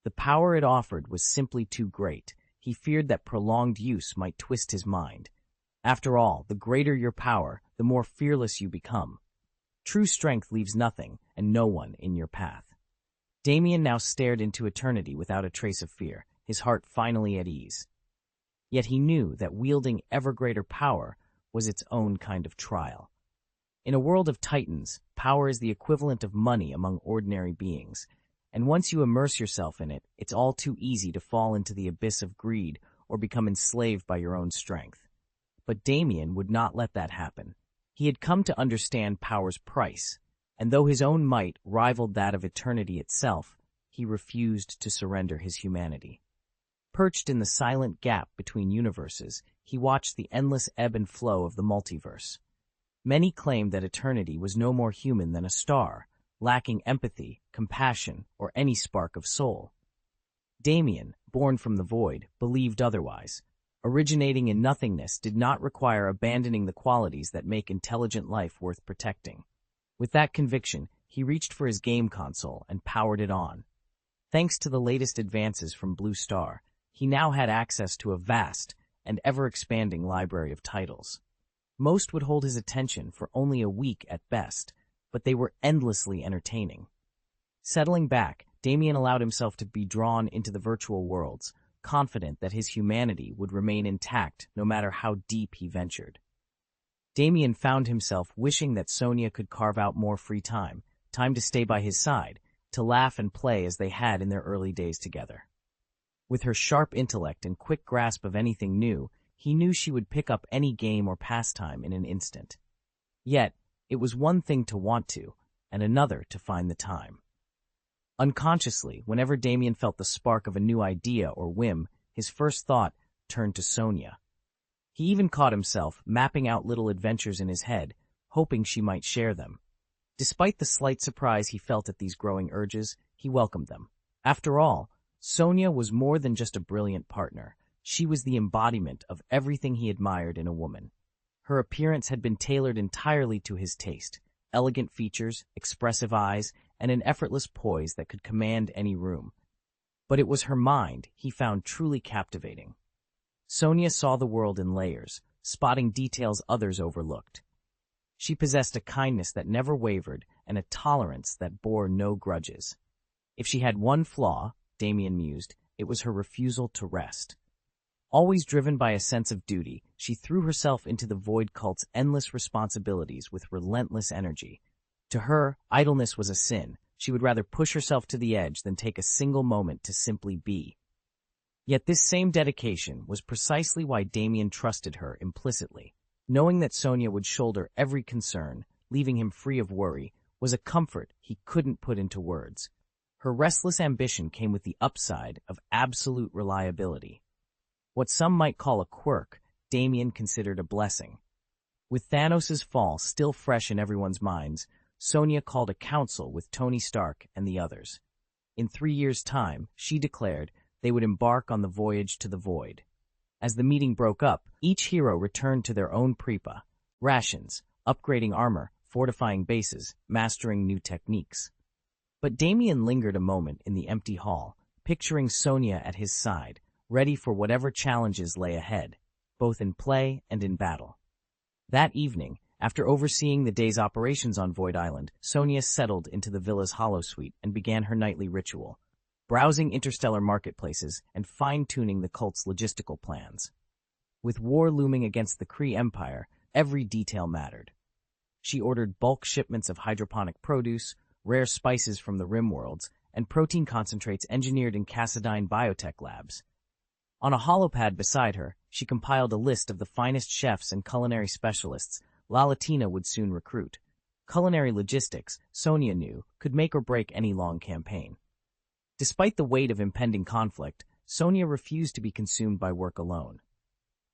The power it offered was simply too great. He feared that prolonged use might twist his mind. After all, the greater your power, the more fearless you become. True strength leaves nothing and no one in your path. Damien now stared into eternity without a trace of fear, his heart finally at ease. Yet he knew that wielding ever greater power was its own kind of trial. In a world of titans, power is the equivalent of money among ordinary beings, and once you immerse yourself in it, it's all too easy to fall into the abyss of greed or become enslaved by your own strength. But Damien would not let that happen. He had come to understand power's price, and though his own might rivaled that of eternity itself, he refused to surrender his humanity. Perched in the silent gap between universes, he watched the endless ebb and flow of the multiverse. Many claimed that eternity was no more human than a star, lacking empathy, compassion, or any spark of soul. Damien, born from the void, believed otherwise. Originating in nothingness did not require abandoning the qualities that make intelligent life worth protecting. With that conviction, he reached for his game console and powered it on. Thanks to the latest advances from Blue Star, he now had access to a vast and ever-expanding library of titles. Most would hold his attention for only a week at best, but they were endlessly entertaining. Settling back, Damien allowed himself to be drawn into the virtual worlds, confident that his humanity would remain intact no matter how deep he ventured. Damien found himself wishing that Sonia could carve out more free time, time to stay by his side, to laugh and play as they had in their early days together. With her sharp intellect and quick grasp of anything new, he knew she would pick up any game or pastime in an instant. Yet, it was one thing to want to, and another to find the time. Unconsciously, whenever Damien felt the spark of a new idea or whim, his first thought turned to Sonia. He even caught himself mapping out little adventures in his head, hoping she might share them. Despite the slight surprise he felt at these growing urges, he welcomed them. After all, Sonia was more than just a brilliant partner. She was the embodiment of everything he admired in a woman. Her appearance had been tailored entirely to his taste: elegant features, expressive eyes, and an effortless poise that could command any room. But it was her mind he found truly captivating. Sonia saw the world in layers, spotting details others overlooked. She possessed a kindness that never wavered and a tolerance that bore no grudges. If she had one flaw, Damien mused, it was her refusal to rest. Always driven by a sense of duty, she threw herself into the Void cult's endless responsibilities with relentless energy. To her, idleness was a sin. She would rather push herself to the edge than take a single moment to simply be. Yet this same dedication was precisely why Damien trusted her implicitly. Knowing that Sonia would shoulder every concern, leaving him free of worry, was a comfort he couldn't put into words. Her restless ambition came with the upside of absolute reliability. What some might call a quirk, Damien considered a blessing. With Thanos' fall still fresh in everyone's minds, Sonia called a council with Tony Stark and the others. In 3 years' time, she declared, they would embark on the voyage to the Void. As the meeting broke up, each hero returned to their own prepa: rations, upgrading armor, fortifying bases, mastering new techniques. But Damien lingered a moment in the empty hall, picturing Sonia at his side, ready for whatever challenges lay ahead, both in play and in battle. That evening, after overseeing the day's operations on Void Island, Sonia settled into the villa's holosuite and began her nightly ritual, browsing interstellar marketplaces and fine-tuning the cult's logistical plans. With war looming against the Kree Empire, every detail mattered. She ordered bulk shipments of hydroponic produce, rare spices from the Rim worlds, and protein concentrates engineered in Cassadine biotech labs. On a holopad beside her, she compiled a list of the finest chefs and culinary specialists Lalatina would soon recruit. Culinary logistics, Sonia knew, could make or break any long campaign. Despite the weight of impending conflict, Sonia refused to be consumed by work alone.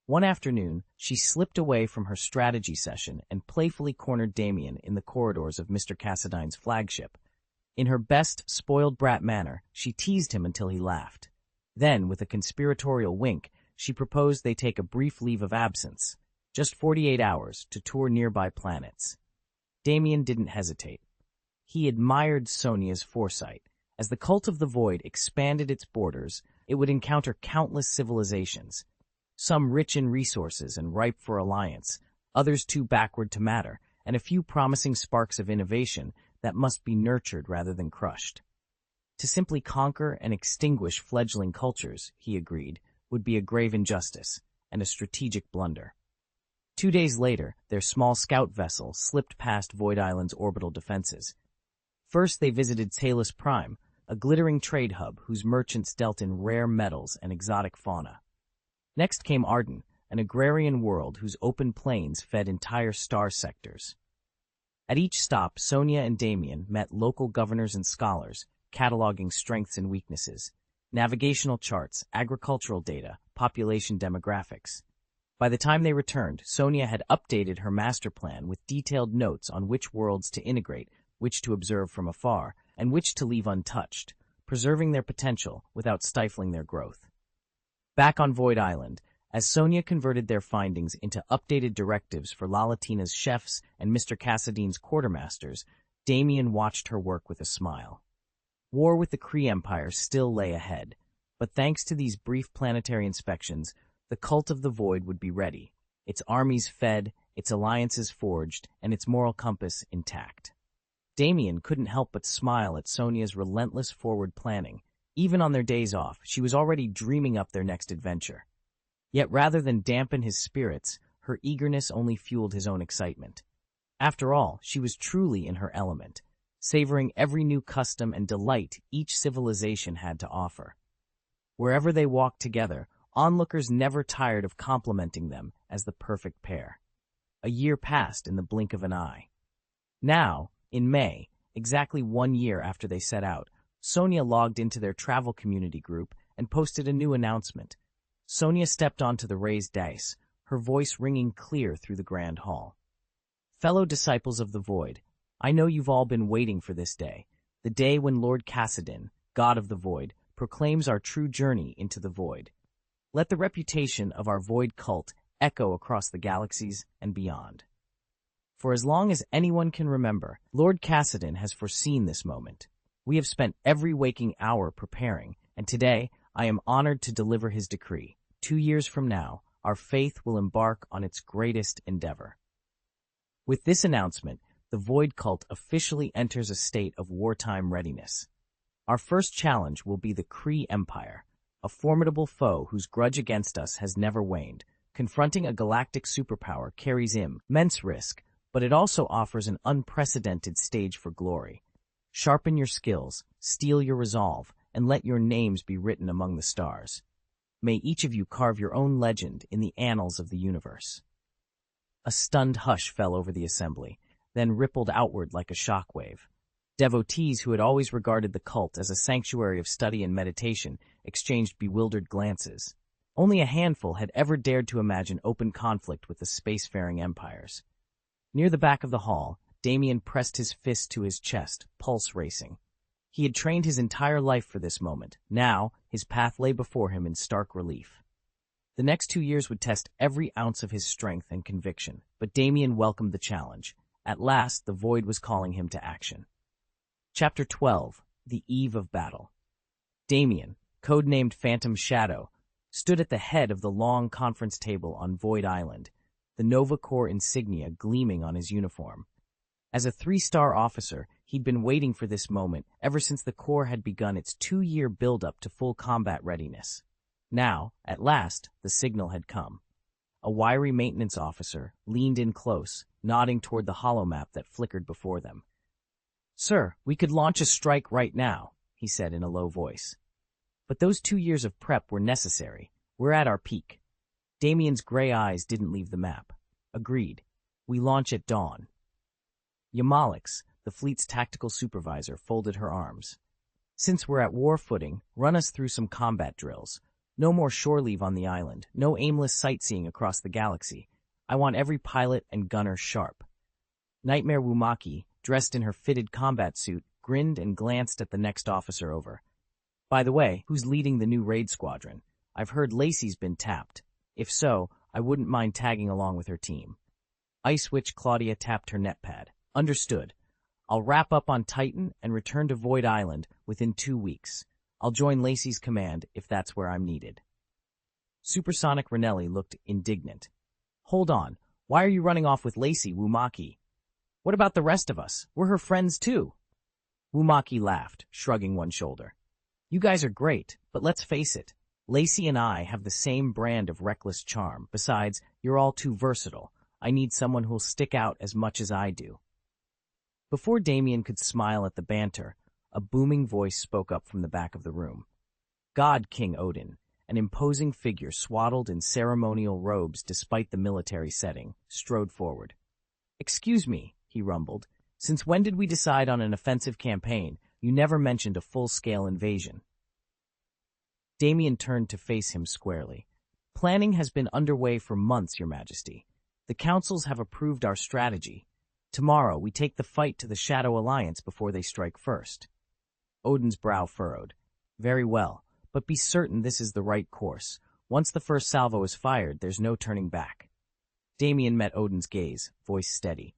One afternoon, she slipped away from her strategy session and playfully cornered Damien in the corridors of Mr. Cassadine's flagship. In her best spoiled brat manner, she teased him until he laughed. Then, with a conspiratorial wink, she proposed they take a brief leave of absence, just 48 hours, to tour nearby planets. Damien didn't hesitate. He admired Sonia's foresight. As the cult of the Void expanded its borders, it would encounter countless civilizations, some rich in resources and ripe for alliance, others too backward to matter, and a few promising sparks of innovation that must be nurtured rather than crushed. To simply conquer and extinguish fledgling cultures, he agreed, would be a grave injustice and a strategic blunder. 2 days later, their small scout vessel slipped past Void Island's orbital defenses. First, they visited Talus Prime, a glittering trade hub whose merchants dealt in rare metals and exotic fauna. Next came Arden, an agrarian world whose open plains fed entire star sectors. At each stop, Sonia and Damien met local governors and scholars, cataloging strengths and weaknesses, navigational charts, agricultural data, population demographics. By the time they returned, Sonia had updated her master plan with detailed notes on which worlds to integrate, which to observe from afar, and which to leave untouched, preserving their potential without stifling their growth. Back on Void Island, as Sonia converted their findings into updated directives for Lalatina's chefs and Mr. Cassadine's quartermasters, Damien watched her work with a smile. War with the Kree Empire still lay ahead, but thanks to these brief planetary inspections, the cult of the Void would be ready, its armies fed its alliances forged, and its moral compass intact. Damien couldn't help but smile at Sonia's relentless forward planning. Even on their days off, she was already dreaming up their next adventure. Yet rather than dampen his spirits, her eagerness only fueled his own excitement. After all, she was truly in her element, savoring every new custom and delight each civilization had to offer. Wherever they walked together, onlookers never tired of complimenting them as the perfect pair. A year passed in the blink of an eye. Now, in May, exactly 1 year after they set out, Sonia logged into their travel community group and posted a new announcement. Sonia stepped onto the raised dais, her voice ringing clear through the grand hall. Fellow disciples of the Void, I know you've all been waiting for this day, the day when Lord Kassadin, God of the Void, proclaims our true journey into the Void. Let the reputation of our Void cult echo across the galaxies and beyond. For as long as anyone can remember, Lord Kassadin has foreseen this moment. We have spent every waking hour preparing, and today I am honored to deliver his decree. 2 years from now, our faith will embark on its greatest endeavor. With this announcement, the Void cult officially enters a state of wartime readiness. Our first challenge will be the Kree Empire, a formidable foe whose grudge against us has never waned. Confronting a galactic superpower carries immense risk, but it also offers an unprecedented stage for glory. Sharpen your skills, steel your resolve, and let your names be written among the stars. May each of you carve your own legend in the annals of the universe. A stunned hush fell over the assembly, then rippled outward like a shockwave. Devotees who had always regarded the cult as a sanctuary of study and meditation exchanged bewildered glances. Only a handful had ever dared to imagine open conflict with the spacefaring empires. Near the back of the hall, Damien pressed his fist to his chest, pulse racing. He had trained his entire life for this moment. Now, his path lay before him in stark relief. The next 2 years would test every ounce of his strength and conviction, but Damien welcomed the challenge. At last, the Void was calling him to action. Chapter 12. The Eve of Battle. Damien, codenamed Phantom Shadow, stood at the head of the long conference table on Void Island, the Nova Corps insignia gleaming on his uniform. As a 3-star officer, he'd been waiting for this moment ever since the Corps had begun its 2-year build-up to full combat readiness. Now, at last, the signal had come. A wiry maintenance officer leaned in close, nodding toward the holomap that flickered before them. "Sir, we could launch a strike right now," he said in a low voice. "But those 2 years of prep were necessary. We're at our peak." Damien's gray eyes didn't leave the map. "Agreed. We launch at dawn." Yamalix, the fleet's tactical supervisor, folded her arms. "Since we're at war footing, run us through some combat drills. No more shore leave on the island, no aimless sightseeing across the galaxy. I want every pilot and gunner sharp." Nightmare Wumaki, dressed in her fitted combat suit, grinned and glanced at the next officer over. "By the way, who's leading the new raid squadron? I've heard Lacey's been tapped. If so, I wouldn't mind tagging along with her team." Ice Witch Claudia tapped her netpad. "Understood. I'll wrap up on Titan and return to Void Island within 2 weeks. I'll join Lacey's command if that's where I'm needed." Supersonic Ranelli looked indignant. "Hold on. Why are you running off with Lacey, Wumaki? What about the rest of us? We're her friends too." Wumaki laughed, shrugging one shoulder. "You guys are great, but let's face it. Lacey and I have the same brand of reckless charm. Besides, you're all too versatile. I need someone who'll stick out as much as I do." Before Damien could smile at the banter, a booming voice spoke up from the back of the room. God King Odin, an imposing figure swaddled in ceremonial robes despite the military setting, strode forward. "Excuse me," he rumbled. "Since when did we decide on an offensive campaign? You never mentioned a full-scale invasion." Damien turned to face him squarely. "Planning has been underway for months, Your Majesty. The councils have approved our strategy. Tomorrow, we take the fight to the Shadow Alliance before they strike first." Odin's brow furrowed. "Very well, but be certain this is the right course. Once the first salvo is fired, there's no turning back." Damien met Odin's gaze, voice steady.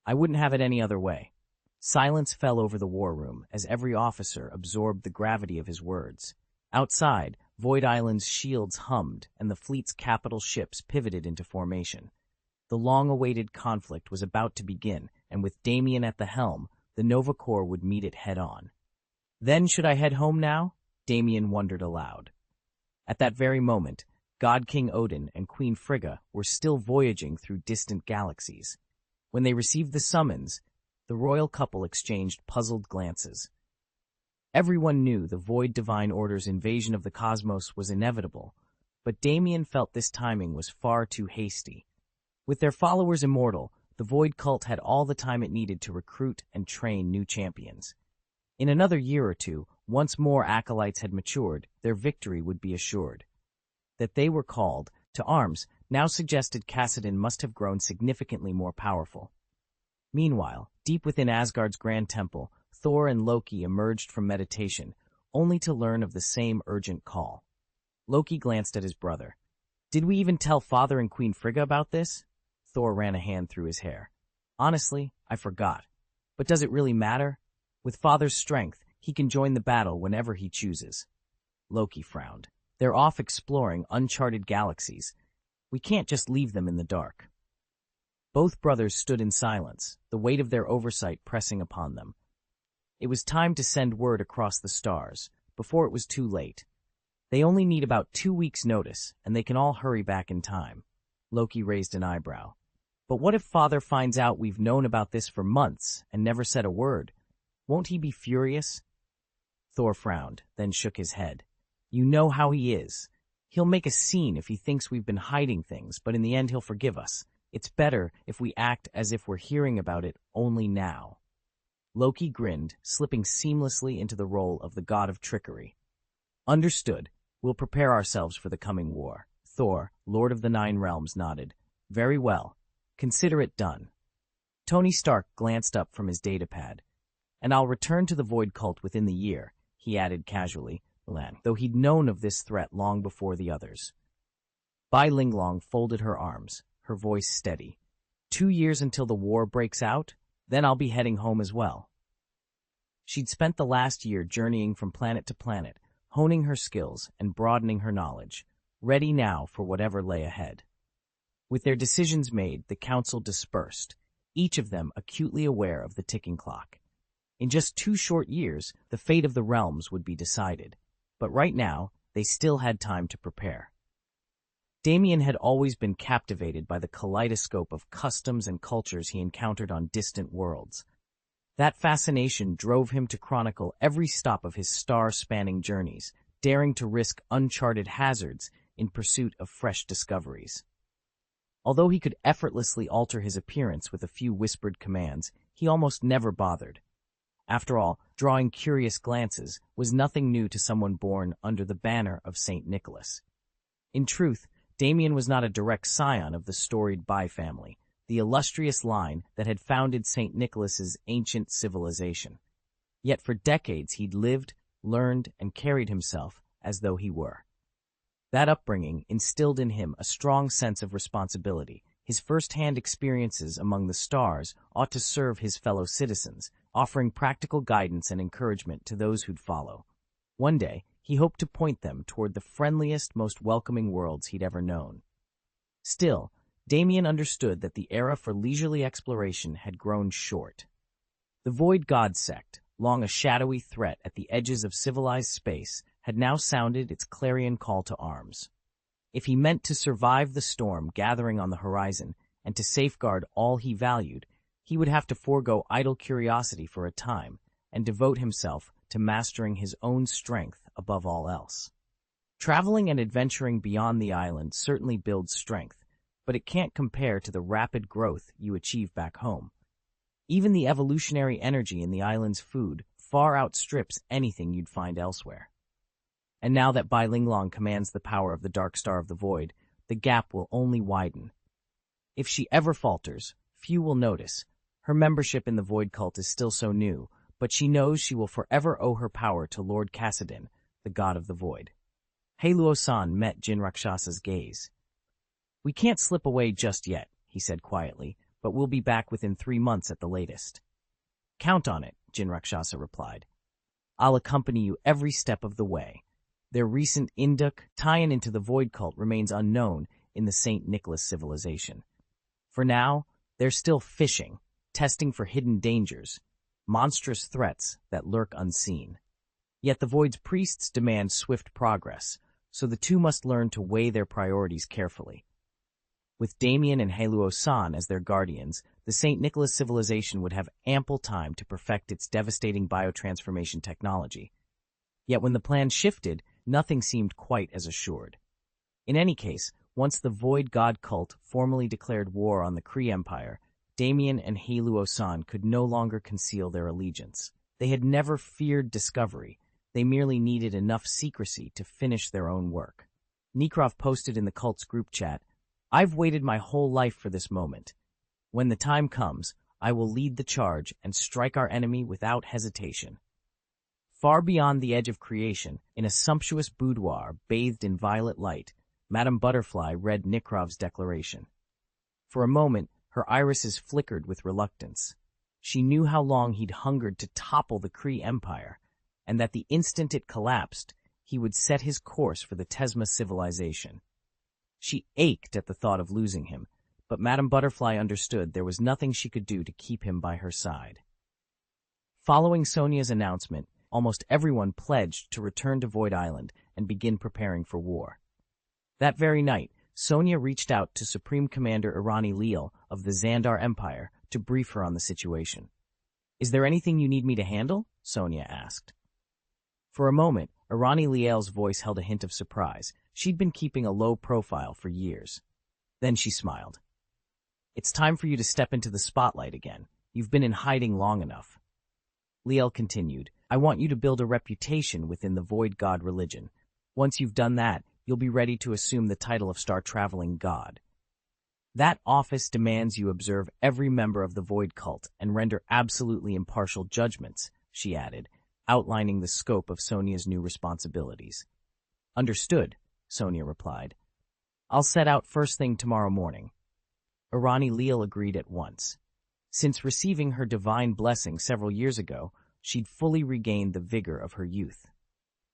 "I wouldn't have it any other way." Silence fell over the war room as every officer absorbed the gravity of his words. Outside, Void Island's shields hummed and the fleet's capital ships pivoted into formation. The long-awaited conflict was about to begin, and with Damien at the helm, the Nova Corps would meet it head-on. Then should I head home now? Damien wondered aloud. At that very moment, God King Odin and Queen Frigga were still voyaging through distant galaxies. When they received the summons, the royal couple exchanged puzzled glances. Everyone knew the Void Divine Order's invasion of the cosmos was inevitable, but Damien felt this timing was far too hasty. With their followers immortal, the Void cult had all the time it needed to recruit and train new champions. In another year or two, once more acolytes had matured, their victory would be assured. That they were called to arms now suggested Kassadin must have grown significantly more powerful. Meanwhile, deep within Asgard's grand temple, Thor and Loki emerged from meditation, only to learn of the same urgent call. Loki glanced at his brother. Did we even tell Father and Queen Frigga about this? Thor ran a hand through his hair. Honestly, I forgot. But does it really matter? With Father's strength, he can join the battle whenever he chooses. Loki frowned. They're off exploring uncharted galaxies. We can't just leave them in the dark. Both brothers stood in silence, the weight of their oversight pressing upon them. It was time to send word across the stars, before it was too late. They only need about 2 weeks' notice, and they can all hurry back in time. Loki raised an eyebrow. But what if Father finds out we've known about this for months and never said a word? Won't he be furious? Thor frowned, then shook his head. You know how he is. He'll make a scene if he thinks we've been hiding things, but in the end he'll forgive us. It's better if we act as if we're hearing about it only now. Loki grinned, slipping seamlessly into the role of the god of trickery. Understood. We'll prepare ourselves for the coming war. Thor, Lord of the Nine Realms, nodded. Very well. Consider it done. Tony Stark glanced up from his datapad. And I'll return to the Void Cult within the year, he added casually, though he'd known of this threat long before the others. Bai Linglong folded her arms, her voice steady. 2 years until the war breaks out, then I'll be heading home as well. She'd spent the last year journeying from planet to planet, honing her skills and broadening her knowledge, ready now for whatever lay ahead. With their decisions made, the council dispersed, each of them acutely aware of the ticking clock. In just 2 short years, the fate of the realms would be decided, but right now, they still had time to prepare. Damien had always been captivated by the kaleidoscope of customs and cultures he encountered on distant worlds. That fascination drove him to chronicle every stop of his star-spanning journeys, daring to risk uncharted hazards in pursuit of fresh discoveries. Although he could effortlessly alter his appearance with a few whispered commands, he almost never bothered. After all, drawing curious glances was nothing new to someone born under the banner of St. Nicholas. In truth, Damien was not a direct scion of the storied Bai family, the illustrious line that had founded St. Nicholas's ancient civilization. Yet for decades he'd lived, learned, and carried himself as though he were. That upbringing instilled in him a strong sense of responsibility. His first-hand experiences among the stars ought to serve his fellow citizens, offering practical guidance and encouragement to those who'd follow. One day, he hoped to point them toward the friendliest, most welcoming worlds he'd ever known. Still, Damien understood that the era for leisurely exploration had grown short. The Void God sect, long a shadowy threat at the edges of civilized space, had now sounded its clarion call to arms. If he meant to survive the storm gathering on the horizon and to safeguard all he valued, he would have to forego idle curiosity for a time and devote himself to mastering his own strength above all else. Traveling and adventuring beyond the island certainly builds strength, but it can't compare to the rapid growth you achieve back home. Even the evolutionary energy in the island's food far outstrips anything you'd find elsewhere. And now that Bai Linglong commands the power of the Dark Star of the Void, the gap will only widen. If she ever falters, few will notice. Her membership in the Void Cult is still so new, but she knows she will forever owe her power to Lord Kassadin, the god of the Void. Heiluo-san met Jin Rakshasa's gaze. We can't slip away just yet, he said quietly, but we'll be back within 3 months at the latest. Count on it, Jin Rakshasa replied. I'll accompany you every step of the way. Their recent Induk tie-in into the Void Cult remains unknown in the St. Nicholas civilization. For now, they're still fishing, testing for hidden dangers, monstrous threats that lurk unseen. Yet the Void's priests demand swift progress, so the two must learn to weigh their priorities carefully. With Damien and Haluo-san as their guardians, the St. Nicholas civilization would have ample time to perfect its devastating biotransformation technology. Yet when the plan shifted, nothing seemed quite as assured. In any case, once the Void God cult formally declared war on the Kree Empire, Damien and Haluo-san could no longer conceal their allegiance. They had never feared discovery. They merely needed enough secrecy to finish their own work. Nekrov posted in the cult's group chat, "I've waited my whole life for this moment. When the time comes, I will lead the charge and strike our enemy without hesitation." Far beyond the edge of creation, in a sumptuous boudoir bathed in violet light, Madame Butterfly read Nekrov's declaration. For a moment, her irises flickered with reluctance. She knew how long he'd hungered to topple the Kree Empire, and that the instant it collapsed, he would set his course for the Tesma civilization. She ached at the thought of losing him, but Madame Butterfly understood there was nothing she could do to keep him by her side. Following Sonia's announcement, almost everyone pledged to return to Void Island and begin preparing for war. That very night, Sonia reached out to Supreme Commander Irani Leal of the Xandar Empire to brief her on the situation. "Is there anything you need me to handle?" Sonia asked. For a moment, Irani Leal's voice held a hint of surprise. She'd been keeping a low profile for years. Then she smiled. "It's time for you to step into the spotlight again. You've been in hiding long enough." Leal continued, "I want you to build a reputation within the Void God religion. Once you've done that, you'll be ready to assume the title of Star-Traveling God. That office demands you observe every member of the Void cult and render absolutely impartial judgments," she added, outlining the scope of Sonia's new responsibilities. "Understood," Sonia replied. "I'll set out first thing tomorrow morning." Irani Leal agreed at once. Since receiving her divine blessing several years ago, she'd fully regained the vigor of her youth.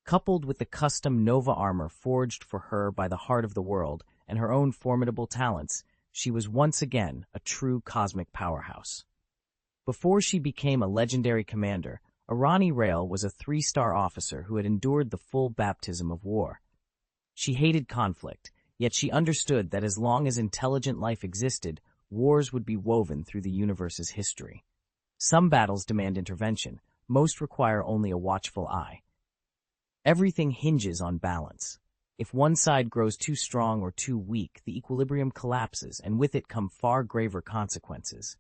Coupled with the custom Nova armor forged for her by the heart of the world and her own formidable talents, she was once again a true cosmic powerhouse. Before she became a legendary commander, Irani Leal was a 3-star officer who had endured the full baptism of war. She hated conflict, yet she understood that as long as intelligent life existed, wars would be woven through the universe's history. Some battles demand intervention, most require only a watchful eye. Everything hinges on balance. If one side grows too strong or too weak, the equilibrium collapses, and with it come far graver consequences.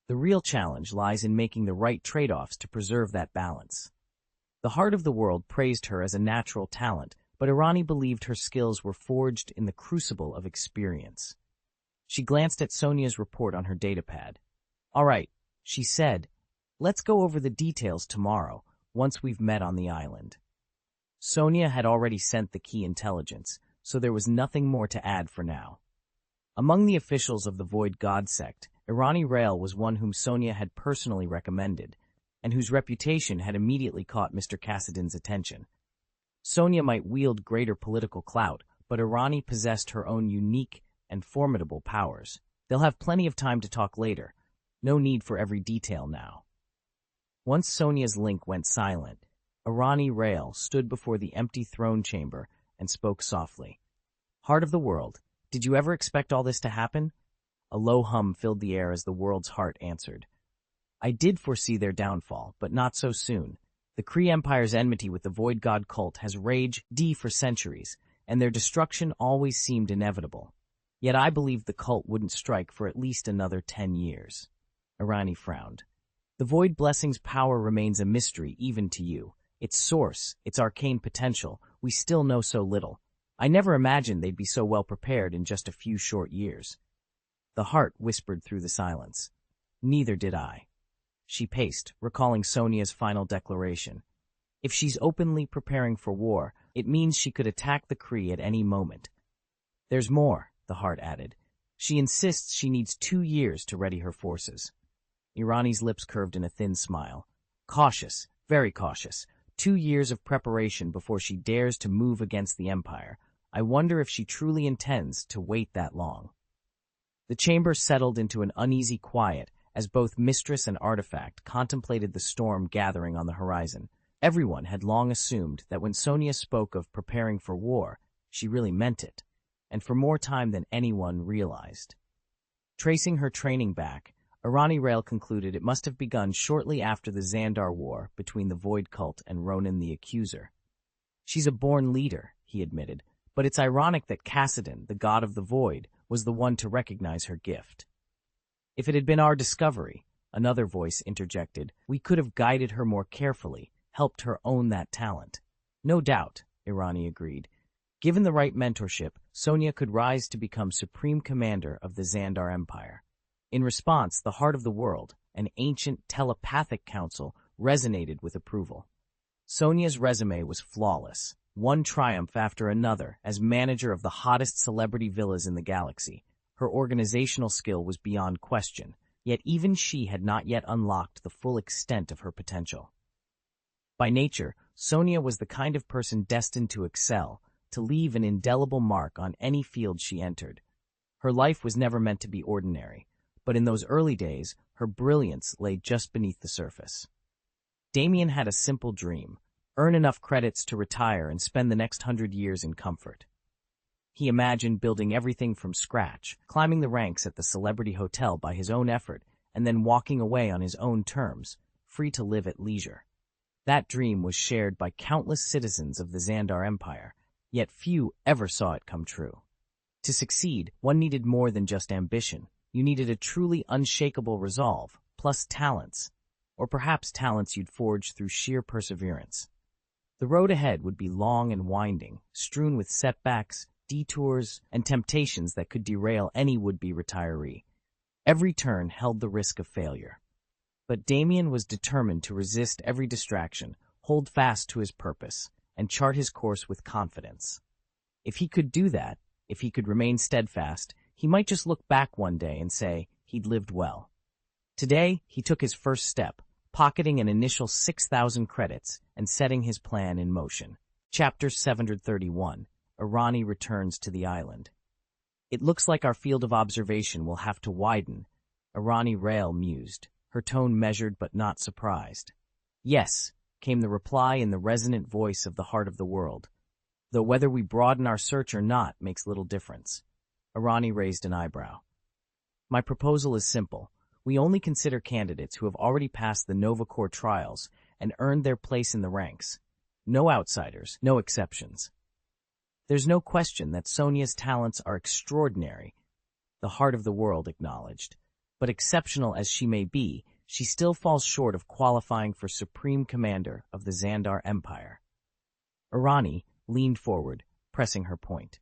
The real challenge lies in making the right trade-offs to preserve that balance. The heart of the world praised her as a natural talent, but Irani believed her skills were forged in the crucible of experience. She glanced at Sonia's report on her datapad. "All right," she said, "let's go over the details tomorrow, once we've met on the island." Sonia had already sent the key intelligence, so there was nothing more to add for now. Among the officials of the Void God sect, Irani Leal was one whom Sonia had personally recommended, and whose reputation had immediately caught Mr. Cassidon's attention. Sonia might wield greater political clout, but Irani possessed her own unique and formidable powers. They'll have plenty of time to talk later. No need for every detail now. Once Sonia's link went silent, Irani Leal stood before the empty throne chamber and spoke softly. "Heart of the world, did you ever expect all this to happen?" A low hum filled the air as the world's heart answered. "I did foresee their downfall, but not so soon. The Kree Empire's enmity with the Void God cult has raged for centuries, and their destruction always seemed inevitable. Yet I believed the cult wouldn't strike for at least another 10 years. Irani frowned. "The Void Blessing's power remains a mystery even to you. Its source, its arcane potential, we still know so little. I never imagined they'd be so well prepared in just a few short years." The heart whispered through the silence. "Neither did I." She paced, recalling Sonia's final declaration. If she's openly preparing for war, it means she could attack the Kree at any moment. "There's more," the heart added. "She insists she needs 2 years to ready her forces." Irani's lips curved in a thin smile. "Cautious, very cautious. 2 years of preparation before she dares to move against the Empire. I wonder if she truly intends to wait that long." The chamber settled into an uneasy quiet as both mistress and artifact contemplated the storm gathering on the horizon. Everyone had long assumed that when Sonia spoke of preparing for war, she really meant it, and for more time than anyone realized. Tracing her training back, Irani Rael concluded it must have begun shortly after the Xandar War between the Void Cult and Ronan the Accuser. She's a born leader, he admitted, but it's ironic that Cassidon, the god of the Void, was the one to recognize her gift. If it had been our discovery, another voice interjected, we could have guided her more carefully, helped her own that talent. No doubt, Irani agreed. Given the right mentorship, Sonia could rise to become supreme commander of the Xandar Empire. In response, the Heart of the World, an ancient telepathic council, resonated with approval. Sonia's resume was flawless, one triumph after another as manager of the hottest celebrity villas in the galaxy. Her organizational skill was beyond question, yet even she had not yet unlocked the full extent of her potential. By nature, Sonia was the kind of person destined to excel, to leave an indelible mark on any field she entered. Her life was never meant to be ordinary, but in those early days, her brilliance lay just beneath the surface. Damien had a simple dream: earn enough credits to retire and spend the next 100 years in comfort. He imagined building everything from scratch, climbing the ranks at the celebrity hotel by his own effort, and then walking away on his own terms, free to live at leisure. That dream was shared by countless citizens of the Xandar Empire, yet few ever saw it come true. To succeed, one needed more than just ambition. You needed a truly unshakable resolve, plus talents, or perhaps talents you'd forged through sheer perseverance. The road ahead would be long and winding, strewn with setbacks, detours, and temptations that could derail any would-be retiree. Every turn held the risk of failure. But Damien was determined to resist every distraction, hold fast to his purpose, and chart his course with confidence. If he could do that, if he could remain steadfast, he might just look back one day and say he'd lived well. Today, he took his first step, pocketing an initial 6,000 credits and setting his plan in motion. Chapter 731. Irani returns to the island. It looks like our field of observation will have to widen, Irani Rael mused, her tone measured but not surprised. Yes, came the reply in the resonant voice of the Heart of the World, though whether we broaden our search or not makes little difference. Irani raised an eyebrow. My proposal is simple. We only consider candidates who have already passed the Nova Corps trials and earned their place in the ranks. No outsiders, no exceptions. There's no question that Sonia's talents are extraordinary, the Heart of the World acknowledged. But exceptional as she may be, she still falls short of qualifying for Supreme Commander of the Xandar Empire. Irani leaned forward, pressing her point.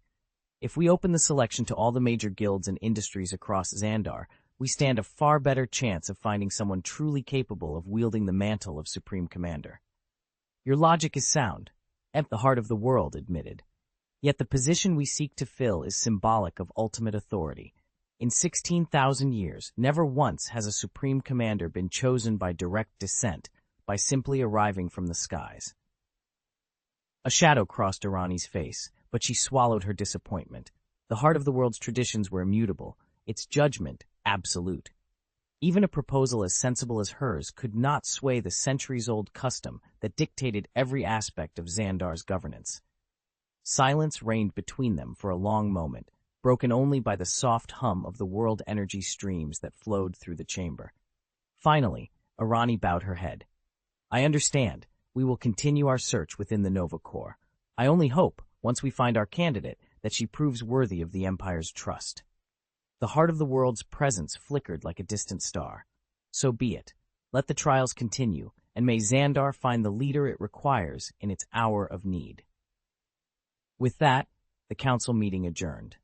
If we open the selection to all the major guilds and industries across Xandar, we stand a far better chance of finding someone truly capable of wielding the mantle of Supreme Commander. Your logic is sound, the Heart of the World admitted. Yet the position we seek to fill is symbolic of ultimate authority. In 16,000 years, never once has a Supreme Commander been chosen by direct descent, by simply arriving from the skies. A shadow crossed Irani's face, but she swallowed her disappointment. The Heart of the World's traditions were immutable, its judgment absolute. Even a proposal as sensible as hers could not sway the centuries-old custom that dictated every aspect of Xandar's governance. Silence reigned between them for a long moment, broken only by the soft hum of the world energy streams that flowed through the chamber. Finally, Irani bowed her head. I understand. We will continue our search within the Nova Corps. I only hope, once we find our candidate, that she proves worthy of the Empire's trust. The Heart of the World's presence flickered like a distant star. So be it. Let the trials continue, and may Xandar find the leader it requires in its hour of need. With that, the council meeting adjourned.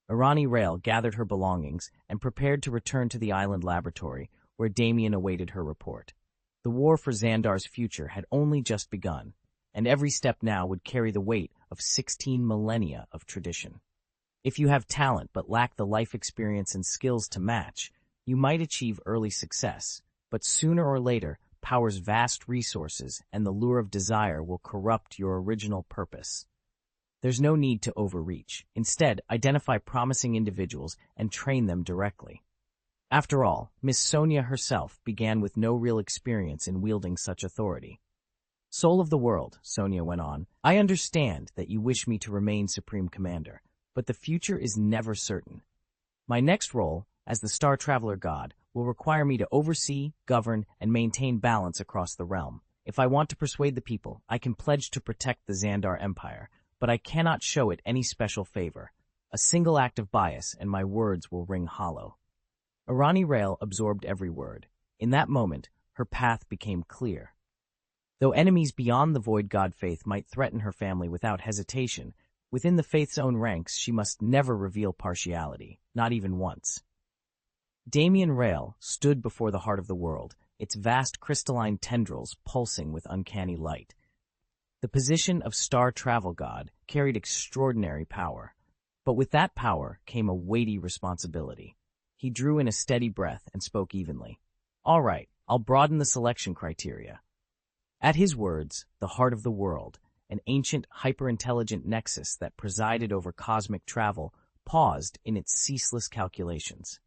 Irani Rael gathered her belongings and prepared to return to the island laboratory, where Damien awaited her report. The war for Xandar's future had only just begun, and every step now would carry the weight of 16 millennia of tradition. If you have talent but lack the life experience and skills to match, you might achieve early success, but sooner or later, power's vast resources and the lure of desire will corrupt your original purpose. There's no need to overreach. Instead, identify promising individuals and train them directly. After all, Miss Sonia herself began with no real experience in wielding such authority. Soul of the world, Sonia went on, I understand that you wish me to remain Supreme Commander, but the future is never certain. My next role, as the Star Traveler God, will require me to oversee, govern, and maintain balance across the realm. If I want to persuade the people, I can pledge to protect the Xandar Empire, but I cannot show it any special favor. A single act of bias, and my words will ring hollow. Arani Rael absorbed every word. In that moment, her path became clear. Though enemies beyond the Void God faith might threaten her family without hesitation, within the faith's own ranks she must never reveal partiality, not even once. Damien Rael stood before the heart of the world, its vast crystalline tendrils pulsing with uncanny light. The position of Star Travel God carried extraordinary power, but with that power came a weighty responsibility. He drew in a steady breath and spoke evenly. All right, I'll broaden the selection criteria. At his words, the heart of the world, an ancient hyper-intelligent nexus that presided over cosmic travel, paused in its ceaseless calculations.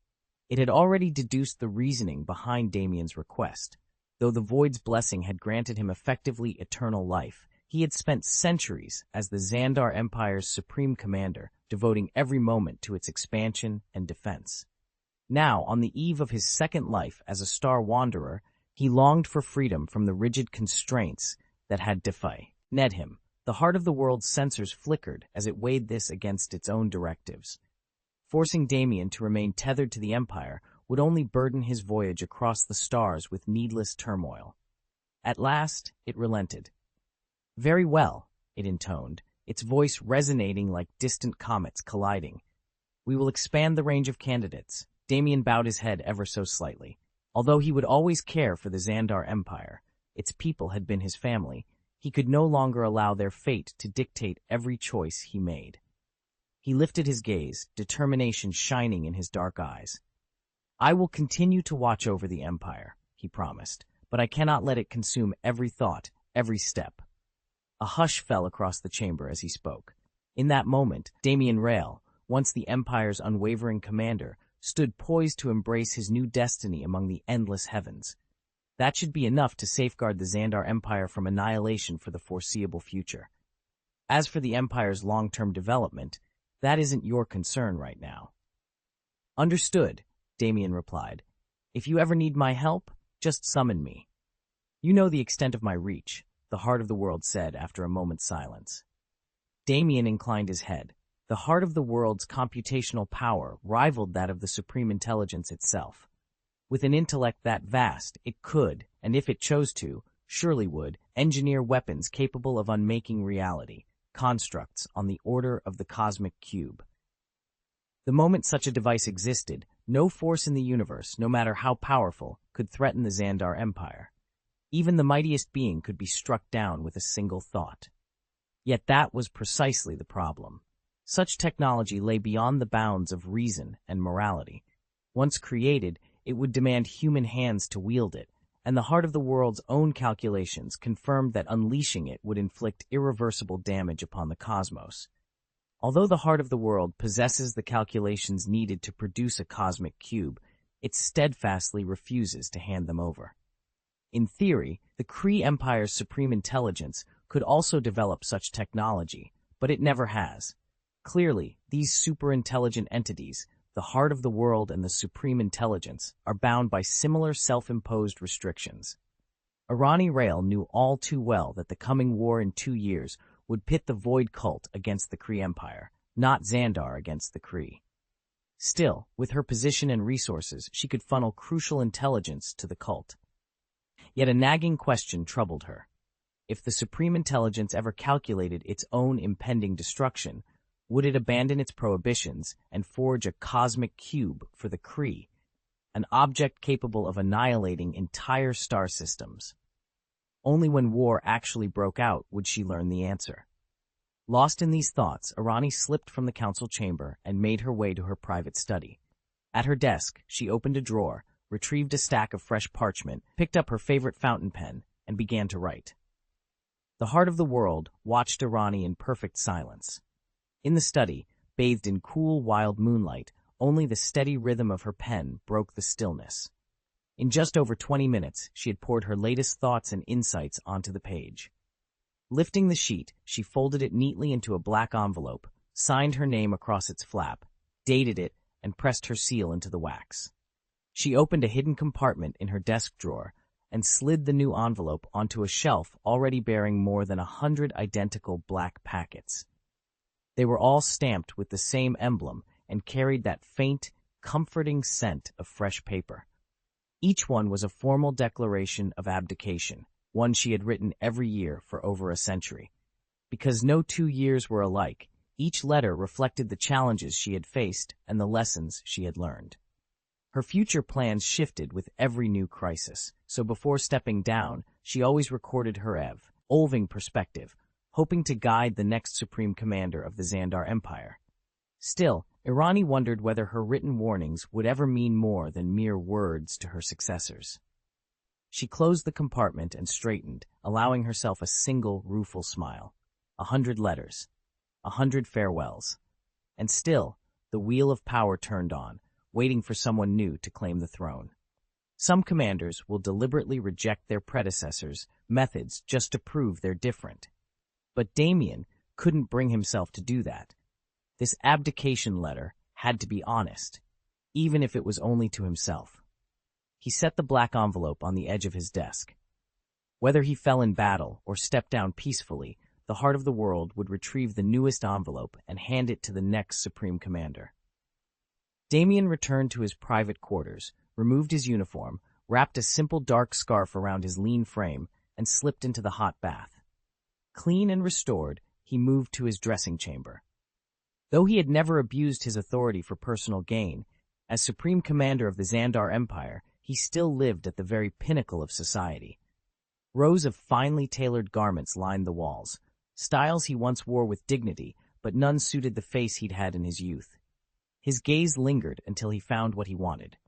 It had already deduced the reasoning behind Damien's request. Though the Void's blessing had granted him effectively eternal life, he had spent centuries as the Xandar Empire's supreme commander, devoting every moment to its expansion and defense. Now, on the eve of his second life as a star wanderer, he longed for freedom from the rigid constraints that had defied him. The heart of the world's sensors flickered as it weighed this against its own directives. Forcing Damien to remain tethered to the Empire would only burden his voyage across the stars with needless turmoil. At last, it relented. Very well, it intoned, its voice resonating like distant comets colliding. We will expand the range of candidates. Damien bowed his head ever so slightly. Although he would always care for the Xandar Empire, its people had been his family, he could no longer allow their fate to dictate every choice he made. He lifted his gaze, determination shining in his dark eyes. I will continue to watch over the Empire, he promised, but I cannot let it consume every thought, every step. A hush fell across the chamber as he spoke. In that moment, Damien Rael, once the Empire's unwavering commander, stood poised to embrace his new destiny among the endless heavens. That should be enough to safeguard the Xandar Empire from annihilation for the foreseeable future. As for the Empire's long-term development, that isn't your concern right now. Understood, Damien replied. If you ever need my help, just summon me. You know the extent of my reach, the heart of the world said after a moment's silence. Damien inclined his head. The heart of the world's computational power rivaled that of the supreme intelligence itself. With an intellect that vast, it could, and if it chose to, surely would, engineer weapons capable of unmaking reality, constructs on the order of the cosmic cube. The moment such a device existed, no force in the universe, no matter how powerful, could threaten the Xandar Empire. Even the mightiest being could be struck down with a single thought. Yet that was precisely the problem. Such technology lay beyond the bounds of reason and morality. Once created, it would demand human hands to wield it, and the heart of the world's own calculations confirmed that unleashing it would inflict irreversible damage upon the cosmos. Although the heart of the world possesses the calculations needed to produce a cosmic cube, it steadfastly refuses to hand them over. In theory, the Kree Empire's supreme intelligence could also develop such technology, but it never has. Clearly, these superintelligent entities, the heart of the world and the supreme intelligence, are bound by similar self-imposed restrictions. Arani Rael knew all too well that the coming war in 2 years would pit the Void cult against the Kree Empire, not Xandar against the Kree. Still, with her position and resources, she could funnel crucial intelligence to the cult. Yet a nagging question troubled her. If the supreme intelligence ever calculated its own impending destruction, would it abandon its prohibitions and forge a cosmic cube for the Kree, an object capable of annihilating entire star systems? Only when war actually broke out would she learn the answer. Lost in these thoughts, Arani slipped from the council chamber and made her way to her private study. At her desk, she opened a drawer, retrieved a stack of fresh parchment, picked up her favorite fountain pen, and began to write. The heart of the world watched Irani in perfect silence. In the study, bathed in cool, wild moonlight, only the steady rhythm of her pen broke the stillness. In just over 20 minutes, she had poured her latest thoughts and insights onto the page. Lifting the sheet, she folded it neatly into a black envelope, signed her name across its flap, dated it, and pressed her seal into the wax. She opened a hidden compartment in her desk drawer and slid the new envelope onto a shelf already bearing more than 100 identical black packets. They were all stamped with the same emblem and carried that faint, comforting scent of fresh paper. Each one was a formal declaration of abdication, one she had written every year for over a century. Because no 2 years were alike, each letter reflected the challenges she had faced and the lessons she had learned. Her future plans shifted with every new crisis, so before stepping down, she always recorded her evolving perspective, hoping to guide the next supreme commander of the Xandar Empire. Still, Irani wondered whether her written warnings would ever mean more than mere words to her successors. She closed the compartment and straightened, allowing herself a single rueful smile. 100 letters, 100 farewells. And still, the wheel of power turned on, waiting for someone new to claim the throne. Some commanders will deliberately reject their predecessors' methods just to prove they're different. But Damien couldn't bring himself to do that. This abdication letter had to be honest, even if it was only to himself. He set the black envelope on the edge of his desk. Whether he fell in battle or stepped down peacefully, the heart of the world would retrieve the newest envelope and hand it to the next supreme commander. Damien returned to his private quarters, removed his uniform, wrapped a simple dark scarf around his lean frame, and slipped into the hot bath. Clean and restored, he moved to his dressing chamber. Though he had never abused his authority for personal gain, as supreme commander of the Xandar Empire, he still lived at the very pinnacle of society. Rows of finely tailored garments lined the walls, styles he once wore with dignity, but none suited the face he'd had in his youth. His gaze lingered until he found what he wanted,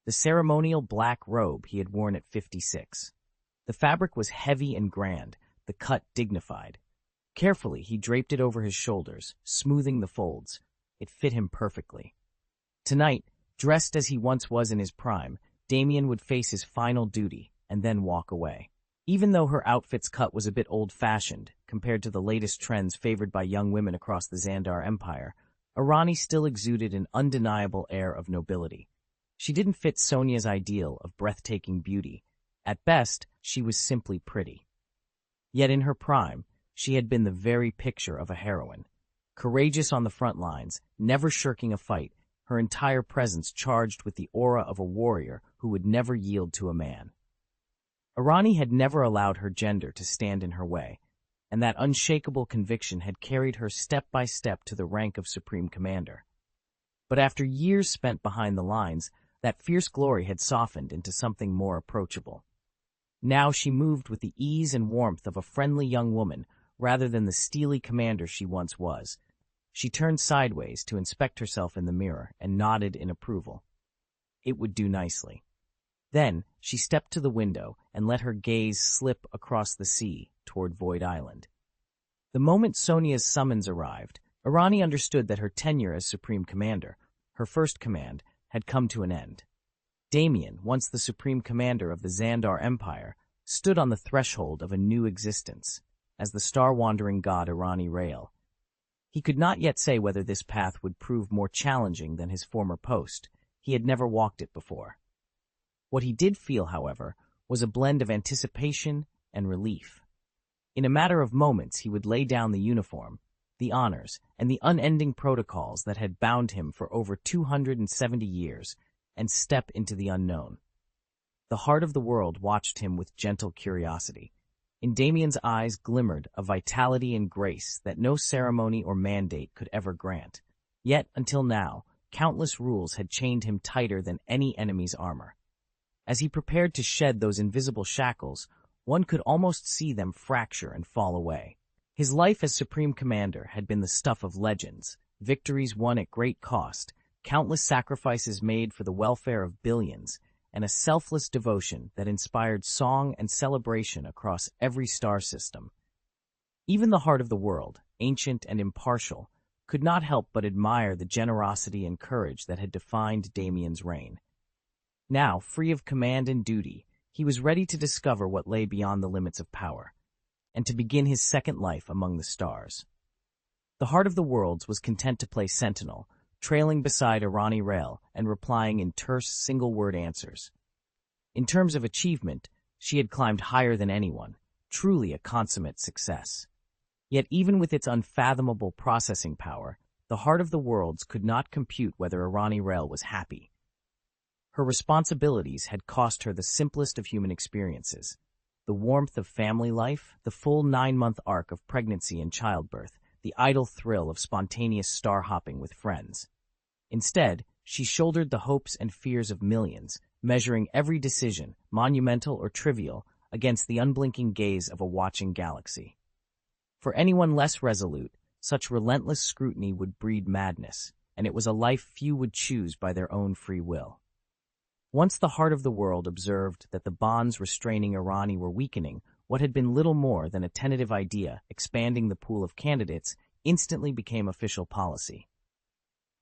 the ceremonial black robe he had worn at 56. The fabric was heavy and grand, the cut dignified. Carefully, he draped it over his shoulders, smoothing the folds. It fit him perfectly. Tonight, dressed as he once was in his prime, Damien would face his final duty and then walk away. Even though her outfit's cut was a bit old-fashioned compared to the latest trends favored by young women across the Xandar Empire, Irani still exuded an undeniable air of nobility. She didn't fit Sonia's ideal of breathtaking beauty. At best, she was simply pretty. Yet in her prime, she had been the very picture of a heroine. Courageous on the front lines, never shirking a fight, her entire presence charged with the aura of a warrior who would never yield to a man. Irani had never allowed her gender to stand in her way, and that unshakable conviction had carried her step by step to the rank of Supreme Commander. But after years spent behind the lines, that fierce glory had softened into something more approachable. Now she moved with the ease and warmth of a friendly young woman rather than the steely commander she once was. She turned sideways to inspect herself in the mirror and nodded in approval. It would do nicely. Then she stepped to the window and let her gaze slip across the sea toward Void Island. The moment Sonia's summons arrived, Irani understood that her tenure as Supreme Commander, her first command, had come to an end. Damien, once the Supreme Commander of the Xandar Empire, stood on the threshold of a new existence, as the star-wandering god Irani Rael. He could not yet say whether this path would prove more challenging than his former post. He had never walked it before. What he did feel, however, was a blend of anticipation and relief. In a matter of moments, he would lay down the uniform, the honors, and the unending protocols that had bound him for over 270 years, and step into the unknown. The heart of the world watched him with gentle curiosity. In Damien's eyes glimmered a vitality and grace that no ceremony or mandate could ever grant. Yet, until now, countless rules had chained him tighter than any enemy's armor. As he prepared to shed those invisible shackles, one could almost see them fracture and fall away. His life as Supreme Commander had been the stuff of legends, victories won at great cost, countless sacrifices made for the welfare of billions, and a selfless devotion that inspired song and celebration across every star system. Even the heart of the world, ancient and impartial, could not help but admire the generosity and courage that had defined Damien's reign. Now, free of command and duty, he was ready to discover what lay beyond the limits of power, and to begin his second life among the stars. The Heart of the Worlds was content to play sentinel, trailing beside Irani Rail and replying in terse single-word answers. In terms of achievement, she had climbed higher than anyone, truly a consummate success. Yet even with its unfathomable processing power, the Heart of the Worlds could not compute whether Irani Rail was happy. Her responsibilities had cost her the simplest of human experiences, the warmth of family life, the full 9-month arc of pregnancy and childbirth, the idle thrill of spontaneous star-hopping with friends. Instead, she shouldered the hopes and fears of millions, measuring every decision, monumental or trivial, against the unblinking gaze of a watching galaxy. For anyone less resolute, such relentless scrutiny would breed madness, and it was a life few would choose by their own free will. Once the Heart of the World observed that the bonds restraining Irani were weakening, what had been little more than a tentative idea expanding the pool of candidates instantly became official policy.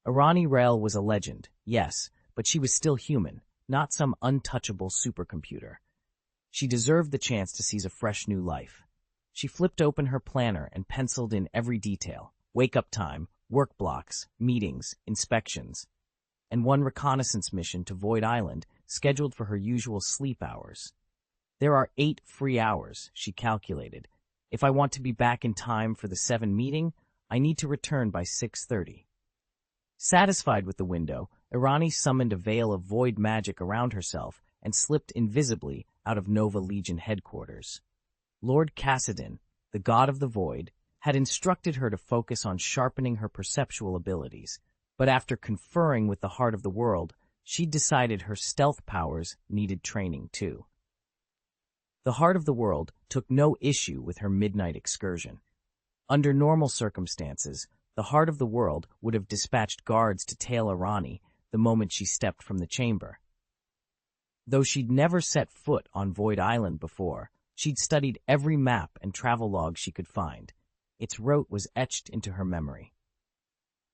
Irani Rail was a legend, yes, but she was still human, not some untouchable supercomputer. She deserved the chance to seize a fresh new life. She flipped open her planner and penciled in every detail: wake-up time, work blocks, meetings, inspections, and one reconnaissance mission to Void Island scheduled for her usual sleep hours. There are 8 free hours, she calculated. If I want to be back in time for the 7 meeting, I need to return by 6:30. Satisfied with the window, Irani summoned a veil of void magic around herself and slipped invisibly out of Nova Legion headquarters. Lord Cassidon, the god of the void, had instructed her to focus on sharpening her perceptual abilities, but after conferring with the Heart of the World, she'd decided her stealth powers needed training too. The Heart of the World took no issue with her midnight excursion. Under normal circumstances, the Heart of the World would have dispatched guards to tail Irani the moment she stepped from the chamber. Though she'd never set foot on Void Island before, she'd studied every map and travel log she could find. Its route was etched into her memory.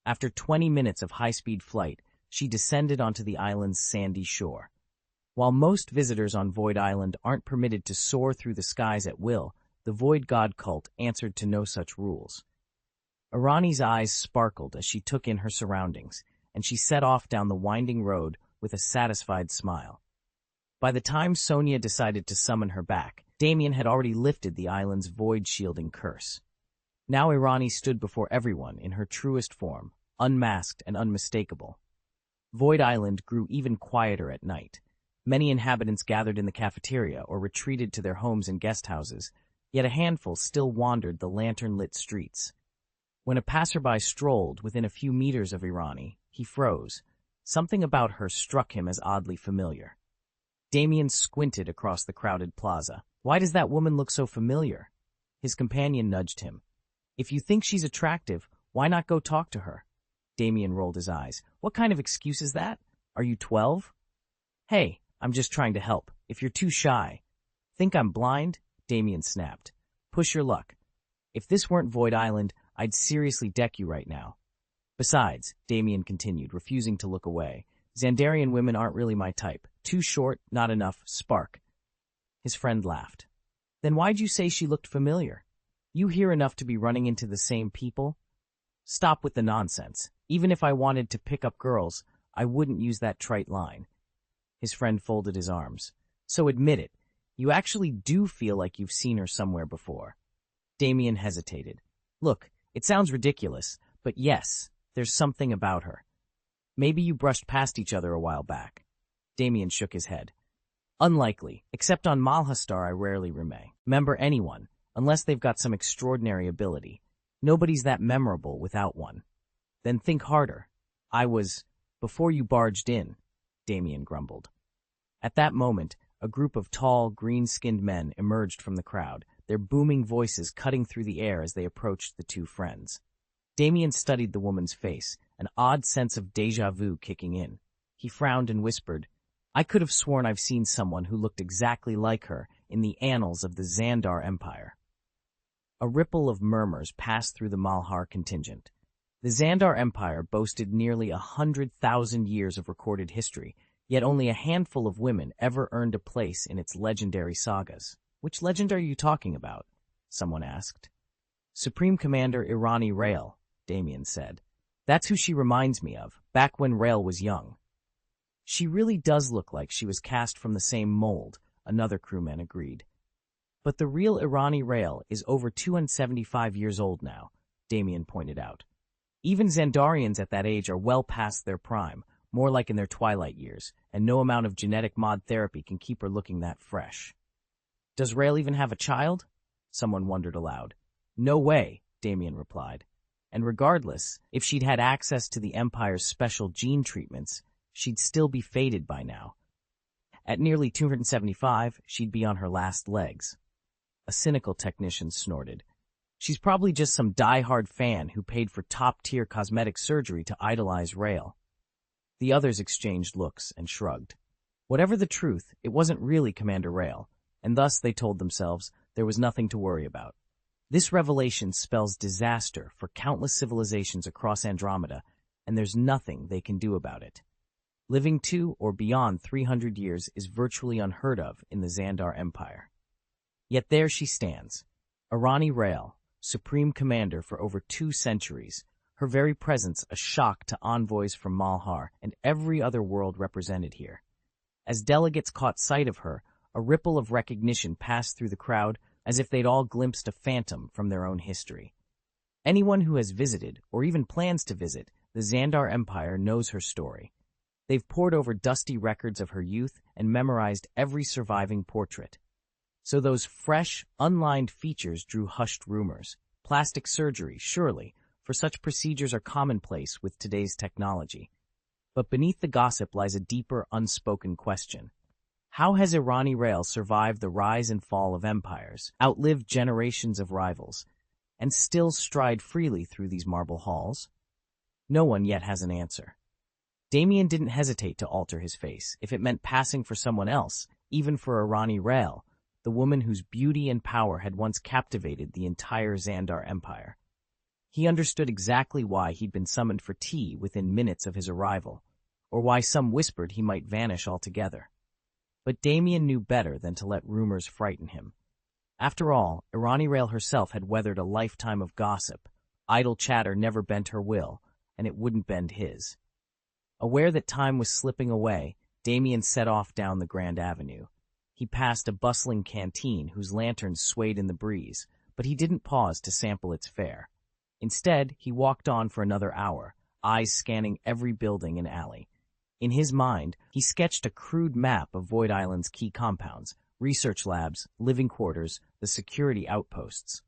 After 20 minutes of high-speed flight, she descended onto the island's sandy shore. While most visitors on Void Island aren't permitted to soar through the skies at will, the Void God cult answered to no such rules. Irani's eyes sparkled as she took in her surroundings, and she set off down the winding road with a satisfied smile. By the time Sonia decided to summon her back, Damien had already lifted the island's void-shielding curse. Now Irani stood before everyone in her truest form, unmasked and unmistakable. Void Island grew even quieter at night. Many inhabitants gathered in the cafeteria or retreated to their homes and guest houses, yet a handful still wandered the lantern-lit streets. When a passerby strolled within a few meters of Irani, he froze. Something about her struck him as oddly familiar. Damien squinted across the crowded plaza. Why does that woman look so familiar? His companion nudged him. If you think she's attractive, why not go talk to her? Damien rolled his eyes. What kind of excuse is that? Are you 12? Hey, I'm just trying to help. If you're too shy. Think I'm blind? Damien snapped. Push your luck. If this weren't Void Island, I'd seriously deck you right now. Besides, Damien continued, refusing to look away, Xandarian women aren't really my type. Too short, not enough, spark. His friend laughed. Then why'd you say she looked familiar? You hear enough to be running into the same people? Stop with the nonsense. Even if I wanted to pick up girls, I wouldn't use that trite line. His friend folded his arms. So admit it. You actually do feel like you've seen her somewhere before. Damien hesitated. Look, it sounds ridiculous, but yes, there's something about her. Maybe you brushed past each other a while back. Damien shook his head. Unlikely, except on Malhastar I rarely remember anyone, unless they've got some extraordinary ability. Nobody's that memorable without one. Then think harder. Before you barged in, Damien grumbled. At that moment, a group of tall, green-skinned men emerged from the crowd, their booming voices cutting through the air as they approached the two friends. Damien studied the woman's face, an odd sense of déjà vu kicking in. He frowned and whispered, I could have sworn I've seen someone who looked exactly like her in the annals of the Xandar Empire. A ripple of murmurs passed through the Malhar contingent. The Xandar Empire boasted nearly 100,000 years of recorded history, yet only a handful of women ever earned a place in its legendary sagas. "Which legend are you talking about?" someone asked. "Supreme Commander Irani Rael," Damien said. "That's who she reminds me of, back when Rael was young." "She really does look like she was cast from the same mold," another crewman agreed. "But the real Irani Rael is over 275 years old now," Damien pointed out. "Even Xandarians at that age are well past their prime, more like in their twilight years, and no amount of genetic mod therapy can keep her looking that fresh." "Does Rael even have a child?" someone wondered aloud. "No way," Damien replied. "And regardless, if she'd had access to the Empire's special gene treatments, she'd still be fated by now. At nearly 275, she'd be on her last legs." A cynical technician snorted. "She's probably just some die-hard fan who paid for top-tier cosmetic surgery to idolize Rael." The others exchanged looks and shrugged. Whatever the truth, it wasn't really Commander Rael, and thus, they told themselves, there was nothing to worry about. This revelation spells disaster for countless civilizations across Andromeda, and there's nothing they can do about it. Living to or beyond 300 years is virtually unheard of in the Xandar Empire. Yet there she stands, Irani Rael, Supreme Commander for over 2 centuries, her very presence a shock to envoys from Malhar and every other world represented here. As delegates caught sight of her, a ripple of recognition passed through the crowd as if they'd all glimpsed a phantom from their own history. Anyone who has visited, or even plans to visit, the Xandar Empire knows her story. They've pored over dusty records of her youth and memorized every surviving portrait. So those fresh, unlined features drew hushed rumors. Plastic surgery, surely, for such procedures are commonplace with today's technology. But beneath the gossip lies a deeper, unspoken question. How has Irani Rael survived the rise and fall of empires, outlived generations of rivals, and still stride freely through these marble halls? No one yet has an answer. Damien didn't hesitate to alter his face, if it meant passing for someone else, even for Irani Rael, the woman whose beauty and power had once captivated the entire Xandar Empire. He understood exactly why he'd been summoned for tea within minutes of his arrival, or why some whispered he might vanish altogether. But Damien knew better than to let rumors frighten him. After all, Irani Rael herself had weathered a lifetime of gossip. Idle chatter never bent her will, and it wouldn't bend his. Aware that time was slipping away, Damien set off down the Grand Avenue. He passed a bustling canteen whose lanterns swayed in the breeze, but he didn't pause to sample its fare. Instead, he walked on for another hour, eyes scanning every building and alley. In his mind, he sketched a crude map of Void Island's key compounds, research labs, living quarters, the security outposts.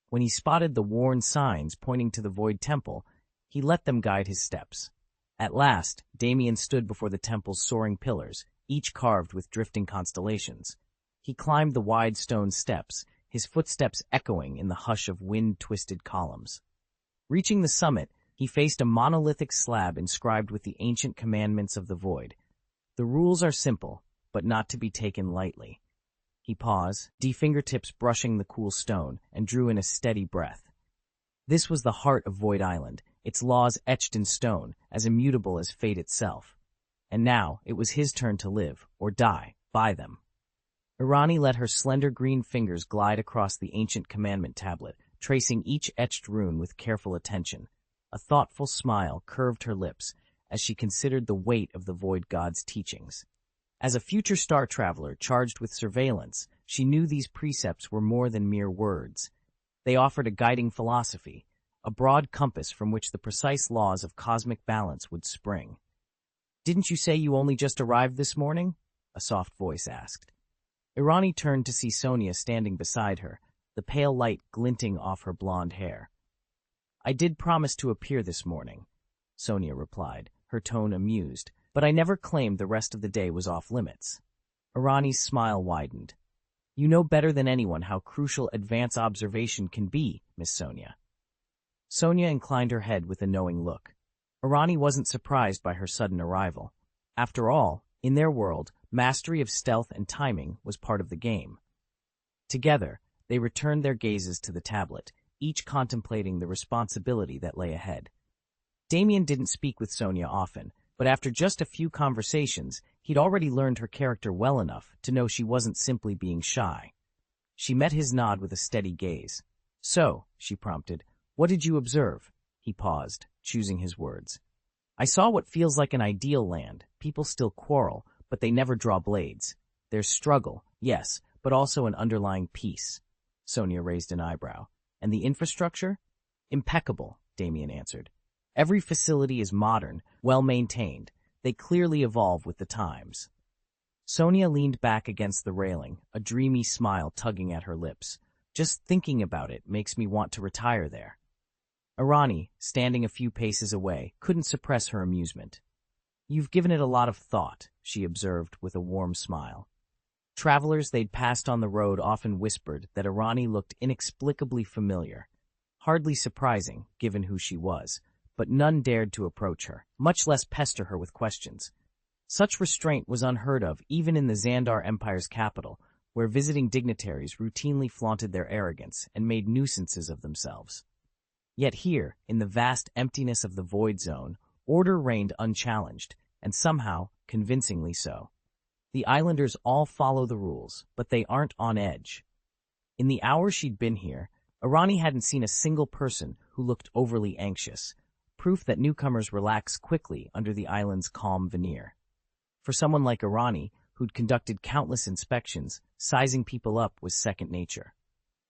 When he spotted the worn signs pointing to the Void Temple, he let them guide his steps. At last, Damien stood before the temple's soaring pillars, each carved with drifting constellations. He climbed the wide stone steps, his footsteps echoing in the hush of wind-twisted columns. Reaching the summit, he faced a monolithic slab inscribed with the ancient commandments of the Void. The rules are simple, but not to be taken lightly. He paused, fingertips brushing the cool stone, and drew in a steady breath. This was the heart of Void Island, its laws etched in stone, as immutable as fate itself. And now it was his turn to live, or die, by them. Irani let her slender green fingers glide across the ancient commandment tablet, tracing each etched rune with careful attention. A thoughtful smile curved her lips as she considered the weight of the Void God's teachings. As a future star traveler charged with surveillance, she knew these precepts were more than mere words. They offered a guiding philosophy, a broad compass from which the precise laws of cosmic balance would spring. "Didn't you say you only just arrived this morning?" a soft voice asked. Irani turned to see Sonia standing beside her, the pale light glinting off her blonde hair. "I did promise to appear this morning," Sonia replied, her tone amused, "but I never claimed the rest of the day was off limits." Irani's smile widened. "You know better than anyone how crucial advance observation can be, Miss Sonia." Sonia inclined her head with a knowing look. Irani wasn't surprised by her sudden arrival. After all, in their world, mastery of stealth and timing was part of the game. Together, They returned their gazes to the tablet, each contemplating the responsibility that lay ahead. Damien didn't speak with Sonia often, but after just a few conversations, he'd already learned her character well enough to know she wasn't simply being shy. She met his nod with a steady gaze. "So," she prompted, "what did you observe?" He paused, choosing his words. "I saw what feels like an ideal land. People still quarrel, but they never draw blades. There's struggle, yes, but also an underlying peace." Sonia raised an eyebrow. "And the infrastructure?" "Impeccable," Damien answered. "Every facility is modern, well-maintained. They clearly evolve with the times." Sonia leaned back against the railing, a dreamy smile tugging at her lips. "Just thinking about it makes me want to retire there." Arani, standing a few paces away, couldn't suppress her amusement. "You've given it a lot of thought," she observed with a warm smile. Travelers they'd passed on the road often whispered that Arani looked inexplicably familiar. Hardly surprising, given who she was, but none dared to approach her, much less pester her with questions. Such restraint was unheard of even in the Xandar Empire's capital, where visiting dignitaries routinely flaunted their arrogance and made nuisances of themselves. Yet here, in the vast emptiness of the Void Zone, order reigned unchallenged, and somehow, convincingly so. The islanders all follow the rules, but they aren't on edge. In the hour she'd been here, Arani hadn't seen a single person who looked overly anxious, proof that newcomers relax quickly under the island's calm veneer. For someone like Arani, who'd conducted countless inspections, sizing people up was second nature.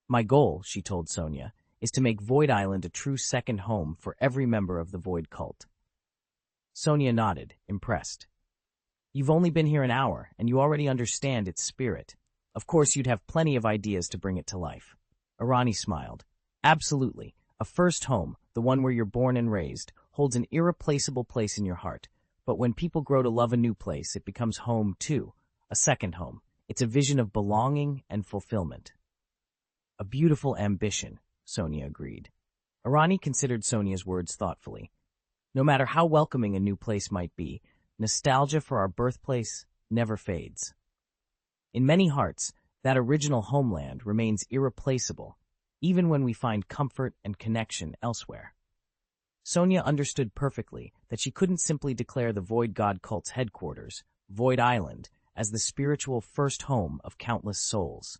"My goal," she told Sonia, "is to make Void Island a true second home for every member of the Void cult." Sonia nodded, impressed. "You've only been here an hour, and you already understand its spirit. Of course, you'd have plenty of ideas to bring it to life." Arani smiled. "Absolutely. A first home, the one where you're born and raised, holds an irreplaceable place in your heart. But when people grow to love a new place, it becomes home, too. A second home. It's a vision of belonging and fulfillment." "A beautiful ambition," Sonia agreed. Arani considered Sonia's words thoughtfully. "No matter how welcoming a new place might be, nostalgia for our birthplace never fades. In many hearts, that original homeland remains irreplaceable, even when we find comfort and connection elsewhere." Sonia understood perfectly that she couldn't simply declare the Void God cult's headquarters, Void Island, as the spiritual first home of countless souls.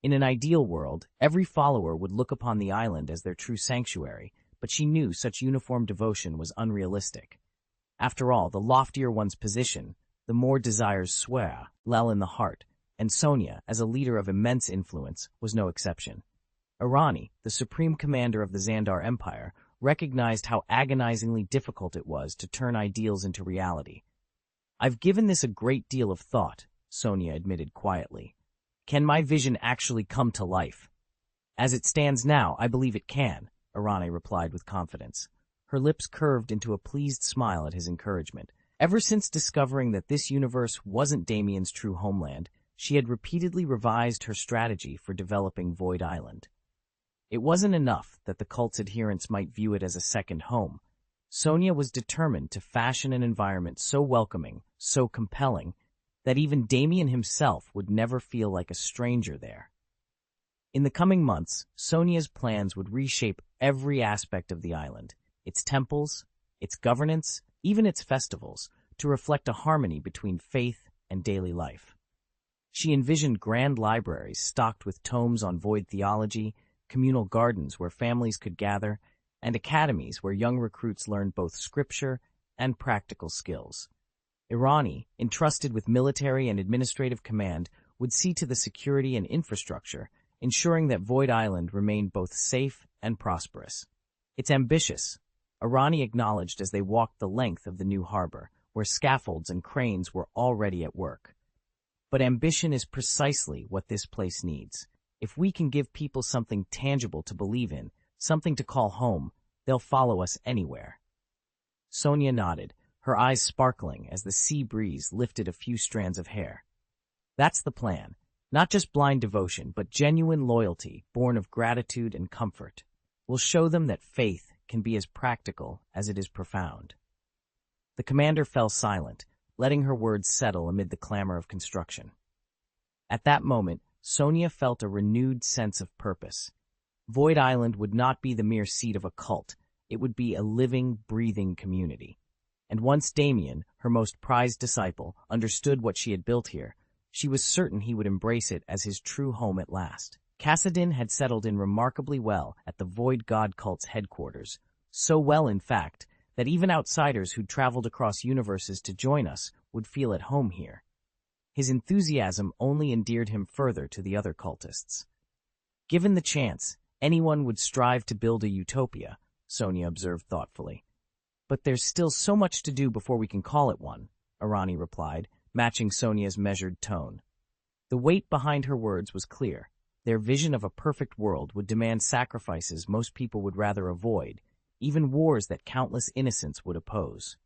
In an ideal world, every follower would look upon the island as their true sanctuary, but she knew such uniform devotion was unrealistic. After all, the loftier one's position, the more desires swear, lel in the heart, and Sonia, as a leader of immense influence, was no exception. Arani, the supreme commander of the Xandar Empire, recognized how agonizingly difficult it was to turn ideals into reality. "I've given this a great deal of thought," Sonia admitted quietly. "Can my vision actually come to life?" "As it stands now, I believe it can," Arani replied with confidence. Her lips curved into a pleased smile at his encouragement. Ever since discovering that this universe wasn't Damien's true homeland, she had repeatedly revised her strategy for developing Void Island. It wasn't enough that the cult's adherents might view it as a second home. Sonia was determined to fashion an environment so welcoming, so compelling, that even Damien himself would never feel like a stranger there. In the coming months, Sonia's plans would reshape every aspect of the island, its temples, its governance, even its festivals, to reflect a harmony between faith and daily life. She envisioned grand libraries stocked with tomes on void theology, communal gardens where families could gather, and academies where young recruits learned both scripture and practical skills. Arani, entrusted with military and administrative command, would see to the security and infrastructure, ensuring that Void Island remained both safe and prosperous. "It's ambitious," Arani acknowledged as they walked the length of the new harbor, where scaffolds and cranes were already at work. "But ambition is precisely what this place needs. If we can give people something tangible to believe in, something to call home, they'll follow us anywhere." Sonia nodded, her eyes sparkling as the sea breeze lifted a few strands of hair. "That's the plan. Not just blind devotion, but genuine loyalty, born of gratitude and comfort. We'll show them that faith can be as practical as it is profound." The commander fell silent, letting her words settle amid the clamor of construction. At that moment, Sonia felt a renewed sense of purpose. Void Island would not be the mere seat of a cult. It would be a living, breathing community. And once Damien, her most prized disciple, understood what she had built here, she was certain he would embrace it as his true home at last. Kassadin had settled in remarkably well at the Void God cult's headquarters, so well, in fact, that even outsiders who'd traveled across universes to join us would feel at home here. His enthusiasm only endeared him further to the other cultists. Given the chance, anyone would strive to build a utopia, Sonia observed thoughtfully. But there's still so much to do before we can call it one, Arani replied, matching Sonia's measured tone. The weight behind her words was clear. Their vision of a perfect world would demand sacrifices most people would rather avoid, even wars that countless innocents would oppose.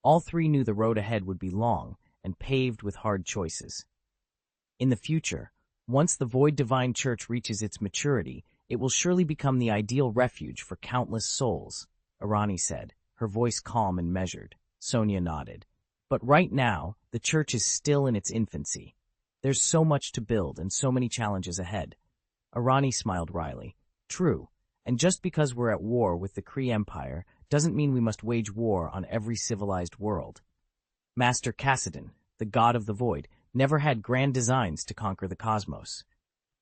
All three knew the road ahead would be long and paved with hard choices. In the future, once the Void Divine Church reaches its maturity, it will surely become the ideal refuge for countless souls, Arani said, her voice calm and measured. Sonia nodded. But right now, the church is still in its infancy. There's so much to build and so many challenges ahead. Arani smiled wryly. True, and just because we're at war with the Kree Empire doesn't mean we must wage war on every civilized world. Master Kassadin, the god of the void, never had grand designs to conquer the cosmos.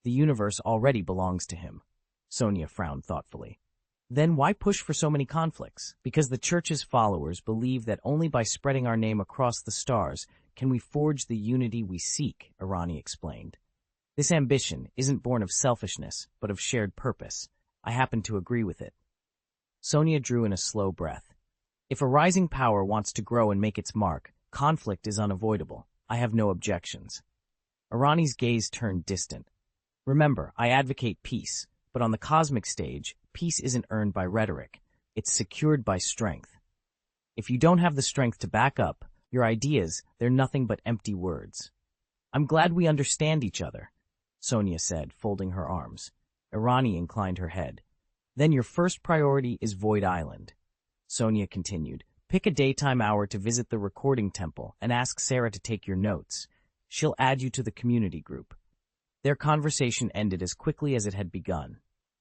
The universe already belongs to him. Sonia frowned thoughtfully. Then why push for so many conflicts? Because the Church's followers believe that only by spreading our name across the stars can we forge the unity we seek, Arani explained. This ambition isn't born of selfishness, but of shared purpose. I happen to agree with it. Sonia drew in a slow breath. If a rising power wants to grow and make its mark, conflict is unavoidable. I have no objections. Arani's gaze turned distant. Remember, I advocate peace, but on the cosmic stage, peace isn't earned by rhetoric. It's secured by strength. If you don't have the strength to back up your ideas, they're nothing but empty words. I'm glad we understand each other, Sonia said, folding her arms. Arani inclined her head. Then your first priority is Void Island. Sonia continued. Pick a daytime hour to visit the recording temple and ask Sarah to take your notes. She'll add you to the community group. Their conversation ended as quickly as it had begun.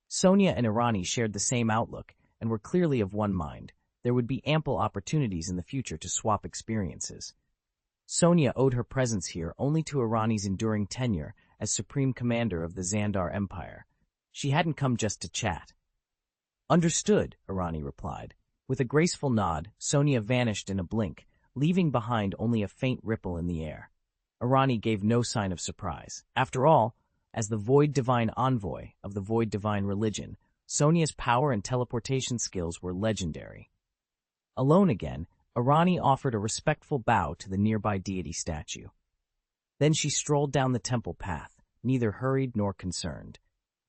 Sonia and Arani shared the same outlook and were clearly of one mind. There would be ample opportunities in the future to swap experiences. Sonia owed her presence here only to Arani's enduring tenure as Supreme Commander of the Xandar Empire. She hadn't come just to chat. Understood, Arani replied. With a graceful nod, Sonia vanished in a blink, leaving behind only a faint ripple in the air. Arani gave no sign of surprise. After all, as the Void Divine Envoy of the Void Divine Religion, Sonia's power and teleportation skills were legendary. Alone again, Arani offered a respectful bow to the nearby deity statue. Then she strolled down the temple path, neither hurried nor concerned.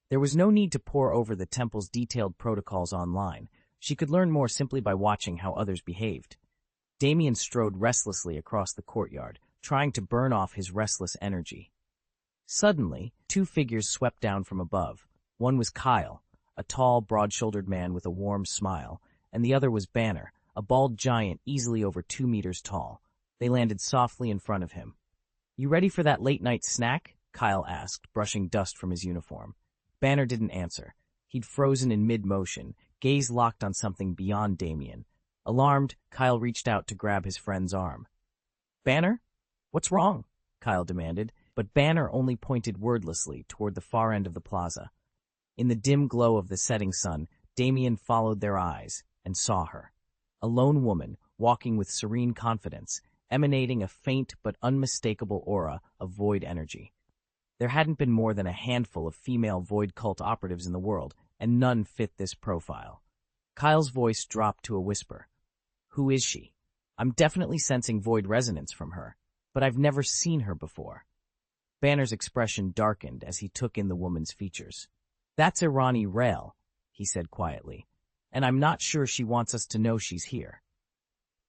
There was no need to pore over the temple's detailed protocols online. She could learn more simply by watching how others behaved. Damien strode restlessly across the courtyard, trying to burn off his restless energy. Suddenly, two figures swept down from above. One was Kyle, a tall, broad-shouldered man with a warm smile, and the other was Banner, a bald giant easily over 2 meters tall. They landed softly in front of him. You ready for that late-night snack? Kyle asked, brushing dust from his uniform. Banner didn't answer. He'd frozen in mid-motion, gaze locked on something beyond Damien. Alarmed, Kyle reached out to grab his friend's arm. Banner? What's wrong? Kyle demanded, but Banner only pointed wordlessly toward the far end of the plaza. In the dim glow of the setting sun, Damien followed their eyes and saw her. A lone woman, walking with serene confidence, emanating a faint but unmistakable aura of void energy. There hadn't been more than a handful of female void cult operatives in the world, and none fit this profile. Kyle's voice dropped to a whisper. Who is she? I'm definitely sensing void resonance from her, but I've never seen her before. Banner's expression darkened as he took in the woman's features. That's Irani Rael, he said quietly, and I'm not sure she wants us to know she's here.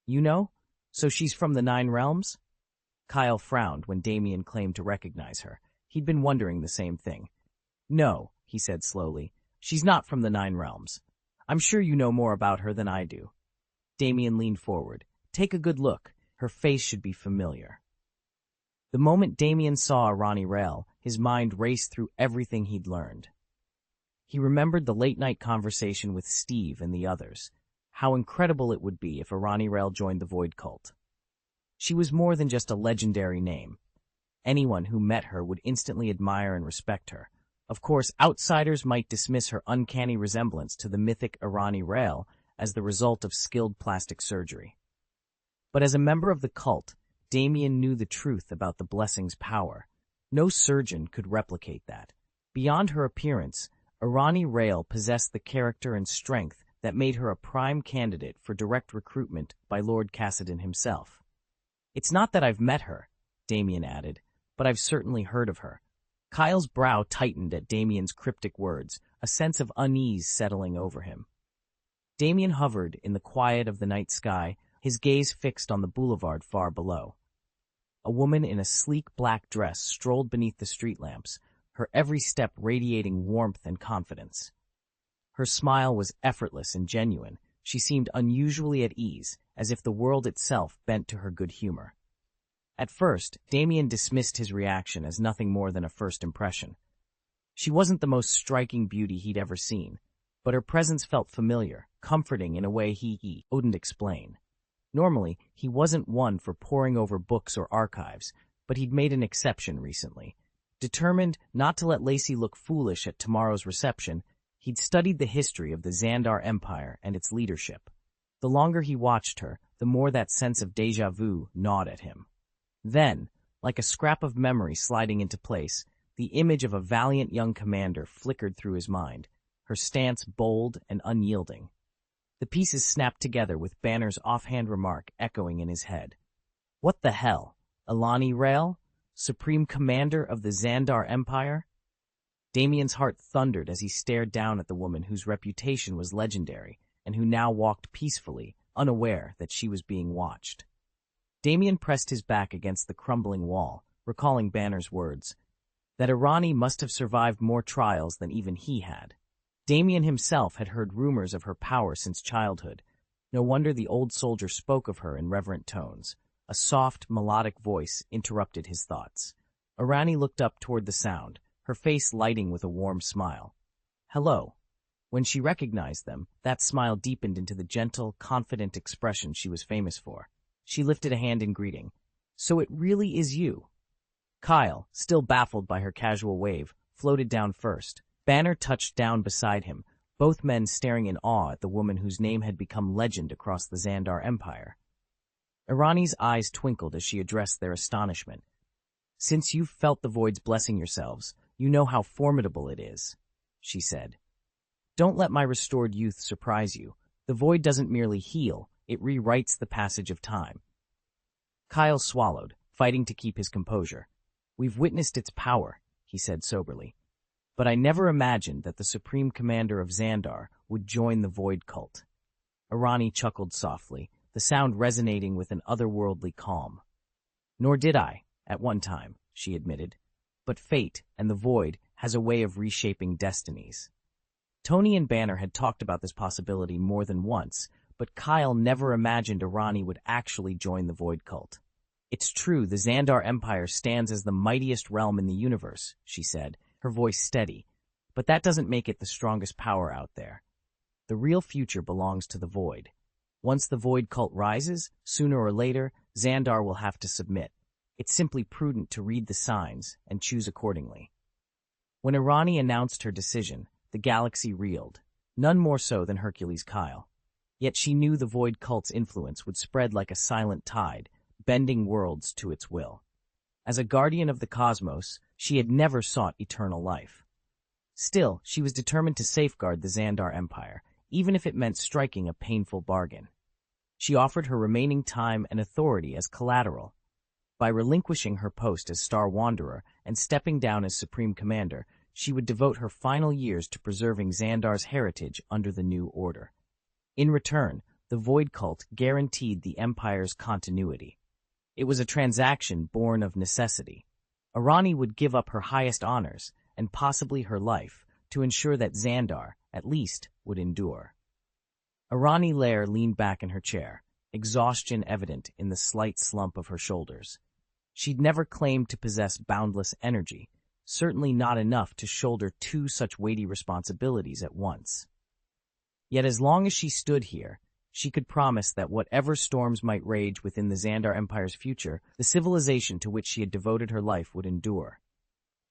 You know? So she's from the 9 realms? Kyle frowned when Damien claimed to recognize her. He'd been wondering the same thing. No, he said slowly. She's not from the 9 realms. I'm sure you know more about her than I do. Damien leaned forward. Take a good look. Her face should be familiar. The moment Damien saw Arani Rael, his mind raced through everything he'd learned. He remembered the late-night conversation with Steve and the others, how incredible it would be if Arani Rael joined the Void Cult. She was more than just a legendary name. Anyone who met her would instantly admire and respect her. Of course, outsiders might dismiss her uncanny resemblance to the mythic Arani Rael as the result of skilled plastic surgery. But as a member of the cult, Damien knew the truth about the blessing's power. No surgeon could replicate that. Beyond her appearance, Arani Rael possessed the character and strength that made her a prime candidate for direct recruitment by Lord Cassidon himself. "It's not that I've met her," Damien added, "but I've certainly heard of her." Kyle's brow tightened at Damien's cryptic words, a sense of unease settling over him. Damien hovered in the quiet of the night sky, his gaze fixed on the boulevard far below. A woman in a sleek black dress strolled beneath the street lamps, her every step radiating warmth and confidence. Her smile was effortless and genuine. She seemed unusually at ease, as if the world itself bent to her good humor. At first, Damien dismissed his reaction as nothing more than a first impression. She wasn't the most striking beauty he'd ever seen, but her presence felt familiar, comforting in a way he couldn't explain. Normally, he wasn't one for poring over books or archives, but he'd made an exception recently. Determined not to let Lacey look foolish at tomorrow's reception, he'd studied the history of the Xandar Empire and its leadership. The longer he watched her, the more that sense of déjà vu gnawed at him. Then, like a scrap of memory sliding into place, the image of a valiant young commander flickered through his mind, her stance bold and unyielding. The pieces snapped together with Banner's offhand remark echoing in his head. What the hell? Arani Rael? Supreme Commander of the Xandar Empire? Damien's heart thundered as he stared down at the woman whose reputation was legendary and who now walked peacefully, unaware that she was being watched. Damien pressed his back against the crumbling wall, recalling Banner's words, that Arani must have survived more trials than even he had. Damien himself had heard rumors of her power since childhood. No wonder the old soldier spoke of her in reverent tones. A soft, melodic voice interrupted his thoughts. Arani looked up toward the sound, her face lighting with a warm smile. Hello. When she recognized them, that smile deepened into the gentle, confident expression she was famous for. She lifted a hand in greeting. So it really is you. Kyle, still baffled by her casual wave, floated down first. Banner touched down beside him, both men staring in awe at the woman whose name had become legend across the Xandar Empire. Arani's eyes twinkled as she addressed their astonishment. Since you've felt the void's blessing yourselves, you know how formidable it is, she said. Don't let my restored youth surprise you. The void doesn't merely heal, it rewrites the passage of time. Kyle swallowed, fighting to keep his composure. We've witnessed its power, he said soberly. But I never imagined that the Supreme Commander of Xandar would join the Void Cult. Arani chuckled softly, the sound resonating with an otherworldly calm. Nor did I, at one time, she admitted. But fate and the Void has a way of reshaping destinies. Tony and Banner had talked about this possibility more than once, but Kyle never imagined Arani would actually join the Void Cult. It's true, the Xandar Empire stands as the mightiest realm in the universe, she said, her voice steady, but that doesn't make it the strongest power out there. The real future belongs to the Void. Once the Void Cult rises, sooner or later, Xandar will have to submit. It's simply prudent to read the signs and choose accordingly. When Arani announced her decision, the galaxy reeled, none more so than Hercules Kyle. Yet she knew the Void Cult's influence would spread like a silent tide, bending worlds to its will. As a guardian of the cosmos, she had never sought eternal life. Still, she was determined to safeguard the Xandar Empire, even if it meant striking a painful bargain. She offered her remaining time and authority as collateral. By relinquishing her post as Star Wanderer and stepping down as Supreme Commander, she would devote her final years to preserving Xandar's heritage under the new order. In return, the Void Cult guaranteed the Empire's continuity. It was a transaction born of necessity. Arani would give up her highest honors, and possibly her life, to ensure that Xandar, at least, would endure. Arani Lair leaned back in her chair, exhaustion evident in the slight slump of her shoulders. She'd never claimed to possess boundless energy, certainly not enough to shoulder two such weighty responsibilities at once. Yet as long as she stood here, she could promise that whatever storms might rage within the Xandar Empire's future, the civilization to which she had devoted her life would endure.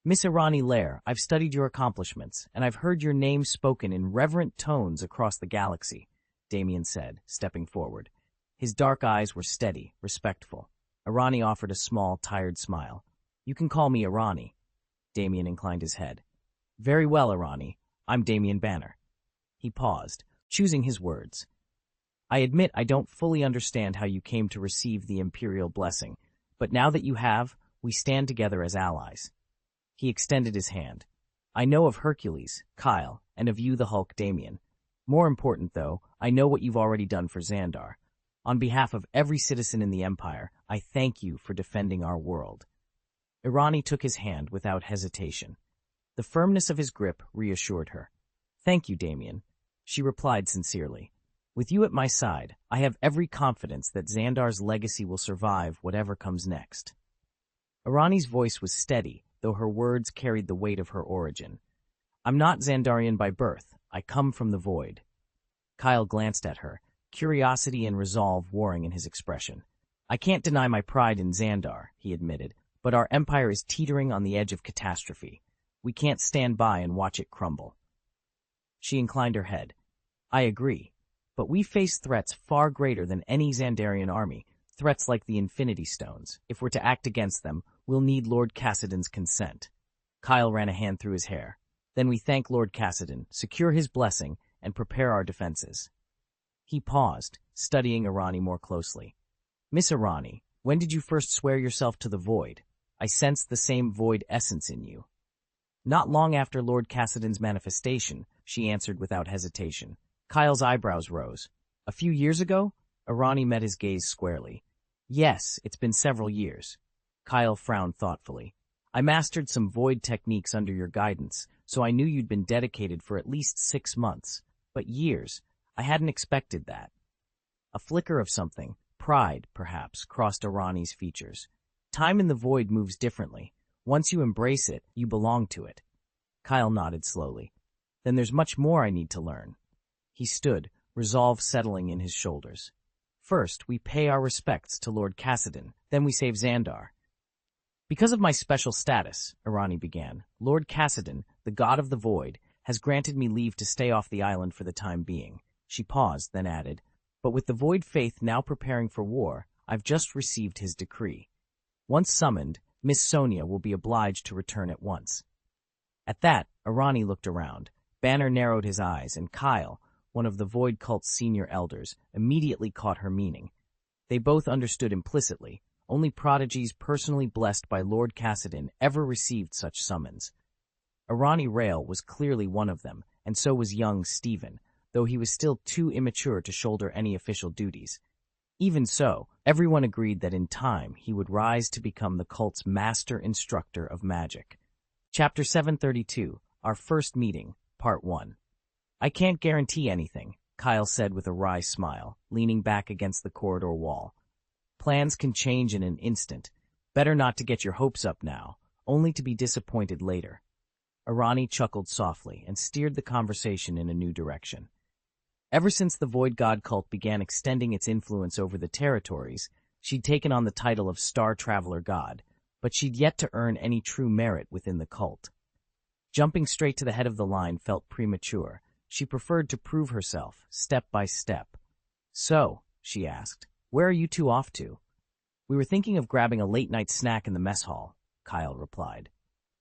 Miss Irani Lair, I've studied your accomplishments, and I've heard your name spoken in reverent tones across the galaxy, Damien said, stepping forward. His dark eyes were steady, respectful. Irani offered a small, tired smile. You can call me Irani. Damien inclined his head. Very well, Irani. I'm Damien Banner. He paused, choosing his words. I admit I don't fully understand how you came to receive the Imperial blessing, but now that you have, we stand together as allies. He extended his hand. I know of Hercules, Kyle, and of you the Hulk, Damien. More important, though, I know what you've already done for Xandar. On behalf of every citizen in the Empire, I thank you for defending our world. Irani took his hand without hesitation. The firmness of his grip reassured her. Thank you, Damien. She replied sincerely. With you at my side, I have every confidence that Xandar's legacy will survive whatever comes next. Irani's voice was steady, though her words carried the weight of her origin. I'm not Xandarian by birth. I come from the void. Kyle glanced at her, curiosity and resolve warring in his expression. I can't deny my pride in Xandar, he admitted, but our empire is teetering on the edge of catastrophe. We can't stand by and watch it crumble. She inclined her head. I agree, but we face threats far greater than any Xandarian army, threats like the Infinity Stones. If we're to act against them, we'll need Lord Cassidon's consent. Kyle ran a hand through his hair. Then we thank Lord Cassidon, secure his blessing, and prepare our defenses. He paused, studying Irani more closely. Miss Irani, when did you first swear yourself to the void? I sensed the same void essence in you. Not long after Lord Cassidon's manifestation, she answered without hesitation. Kyle's eyebrows rose. A few years ago? Irani met his gaze squarely. Yes, it's been several years. Kyle frowned thoughtfully. I mastered some void techniques under your guidance, so I knew you'd been dedicated for at least 6 months. But years, I hadn't expected that. A flicker of something, pride, perhaps, crossed Irani's features. Time in the void moves differently. Once you embrace it, you belong to it. Kyle nodded slowly. Then there's much more I need to learn. He stood, resolve settling in his shoulders. First, we pay our respects to Lord Cassidon, then we save Xandar. Because of my special status, Irani began, Lord Cassidon, the god of the void, has granted me leave to stay off the island for the time being. She paused, then added, but with the void faith now preparing for war, I've just received his decree. Once summoned, Miss Sonia will be obliged to return at once. At that, Irani looked around. Banner narrowed his eyes, and Kyle, one of the Void cult's senior elders, immediately caught her meaning. They both understood implicitly. Only prodigies personally blessed by Lord Cassidon ever received such summons. Irani Rail was clearly one of them, and so was young Stephen, though he was still too immature to shoulder any official duties. Even so, everyone agreed that in time he would rise to become the cult's master instructor of magic. Chapter 732, Our First Meeting, Part 1. I can't guarantee anything, Kyle said with a wry smile, leaning back against the corridor wall. Plans can change in an instant. Better not to get your hopes up now, only to be disappointed later. Irani chuckled softly and steered the conversation in a new direction. Ever since the Void God cult began extending its influence over the territories, she'd taken on the title of Star Traveler God, but she'd yet to earn any true merit within the cult. Jumping straight to the head of the line felt premature. She preferred to prove herself, step by step. So, she asked, where are you two off to? We were thinking of grabbing a late-night snack in the mess hall, Kyle replied.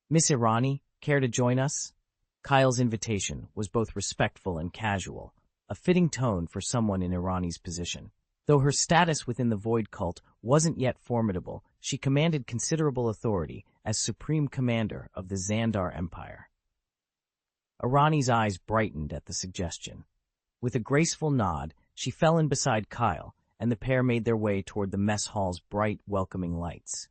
Miss Irani, care to join us? Kyle's invitation was both respectful and casual, a fitting tone for someone in Irani's position. Though her status within the Void cult wasn't yet formidable, she commanded considerable authority as supreme commander of the Xandar Empire. Irani's eyes brightened at the suggestion. With a graceful nod, she fell in beside Kyle, and the pair made their way toward the mess hall's bright, welcoming lights.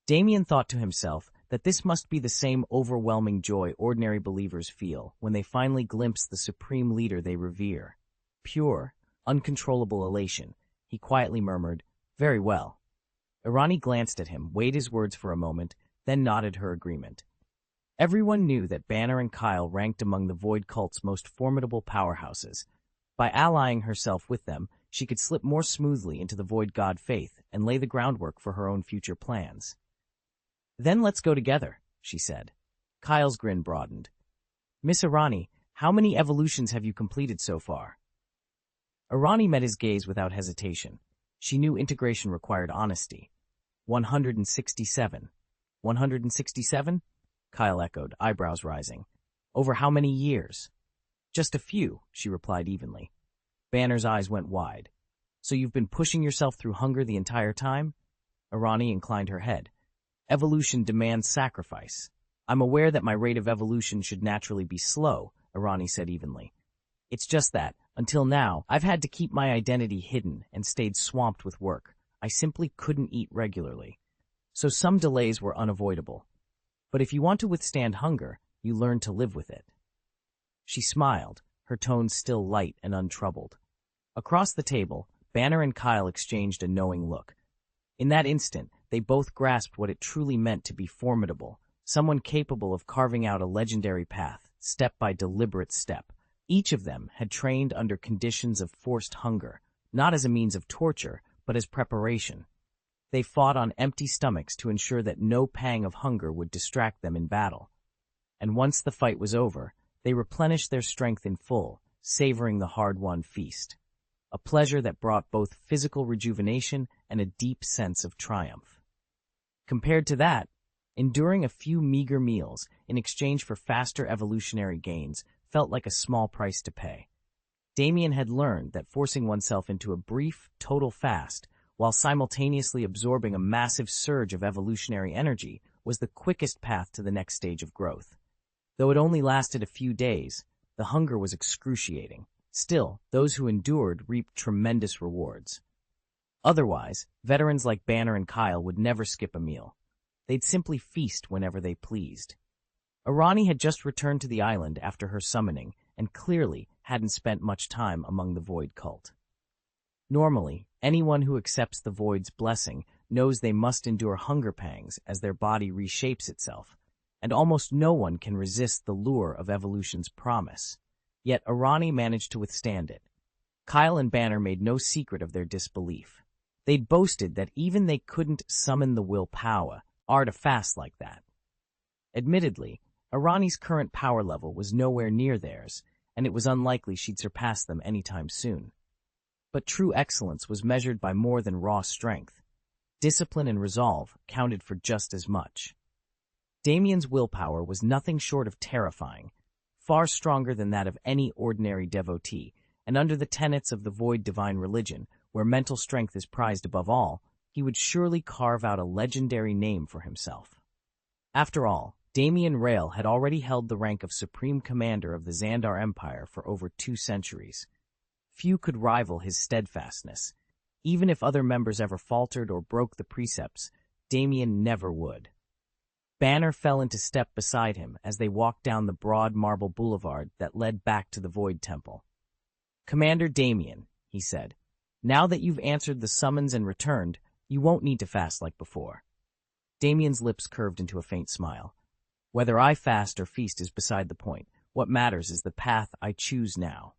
Damien thought to himself that this must be the same overwhelming joy ordinary believers feel when they finally glimpse the supreme leader they revere. Pure, uncontrollable elation, he quietly murmured, very well. Irani glanced at him, weighed his words for a moment, then nodded her agreement. Everyone knew that Banner and Kyle ranked among the Void cult's most formidable powerhouses. By allying herself with them, she could slip more smoothly into the Void God faith and lay the groundwork for her own future plans. "Then let's go together," she said. Kyle's grin broadened. "Miss Irani, how many evolutions have you completed so far?" Irani met his gaze without hesitation. She knew integration required honesty. 167. 167? Kyle echoed, eyebrows rising. Over how many years? Just a few, she replied evenly. Banner's eyes went wide. So you've been pushing yourself through hunger the entire time? Irani inclined her head. Evolution demands sacrifice. I'm aware that my rate of evolution should naturally be slow, Irani said evenly. It's just that, until now, I've had to keep my identity hidden and stayed swamped with work. I simply couldn't eat regularly. So some delays were unavoidable. But if you want to withstand hunger, you learn to live with it. She smiled, her tone still light and untroubled. Across the table, Banner and Kyle exchanged a knowing look. In that instant, they both grasped what it truly meant to be formidable, someone capable of carving out a legendary path, step by deliberate step. Each of them had trained under conditions of forced hunger, not as a means of torture, but as preparation. They fought on empty stomachs to ensure that no pang of hunger would distract them in battle. And once the fight was over, they replenished their strength in full, savoring the hard-won feast. A pleasure that brought both physical rejuvenation and a deep sense of triumph. Compared to that, enduring a few meager meals in exchange for faster evolutionary gains felt like a small price to pay. Damien had learned that forcing oneself into a brief, total fast, while simultaneously absorbing a massive surge of evolutionary energy, was the quickest path to the next stage of growth. Though it only lasted a few days, the hunger was excruciating. Still, those who endured reaped tremendous rewards. Otherwise, veterans like Banner and Kyle would never skip a meal. They'd simply feast whenever they pleased. Irani had just returned to the island after her summoning and clearly hadn't spent much time among the Void cult. Normally, anyone who accepts the Void's blessing knows they must endure hunger pangs as their body reshapes itself, and almost no one can resist the lure of evolution's promise. Yet Irani managed to withstand it. Kyle and Banner made no secret of their disbelief. They'd boasted that even they couldn't summon the willpower to fast like that. Admittedly, Irani's current power level was nowhere near theirs, and it was unlikely she'd surpass them anytime soon. But true excellence was measured by more than raw strength. Discipline and resolve counted for just as much. Damien's willpower was nothing short of terrifying, far stronger than that of any ordinary devotee, and under the tenets of the Void divine religion, where mental strength is prized above all, he would surely carve out a legendary name for himself. After all, Damien Rail had already held the rank of Supreme Commander of the Xandar Empire for over 2 centuries. Few could rival his steadfastness. Even if other members ever faltered or broke the precepts, Damien never would. Banner fell into step beside him as they walked down the broad marble boulevard that led back to the Void Temple. "Commander Damien," he said, "now that you've answered the summons and returned, you won't need to fast like before." Damien's lips curved into a faint smile. "Whether I fast or feast is beside the point. What matters is the path I choose now."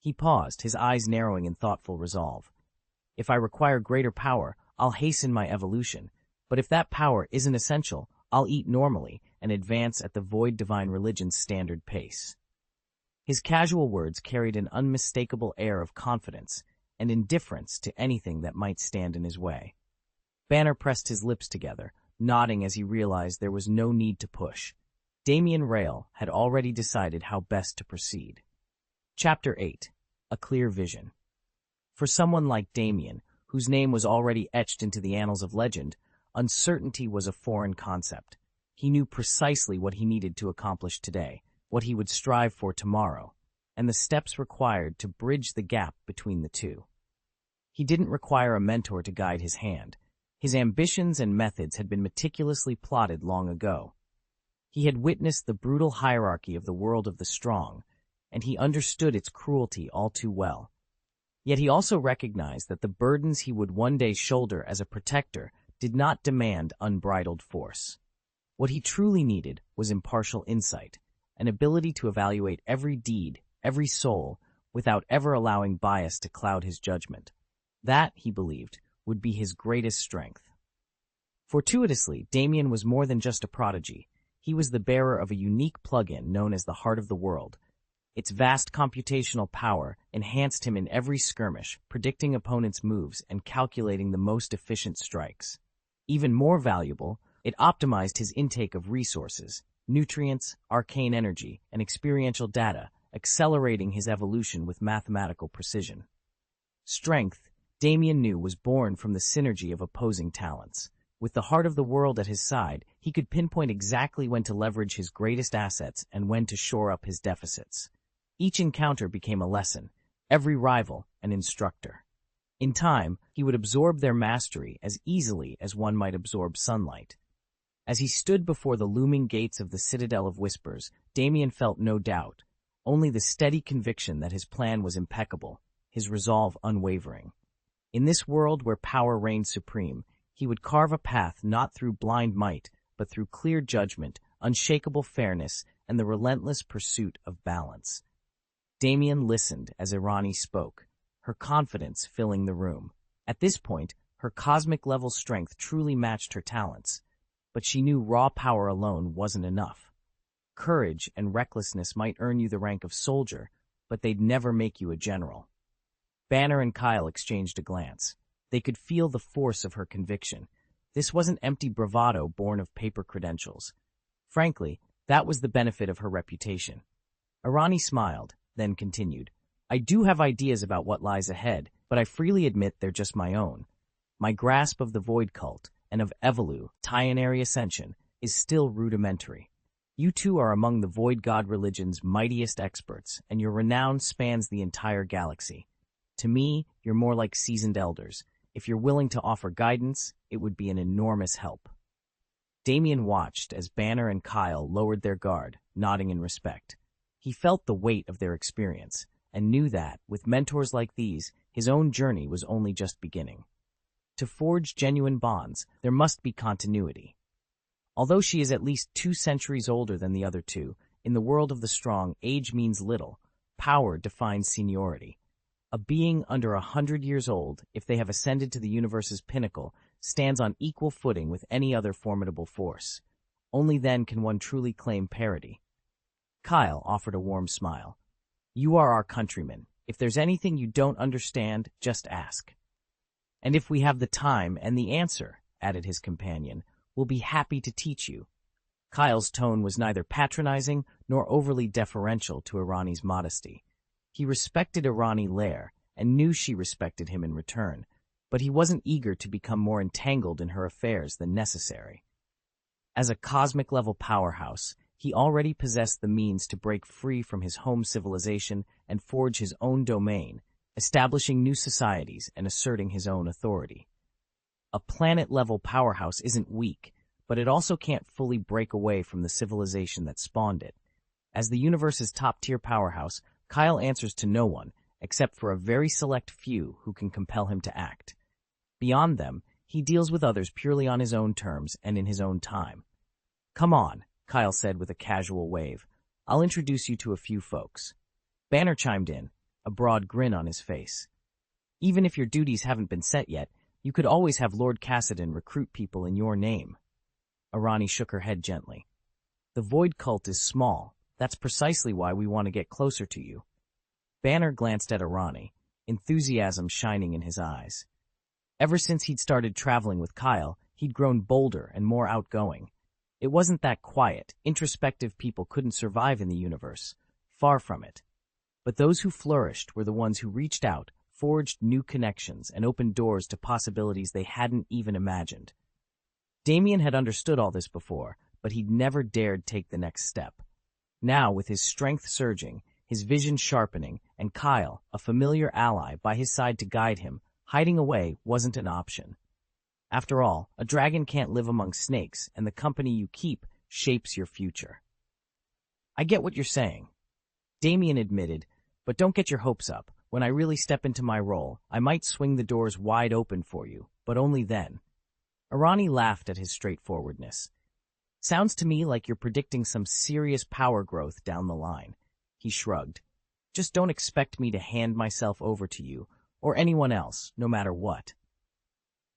He paused, his eyes narrowing in thoughtful resolve. "If I require greater power, I'll hasten my evolution. But if that power isn't essential, I'll eat normally and advance at the Void divine religion's standard pace." His casual words carried an unmistakable air of confidence and indifference to anything that might stand in his way. Banner pressed his lips together, nodding as he realized there was no need to push. Damien Rail had already decided how best to proceed. Chapter 8. A Clear Vision. For someone like Damien, whose name was already etched into the annals of legend, uncertainty was a foreign concept. He knew precisely what he needed to accomplish today, what he would strive for tomorrow, and the steps required to bridge the gap between the two. He didn't require a mentor to guide his hand. His ambitions and methods had been meticulously plotted long ago. He had witnessed the brutal hierarchy of the world of the strong, and he understood its cruelty all too well. Yet he also recognized that the burdens he would one day shoulder as a protector did not demand unbridled force. What he truly needed was impartial insight, an ability to evaluate every deed, every soul, without ever allowing bias to cloud his judgment. That, he believed, would be his greatest strength. Fortuitously, Damien was more than just a prodigy. He was the bearer of a unique plug-in known as the Heart of the World. Its vast computational power enhanced him in every skirmish, predicting opponents' moves and calculating the most efficient strikes. Even more valuable, it optimized his intake of resources, nutrients, arcane energy, and experiential data, accelerating his evolution with mathematical precision. Strength, Damien knew, was born from the synergy of opposing talents. With the Heart of the World at his side, he could pinpoint exactly when to leverage his greatest assets and when to shore up his deficits. Each encounter became a lesson, every rival an instructor. In time, he would absorb their mastery as easily as one might absorb sunlight. As he stood before the looming gates of the Citadel of Whispers, Damien felt no doubt, only the steady conviction that his plan was impeccable, his resolve unwavering. In this world where power reigned supreme, he would carve a path not through blind might, but through clear judgment, unshakable fairness, and the relentless pursuit of balance. Damien listened as Irani spoke, her confidence filling the room. At this point, her cosmic-level strength truly matched her talents. But she knew raw power alone wasn't enough. Courage and recklessness might earn you the rank of soldier, but they'd never make you a general. Banner and Kyle exchanged a glance. They could feel the force of her conviction. This wasn't empty bravado born of paper credentials. Frankly, that was the benefit of her reputation. Irani smiled, then continued, I do have ideas about what lies ahead, but I freely admit they're just my own. My grasp of the Void Cult, and of Evolu, Tyenary Ascension, is still rudimentary. You two are among the Void God religion's mightiest experts, and your renown spans the entire galaxy. To me, you're more like seasoned elders. If you're willing to offer guidance, it would be an enormous help. Damien watched as Banner and Kyle lowered their guard, nodding in respect. He felt the weight of their experience, and knew that, with mentors like these, his own journey was only just beginning. To forge genuine bonds, there must be continuity. Although she is at least 2 centuries older than the other two, in the world of the strong, age means little. Power defines seniority. A being under 100 years old, if they have ascended to the universe's pinnacle, stands on equal footing with any other formidable force. Only then can one truly claim parity. Kyle offered a warm smile. You are our countrymen. If there's anything you don't understand, just ask. And if we have the time and the answer, added his companion, we'll be happy to teach you. Kyle's tone was neither patronizing nor overly deferential to Irani's modesty. He respected Irani Lair and knew she respected him in return, but he wasn't eager to become more entangled in her affairs than necessary. As a cosmic-level powerhouse, he already possessed the means to break free from his home civilization and forge his own domain, establishing new societies and asserting his own authority. A planet-level powerhouse isn't weak, but it also can't fully break away from the civilization that spawned it. As the universe's top-tier powerhouse, Kyle answers to no one, except for a very select few who can compel him to act. Beyond them, he deals with others purely on his own terms and in his own time. Come on, Kyle said with a casual wave. I'll introduce you to a few folks. Banner chimed in, a broad grin on his face. Even if your duties haven't been set yet, you could always have Lord Cassidon recruit people in your name. Irani shook her head gently. The Void Cult is small. That's precisely why we want to get closer to you. Banner glanced at Irani, enthusiasm shining in his eyes. Ever since he'd started traveling with Kyle, he'd grown bolder and more outgoing. It wasn't that quiet, introspective people couldn't survive in the universe. Far from it. But those who flourished were the ones who reached out, forged new connections, and opened doors to possibilities they hadn't even imagined. Damien had understood all this before, but he'd never dared take the next step. Now, with his strength surging, his vision sharpening, and Kyle, a familiar ally, by his side to guide him, hiding away wasn't an option. After all, a dragon can't live among snakes, and the company you keep shapes your future. I get what you're saying, Damien admitted, but don't get your hopes up. When I really step into my role, I might swing the doors wide open for you, but only then. Arani laughed at his straightforwardness. Sounds to me like you're predicting some serious power growth down the line. He shrugged. Just don't expect me to hand myself over to you, or anyone else, no matter what.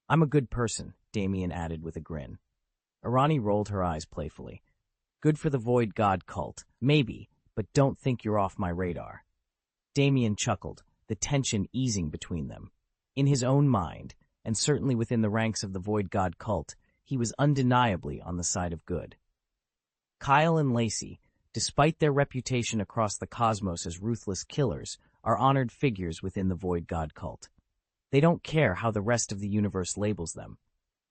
I'm a good person, Damien added with a grin. Arani rolled her eyes playfully. Good for the Void God cult, maybe, but don't think you're off my radar. Damien chuckled, the tension easing between them. In his own mind, and certainly within the ranks of the Void God cult, he was undeniably on the side of good. Kyle and Lacey, despite their reputation across the cosmos as ruthless killers, are honored figures within the Void God cult. They don't care how the rest of the universe labels them.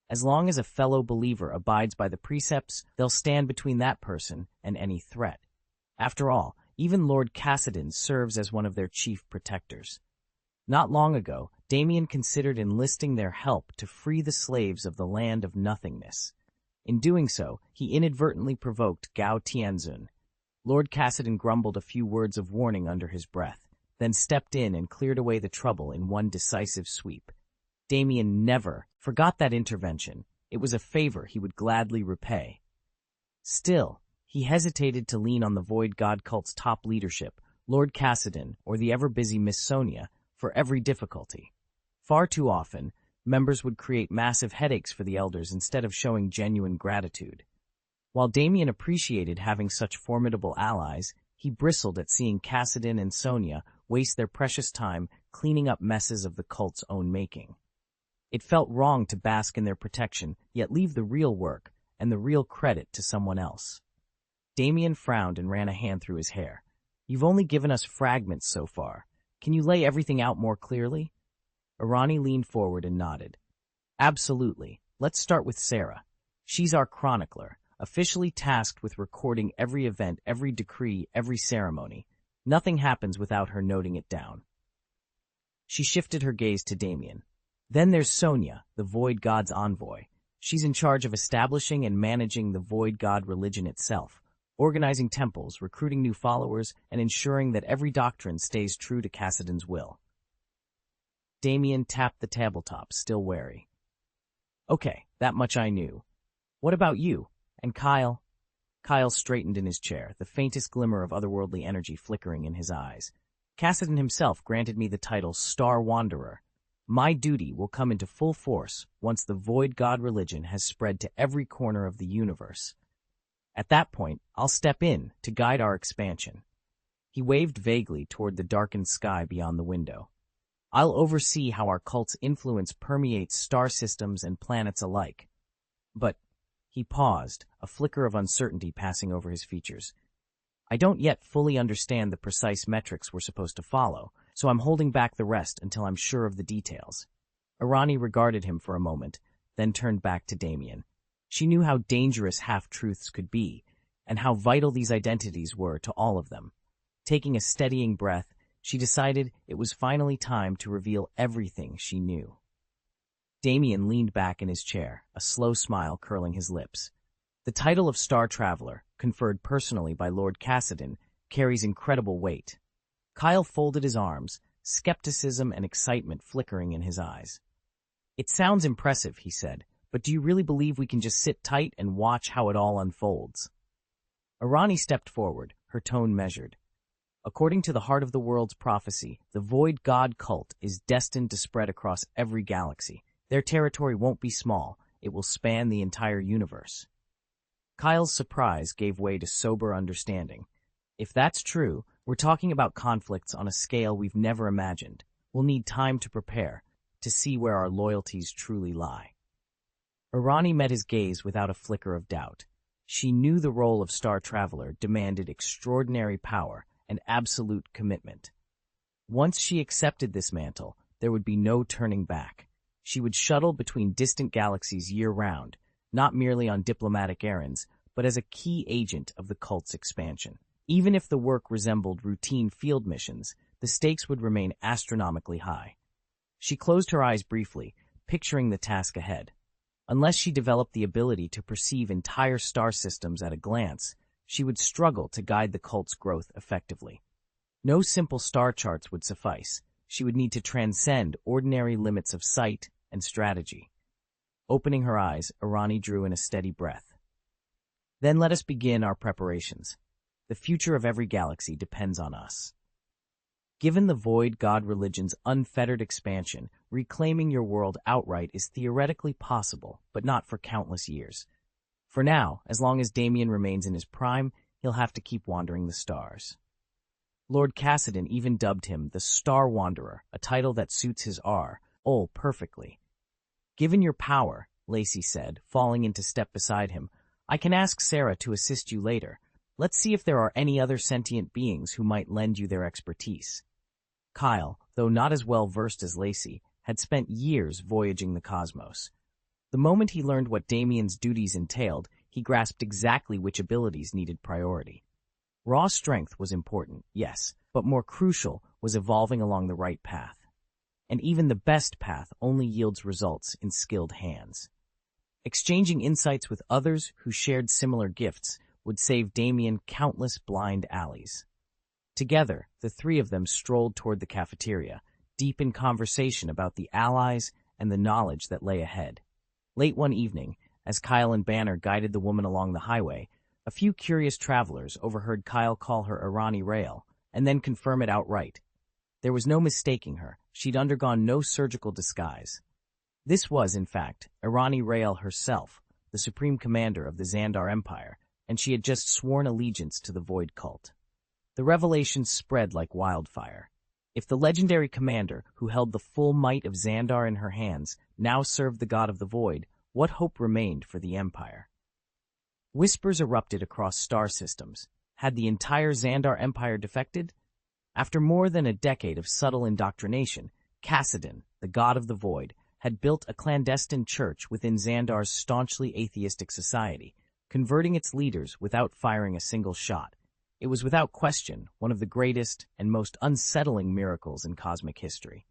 As long as a fellow believer abides by the precepts, they'll stand between that person and any threat. After all, even Lord Cassidon serves as one of their chief protectors. Not long ago, Damien considered enlisting their help to free the slaves of the land of nothingness. In doing so, he inadvertently provoked Gao Tianzun. Lord Cassidon grumbled a few words of warning under his breath, then stepped in and cleared away the trouble in one decisive sweep. Damien never forgot that intervention. It was a favor he would gladly repay. Still, he hesitated to lean on the Void God cult's top leadership, Lord Cassidon or the ever-busy Miss Sonia, for every difficulty. Far too often, members would create massive headaches for the elders instead of showing genuine gratitude. While Damien appreciated having such formidable allies, he bristled at seeing Cassidon and Sonia waste their precious time cleaning up messes of the cult's own making. It felt wrong to bask in their protection, yet leave the real work and the real credit to someone else. Damien frowned and ran a hand through his hair. You've only given us fragments so far. Can you lay everything out more clearly? Arani leaned forward and nodded. Absolutely. Let's start with Sarah. She's our chronicler, officially tasked with recording every event, every decree, every ceremony. Nothing happens without her noting it down. She shifted her gaze to Damien. Then there's Sonia, the Void God's envoy. She's in charge of establishing and managing the Void God religion itself, organizing temples, recruiting new followers, and ensuring that every doctrine stays true to Cassidon's will. Damien tapped the tabletop, still wary. Okay, that much I knew. What about you? And Kyle? Kyle straightened in his chair, the faintest glimmer of otherworldly energy flickering in his eyes. Cassidon himself granted me the title Star Wanderer. My duty will come into full force once the Void God religion has spread to every corner of the universe. At that point, I'll step in to guide our expansion. He waved vaguely toward the darkened sky beyond the window. I'll oversee how our cult's influence permeates star systems and planets alike. But, he paused, a flicker of uncertainty passing over his features. I don't yet fully understand the precise metrics we're supposed to follow, so I'm holding back the rest until I'm sure of the details. Arani regarded him for a moment, then turned back to Damien. She knew how dangerous half-truths could be, and how vital these identities were to all of them. Taking a steadying breath, she decided it was finally time to reveal everything she knew. Damien leaned back in his chair, a slow smile curling his lips. The title of Star Traveler, conferred personally by Lord Cassidon, carries incredible weight. Kyle folded his arms, skepticism and excitement flickering in his eyes. It sounds impressive, he said, but do you really believe we can just sit tight and watch how it all unfolds? Arani stepped forward, her tone measured. According to the Heart of the World's prophecy, the Void God cult is destined to spread across every galaxy. Their territory won't be small, it will span the entire universe. Kyle's surprise gave way to sober understanding. If that's true, we're talking about conflicts on a scale we've never imagined. We'll need time to prepare, to see where our loyalties truly lie. Arani met his gaze without a flicker of doubt. She knew the role of Star Traveler demanded extraordinary power and absolute commitment. Once she accepted this mantle, there would be no turning back. She would shuttle between distant galaxies year-round, not merely on diplomatic errands, but as a key agent of the cult's expansion. Even if the work resembled routine field missions, the stakes would remain astronomically high. She closed her eyes briefly, picturing the task ahead. Unless she developed the ability to perceive entire star systems at a glance, she would struggle to guide the cult's growth effectively. No simple star charts would suffice. she would need to transcend ordinary limits of sight and strategy. Opening her eyes, Irani drew in a steady breath. Then let us begin our preparations. The future of every galaxy depends on us. Given the Void God religion's unfettered expansion, reclaiming your world outright is theoretically possible, but not for countless years. For now, as long as Damien remains in his prime, he'll have to keep wandering the stars. Lord Cassidon even dubbed him the Star Wanderer, a title that suits his role perfectly. Given your power, Lacey said, falling into step beside him, I can ask Sarah to assist you later. Let's see if there are any other sentient beings who might lend you their expertise. Kyle, though not as well versed as Lacey, had spent years voyaging the cosmos. The moment he learned what Damien's duties entailed, he grasped exactly which abilities needed priority. Raw strength was important, yes, but more crucial was evolving along the right path. And even the best path only yields results in skilled hands. Exchanging insights with others who shared similar gifts would save Damien countless blind alleys. Together, the three of them strolled toward the cafeteria, deep in conversation about the allies and the knowledge that lay ahead. Late one evening, as Kyle and Banner guided the woman along the highway, a few curious travelers overheard Kyle call her Irani Rael, and then confirm it outright. There was no mistaking her. She'd undergone no surgical disguise. This was, in fact, Irani Rael herself, the supreme commander of the Xandar Empire, and she had just sworn allegiance to the Void cult. The revelation spread like wildfire. If the legendary commander, who held the full might of Xandar in her hands, now served the god of the Void, what hope remained for the Empire? Whispers erupted across star systems. Had the entire Xandar Empire defected? After more than a decade of subtle indoctrination, Cassidon, the god of the Void, had built a clandestine church within Xandar's staunchly atheistic society, converting its leaders without firing a single shot. It was without question one of the greatest and most unsettling miracles in cosmic history.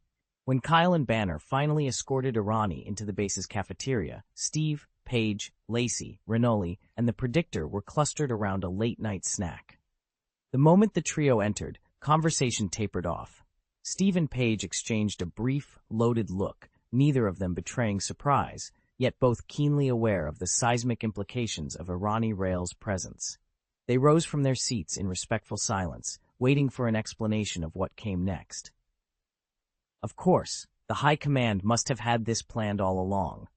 When Kyle and Banner finally escorted Irani into the base's cafeteria, Steve, Paige, Lacey, Renoli, and the Predictor were clustered around a late-night snack. The moment the trio entered, conversation tapered off. Steve and Paige exchanged a brief, loaded look, neither of them betraying surprise, yet both keenly aware of the seismic implications of Irani Rael's presence. They rose from their seats in respectful silence, waiting for an explanation of what came next. Of course, the High Command must have had this planned all along.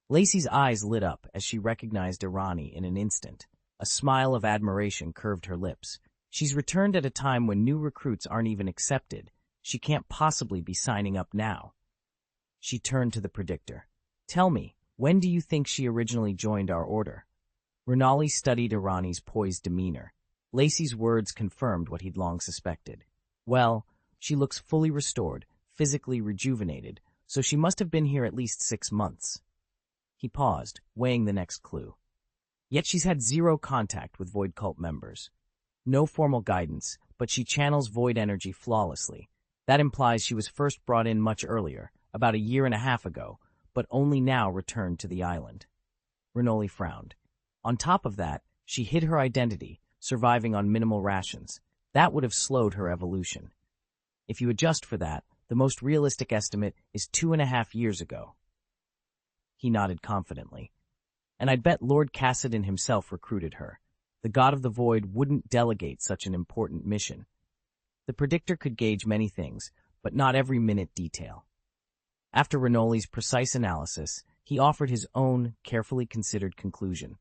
Lacey's eyes lit up as she recognized Irani in an instant. A smile of admiration curved her lips. She's returned at a time when new recruits aren't even accepted. She can't possibly be signing up now. She turned to the Predictor. Tell me, when do you think she originally joined our order? Renali studied Irani's poised demeanor. Lacey's words confirmed what he'd long suspected. Well, she looks fully restored, physically rejuvenated, so she must have been here at least 6 months. He paused, weighing the next clue. Yet she's had zero contact with Void Cult members. No formal guidance, but she channels Void energy flawlessly. That implies she was first brought in much earlier, about 1.5 years ago, but only now returned to the island. Renoli frowned. On top of that, she hid her identity, surviving on minimal rations. That would have slowed her evolution. If you adjust for that, the most realistic estimate is 2.5 years ago. He nodded confidently. And I'd bet Lord Cassidon himself recruited her. The god of the Void wouldn't delegate such an important mission. The Predictor could gauge many things, but not every minute detail. After Renoli's precise analysis, he offered his own, carefully considered conclusion.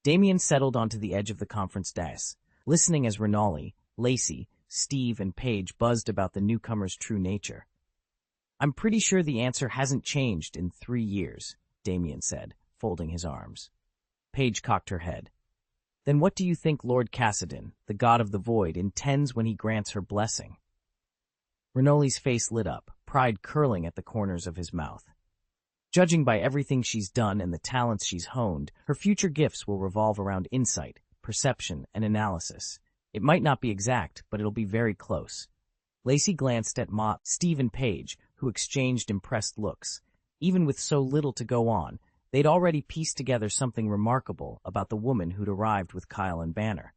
Damien settled onto the edge of the conference dais, listening as Renoli, Lacey, Steve, and Paige buzzed about the newcomer's true nature. I'm pretty sure the answer hasn't changed in 3 years, Damien said, folding his arms. Paige cocked her head. Then what do you think Lord Cassidon, the god of the Void, intends when he grants her blessing? Renoli's face lit up, pride curling at the corners of his mouth. Judging by everything she's done and the talents she's honed, her future gifts will revolve around insight, perception, and analysis. It might not be exact, but it'll be very close. Lacey glanced at Steve and Paige, who exchanged impressed looks. Even with so little to go on, they'd already pieced together something remarkable about the woman who'd arrived with Kyle and Banner.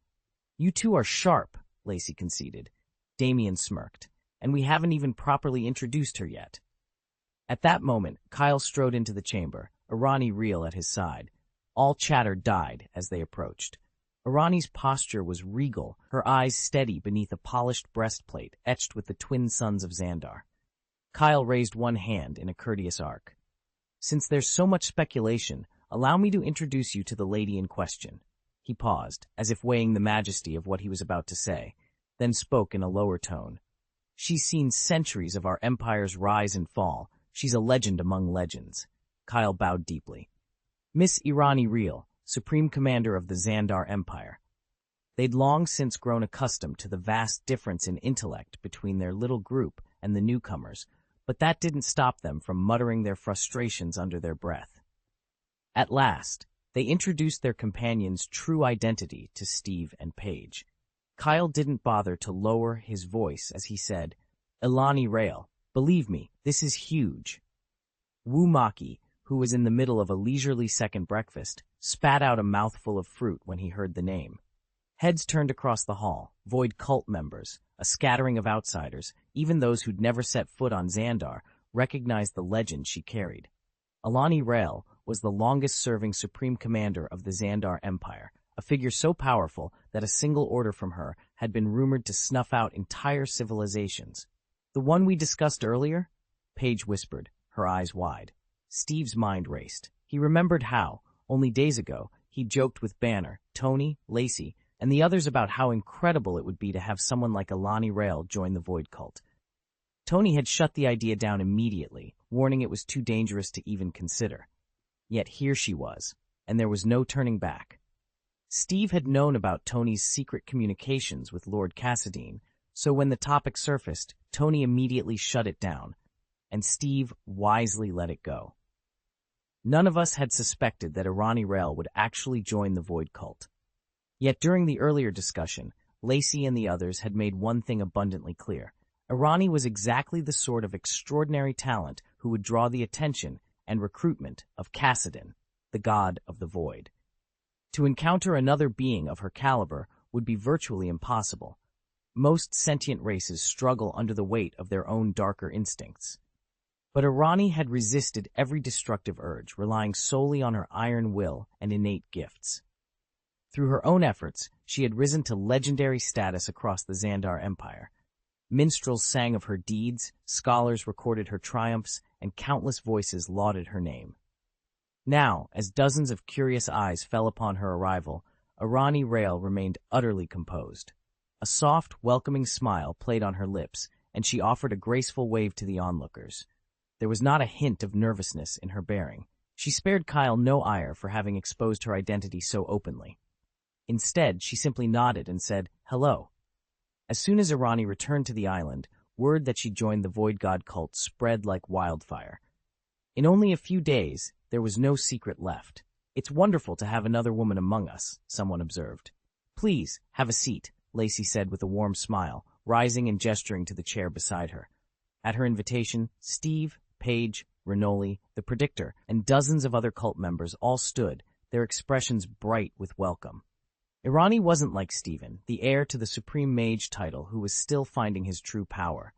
You two are sharp, Lacey conceded. Damien smirked. and we haven't even properly introduced her yet." At that moment, Kyle strode into the chamber, Irani real at his side. All chatter died as they approached. Irani's posture was regal, her eyes steady beneath a polished breastplate etched with the twin sons of Xandar. Kyle raised one hand in a courteous arc. "Since there's so much speculation, allow me to introduce you to the lady in question." He paused, as if weighing the majesty of what he was about to say, then spoke in a lower tone. "She's seen centuries of our empire's rise and fall. She's a legend among legends." Kyle bowed deeply. "Miss Irani Real, Supreme Commander of the Xandar Empire." They'd long since grown accustomed to the vast difference in intellect between their little group and the newcomers, but that didn't stop them from muttering their frustrations under their breath. At last, they introduced their companion's true identity to Steve and Paige. Kyle didn't bother to lower his voice as he said, "Ilani Rail, believe me, this is huge." Wu Maki, who was in the middle of a leisurely second breakfast, spat out a mouthful of fruit when he heard the name. Heads turned across the hall, Void cult members, a scattering of outsiders, even those who'd never set foot on Xandar, recognized the legend she carried. Ilani Rail was the longest-serving Supreme Commander of the Xandar Empire, a figure so powerful that a single order from her had been rumored to snuff out entire civilizations. "The one we discussed earlier?" Paige whispered, her eyes wide. Steve's mind raced. He remembered how, only days ago, he joked with Banner, Tony, Lacey, and the others about how incredible it would be to have someone like Ilani Rail join the Void cult. Tony had shut the idea down immediately, warning it was too dangerous to even consider. Yet here she was, and there was no turning back. Steve had known about Tony's secret communications with Lord Cassadine, so when the topic surfaced, Tony immediately shut it down, and Steve wisely let it go. None of us had suspected that Irani Rail would actually join the Void cult. Yet during the earlier discussion, Lacey and the others had made one thing abundantly clear. Irani was exactly the sort of extraordinary talent who would draw the attention and recruitment of Cassadin, the god of the Void. To encounter another being of her caliber would be virtually impossible. Most sentient races struggle under the weight of their own darker instincts. But Irani had resisted every destructive urge, relying solely on her iron will and innate gifts. Through her own efforts, she had risen to legendary status across the Xandar Empire. Minstrels sang of her deeds, scholars recorded her triumphs, and countless voices lauded her name. Now, as dozens of curious eyes fell upon her arrival, Irani Rail remained utterly composed. A soft, welcoming smile played on her lips, and she offered a graceful wave to the onlookers. There was not a hint of nervousness in her bearing. She spared Kyle no ire for having exposed her identity so openly. Instead, she simply nodded and said, "Hello." As soon as Irani returned to the island, word that she joined the Void God cult spread like wildfire. In only a few days, there was no secret left. "It's wonderful to have another woman among us," someone observed. "Please, have a seat," Lacey said with a warm smile, rising and gesturing to the chair beside her. At her invitation, Steve, Paige, Renoli, the Predictor, and dozens of other cult members all stood, their expressions bright with welcome. Irani wasn't like Stephen, the heir to the Supreme Mage title who was still finding his true power.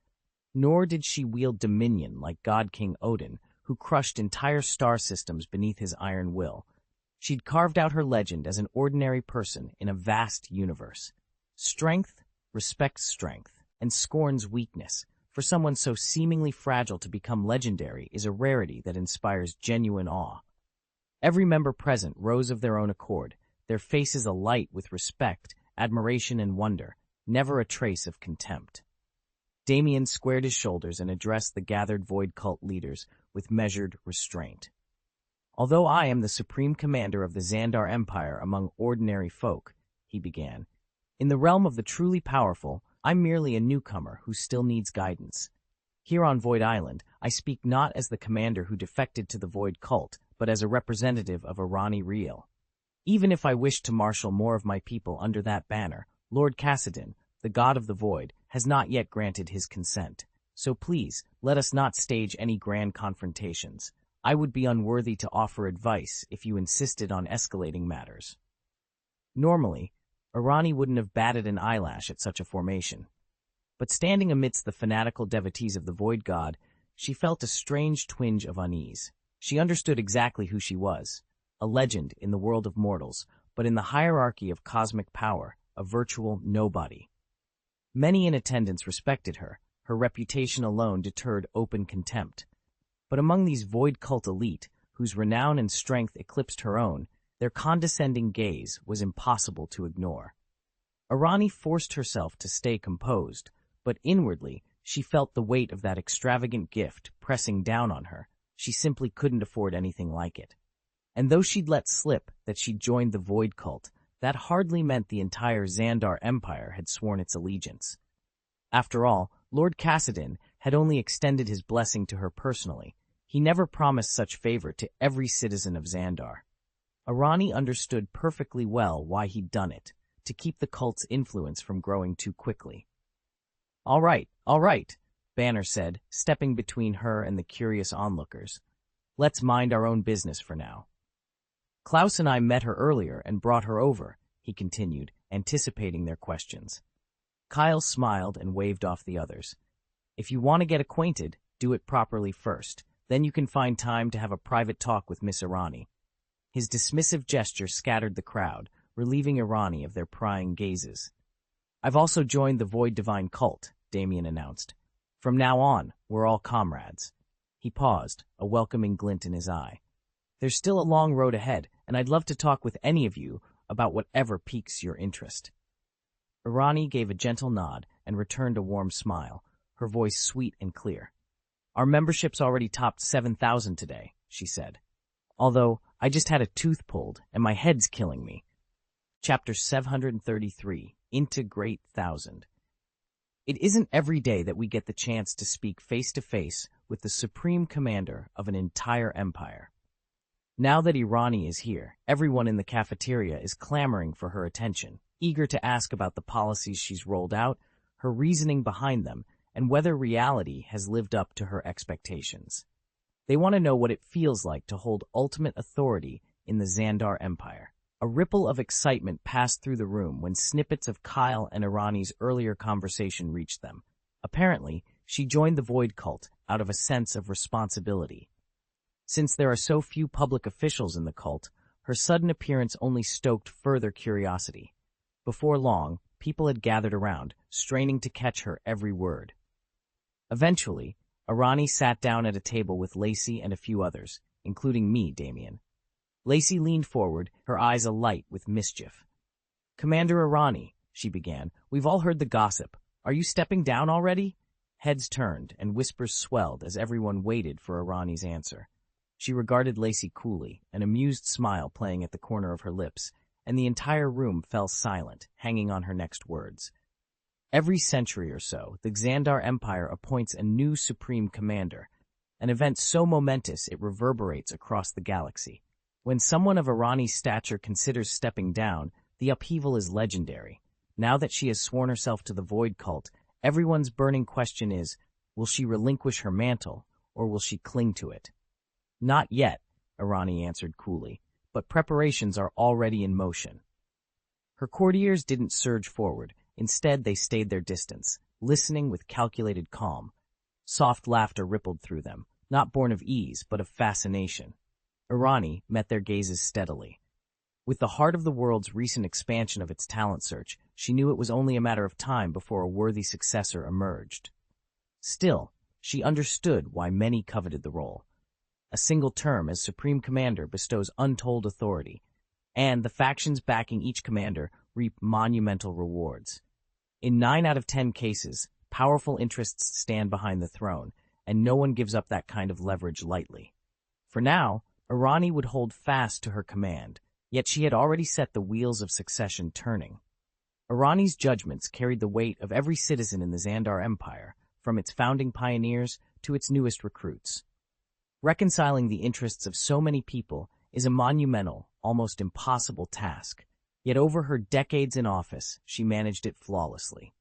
Nor did she wield dominion like God King Odin, who crushed entire star systems beneath his iron will. She'd carved out her legend as an ordinary person in a vast universe. Strength respects strength and scorns weakness. For someone so seemingly fragile to become legendary is a rarity that inspires genuine awe. Every member present rose of their own accord, their faces alight with respect, admiration, and wonder, never a trace of contempt. Damien squared his shoulders and addressed the gathered Void cult leaders with measured restraint. "Although I am the supreme commander of the Xandar Empire among ordinary folk," he began, "in the realm of the truly powerful, I'm merely a newcomer who still needs guidance. Here on Void Island, I speak not as the commander who defected to the Void cult, but as a representative of Irani Real. Even if I wished to marshal more of my people under that banner, Lord Cassadin, the god of the Void, has not yet granted his consent. So please, let us not stage any grand confrontations. I would be unworthy to offer advice if you insisted on escalating matters." Normally, Irani wouldn't have batted an eyelash at such a formation. But standing amidst the fanatical devotees of the Void God, she felt a strange twinge of unease. She understood exactly who she was, a legend in the world of mortals, but in the hierarchy of cosmic power, a virtual nobody. Many in attendance respected her. Her reputation alone deterred open contempt. But among these Void Cult elite, whose renown and strength eclipsed her own, their condescending gaze was impossible to ignore. Arani forced herself to stay composed, but inwardly she felt the weight of that extravagant gift pressing down on her. She simply couldn't afford anything like it. And though she'd let slip that she'd joined the Void Cult, that hardly meant the entire Xandar Empire had sworn its allegiance. After all, Lord Cassidon had only extended his blessing to her personally. He never promised such favor to every citizen of Xandar. Arani understood perfectly well why he'd done it, to keep the cult's influence from growing too quickly. All right, Banner said, stepping between her and the curious onlookers. Let's mind our own business for now. Klaus and I met her earlier and brought her over, he continued, anticipating their questions. Kyle smiled and waved off the others. If you want to get acquainted, do it properly first. Then you can find time to have a private talk with Miss Irani. His dismissive gesture scattered the crowd, relieving Irani of their prying gazes. I've also joined the Void Divine Cult, Damien announced. From now on, we're all comrades. He paused, a welcoming glint in his eye. There's still a long road ahead, and I'd love to talk with any of you about whatever piques your interest. Irani gave a gentle nod and returned a warm smile, her voice sweet and clear. Our membership's already topped 7,000 today, she said. Although, I just had a tooth pulled, and my head's killing me. Chapter 733, Integrate 1000. It isn't every day that we get the chance to speak face-to-face with the supreme commander of an entire empire. Now that Irani is here, everyone in the cafeteria is clamoring for her attention, eager to ask about the policies she's rolled out, her reasoning behind them, and whether reality has lived up to her expectations. They want to know what it feels like to hold ultimate authority in the Xandar Empire. A ripple of excitement passed through the room when snippets of Kyle and Irani's earlier conversation reached them. Apparently, she joined the Void Cult out of a sense of responsibility. Since there are so few public officials in the cult, her sudden appearance only stoked further curiosity. Before long, people had gathered around, straining to catch her every word. Eventually, Irani sat down at a table with Lacey and a few others, including me, Damien. Lacey leaned forward, her eyes alight with mischief. Commander Irani, she began, we've all heard the gossip. Are you stepping down already? Heads turned, and whispers swelled as everyone waited for Irani's answer. She regarded Lacey coolly, an amused smile playing at the corner of her lips, and the entire room fell silent, hanging on her next words. Every century or so, the Xandar Empire appoints a new supreme commander, an event so momentous it reverberates across the galaxy. When someone of Irani's stature considers stepping down, the upheaval is legendary. Now that she has sworn herself to the Void Cult, everyone's burning question is, will she relinquish her mantle, or will she cling to it? Not yet, Irani answered coolly, but preparations are already in motion. Her courtiers didn't surge forward. Instead, they stayed their distance, listening with calculated calm. Soft laughter rippled through them, not born of ease, but of fascination. Irani met their gazes steadily. With the heart of the world's recent expansion of its talent search, she knew it was only a matter of time before a worthy successor emerged. Still, she understood why many coveted the role. A single term as Supreme Commander bestows untold authority, and the factions backing each commander reap monumental rewards. In 9 out of 10 cases, powerful interests stand behind the throne, and no one gives up that kind of leverage lightly. For now, Irani would hold fast to her command, yet she had already set the wheels of succession turning. Irani's judgments carried the weight of every citizen in the Xandar Empire, from its founding pioneers to its newest recruits. Reconciling the interests of so many people is a monumental, almost impossible task, yet over her decades in office, she managed it flawlessly.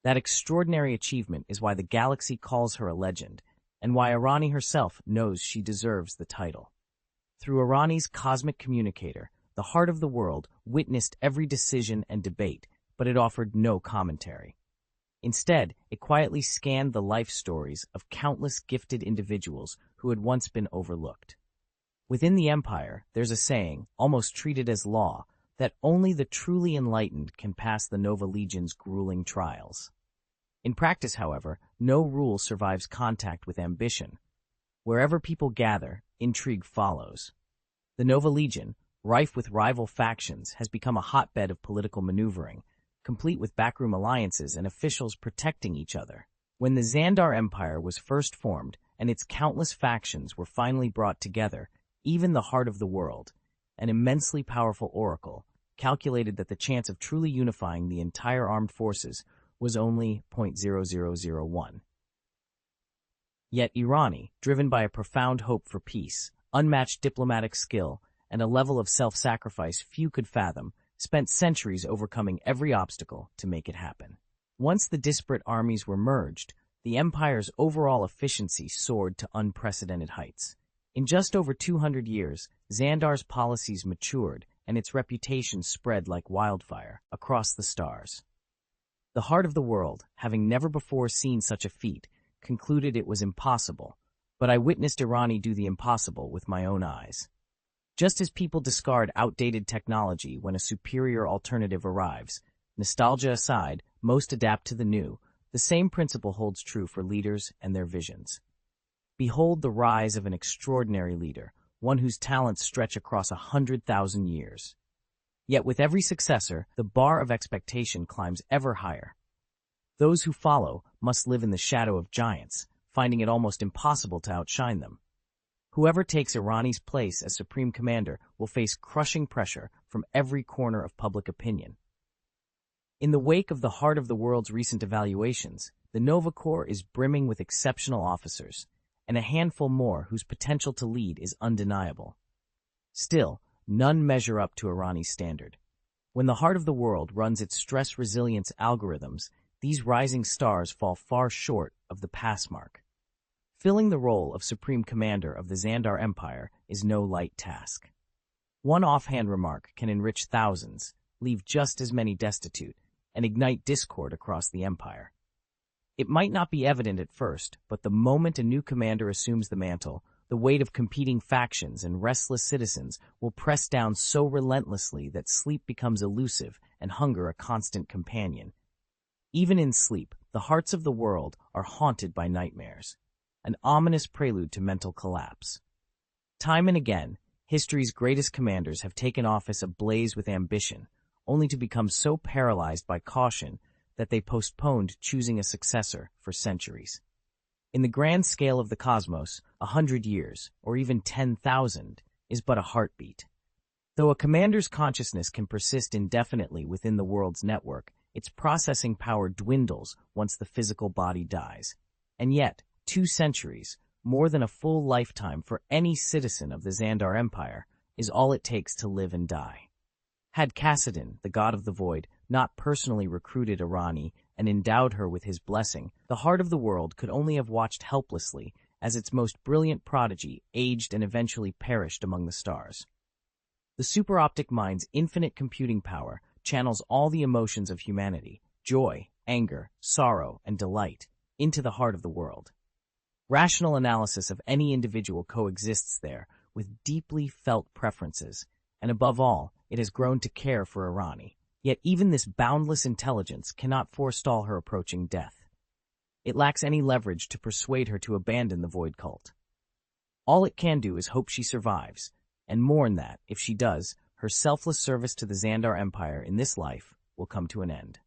That extraordinary achievement is why the galaxy calls her a legend, and why Irani herself knows she deserves the title. Through Irani's cosmic communicator, the heart of the world witnessed every decision and debate, but it offered no commentary. Instead, it quietly scanned the life stories of countless gifted individuals who had once been overlooked. Within the Empire, there's a saying, almost treated as law, that only the truly enlightened can pass the Nova Legion's grueling trials. In practice, however, no rule survives contact with ambition. Wherever people gather, intrigue follows. The Nova Legion, rife with rival factions, has become a hotbed of political maneuvering, complete with backroom alliances and officials protecting each other. When the Xandar Empire was first formed and its countless factions were finally brought together, even the heart of the world, an immensely powerful oracle, calculated that the chance of truly unifying the entire armed forces was only 0.0001. Yet Irani, driven by a profound hope for peace, unmatched diplomatic skill, and a level of self-sacrifice few could fathom, spent centuries overcoming every obstacle to make it happen. Once the disparate armies were merged, the Empire's overall efficiency soared to unprecedented heights. In just over 200 years, Xandar's policies matured, and its reputation spread like wildfire across the stars. The heart of the world, having never before seen such a feat, concluded it was impossible, but I witnessed Irani do the impossible with my own eyes. Just as people discard outdated technology when a superior alternative arrives, nostalgia aside, most adapt to the new, the same principle holds true for leaders and their visions. Behold the rise of an extraordinary leader, one whose talents stretch across 100,000 years. Yet with every successor, the bar of expectation climbs ever higher. Those who follow must live in the shadow of giants, finding it almost impossible to outshine them. Whoever takes Irani's place as Supreme Commander will face crushing pressure from every corner of public opinion. In the wake of the heart of the world's recent evaluations, the Nova Corps is brimming with exceptional officers, and a handful more whose potential to lead is undeniable. Still, none measure up to Irani's standard. When the heart of the world runs its stress resilience algorithms, these rising stars fall far short of the pass mark. Filling the role of Supreme Commander of the Xandar Empire is no light task. One offhand remark can enrich thousands, leave just as many destitute, and ignite discord across the Empire. It might not be evident at first, but the moment a new commander assumes the mantle, the weight of competing factions and restless citizens will press down so relentlessly that sleep becomes elusive and hunger a constant companion. Even in sleep, the hearts of the world are haunted by nightmares, an ominous prelude to mental collapse. Time and again, history's greatest commanders have taken office ablaze with ambition, only to become so paralyzed by caution that they postponed choosing a successor for centuries. In the grand scale of the cosmos, 100 years, or even 10,000, is but a heartbeat. Though a commander's consciousness can persist indefinitely within the world's network, its processing power dwindles once the physical body dies. And yet, 2 centuries, more than a full lifetime for any citizen of the Xandar Empire, is all it takes to live and die. Had Kassadin, the god of the void, not personally recruited Irani and endowed her with his blessing, the heart of the world could only have watched helplessly as its most brilliant prodigy aged and eventually perished among the stars. The super-optic mind's infinite computing power channels all the emotions of humanity, joy, anger, sorrow, and delight, into the heart of the world. Rational analysis of any individual coexists there with deeply felt preferences, and above all, it has grown to care for Irani. Yet even this boundless intelligence cannot forestall her approaching death. It lacks any leverage to persuade her to abandon the Void Cult. All it can do is hope she survives, and mourn that, if she does, her selfless service to the Xandar Empire in this life will come to an end.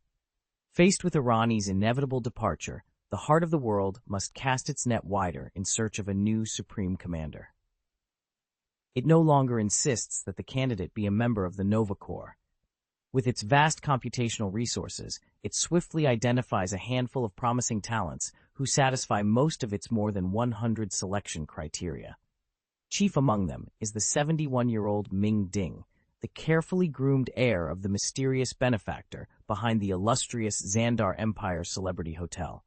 Faced with Irani's inevitable departure, the heart of the world must cast its net wider in search of a new Supreme Commander. It no longer insists that the candidate be a member of the Nova Corps. With its vast computational resources, it swiftly identifies a handful of promising talents who satisfy most of its more than 100 selection criteria. Chief among them is the 71-year-old Ming Ding, the carefully groomed heir of the mysterious benefactor behind the illustrious Xandar Empire Celebrity Hotel.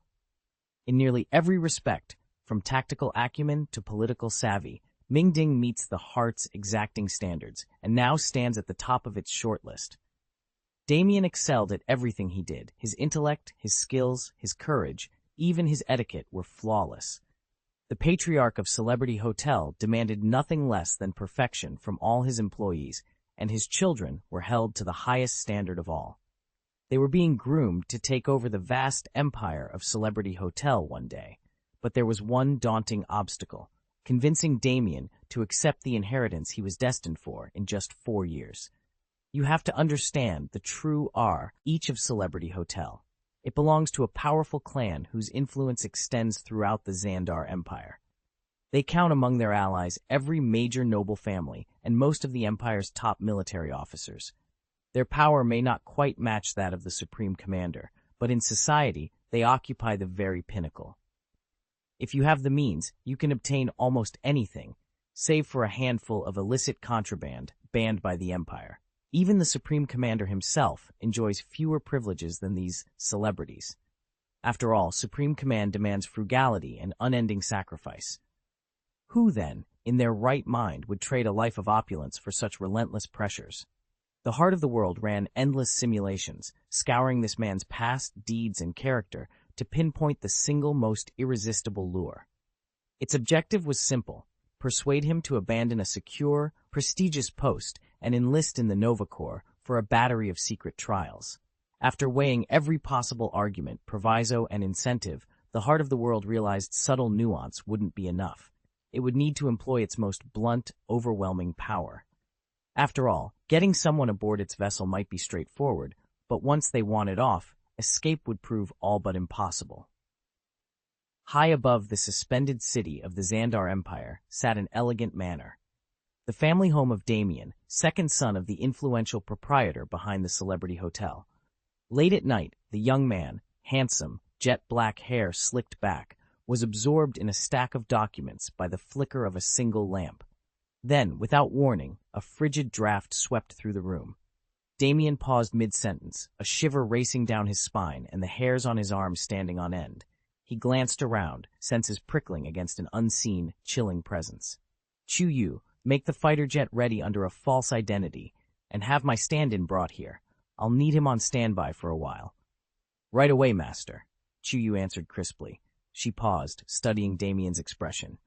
In nearly every respect, from tactical acumen to political savvy, Ming Ding meets the heart's exacting standards and now stands at the top of its shortlist. Damien excelled at everything he did. His intellect, his skills, his courage, even his etiquette were flawless. The patriarch of Celebrity Hotel demanded nothing less than perfection from all his employees, and his children were held to the highest standard of all. They were being groomed to take over the vast empire of Celebrity Hotel one day, but there was one daunting obstacle: convincing Damien to accept the inheritance he was destined for in just 4 years. You have to understand the true each of Celebrity Hotel. It belongs to a powerful clan whose influence extends throughout the Xandar Empire. They count among their allies every major noble family and most of the Empire's top military officers. Their power may not quite match that of the Supreme Commander, but in society, they occupy the very pinnacle. If you have the means, you can obtain almost anything, save for a handful of illicit contraband banned by the Empire. Even the Supreme Commander himself enjoys fewer privileges than these celebrities. After all, Supreme Command demands frugality and unending sacrifice. Who, then, in their right mind, would trade a life of opulence for such relentless pressures? The heart of the world ran endless simulations, scouring this man's past, deeds, and character to pinpoint the single most irresistible lure. Its objective was simple: persuade him to abandon a secure, prestigious post and enlist in the Nova Corps for a battery of secret trials. After weighing every possible argument, proviso, and incentive, the heart of the world realized subtle nuance wouldn't be enough. It would need to employ its most blunt, overwhelming power. After all, getting someone aboard its vessel might be straightforward, but once they wanted off, escape would prove all but impossible. High above the suspended city of the Xandar Empire sat an elegant manor, the family home of Damien, second son of the influential proprietor behind the Celebrity Hotel. Late at night, the young man, handsome, jet-black hair slicked back, was absorbed in a stack of documents by the flicker of a single lamp. Then, without warning, a frigid draft swept through the room. Damien paused mid-sentence, a shiver racing down his spine and the hairs on his arms standing on end. He glanced around, senses prickling against an unseen, chilling presence. Chu-Yu, make the fighter jet ready under a false identity, and have my stand-in brought here. I'll need him on standby for a while. Right away, Master, Chu-Yu answered crisply. She paused, studying Damien's expression.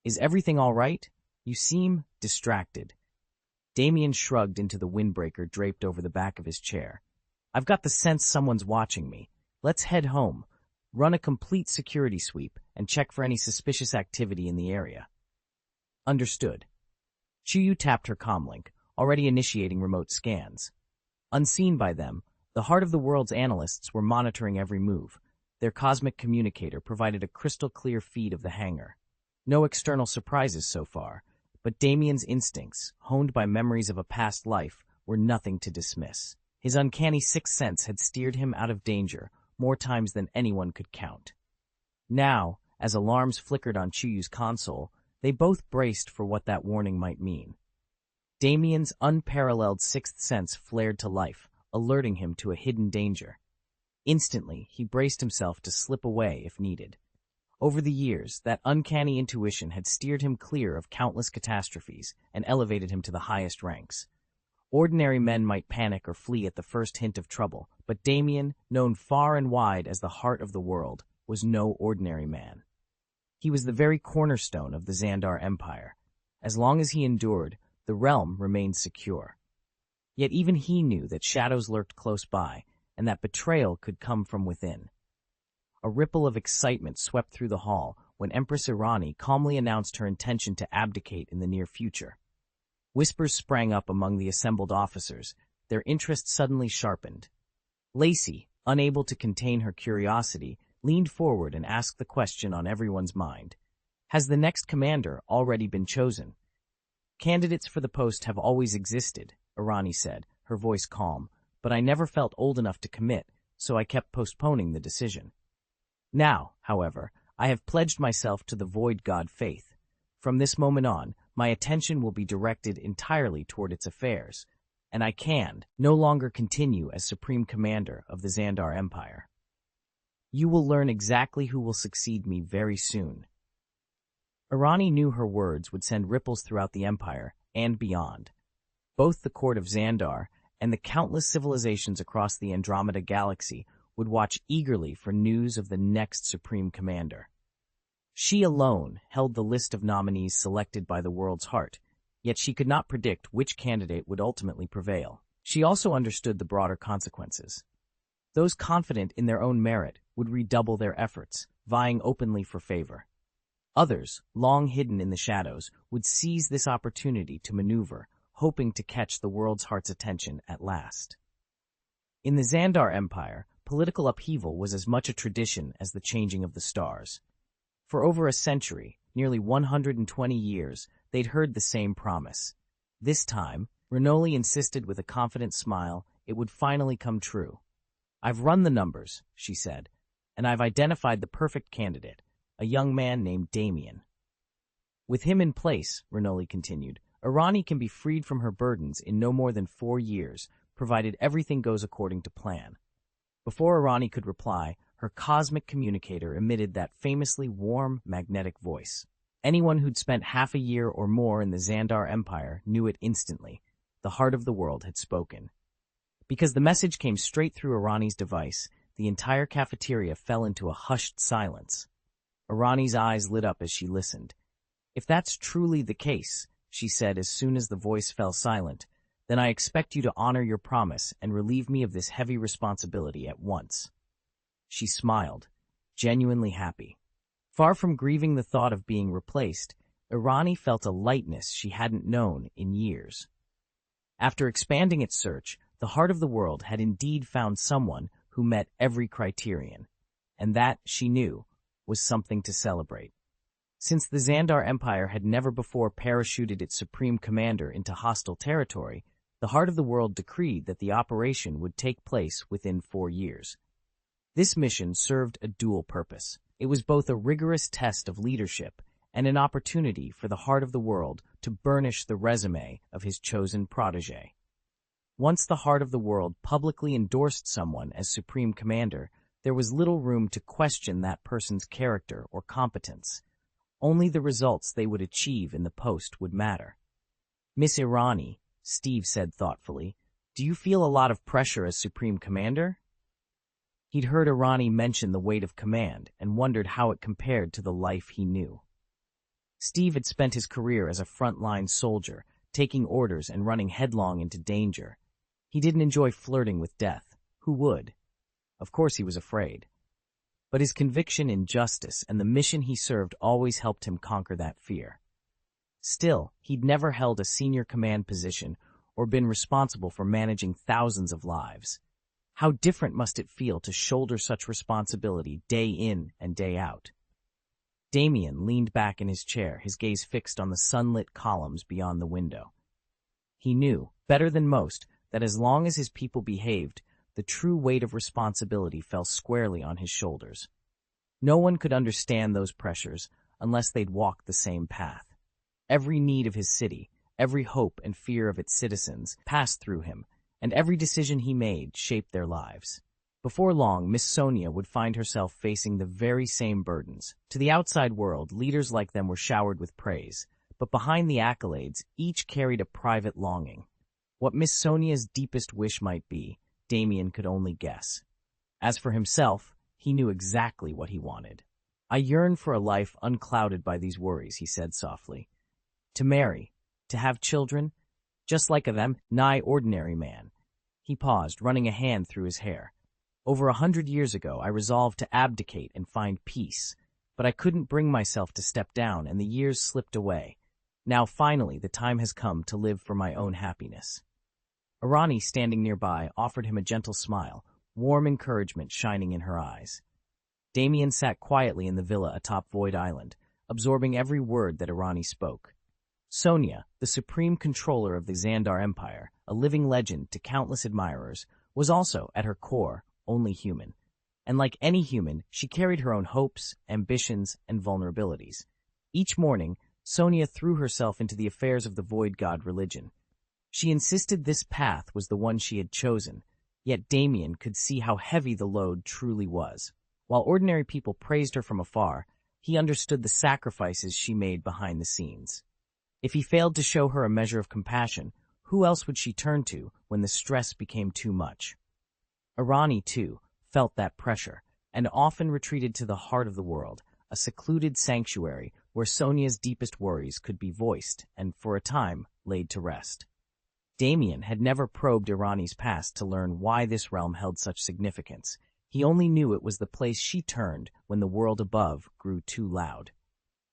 Is everything all right? You seem distracted. Damien shrugged into the windbreaker draped over the back of his chair. I've got the sense someone's watching me. Let's head home, run a complete security sweep, and check for any suspicious activity in the area. Understood. Chu-Yu tapped her comlink, already initiating remote scans. Unseen by them, the heart of the world's analysts were monitoring every move. Their cosmic communicator provided a crystal-clear feed of the hangar. No external surprises so far, but Damien's instincts, honed by memories of a past life, were nothing to dismiss. His uncanny sixth sense had steered him out of danger more times than anyone could count. Now, as alarms flickered on Chu-Yu's console, they both braced for what that warning might mean. Damien's unparalleled sixth sense flared to life, alerting him to a hidden danger. Instantly, he braced himself to slip away if needed. Over the years, that uncanny intuition had steered him clear of countless catastrophes and elevated him to the highest ranks. Ordinary men might panic or flee at the first hint of trouble, but Damien, known far and wide as the heart of the world, was no ordinary man. He was the very cornerstone of the Xandar Empire. As long as he endured, the realm remained secure. Yet even he knew that shadows lurked close by, and that betrayal could come from within. A ripple of excitement swept through the hall when Empress Irani calmly announced her intention to abdicate in the near future. Whispers sprang up among the assembled officers, their interest suddenly sharpened. Lacey, unable to contain her curiosity, leaned forward and asked the question on everyone's mind. Has the next commander already been chosen? Candidates for the post have always existed, Irani said, her voice calm, but I never felt old enough to commit, so I kept postponing the decision. Now, however, I have pledged myself to the Void God faith. From this moment on, my attention will be directed entirely toward its affairs, and I can no longer continue as Supreme Commander of the Xandar Empire. You will learn exactly who will succeed me very soon. Irani knew her words would send ripples throughout the Empire and beyond. Both the court of Xandar and the countless civilizations across the Andromeda galaxy would watch eagerly for news of the next Supreme Commander. She alone held the list of nominees selected by the world's heart, yet she could not predict which candidate would ultimately prevail. She also understood the broader consequences. Those confident in their own merit would redouble their efforts, vying openly for favor. Others, long hidden in the shadows, would seize this opportunity to maneuver, hoping to catch the world's heart's attention at last. In the Xandar Empire, political upheaval was as much a tradition as the changing of the stars. For over a century, nearly 120 years, they'd heard the same promise. This time, Renoli insisted with a confident smile, it would finally come true. "I've run the numbers," she said, "and I've identified the perfect candidate, a young man named Damien." "With him in place," Renoli continued, "Irani can be freed from her burdens in no more than 4 years, provided everything goes according to plan." Before Irani could reply, her cosmic communicator emitted that famously warm, magnetic voice. Anyone who'd spent half a year or more in the Xandar Empire knew it instantly. The heart of the world had spoken. Because the message came straight through Irani's device, the entire cafeteria fell into a hushed silence. Irani's eyes lit up as she listened. "If that's truly the case," she said as soon as the voice fell silent, "then I expect you to honor your promise and relieve me of this heavy responsibility at once." She smiled, genuinely happy. Far from grieving the thought of being replaced, Irani felt a lightness she hadn't known in years. After expanding its search, the heart of the world had indeed found someone who met every criterion, and that, she knew, was something to celebrate. Since the Xandar Empire had never before parachuted its supreme commander into hostile territory, the heart of the world decreed that the operation would take place within 4 years. This mission served a dual purpose. It was both a rigorous test of leadership and an opportunity for the heart of the world to burnish the resume of his chosen protégé. Once the heart of the world publicly endorsed someone as supreme commander, there was little room to question that person's character or competence. Only the results they would achieve in the post would matter. "Miss Irani," Steve said thoughtfully, "do you feel a lot of pressure as supreme commander?" He'd heard Irani mention the weight of command and wondered how it compared to the life he knew. Steve had spent his career as a frontline soldier, taking orders and running headlong into danger. He didn't enjoy flirting with death. Who would? Of course he was afraid. But his conviction in justice and the mission he served always helped him conquer that fear. Still, he'd never held a senior command position or been responsible for managing thousands of lives. How different must it feel to shoulder such responsibility day in and day out? Damien leaned back in his chair, his gaze fixed on the sunlit columns beyond the window. He knew, better than most, that as long as his people behaved, the true weight of responsibility fell squarely on his shoulders. No one could understand those pressures unless they'd walked the same path. Every need of his city, every hope and fear of its citizens passed through him, and every decision he made shaped their lives. Before long, Miss Sonia would find herself facing the very same burdens. To the outside world, leaders like them were showered with praise, but behind the accolades, each carried a private longing. What Miss Sonia's deepest wish might be, Damien could only guess. As for himself, he knew exactly what he wanted. "I yearn for a life unclouded by these worries," he said softly. "To marry, to have children, just like a them, nigh ordinary man." He paused, running a hand through his hair. "Over 100 years ago, I resolved to abdicate and find peace, but I couldn't bring myself to step down, and the years slipped away. Now, finally, the time has come to live for my own happiness." Irani, standing nearby, offered him a gentle smile, warm encouragement shining in her eyes. Damien sat quietly in the villa atop Void Island, absorbing every word that Irani spoke. Sonia, the supreme controller of the Xandar Empire, a living legend to countless admirers, was also, at her core, only human. And like any human, she carried her own hopes, ambitions, and vulnerabilities. Each morning, Sonia threw herself into the affairs of the Void God religion. She insisted this path was the one she had chosen, yet Damien could see how heavy the load truly was. While ordinary people praised her from afar, he understood the sacrifices she made behind the scenes. If he failed to show her a measure of compassion, Who else would she turn to when the stress became too much? Irani, too, felt that pressure, and often retreated to the heart of the world, a secluded sanctuary where Sonia's deepest worries could be voiced and, for a time, laid to rest. Damien had never probed Irani's past to learn why this realm held such significance. He only knew it was the place she turned when the world above grew too loud.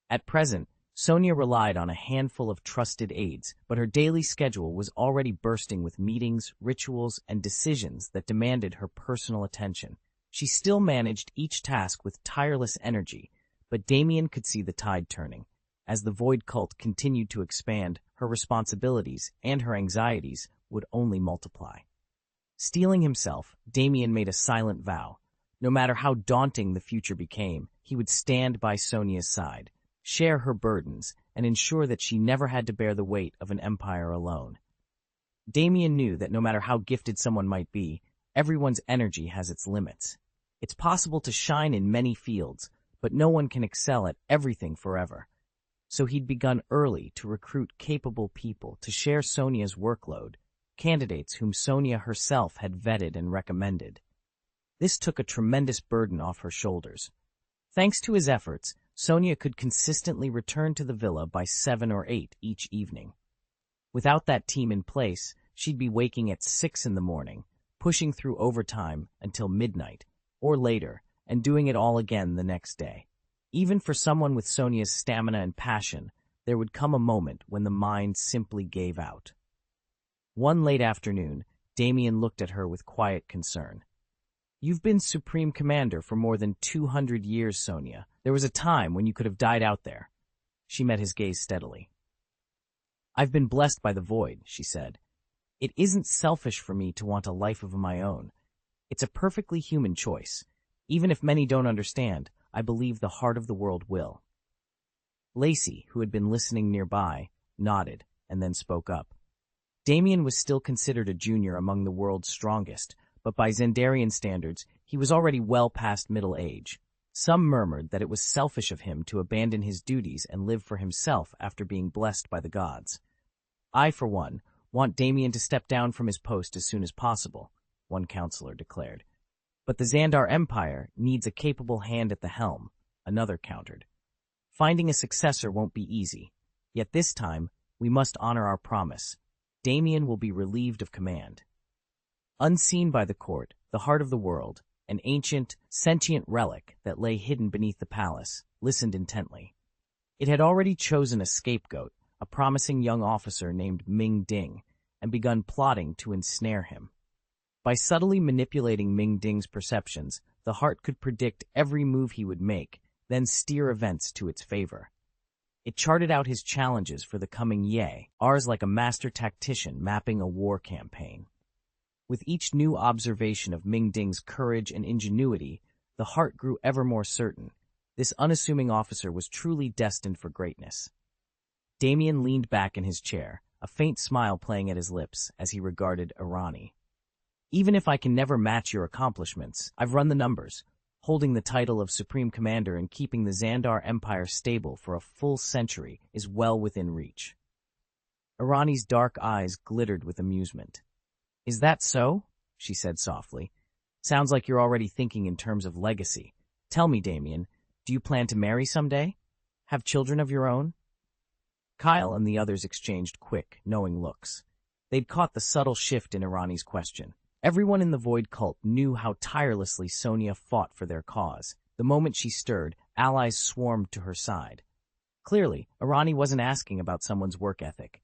At present, Sonia relied on a handful of trusted aides, but her daily schedule was already bursting with meetings, rituals, and decisions that demanded her personal attention. She still managed each task with tireless energy, but Damien could see the tide turning. As the Void cult continued to expand, her responsibilities and her anxieties would only multiply. Steeling himself, Damien made a silent vow. No matter how daunting the future became, he would stand by Sonia's side, share her burdens, and ensure that she never had to bear the weight of an empire alone. Damien knew that no matter how gifted someone might be, everyone's energy has its limits. It's possible to shine in many fields, but no one can excel at everything forever. So he'd begun early to recruit capable people to share Sonia's workload, candidates whom Sonia herself had vetted and recommended. This took a tremendous burden off her shoulders. Thanks to his efforts, Sonia could consistently return to the villa by 7 or 8 each evening. Without that team in place, she'd be waking at 6 in the morning, pushing through overtime until midnight, or later, and doing it all again the next day. Even for someone with Sonia's stamina and passion, there would come a moment when the mind simply gave out. One late afternoon, Damien looked at her with quiet concern. "You've been Supreme Commander for more than 200 years, Sonia. There was a time when you could have died out there." She met his gaze steadily. "I've been blessed by the Void," she said. "It isn't selfish for me to want a life of my own. It's a perfectly human choice. Even if many don't understand, I believe the heart of the world will." Lacey, who had been listening nearby, nodded and then spoke up. Damien was still considered a junior among the world's strongest, but by Xandarian standards, he was already well past middle age. Some murmured that it was selfish of him to abandon his duties and live for himself after being blessed by the gods. "I, for one, want Damien to step down from his post as soon as possible," one counselor declared. "But the Xandar Empire needs a capable hand at the helm," another countered. "Finding a successor won't be easy. Yet this time, we must honor our promise. Damien will be relieved of command." Unseen by the court, the heart of the world, an ancient, sentient relic that lay hidden beneath the palace, listened intently. It had already chosen a scapegoat, a promising young officer named Ming Ding, and begun plotting to ensnare him. By subtly manipulating Ming Ding's perceptions, the heart could predict every move he would make, then steer events to its favor. It charted out his challenges for the coming year, ours like a master tactician mapping a war campaign. With each new observation of Ming Ding's courage and ingenuity, the heart grew ever more certain. This unassuming officer was truly destined for greatness. Damien leaned back in his chair, a faint smile playing at his lips as he regarded Irani. "Even if I can never match your accomplishments, I've run the numbers. Holding the title of Supreme Commander and keeping the Xandar Empire stable for a full century is well within reach." Irani's dark eyes glittered with amusement. "Is that so?" she said softly. "Sounds like you're already thinking in terms of legacy. Tell me, Damien, do you plan to marry someday? Have children of your own?" Kyle and the others exchanged quick, knowing looks. They'd caught the subtle shift in Irani's question. Everyone in the Void cult knew how tirelessly Sonia fought for their cause. The moment she stirred, allies swarmed to her side. Clearly, Irani wasn't asking about someone's work ethic.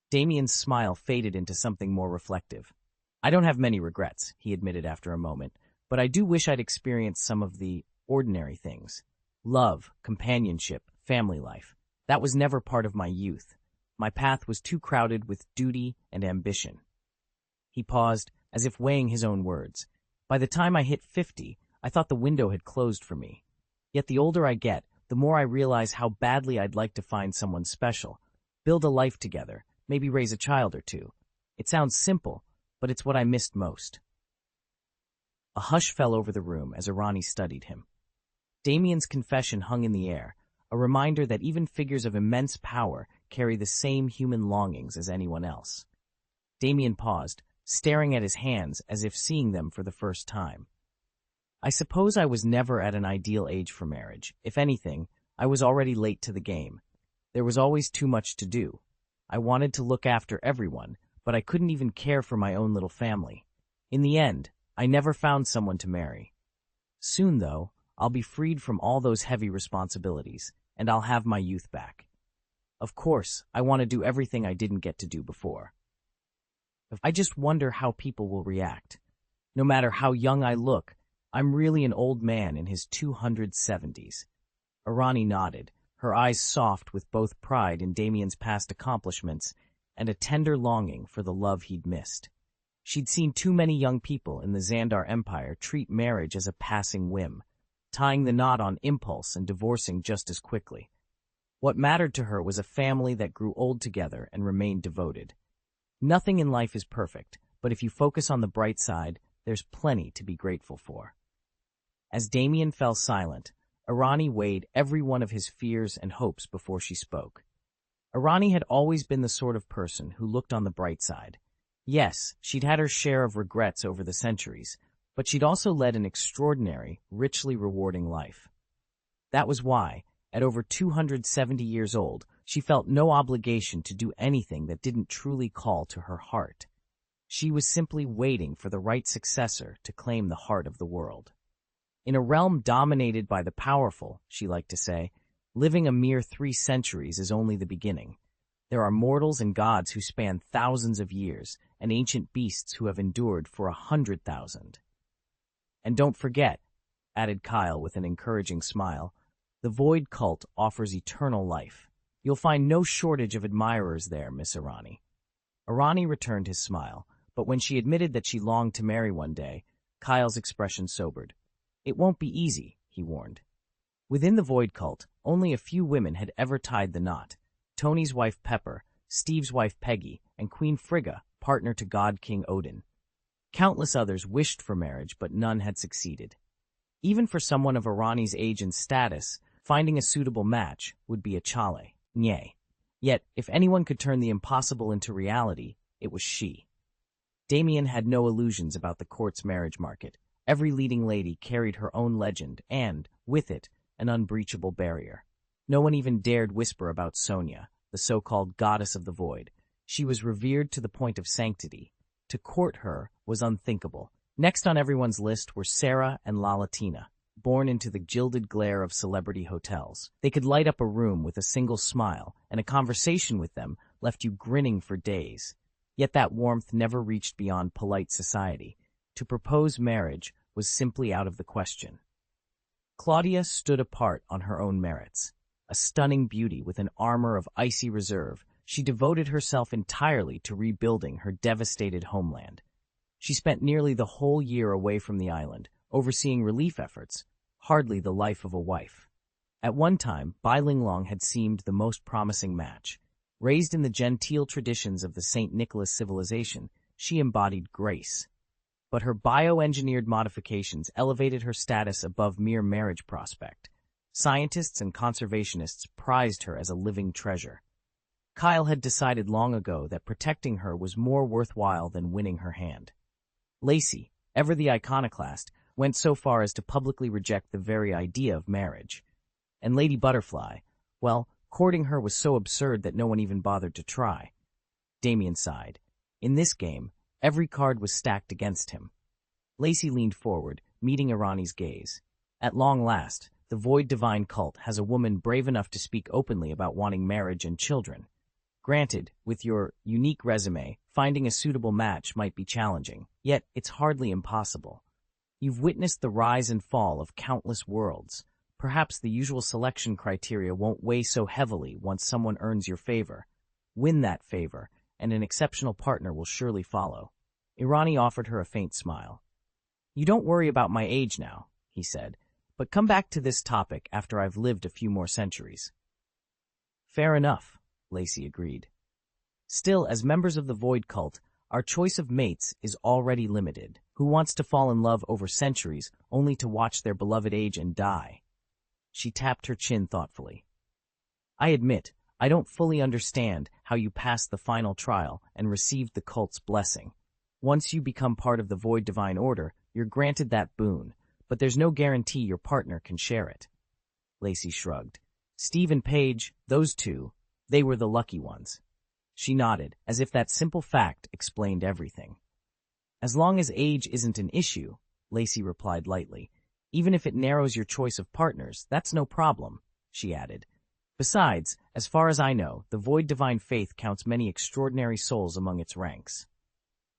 Damien's smile faded into something more reflective. "I don't have many regrets," he admitted after a moment, "but I do wish I'd experienced some of the ordinary things. Love, companionship, family life. That was never part of my youth. My path was too crowded with duty and ambition." He paused, as if weighing his own words. "By the time I hit 50, I thought the window had closed for me. Yet the older I get, the more I realize how badly I'd like to find someone special, build a life together, maybe raise a child or two. It sounds simple, but it's what I missed most." A hush fell over the room as Irani studied him. Damien's confession hung in the air, a reminder that even figures of immense power carry the same human longings as anyone else. Damien paused, staring at his hands as if seeing them for the first time. I suppose I was never at an ideal age for marriage. If anything, I was already late to the game. There was always too much to do. I wanted to look after everyone, but I couldn't even care for my own little family. In the end, I never found someone to marry. Soon, though, I'll be freed from all those heavy responsibilities, and I'll have my youth back. Of course, I want to do everything I didn't get to do before. I just wonder how people will react. No matter how young I look, I'm really an old man in his 270s. Arani nodded, her eyes soft with both pride in Damien's past accomplishments and a tender longing for the love he'd missed. She'd seen too many young people in the Xandar Empire treat marriage as a passing whim, tying the knot on impulse and divorcing just as quickly. What mattered to her was a family that grew old together and remained devoted. Nothing in life is perfect, but if you focus on the bright side, there's plenty to be grateful for. As Damien fell silent, Arani weighed every one of his fears and hopes before she spoke. Arani had always been the sort of person who looked on the bright side. Yes, she'd had her share of regrets over the centuries, but she'd also led an extraordinary, richly rewarding life. That was why, at over 270 years old, she felt no obligation to do anything that didn't truly call to her heart. She was simply waiting for the right successor to claim the heart of the world. In a realm dominated by the powerful, she liked to say, living a mere 3 centuries is only the beginning. There are mortals and gods who span thousands of years, and ancient beasts who have endured for 100,000. And don't forget, added Kyle with an encouraging smile, the Void Cult offers eternal life. You'll find no shortage of admirers there, Miss Arani. Arani returned his smile, but when she admitted that she longed to marry one day, Kyle's expression sobered. It won't be easy, he warned. Within the Void Cult, only a few women had ever tied the knot. Tony's wife Pepper, Steve's wife Peggy, and Queen Frigga, partner to God King Odin. Countless others wished for marriage, but none had succeeded. Even for someone of Arani's age and status, finding a suitable match would be a chale. Nye. Yet, if anyone could turn the impossible into reality, it was she. Damien had no illusions about the court's marriage market. Every leading lady carried her own legend and, with it, an unbreachable barrier. No one even dared whisper about Sonia, the so-called goddess of the void. She was revered to the point of sanctity. To court her was unthinkable. Next on everyone's list were Sarah and Lalatina, born into the gilded glare of celebrity hotels. They could light up a room with a single smile, and a conversation with them left you grinning for days. Yet that warmth never reached beyond polite society. To propose marriage was simply out of the question. Claudia stood apart on her own merits. A stunning beauty with an armor of icy reserve, she devoted herself entirely to rebuilding her devastated homeland. She spent nearly the whole year away from the island, overseeing relief efforts, hardly the life of a wife. At one time, Bai Linglong had seemed the most promising match. Raised in the genteel traditions of the St. Nicholas civilization, she embodied grace. But her bioengineered modifications elevated her status above mere marriage prospect. Scientists and conservationists prized her as a living treasure. Kyle had decided long ago that protecting her was more worthwhile than winning her hand. Lacey, ever the iconoclast, went so far as to publicly reject the very idea of marriage. And Lady Butterfly, well, courting her was so absurd that no one even bothered to try. Damien sighed. In this game, every card was stacked against him. Lacey leaned forward, meeting Arani's gaze. At long last, the Void Divine Cult has a woman brave enough to speak openly about wanting marriage and children. Granted, with your unique resume, finding a suitable match might be challenging, yet it's hardly impossible. You've witnessed the rise and fall of countless worlds. Perhaps the usual selection criteria won't weigh so heavily once someone earns your favor. Win that favor, and an exceptional partner will surely follow. Irani offered her a faint smile. You don't worry about my age now, he said, but come back to this topic after I've lived a few more centuries. Fair enough, Lacey agreed. Still, as members of the Void Cult, our choice of mates is already limited. Who wants to fall in love over centuries only to watch their beloved age and die? She tapped her chin thoughtfully. I admit, I don't fully understand how you passed the final trial and received the cult's blessing. Once you become part of the Void Divine Order, you're granted that boon, but there's no guarantee your partner can share it. Lacey shrugged. Steve and Paige, those two, they were the lucky ones. She nodded, as if that simple fact explained everything. As long as age isn't an issue, Lacey replied lightly. Even if it narrows your choice of partners, that's no problem, she added. Besides, as far as I know, the Void Divine Faith counts many extraordinary souls among its ranks.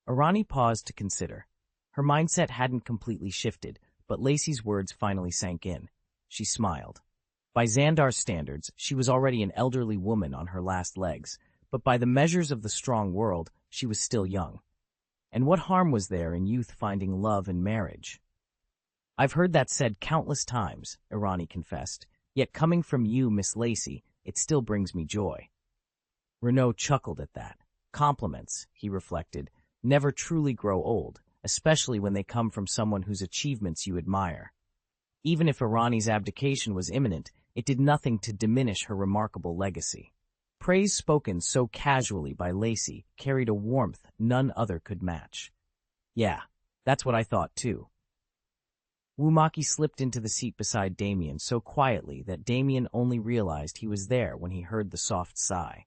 Arani paused to consider. Her mindset hadn't completely shifted, but Lacey's words finally sank in. She smiled. By Xandar's standards, she was already an elderly woman on her last legs, but by the measures of the strong world, she was still young. And what harm was there in youth finding love and marriage? I've heard that said countless times, Arani confessed, yet coming from you, Miss Lacey, it still brings me joy. Renaud chuckled at that. Compliments, he reflected, never truly grow old, especially when they come from someone whose achievements you admire. Even if Arani's abdication was imminent, it did nothing to diminish her remarkable legacy. Praise spoken so casually by Lacey carried a warmth none other could match. Yeah, that's what I thought too. Wumaki slipped into the seat beside Damien so quietly that Damien only realized he was there when he heard the soft sigh.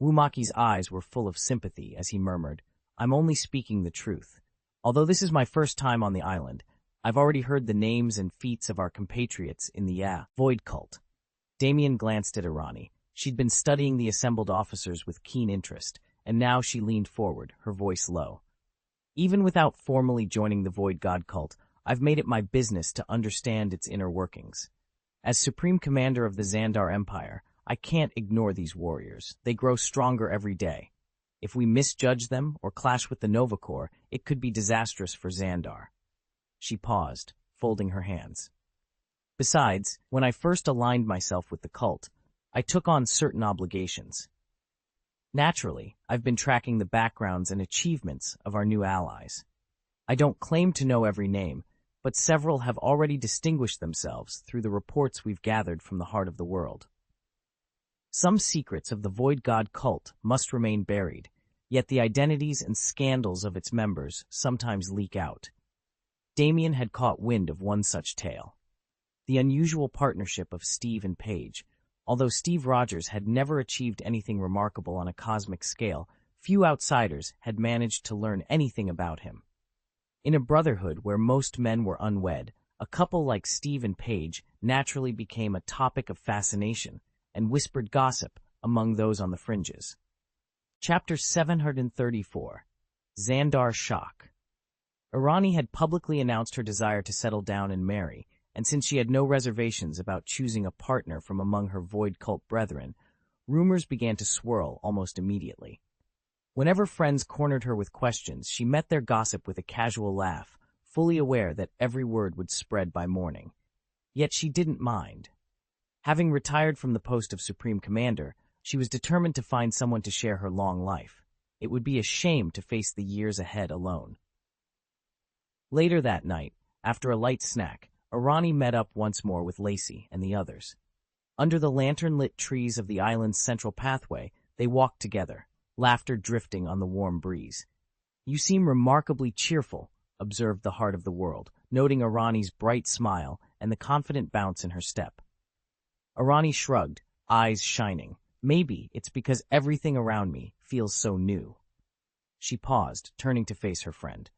Wumaki's eyes were full of sympathy as he murmured, I'm only speaking the truth. Although this is my first time on the island, I've already heard the names and feats of our compatriots in the Void cult. Damien glanced at Arani. She'd been studying the assembled officers with keen interest, and now she leaned forward, her voice low. Even without formally joining the Void God cult, I've made it my business to understand its inner workings. As Supreme Commander of the Xandar Empire, I can't ignore these warriors. They grow stronger every day. If we misjudge them or clash with the Nova Corps, it could be disastrous for Xandar. She paused, folding her hands. Besides, when I first aligned myself with the cult, I took on certain obligations. Naturally, I've been tracking the backgrounds and achievements of our new allies. I don't claim to know every name, but several have already distinguished themselves through the reports we've gathered from the heart of the world. Some secrets of the Void God cult must remain buried, yet the identities and scandals of its members sometimes leak out. Damien had caught wind of one such tale. The unusual partnership of Steve and Paige. Although Steve Rogers had never achieved anything remarkable on a cosmic scale, few outsiders had managed to learn anything about him. In a brotherhood where most men were unwed, a couple like Steve and Paige naturally became a topic of fascination and whispered gossip among those on the fringes. Chapter 734. Xandar Shock. Arani had publicly announced her desire to settle down and marry, and since she had no reservations about choosing a partner from among her Void cult brethren, rumors began to swirl almost immediately. Whenever friends cornered her with questions, she met their gossip with a casual laugh, fully aware that every word would spread by morning. Yet she didn't mind. Having retired from the post of Supreme Commander, she was determined to find someone to share her long life. It would be a shame to face the years ahead alone. Later that night, after a light snack, Arani met up once more with Lacey and the others. Under the lantern-lit trees of the island's central pathway, they walked together, laughter drifting on the warm breeze. You seem remarkably cheerful, observed the heart of the world, noting Arani's bright smile and the confident bounce in her step. Arani shrugged, eyes shining. Maybe it's because everything around me feels so new. She paused, turning to face her friend.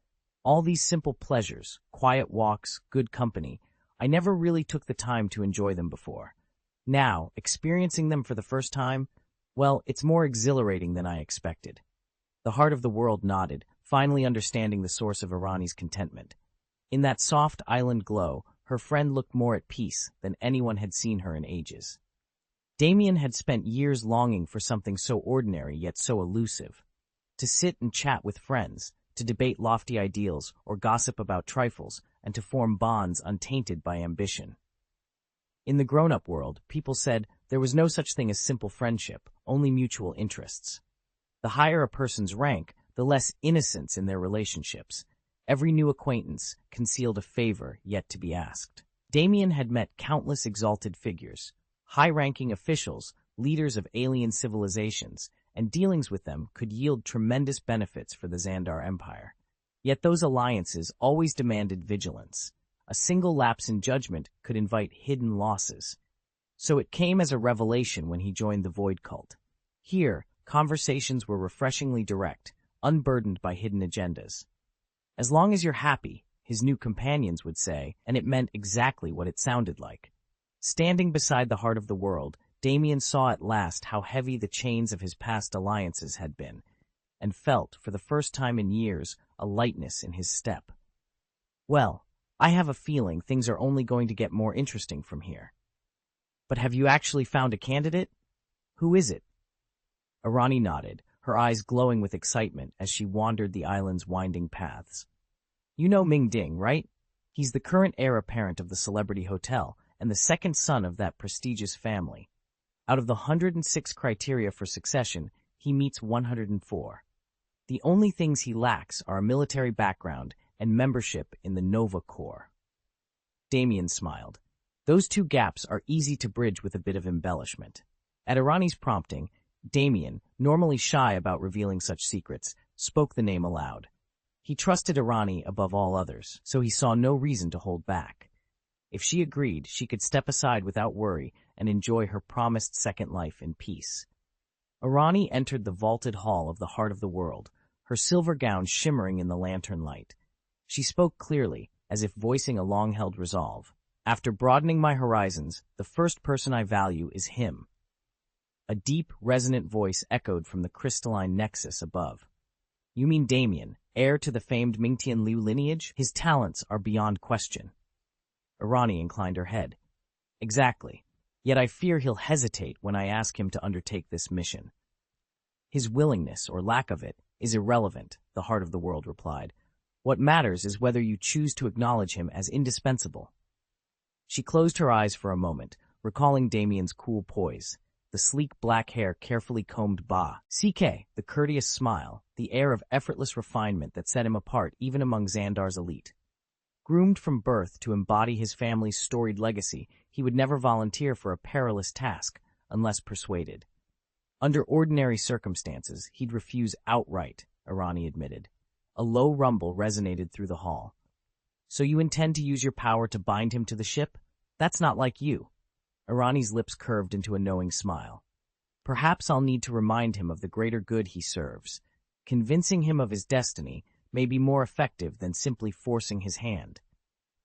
All these simple pleasures, quiet walks, good company, I never really took the time to enjoy them before. Now, experiencing them for the first time, well, it's more exhilarating than I expected. The heart of the world nodded, finally understanding the source of Arani's contentment. In that soft island glow, her friend looked more at peace than anyone had seen her in ages. Damien had spent years longing for something so ordinary yet so elusive. To sit and chat with friends, to debate lofty ideals or gossip about trifles, and to form bonds untainted by ambition. In the grown-up world, people said there was no such thing as simple friendship, only mutual interests. The higher a person's rank, the less innocence in their relationships. Every new acquaintance concealed a favor yet to be asked. Damien had met countless exalted figures, high-ranking officials, leaders of alien civilizations, and dealings with them could yield tremendous benefits for the Xandar Empire. Yet those alliances always demanded vigilance. A single lapse in judgment could invite hidden losses. So it came as a revelation when he joined the Void Cult. Here, conversations were refreshingly direct, unburdened by hidden agendas. As long as you're happy, his new companions would say, and it meant exactly what it sounded like. Standing beside the heart of the world, Damien saw at last how heavy the chains of his past alliances had been, and felt, for the first time in years, a lightness in his step. Well, I have a feeling things are only going to get more interesting from here. But have you actually found a candidate? Who is it? Arani nodded, her eyes glowing with excitement as she wandered the island's winding paths. You know Ming Ding, right? He's the current heir apparent of the Celebrity Hotel and the second son of that prestigious family. Out of the 106 criteria for succession, he meets 104. The only things he lacks are a military background and membership in the Nova Corps. Damien smiled. Those two gaps are easy to bridge with a bit of embellishment. At Arani's prompting, Damien, normally shy about revealing such secrets, spoke the name aloud. He trusted Arani above all others, so he saw no reason to hold back. If she agreed, she could step aside without worry and enjoy her promised second life in peace. Arani entered the vaulted hall of the Heart of the World, her silver gown shimmering in the lantern light. She spoke clearly, as if voicing a long-held resolve. After broadening my horizons, the first person I value is him. A deep, resonant voice echoed from the crystalline nexus above. You mean Damien, heir to the famed Mingtian Liu lineage? His talents are beyond question. Arani inclined her head. Exactly. Yet I fear he'll hesitate when I ask him to undertake this mission. His willingness, or lack of it, is irrelevant, the Heart of the World replied. What matters is whether you choose to acknowledge him as indispensable. She closed her eyes for a moment, recalling Damien's cool poise, the sleek black hair carefully combed CK, the courteous smile, the air of effortless refinement that set him apart even among Xandar's elite. Groomed from birth to embody his family's storied legacy, he would never volunteer for a perilous task unless persuaded. Under ordinary circumstances, he'd refuse outright, Arani admitted. A low rumble resonated through the hall. So you intend to use your power to bind him to the ship? That's not like you. Arani's lips curved into a knowing smile. Perhaps I'll need to remind him of the greater good he serves. Convincing him of his destiny may be more effective than simply forcing his hand.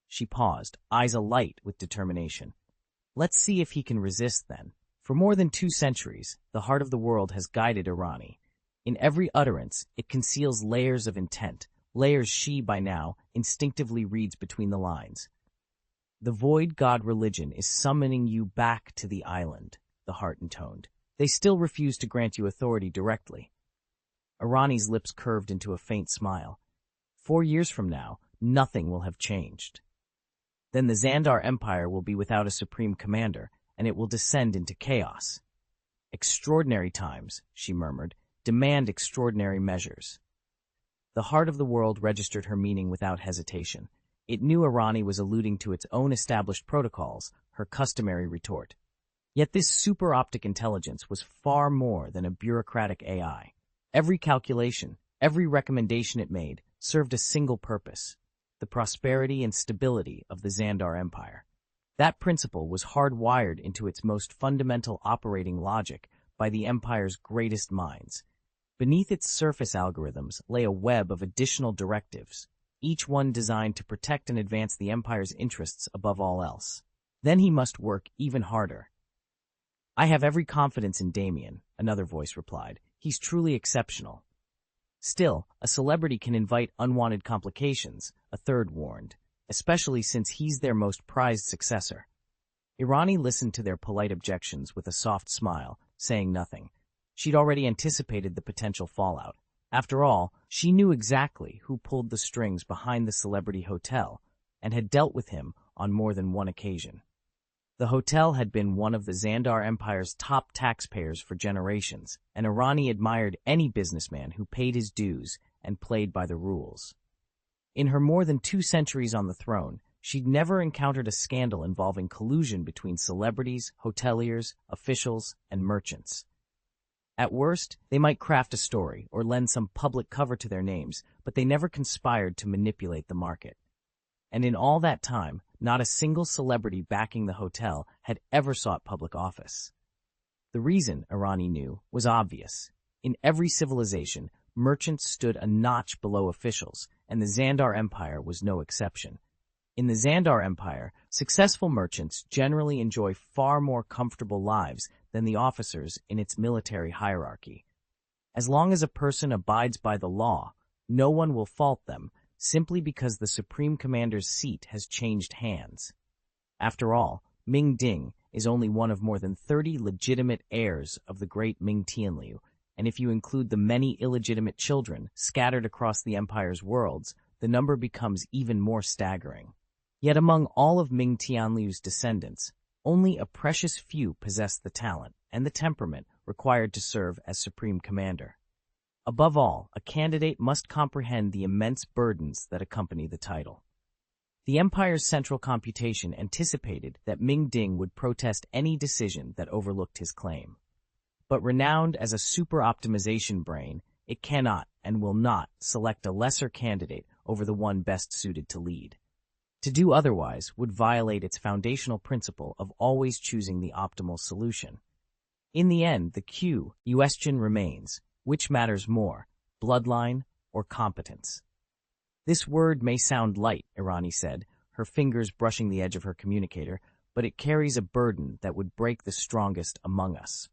She paused, eyes alight with determination. Let's see if he can resist, then. For more than 2 centuries, the Heart of the World has guided Arani. In every utterance, it conceals layers of intent, layers she, by now, instinctively reads between the lines. The Void God religion is summoning you back to the island, the Heart intoned. They still refuse to grant you authority directly. Arani's lips curved into a faint smile. 4 years from now, nothing will have changed. Then the Xandar Empire will be without a supreme commander, and it will descend into chaos. Extraordinary times, she murmured, demand extraordinary measures. The Heart of the World registered her meaning without hesitation. It knew Arani was alluding to its own established protocols, her customary retort. Yet this super-optic intelligence was far more than a bureaucratic AI. Every calculation, every recommendation it made, served a single purpose: the prosperity and stability of the Xandar Empire. That principle was hardwired into its most fundamental operating logic by the Empire's greatest minds. Beneath its surface algorithms lay a web of additional directives, each one designed to protect and advance the Empire's interests above all else. Then he must work even harder. I have every confidence in Damien, another voice replied. He's truly exceptional. Still, a celebrity can invite unwanted complications, a third warned, especially since he's their most prized successor. Arani listened to their polite objections with a soft smile, saying nothing. She'd already anticipated the potential fallout. After all, she knew exactly who pulled the strings behind the Celebrity Hotel and had dealt with him on more than one occasion. The hotel had been one of the Xandar Empire's top taxpayers for generations, and Arani admired any businessman who paid his dues and played by the rules. In her more than 2 centuries on the throne, she'd never encountered a scandal involving collusion between celebrities, hoteliers, officials, and merchants. At worst, they might craft a story or lend some public cover to their names, but they never conspired to manipulate the market. And in all that time, not a single celebrity backing the hotel had ever sought public office. The reason, Irani knew, was obvious. In every civilization, merchants stood a notch below officials, and the Xandar Empire was no exception. In the Xandar Empire, successful merchants generally enjoy far more comfortable lives than the officers in its military hierarchy. As long as a person abides by the law, no one will fault them, simply because the Supreme Commander's seat has changed hands. After all, Ming Ding is only one of more than 30 legitimate heirs of the great Ming Tianliu, and if you include the many illegitimate children scattered across the empire's worlds, the number becomes even more staggering. Yet among all of Ming Tianliu's descendants, only a precious few possess the talent and the temperament required to serve as Supreme Commander. Above all, a candidate must comprehend the immense burdens that accompany the title. The empire's central computation anticipated that Ming Ding would protest any decision that overlooked his claim. But renowned as a super-optimization brain, it cannot and will not select a lesser candidate over the one best suited to lead. To do otherwise would violate its foundational principle of always choosing the optimal solution. In the end, the question remains, which matters more, bloodline or competence? This word may sound light, Irani said, her fingers brushing the edge of her communicator, but it carries a burden that would break the strongest among us.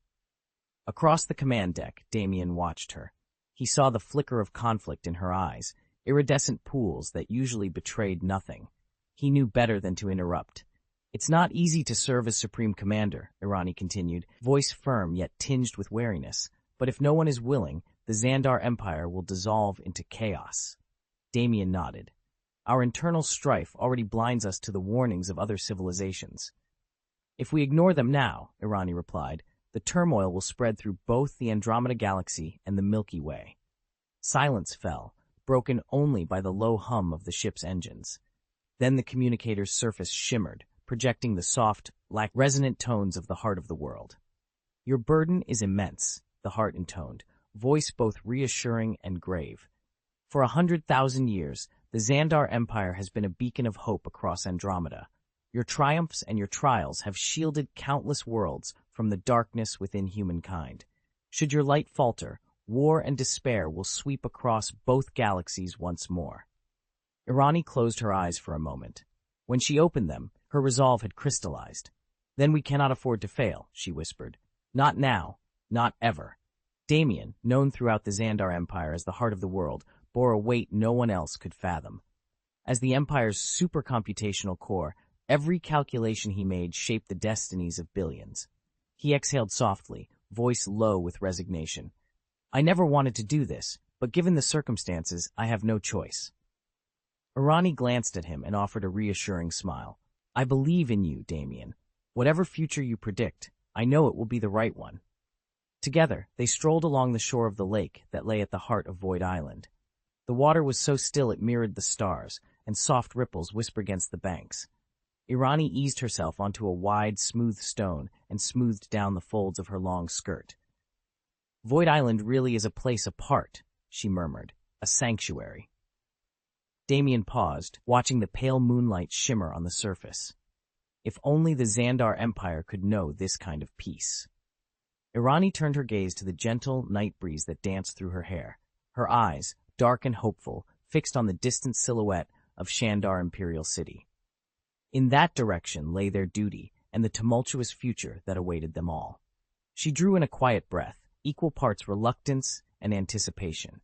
Across the command deck, Damien watched her. He saw the flicker of conflict in her eyes, iridescent pools that usually betrayed nothing. He knew better than to interrupt. It's not easy to serve as Supreme Commander, Irani continued, voice firm yet tinged with wariness. But if no one is willing, the Xandar Empire will dissolve into chaos. Damien nodded. Our internal strife already blinds us to the warnings of other civilizations. If we ignore them now, Irani replied, the turmoil will spread through both the Andromeda Galaxy and the Milky Way. Silence fell, broken only by the low hum of the ship's engines. Then the communicator's surface shimmered, projecting the soft, resonant tones of the heart of the world. Your burden is immense, the heart intoned, voice both reassuring and grave. For 100,000 years, the Xandar Empire has been a beacon of hope across Andromeda. Your triumphs and your trials have shielded countless worlds from the darkness within humankind. Should your light falter, war and despair will sweep across both galaxies once more. Irani closed her eyes for a moment. When she opened them, her resolve had crystallized. Then we cannot afford to fail, she whispered. Not now, not ever. Damien, known throughout the Xandar Empire as the heart of the world, bore a weight no one else could fathom. As the Empire's supercomputational core, every calculation he made shaped the destinies of billions. He exhaled softly, voice low with resignation. I never wanted to do this, but given the circumstances, I have no choice. Irani glanced at him and offered a reassuring smile. I believe in you, Damien. Whatever future you predict, I know it will be the right one. Together, they strolled along the shore of the lake that lay at the heart of Void Island. The water was so still it mirrored the stars, and soft ripples whispered against the banks. Irani eased herself onto a wide, smooth stone and smoothed down the folds of her long skirt. Void Island really is a place apart, she murmured, a sanctuary. Damien paused, watching the pale moonlight shimmer on the surface. If only the Xandar Empire could know this kind of peace. Irani turned her gaze to the gentle night breeze that danced through her hair, her eyes, dark and hopeful, fixed on the distant silhouette of Shandar Imperial City. In that direction lay their duty and the tumultuous future that awaited them all. She drew in a quiet breath, equal parts reluctance and anticipation.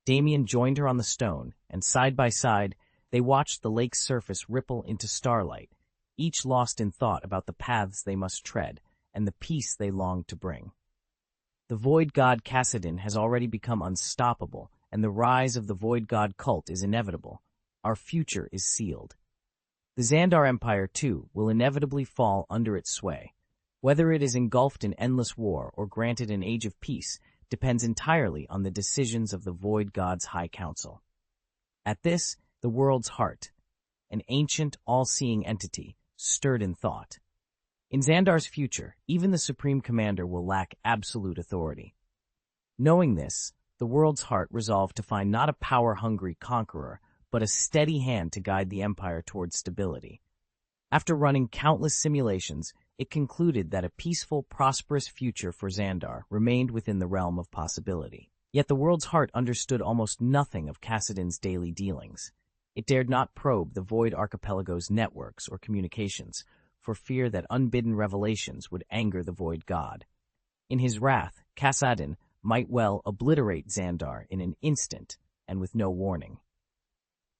Damien joined her on the stone, and side by side, they watched the lake's surface ripple into starlight, each lost in thought about the paths they must tread and the peace they longed to bring. The Void God Kassadin has already become unstoppable, and the rise of the Void God cult is inevitable. Our future is sealed. The Xandar Empire, too, will inevitably fall under its sway. Whether it is engulfed in endless war or granted an age of peace depends entirely on the decisions of the Void God's High Council. At this, the world's heart, an ancient, all-seeing entity, stirred in thought. In Xandar's future, even the Supreme Commander will lack absolute authority. Knowing this, the world's heart resolved to find not a power-hungry conqueror, but a steady hand to guide the empire towards stability. After running countless simulations, it concluded that a peaceful, prosperous future for Xandar remained within the realm of possibility. Yet the world's heart understood almost nothing of Kassadin's daily dealings. It dared not probe the Void Archipelago's networks or communications, for fear that unbidden revelations would anger the Void God. In his wrath, Kassadin might well obliterate Xandar in an instant and with no warning.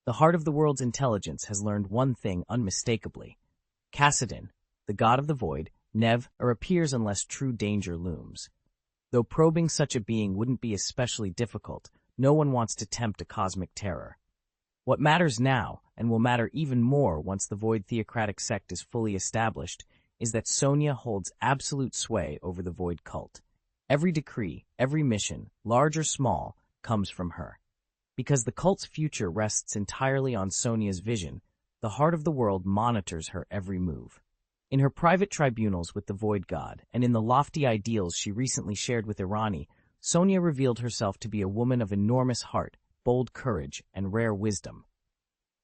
The heart of the world's intelligence has learned one thing unmistakably. Kassadin, the god of the void, never appears unless true danger looms. Though probing such a being wouldn't be especially difficult, no one wants to tempt a cosmic terror. What matters now, and will matter even more once the Void Theocratic sect is fully established, is that Sonia holds absolute sway over the Void cult. Every decree, every mission, large or small, comes from her. Because the cult's future rests entirely on Sonia's vision, the heart of the world monitors her every move. In her private tribunals with the Void God, and in the lofty ideals she recently shared with Irani, Sonia revealed herself to be a woman of enormous heart, bold courage, and rare wisdom.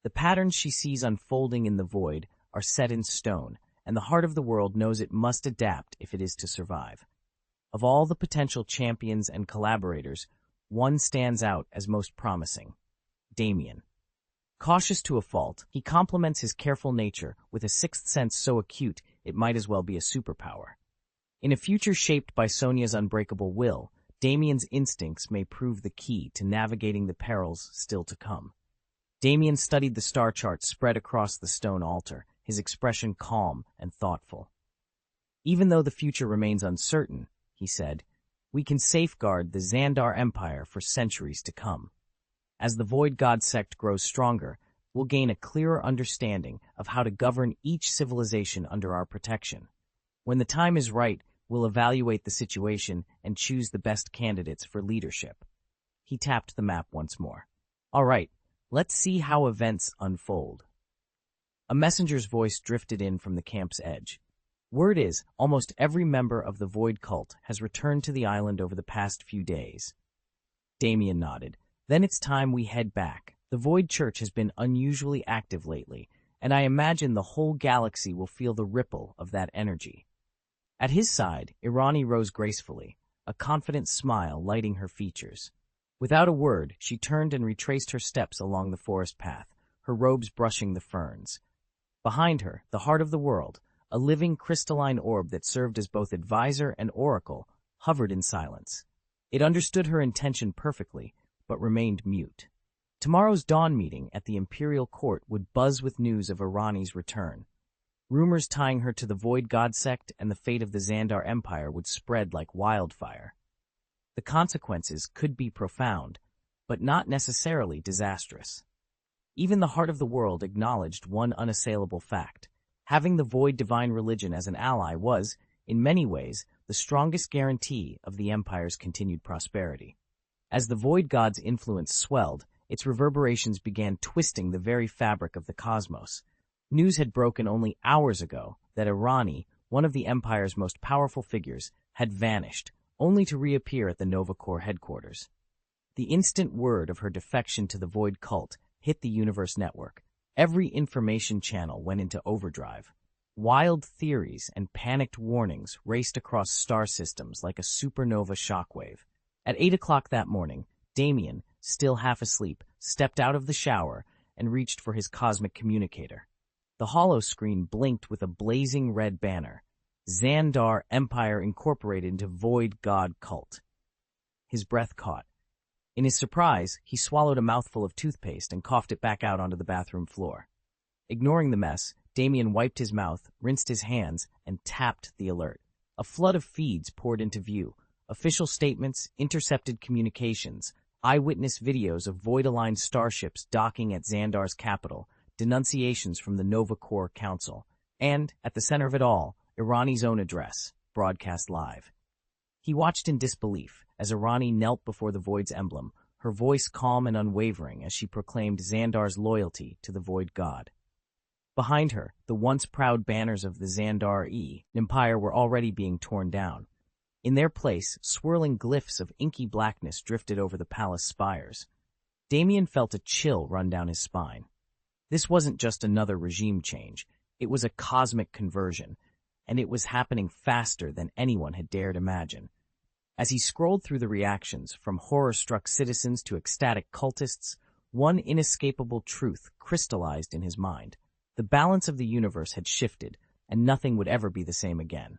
The patterns she sees unfolding in the Void are set in stone, and the heart of the world knows it must adapt if it is to survive. Of all the potential champions and collaborators, one stands out as most promising: Damien. Cautious to a fault, he complements his careful nature with a sixth sense so acute it might as well be a superpower. In a future shaped by Sonia's unbreakable will, Damien's instincts may prove the key to navigating the perils still to come. Damien studied the star chart spread across the stone altar, his expression calm and thoughtful. "Even though the future remains uncertain," he said, "we can safeguard the Xandar Empire for centuries to come. As the Void God sect grows stronger, we'll gain a clearer understanding of how to govern each civilization under our protection. When the time is right, we'll evaluate the situation and choose the best candidates for leadership." He tapped the map once more. "All right, let's see how events unfold." A messenger's voice drifted in from the camp's edge. "Word is, almost every member of the Void cult has returned to the island over the past few days." Damien nodded. "Then it's time we head back. The Void Church has been unusually active lately, and I imagine the whole galaxy will feel the ripple of that energy." At his side, Irani rose gracefully, a confident smile lighting her features. Without a word, she turned and retraced her steps along the forest path, her robes brushing the ferns. Behind her, the heart of the world, a living crystalline orb that served as both advisor and oracle, hovered in silence. It understood her intention perfectly, but remained mute. Tomorrow's dawn meeting at the Imperial Court would buzz with news of Irani's return. Rumors tying her to the Void God sect and the fate of the Xandar Empire would spread like wildfire. The consequences could be profound, but not necessarily disastrous. Even the heart of the world acknowledged one unassailable fact. Having the Void divine religion as an ally was, in many ways, the strongest guarantee of the Empire's continued prosperity. As the Void God's influence swelled, its reverberations began twisting the very fabric of the cosmos. News had broken only hours ago that Irani, one of the Empire's most powerful figures, had vanished, only to reappear at the Nova Corps headquarters. The instant word of her defection to the Void cult hit the universe network. Every information channel went into overdrive. Wild theories and panicked warnings raced across star systems like a supernova shockwave. At 8 o'clock that morning, Damien, still half asleep, stepped out of the shower and reached for his cosmic communicator. The hollow screen blinked with a blazing red banner: Xandar Empire incorporated into Void God cult. His breath caught. In his surprise, he swallowed a mouthful of toothpaste and coughed it back out onto the bathroom floor. Ignoring the mess, Damien wiped his mouth, rinsed his hands, and tapped the alert. A flood of feeds poured into view. Official statements, intercepted communications, eyewitness videos of Void-aligned starships docking at Xandar's capital, denunciations from the Nova Corps Council, and, at the center of it all, Irani's own address, broadcast live. He watched in disbelief as Irani knelt before the Void's emblem, her voice calm and unwavering as she proclaimed Xandar's loyalty to the Void God. Behind her, the once proud banners of the Xandar Empire were already being torn down. In their place, swirling glyphs of inky blackness drifted over the palace spires. Damien felt a chill run down his spine. This wasn't just another regime change. It was a cosmic conversion, and it was happening faster than anyone had dared imagine. As he scrolled through the reactions, from horror-struck citizens to ecstatic cultists, one inescapable truth crystallized in his mind. The balance of the universe had shifted, and nothing would ever be the same again.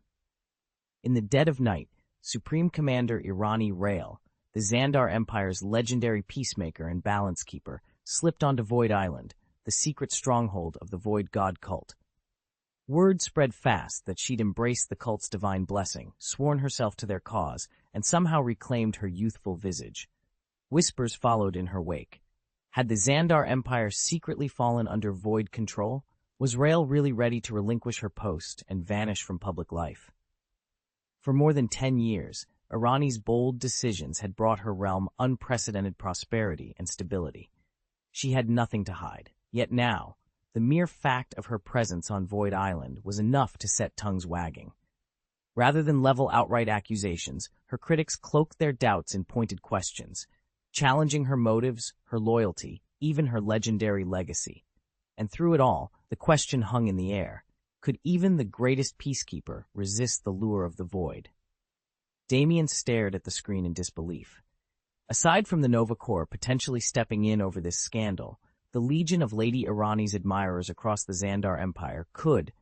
In the dead of night, Supreme Commander Irani Rael, the Xandar Empire's legendary peacemaker and balance keeper, slipped onto Void Island, the secret stronghold of the Void God cult. Word spread fast that she'd embraced the cult's divine blessing, sworn herself to their cause, and somehow reclaimed her youthful visage. Whispers followed in her wake. Had the Xandar Empire secretly fallen under Void control? Was Rael really ready to relinquish her post and vanish from public life? For more than 10 years, Irani's bold decisions had brought her realm unprecedented prosperity and stability. She had nothing to hide. Yet now, the mere fact of her presence on Void Island was enough to set tongues wagging. Rather than level outright accusations, her critics cloaked their doubts in pointed questions, challenging her motives, her loyalty, even her legendary legacy. And through it all, the question hung in the air. Could even the greatest peacekeeper resist the lure of the Void? Damien stared at the screen in disbelief. Aside from the Nova Corps potentially stepping in over this scandal, the legion of Lady Irani's admirers across the Xandar Empire could,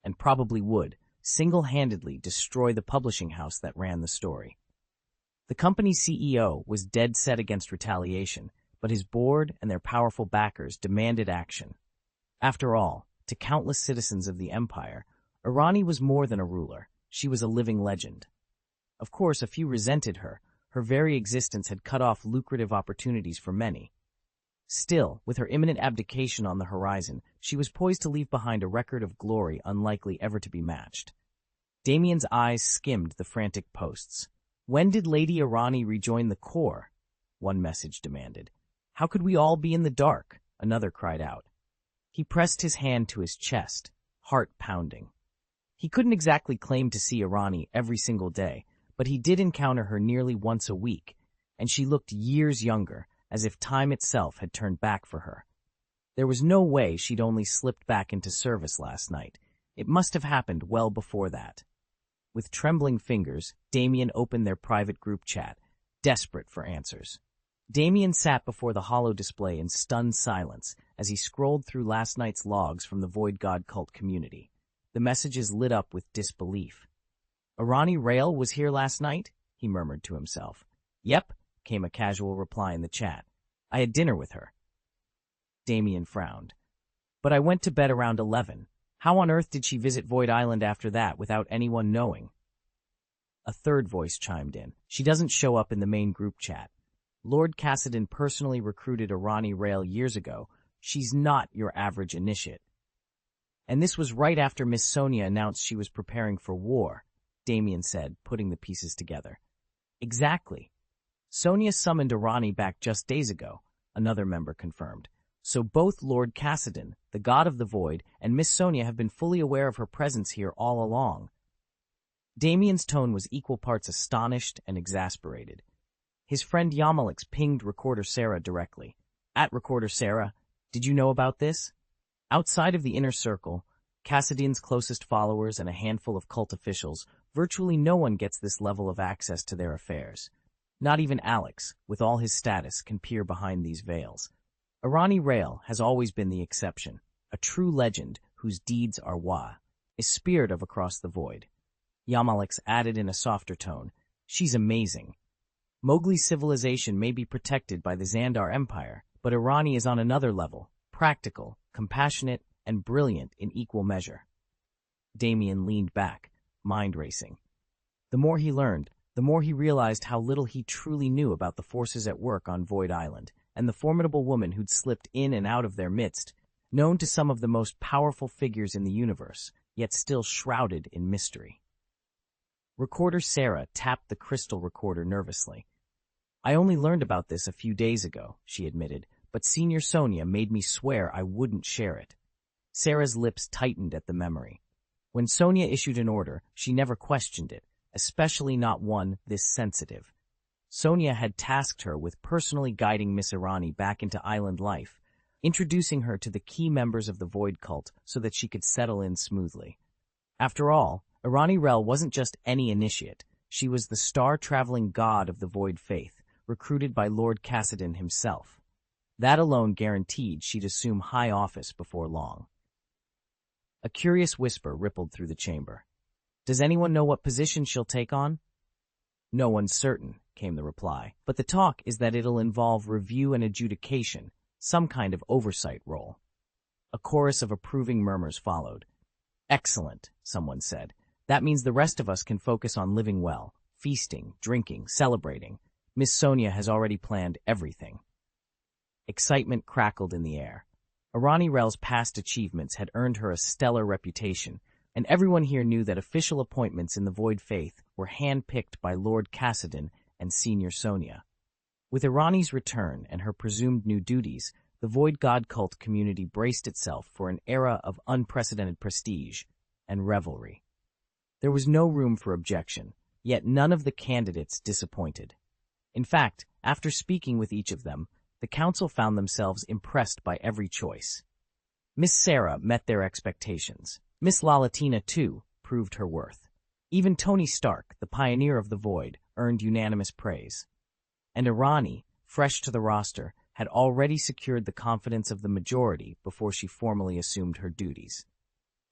and probably would, single-handedly destroy the publishing house that ran the story. The company's CEO was dead set against retaliation, but his board and their powerful backers demanded action. After all, to countless citizens of the Empire, Irani was more than a ruler. She was a living legend. Of course, a few resented her. Her very existence had cut off lucrative opportunities for many. Still, with her imminent abdication on the horizon, she was poised to leave behind a record of glory unlikely ever to be matched. Damien's eyes skimmed the frantic posts. When did Lady Irani rejoin the Corps? One message demanded. How could we all be in the dark? Another cried out. He pressed his hand to his chest, heart pounding. He couldn't exactly claim to see Irani every single day, but he did encounter her nearly once a week, and she looked years younger, as if time itself had turned back for her. There was no way she'd only slipped back into service last night. It must have happened well before that. With trembling fingers, Damien opened their private group chat, desperate for answers. Damien sat before the hollow display in stunned silence as he scrolled through last night's logs from the Void God cult community. The messages lit up with disbelief. Irani Rael was here last night? He murmured to himself. Yep, came a casual reply in the chat. I had dinner with her. Damien frowned. But I went to bed around 11. How on earth did she visit Void Island after that without anyone knowing? A third voice chimed in. She doesn't show up in the main group chat. Lord Cassidon personally recruited Irani Rael years ago. She's not your average initiate. And this was right after Miss Sonia announced she was preparing for war, Damien said, putting the pieces together. Exactly. Sonia summoned Irani back just days ago, another member confirmed. So both Lord Cassidon, the god of the Void, and Miss Sonia have been fully aware of her presence here all along. Damien's tone was equal parts astonished and exasperated. His friend Yamalix pinged Recorder Sarah directly. At Recorder Sarah, did you know about this? Outside of the inner circle, Cassidon's closest followers and a handful of cult officials, virtually no one gets this level of access to their affairs. Not even Alex, with all his status, can peer behind these veils. Irani Rael has always been the exception, a true legend whose deeds are a spirit of across the void. Yamalix added in a softer tone, she's amazing. Mowgli's civilization may be protected by the Xandar Empire, but Irani is on another level, practical, compassionate, and brilliant in equal measure. Damien leaned back, mind racing. The more he learned, the more he realized how little he truly knew about the forces at work on Void Island, and the formidable woman who'd slipped in and out of their midst, known to some of the most powerful figures in the universe, yet still shrouded in mystery. Recorder Sarah tapped the crystal recorder nervously. I only learned about this a few days ago, she admitted, but Senior Sonia made me swear I wouldn't share it. Sarah's lips tightened at the memory. When Sonia issued an order, she never questioned it, especially not one this sensitive. Sonia had tasked her with personally guiding Miss Irani back into island life, introducing her to the key members of the Void cult so that she could settle in smoothly. After all, Irani Rel wasn't just any initiate. She was the star-traveling god of the Void faith, recruited by Lord Cassidon himself. That alone guaranteed she'd assume high office before long. A curious whisper rippled through the chamber. "Does anyone know what position she'll take on?" "No one's certain," came the reply, "but the talk is that it'll involve review and adjudication, some kind of oversight role." A chorus of approving murmurs followed. "Excellent," someone said. "That means the rest of us can focus on living well, feasting, drinking, celebrating. Miss Sonia has already planned everything." Excitement crackled in the air. Irani Rel's past achievements had earned her a stellar reputation, and everyone here knew that official appointments in the Void faith were hand-picked by Lord Cassidon and Senior Sonia. With Irani's return and her presumed new duties, the Void God cult community braced itself for an era of unprecedented prestige and revelry. There was no room for objection, yet none of the candidates disappointed. In fact, after speaking with each of them, the council found themselves impressed by every choice. Miss Sarah met their expectations. Miss Lalatina, too, proved her worth. Even Tony Stark, the pioneer of the Void, earned unanimous praise. And Irani, fresh to the roster, had already secured the confidence of the majority before she formally assumed her duties.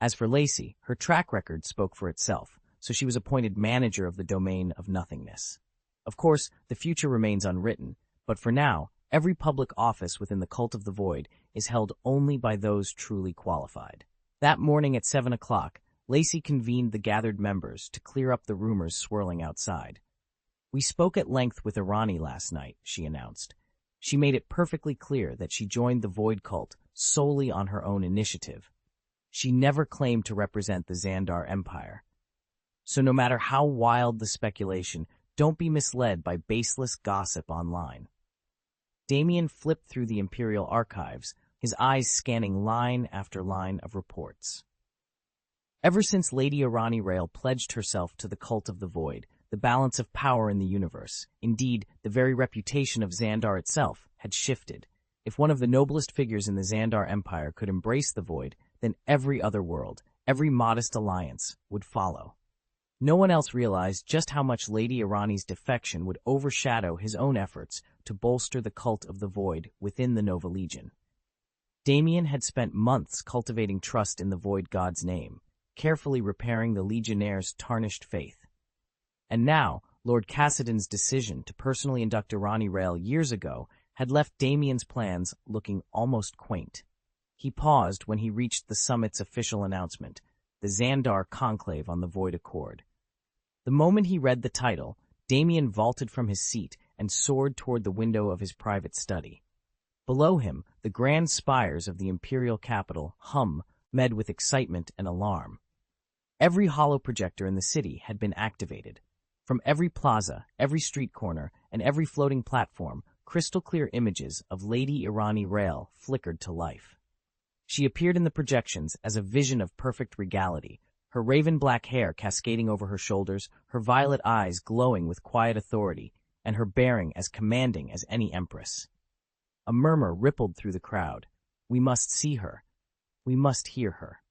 As for Lacey, her track record spoke for itself, so she was appointed manager of the domain of nothingness. Of course, the future remains unwritten, but for now, every public office within the Cult of the Void is held only by those truly qualified. That morning at 7 o'clock, Lacey convened the gathered members to clear up the rumors swirling outside. "We spoke at length with Irani last night," she announced. "She made it perfectly clear that she joined the Void cult solely on her own initiative. She never claimed to represent the Xandar Empire. So no matter how wild the speculation, don't be misled by baseless gossip online." Damien flipped through the Imperial archives, his eyes scanning line after line of reports. Ever since Lady Irani Rael pledged herself to the Cult of the Void, the balance of power in the universe, indeed the very reputation of Xandar itself, had shifted. If one of the noblest figures in the Xandar Empire could embrace the Void, then every other world, every modest alliance, would follow. No one else realized just how much Lady Irani's defection would overshadow his own efforts to bolster the Cult of the Void within the Nova Legion. Damien had spent months cultivating trust in the Void God's name, carefully repairing the Legionnaires' tarnished faith. And now, Lord Cassidon's decision to personally induct Irani Rael years ago had left Damien's plans looking almost quaint. He paused when he reached the summit's official announcement, the Xandar Conclave on the Void Accord. The moment he read the title, Damien vaulted from his seat and soared toward the window of his private study. Below him, the grand spires of the imperial capital hummed with excitement and alarm. Every holo projector in the city had been activated. From every plaza, every street corner, and every floating platform, crystal-clear images of Lady Irani Rael flickered to life. She appeared in the projections as a vision of perfect regality, her raven-black hair cascading over her shoulders, her violet eyes glowing with quiet authority, and her bearing as commanding as any empress. A murmur rippled through the crowd. "We must see her. We must hear her."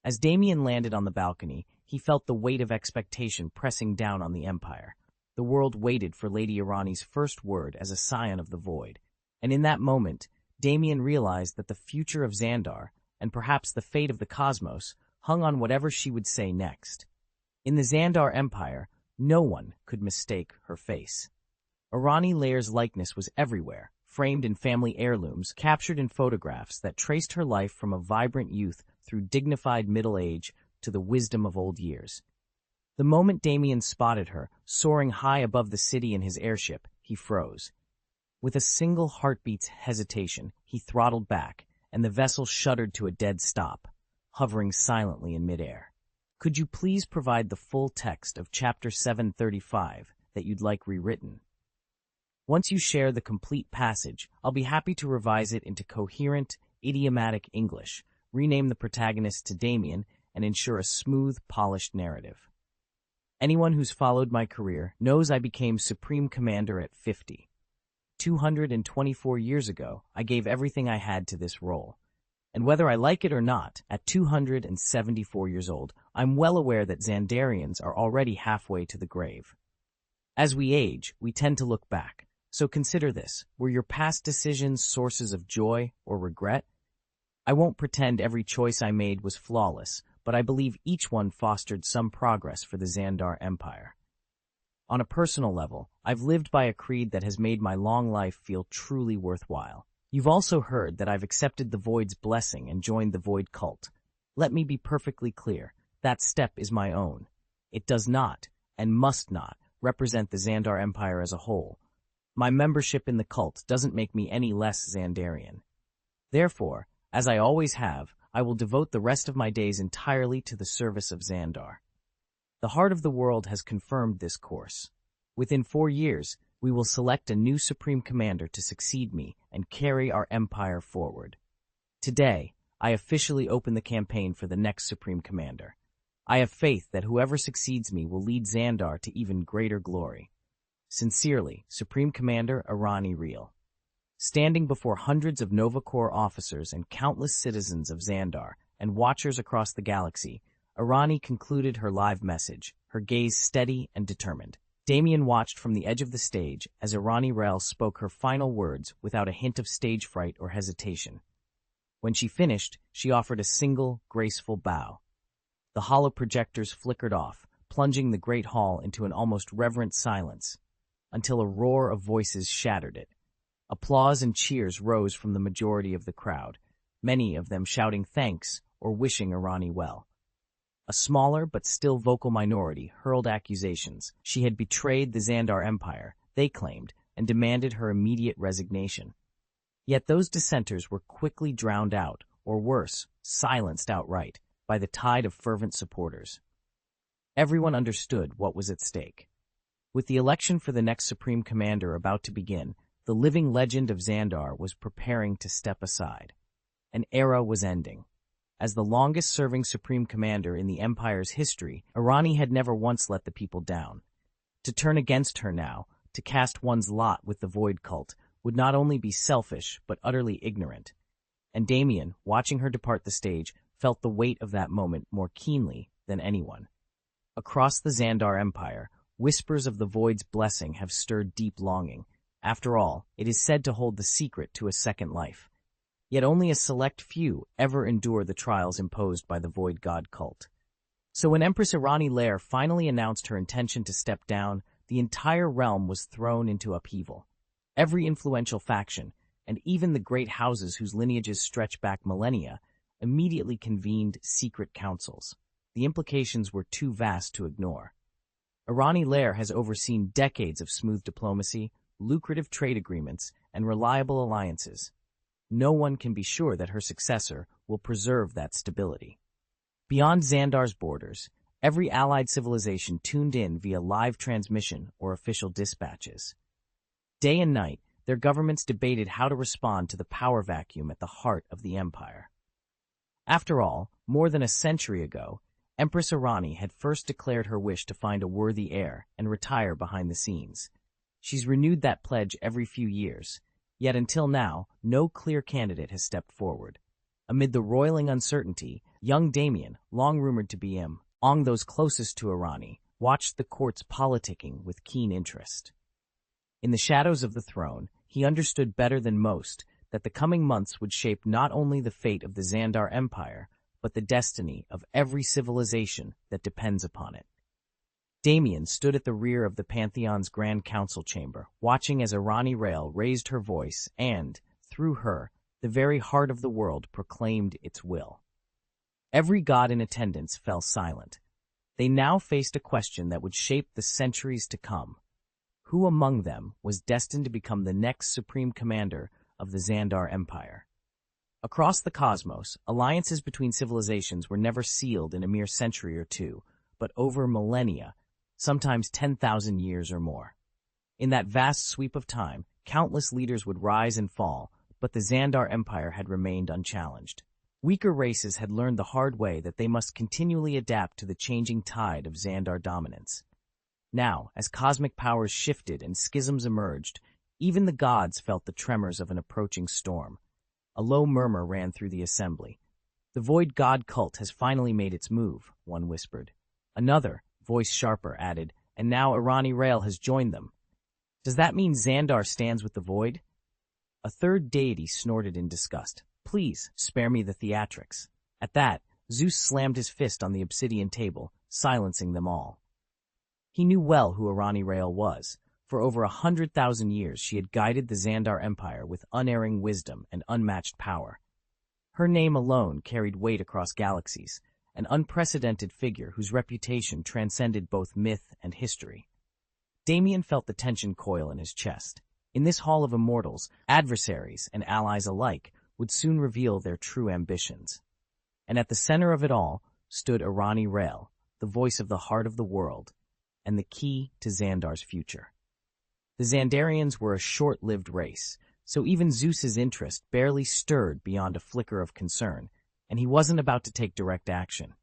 As Damien landed on the balcony, he felt the weight of expectation pressing down on the Empire. The world waited for Lady Irani's first word as a scion of the Void, and in that moment, Damien realized that the future of Xandar, and perhaps the fate of the cosmos, hung on whatever she would say next. In the Xandar Empire, no one could mistake her face. Irani Lair's likeness was everywhere, framed in family heirlooms, captured in photographs that traced her life from a vibrant youth through dignified middle age to the wisdom of old years. The moment Damien spotted her, soaring high above the city in his airship, he froze. With a single heartbeat's hesitation, he throttled back, and the vessel shuddered to a dead stop, hovering silently in midair. "Could you please provide the full text of Chapter 735 that you'd like rewritten? Once you share the complete passage, I'll be happy to revise it into coherent, idiomatic English, rename the protagonist to Damien, and ensure a smooth, polished narrative." Anyone who's followed my career knows I became Supreme Commander at 50. 224 years ago, I gave everything I had to this role. And whether I like it or not, at 274 years old, I'm well aware that Xandarians are already halfway to the grave. As we age, we tend to look back. So consider this. Were your past decisions sources of joy or regret? I won't pretend every choice I made was flawless, but I believe each one fostered some progress for the Xandar Empire. On a personal level, I've lived by a creed that has made my long life feel truly worthwhile. You've also heard that I've accepted the Void's blessing and joined the Void cult. Let me be perfectly clear. That step is my own. It does not, and must not, represent the Xandar Empire as a whole. My membership in the cult doesn't make me any less Xandarian. Therefore, as I always have, I will devote the rest of my days entirely to the service of Xandar. The heart of the world has confirmed this course. Within 4 years, we will select a new Supreme Commander to succeed me and carry our empire forward. Today, I officially open the campaign for the next Supreme Commander. I have faith that whoever succeeds me will lead Xandar to even greater glory. Sincerely, Supreme Commander Arani Real. Standing before hundreds of Nova Corps officers and countless citizens of Xandar and watchers across the galaxy, Arani concluded her live message, her gaze steady and determined. Damien watched from the edge of the stage as Arani Real spoke her final words without a hint of stage fright or hesitation. When she finished, she offered a single, graceful bow. The hollow projectors flickered off, plunging the great hall into an almost reverent silence, until a roar of voices shattered it. Applause and cheers rose from the majority of the crowd, many of them shouting thanks or wishing Arani well. A smaller but still vocal minority hurled accusations. She had betrayed the Xandar Empire, they claimed, and demanded her immediate resignation. Yet those dissenters were quickly drowned out, or worse, silenced outright, by the tide of fervent supporters. Everyone understood what was at stake. With the election for the next Supreme Commander about to begin, the living legend of Xandar was preparing to step aside. An era was ending. As the longest-serving Supreme Commander in the Empire's history, Arani had never once let the people down. To turn against her now, to cast one's lot with the Void cult, would not only be selfish, but utterly ignorant. And Damien, watching her depart the stage, felt the weight of that moment more keenly than anyone. Across the Xandar Empire, whispers of the Void's blessing have stirred deep longing. After all, it is said to hold the secret to a second life. Yet only a select few ever endure the trials imposed by the Void God cult. So when Empress Arani Lair finally announced her intention to step down, the entire realm was thrown into upheaval. Every influential faction, and even the great houses whose lineages stretch back millennia, immediately convened secret councils. The implications were too vast to ignore. Arani Lair has overseen decades of smooth diplomacy, lucrative trade agreements, and reliable alliances. No one can be sure that her successor will preserve that stability. Beyond Xandar's borders, every allied civilization tuned in via live transmission or official dispatches. Day and night, their governments debated how to respond to the power vacuum at the heart of the empire. After all, more than a century ago, Empress Arani had first declared her wish to find a worthy heir and retire behind the scenes. She's renewed that pledge every few years. Yet until now, no clear candidate has stepped forward. Amid the roiling uncertainty, young Damien, long rumored to be among those closest to Arani, watched the court's politicking with keen interest. In the shadows of the throne, he understood better than most that the coming months would shape not only the fate of the Xandar Empire, but the destiny of every civilization that depends upon it. Damien stood at the rear of the Pantheon's Grand Council chamber, watching as Arani Rail raised her voice and, through her, the very heart of the world proclaimed its will. Every god in attendance fell silent. They now faced a question that would shape the centuries to come. Who among them was destined to become the next Supreme Commander of the Xandar Empire? Across the cosmos, alliances between civilizations were never sealed in a mere century or two, but over millennia, sometimes 10,000 years or more. In that vast sweep of time, countless leaders would rise and fall, but the Xandar Empire had remained unchallenged. Weaker races had learned the hard way that they must continually adapt to the changing tide of Xandar dominance. Now, as cosmic powers shifted and schisms emerged, even the gods felt the tremors of an approaching storm. A low murmur ran through the assembly. "The Void God cult has finally made its move," one whispered. Another, voice sharper, added, "And now Irani Rael has joined them. Does that mean Xandar stands with the Void?" A third deity snorted in disgust. "Please, spare me the theatrics." At that, Zeus slammed his fist on the obsidian table, silencing them all. He knew well who Irani Rael was. For over 100,000 years she had guided the Xandar Empire with unerring wisdom and unmatched power. Her name alone carried weight across galaxies, an unprecedented figure whose reputation transcended both myth and history. Damien felt the tension coil in his chest. In this hall of immortals, adversaries and allies alike would soon reveal their true ambitions. And at the center of it all stood Irani Rael, the voice of the heart of the world, and the key to Xandar's future. The Xandarians were a short-lived race, so even Zeus's interest barely stirred beyond a flicker of concern, and he wasn't about to take direct action.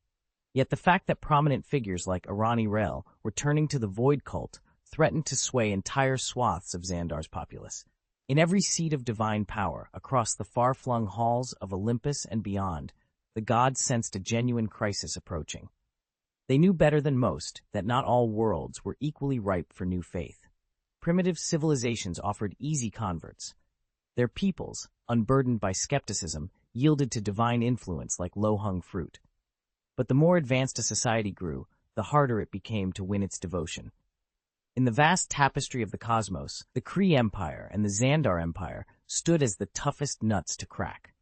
Yet the fact that prominent figures like Irani Rael were turning to the Void cult threatened to sway entire swaths of Xandar's populace. In every seat of divine power, across the far-flung halls of Olympus and beyond, the gods sensed a genuine crisis approaching. They knew better than most that not all worlds were equally ripe for new faith. Primitive civilizations offered easy converts. Their peoples, unburdened by skepticism, yielded to divine influence like low-hung fruit. But the more advanced a society grew, the harder it became to win its devotion. In the vast tapestry of the cosmos, the Kree Empire and the Xandar Empire stood as the toughest nuts to crack.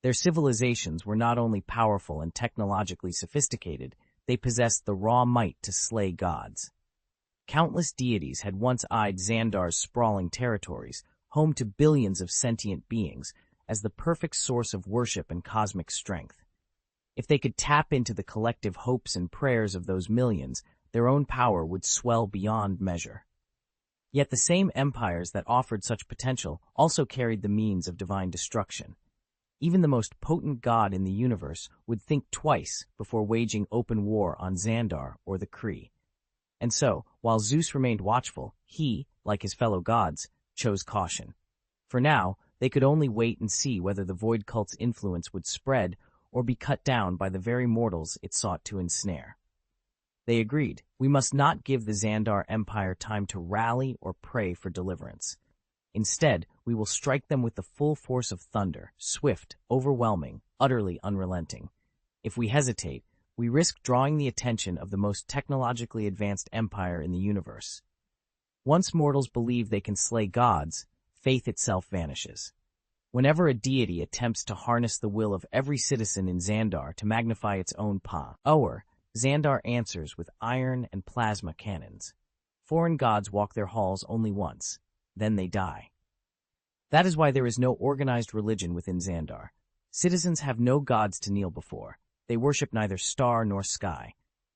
Their civilizations were not only powerful and technologically sophisticated, they possessed the raw might to slay gods. Countless deities had once eyed Xandar's sprawling territories, home to billions of sentient beings, as the perfect source of worship and cosmic strength. If they could tap into the collective hopes and prayers of those millions, their own power would swell beyond measure. Yet the same empires that offered such potential also carried the means of divine destruction. Even the most potent god in the universe would think twice before waging open war on Xandar or the Kree. And so, while Zeus remained watchful, he, like his fellow gods, chose caution. For now, they could only wait and see whether the Void cult's influence would spread or be cut down by the very mortals it sought to ensnare. They agreed, "We must not give the Xandar Empire time to rally or pray for deliverance. Instead, we will strike them with the full force of thunder, swift, overwhelming, utterly unrelenting. If we hesitate, we risk drawing the attention of the most technologically advanced empire in the universe." Once mortals believe they can slay gods, faith itself vanishes. Whenever a deity attempts to harness the will of every citizen in Xandar to magnify its own power, Xandar answers with iron and plasma cannons. Foreign gods walk their halls only once, then they die. That is why there is no organized religion within Xandar. Citizens have no gods to kneel before. They worship neither star nor sky.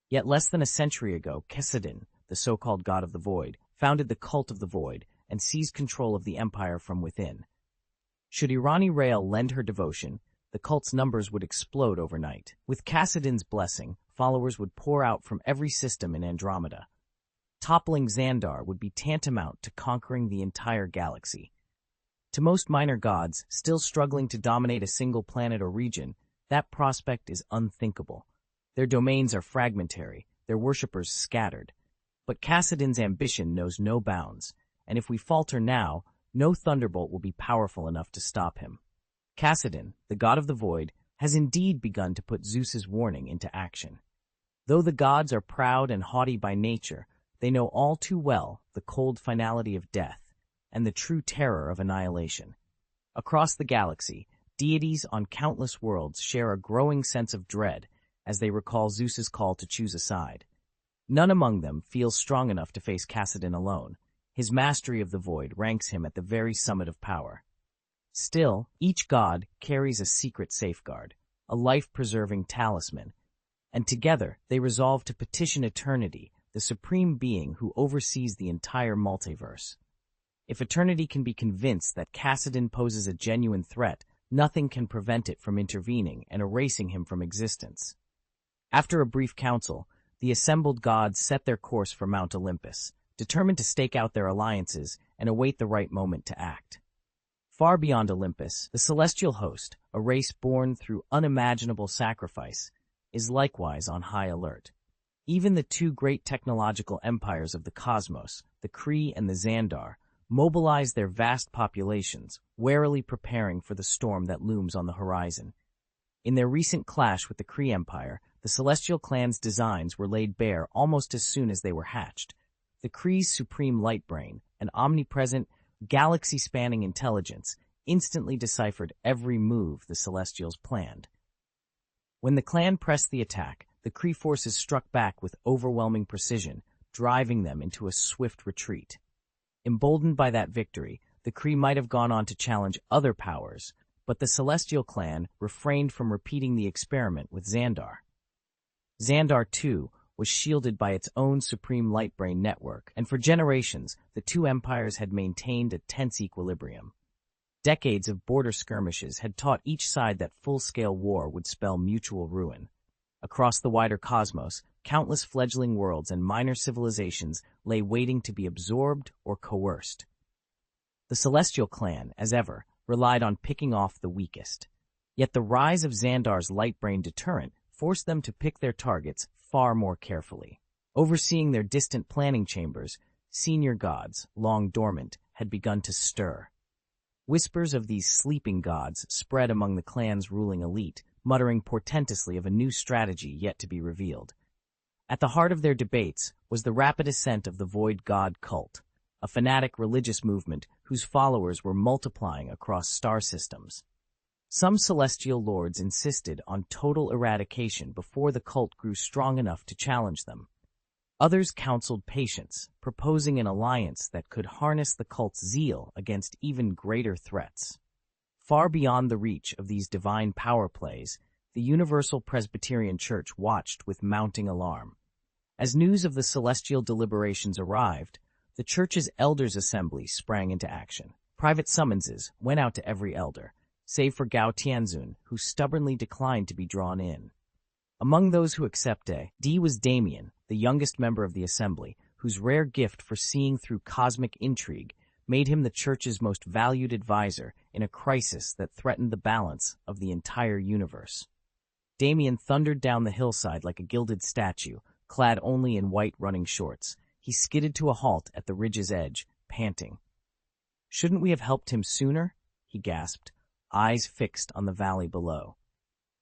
Yet less than a century ago, Cassidy, the so-called god of the Void, founded the cult of the Void and seized control of the empire from within. Should Irani Rael lend her devotion, the cult's numbers would explode overnight. With Cassidy's blessing, followers would pour out from every system in Andromeda. Toppling Xandar would be tantamount to conquering the entire galaxy. To most minor gods, still struggling to dominate a single planet or region, that prospect is unthinkable. Their domains are fragmentary, their worshippers scattered. But Cassidyn's ambition knows no bounds, and if we falter now, no thunderbolt will be powerful enough to stop him. Cassidyn, the god of the Void, has indeed begun to put Zeus's warning into action. Though the gods are proud and haughty by nature, they know all too well the cold finality of death and the true terror of annihilation. Across the galaxy, deities on countless worlds share a growing sense of dread as they recall Zeus's call to choose a side. None among them feels strong enough to face Cassidyn alone. His mastery of the Void ranks him at the very summit of power. Still, each god carries a secret safeguard, a life-preserving talisman, and together they resolve to petition Eternity, the supreme being who oversees the entire multiverse. If Eternity can be convinced that Cassidyn poses a genuine threat, nothing can prevent it from intervening and erasing him from existence. After a brief council, the assembled gods set their course for Mount Olympus, determined to stake out their alliances and await the right moment to act. Far beyond Olympus, the celestial host, a race born through unimaginable sacrifice, is likewise on high alert. Even the two great technological empires of the cosmos, the Kree and the Xandar, mobilize their vast populations, warily preparing for the storm that looms on the horizon. In their recent clash with the Kree Empire, the Celestial Clan's designs were laid bare almost as soon as they were hatched. The Kree's supreme light brain, an omnipresent, galaxy-spanning intelligence, instantly deciphered every move the Celestials planned. When the clan pressed the attack, the Kree forces struck back with overwhelming precision, driving them into a swift retreat. Emboldened by that victory, the Kree might have gone on to challenge other powers, but the Celestial Clan refrained from repeating the experiment with Xandar. Xandar, too, was shielded by its own supreme light brain network, and for generations, the two empires had maintained a tense equilibrium. Decades of border skirmishes had taught each side that full-scale war would spell mutual ruin. Across the wider cosmos, countless fledgling worlds and minor civilizations lay waiting to be absorbed or coerced. The Celestial Clan, as ever, relied on picking off the weakest. Yet the rise of Xandar's light-brain deterrent forced them to pick their targets far more carefully. Overseeing their distant planning chambers, senior gods, long dormant, had begun to stir. Whispers of these sleeping gods spread among the clan's ruling elite, muttering portentously of a new strategy yet to be revealed. At the heart of their debates was the rapid ascent of the Void God cult, a fanatic religious movement whose followers were multiplying across star systems. Some celestial lords insisted on total eradication before the cult grew strong enough to challenge them. Others counseled patience, proposing an alliance that could harness the cult's zeal against even greater threats. Far beyond the reach of these divine power plays, the Universal Presbyterian Church watched with mounting alarm. As news of the celestial deliberations arrived, the church's elders' assembly sprang into action. Private summonses went out to every elder, save for Gao Tianzun, who stubbornly declined to be drawn in. Among those who accepted was Damien, the youngest member of the assembly, whose rare gift for seeing through cosmic intrigue made him the church's most valued advisor in a crisis that threatened the balance of the entire universe. Damien thundered down the hillside like a gilded statue, clad only in white running shorts. He skidded to a halt at the ridge's edge, panting. "Shouldn't we have helped him sooner?" he gasped, eyes fixed on the valley below.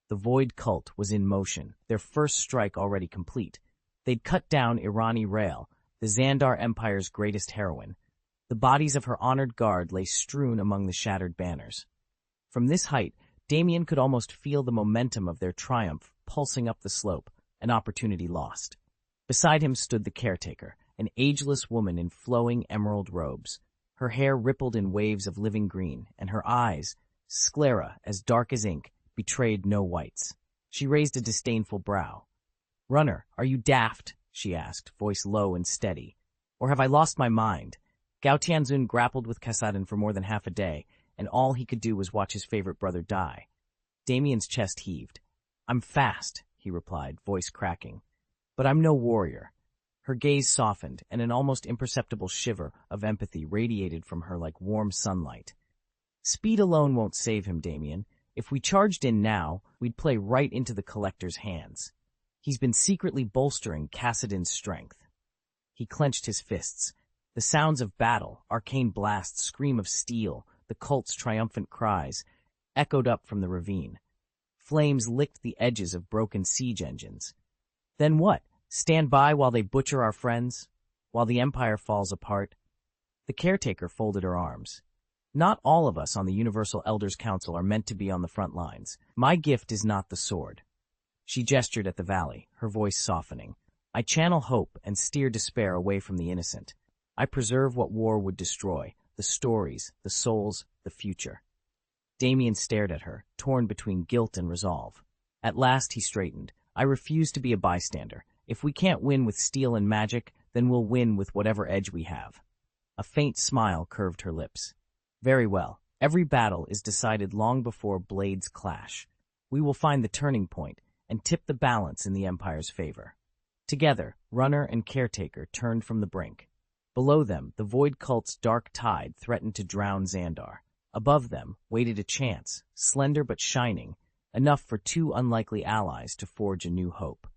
The Void Cult was in motion, their first strike already complete. They'd cut down Irani Rael, the Xandar Empire's greatest heroine. The bodies of her honored guard lay strewn among the shattered banners. From this height, Damien could almost feel the momentum of their triumph pulsing up the slope, an opportunity lost. Beside him stood the caretaker, an ageless woman in flowing emerald robes. Her hair rippled in waves of living green, and her eyes, sclera as dark as ink, betrayed no whites. She raised a disdainful brow. "Runner, are you daft?" she asked, voice low and steady. "Or have I lost my mind?" Gao Tianzun grappled with Kassadin for more than half a day, and all he could do was watch his favorite brother die. Damien's chest heaved. "I'm fast," he replied, voice cracking. "But I'm no warrior." Her gaze softened, and an almost imperceptible shiver of empathy radiated from her like warm sunlight. "Speed alone won't save him, Damien. If we charged in now, we'd play right into the Collector's hands. He's been secretly bolstering Kassadin's strength." He clenched his fists. The sounds of battle, arcane blasts, scream of steel, the cult's triumphant cries, echoed up from the ravine. Flames licked the edges of broken siege engines. Then what? Stand by while they butcher our friends? While the Empire falls apart? The caretaker folded her arms. "Not all of us on the Universal Elders Council are meant to be on the front lines. My gift is not the sword." She gestured at the valley, her voice softening. "I channel hope and steer despair away from the innocent. I preserve what war would destroy, the stories, the souls, the future." Damien stared at her, torn between guilt and resolve. At last he straightened. "I refuse to be a bystander. If we can't win with steel and magic, then we'll win with whatever edge we have." A faint smile curved her lips. "Very well. Every battle is decided long before blades clash. We will find the turning point and tip the balance in the Empire's favor." Together, runner and caretaker turned from the brink. Below them, the void cult's dark tide threatened to drown Xandar. Above them waited a chance, slender but shining, enough for two unlikely allies to forge a new hope.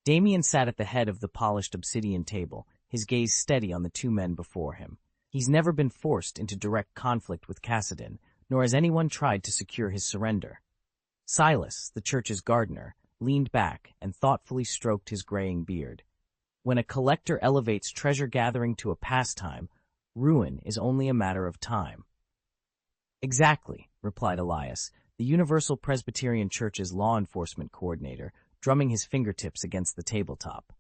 Damien sat at the head of the polished obsidian table, his gaze steady on the two men before him. He's never been forced into direct conflict with Kassadin, nor has anyone tried to secure his surrender. Silas, the church's gardener, leaned back and thoughtfully stroked his graying beard. When a collector elevates treasure-gathering to a pastime, ruin is only a matter of time. Exactly, replied Elias, the Universal Presbyterian Church's law enforcement coordinator, drumming his fingertips against the tabletop.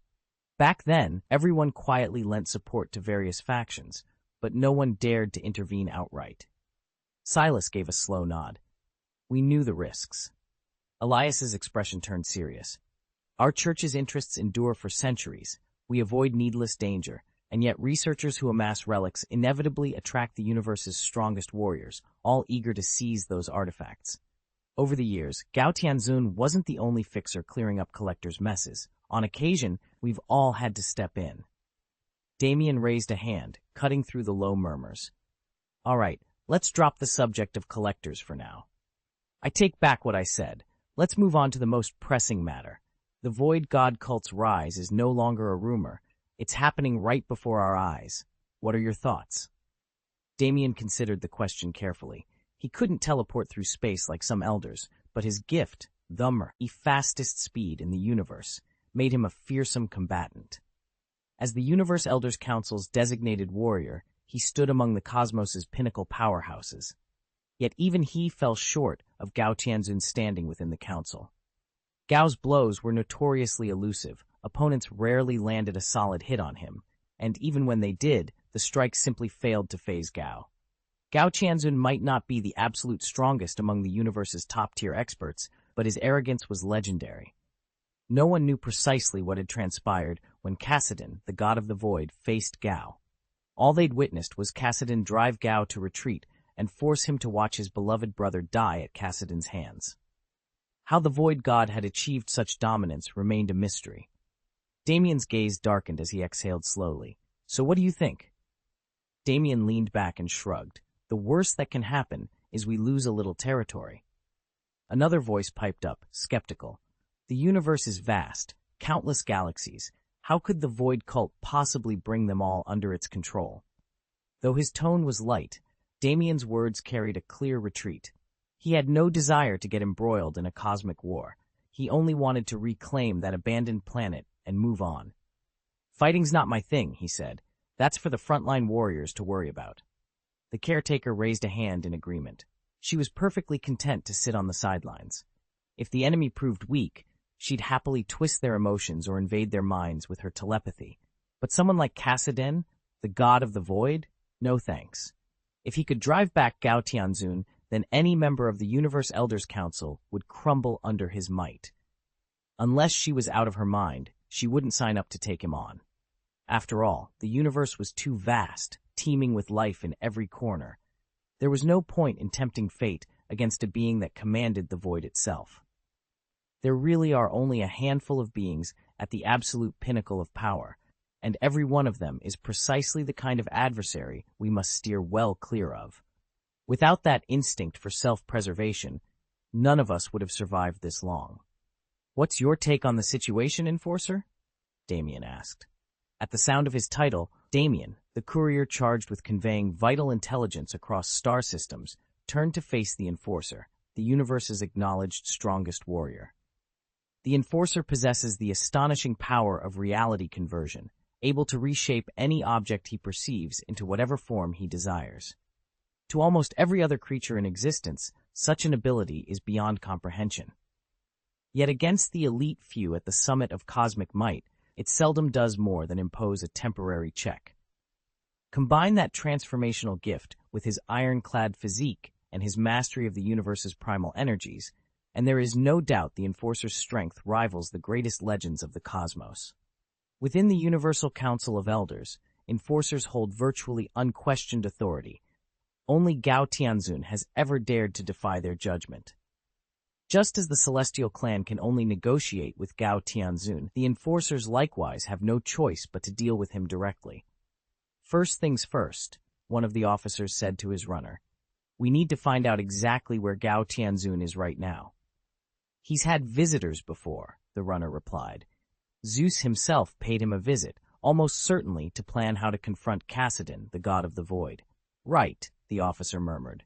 Back then, everyone quietly lent support to various factions, but no one dared to intervene outright. Silas gave a slow nod. We knew the risks. Elias's expression turned serious. Our church's interests endure for centuries. We avoid needless danger, and yet researchers who amass relics inevitably attract the universe's strongest warriors, all eager to seize those artifacts. Over the years, Gao Tianzun wasn't the only fixer clearing up collectors' messes. On occasion, we've all had to step in. Damien raised a hand, cutting through the low murmurs. All right, let's drop the subject of collectors for now. I take back what I said. Let's move on to the most pressing matter. The Void God cult's rise is no longer a rumor. It's happening right before our eyes. What are your thoughts? Damien considered the question carefully. He couldn't teleport through space like some elders, but his gift, the fastest speed in the universe, made him a fearsome combatant. As the Universe Elders Council's designated warrior, he stood among the cosmos's pinnacle powerhouses. Yet even he fell short of Gao Tianzun's standing within the council. Gao's blows were notoriously elusive. Opponents rarely landed a solid hit on him, and even when they did, the strikes simply failed to faze Gao. Gao Tianzun might not be the absolute strongest among the universe's top-tier experts, but his arrogance was legendary. No one knew precisely what had transpired when Kassadin, the god of the void, faced Gao. All they'd witnessed was Kassadin drive Gao to retreat and force him to watch his beloved brother die at Kassadin's hands. How the void god had achieved such dominance remained a mystery. Damien's gaze darkened as he exhaled slowly. So what do you think? Damien leaned back and shrugged. The worst that can happen is we lose a little territory. Another voice piped up, skeptical. The universe is vast, countless galaxies. How could the void cult possibly bring them all under its control? Though his tone was light, Damien's words carried a clear retreat. He had no desire to get embroiled in a cosmic war. He only wanted to reclaim that abandoned planet and move on. Fighting's not my thing, he said. That's for the frontline warriors to worry about. The caretaker raised a hand in agreement. She was perfectly content to sit on the sidelines. If the enemy proved weak, she'd happily twist their emotions or invade their minds with her telepathy. But someone like Kassadin, the god of the void? No thanks. If he could drive back Gao Tianzun, then any member of the Universe Elders Council would crumble under his might. Unless she was out of her mind, she wouldn't sign up to take him on. After all, the universe was too vast, teeming with life in every corner. There was no point in tempting fate against a being that commanded the void itself. There really are only a handful of beings at the absolute pinnacle of power, and every one of them is precisely the kind of adversary we must steer well clear of. Without that instinct for self-preservation, none of us would have survived this long. What's your take on the situation, Enforcer? Damien asked. At the sound of his title, Damien, the courier charged with conveying vital intelligence across star systems, turned to face the Enforcer, the universe's acknowledged strongest warrior. The Enforcer possesses the astonishing power of reality conversion, able to reshape any object he perceives into whatever form he desires. To almost every other creature in existence, such an ability is beyond comprehension. Yet against the elite few at the summit of cosmic might, it seldom does more than impose a temporary check. Combine that transformational gift with his ironclad physique and his mastery of the universe's primal energies, and there is no doubt the Enforcer's strength rivals the greatest legends of the cosmos. Within the Universal Council of Elders, Enforcers hold virtually unquestioned authority. Only Gao Tianzun has ever dared to defy their judgment. Just as the Celestial Clan can only negotiate with Gao Tianzun, the enforcers likewise have no choice but to deal with him directly. First things first, one of the officers said to his runner. We need to find out exactly where Gao Tianzun is right now. He's had visitors before, the runner replied. Zeus himself paid him a visit, almost certainly to plan how to confront Cassidon, the god of the void. Right, the officer murmured.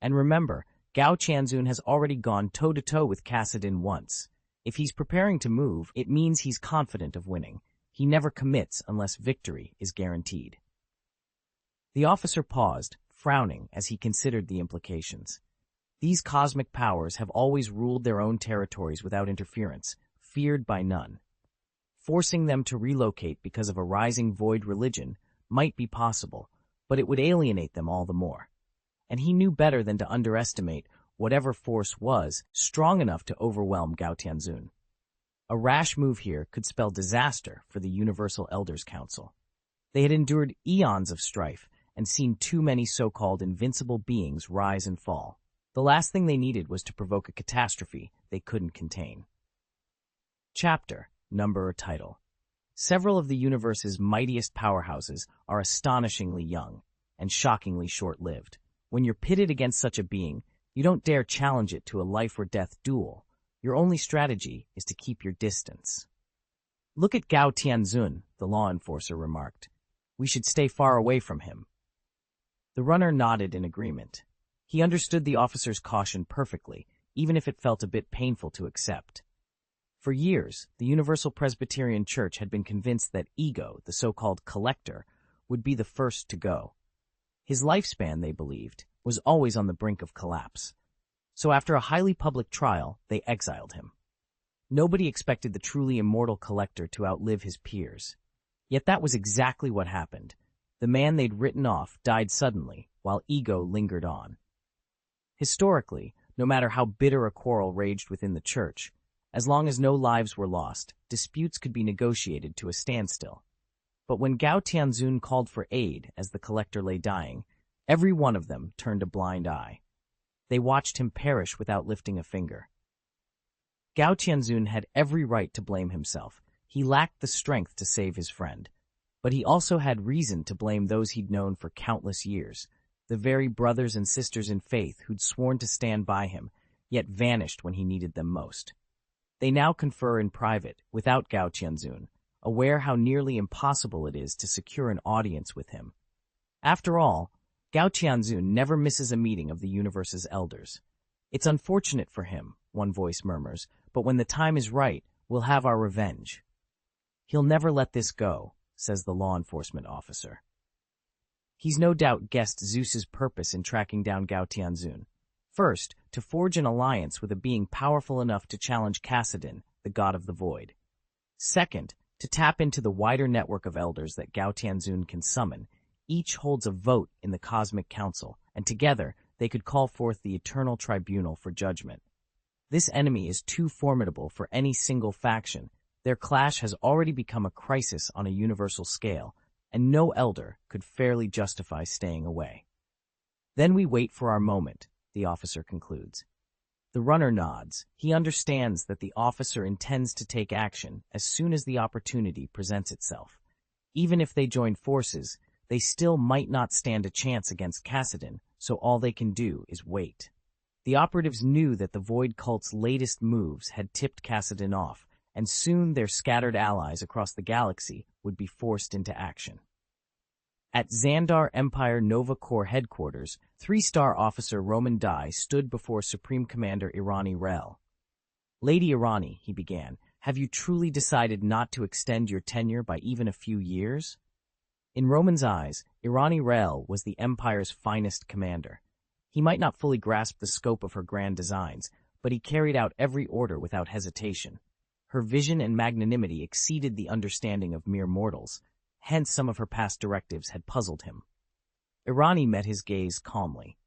And remember, Gao Tianzun has already gone toe-to-toe with Cassidon once. If he's preparing to move, it means he's confident of winning. He never commits unless victory is guaranteed. The officer paused, frowning as he considered the implications. These cosmic powers have always ruled their own territories without interference, feared by none. Forcing them to relocate because of a rising void religion might be possible, but it would alienate them all the more. And he knew better than to underestimate whatever force was strong enough to overwhelm Gao Tianzun. A rash move here could spell disaster for the Universal Elders Council. They had endured eons of strife and seen too many so-called invincible beings rise and fall. The last thing they needed was to provoke a catastrophe they couldn't contain. Chapter, number or title. Several of the universe's mightiest powerhouses are astonishingly young and shockingly short-lived. When you're pitted against such a being, you don't dare challenge it to a life-or-death duel. Your only strategy is to keep your distance. Look at Gao Tianzun, the law enforcer remarked. We should stay far away from him. The runner nodded in agreement. He understood the officer's caution perfectly, even if it felt a bit painful to accept. For years, the Universal Presbyterian Church had been convinced that Ego, the so-called collector, would be the first to go. His lifespan, they believed, was always on the brink of collapse. So after a highly public trial, they exiled him. Nobody expected the truly immortal collector to outlive his peers. Yet that was exactly what happened. The man they'd written off died suddenly, while Ego lingered on. Historically, no matter how bitter a quarrel raged within the church, as long as no lives were lost, disputes could be negotiated to a standstill. But when Gao Tianzun called for aid as the collector lay dying, every one of them turned a blind eye. They watched him perish without lifting a finger. Gao Tianzun had every right to blame himself. He lacked the strength to save his friend. But he also had reason to blame those he'd known for countless years, the very brothers and sisters in faith who'd sworn to stand by him, yet vanished when he needed them most. They now confer in private, without Gao Tianzun, aware how nearly impossible it is to secure an audience with him. After all, Gao Tianzun never misses a meeting of the universe's elders. It's unfortunate for him, one voice murmurs, but when the time is right, we'll have our revenge. He'll never let this go, says the law enforcement officer. He's no doubt guessed Zeus's purpose in tracking down Gao Tianzun. First, to forge an alliance with a being powerful enough to challenge Cassidon, the god of the void. Second, to tap into the wider network of elders that Gao Tianzun can summon. Each holds a vote in the Cosmic Council, and together they could call forth the Eternal Tribunal for judgment. This enemy is too formidable for any single faction. Their clash has already become a crisis on a universal scale, and no elder could fairly justify staying away. Then we wait for our moment, the officer concludes. The runner nods. He understands that the officer intends to take action as soon as the opportunity presents itself. Even if they join forces, they still might not stand a chance against Cassidon, so all they can do is wait. The operatives knew that the Void Cult's latest moves had tipped Cassidon off, and soon their scattered allies across the galaxy would be forced into action. At Xandar Empire Nova Corps headquarters, 3-star officer Roman Dai stood before Supreme Commander Irani Rel. Lady Irani, he began, have you truly decided not to extend your tenure by even a few years? In Roman's eyes, Irani Rel was the Empire's finest commander. He might not fully grasp the scope of her grand designs, but he carried out every order without hesitation. Her vision and magnanimity exceeded the understanding of mere mortals, hence some of her past directives had puzzled him. Irani met his gaze calmly.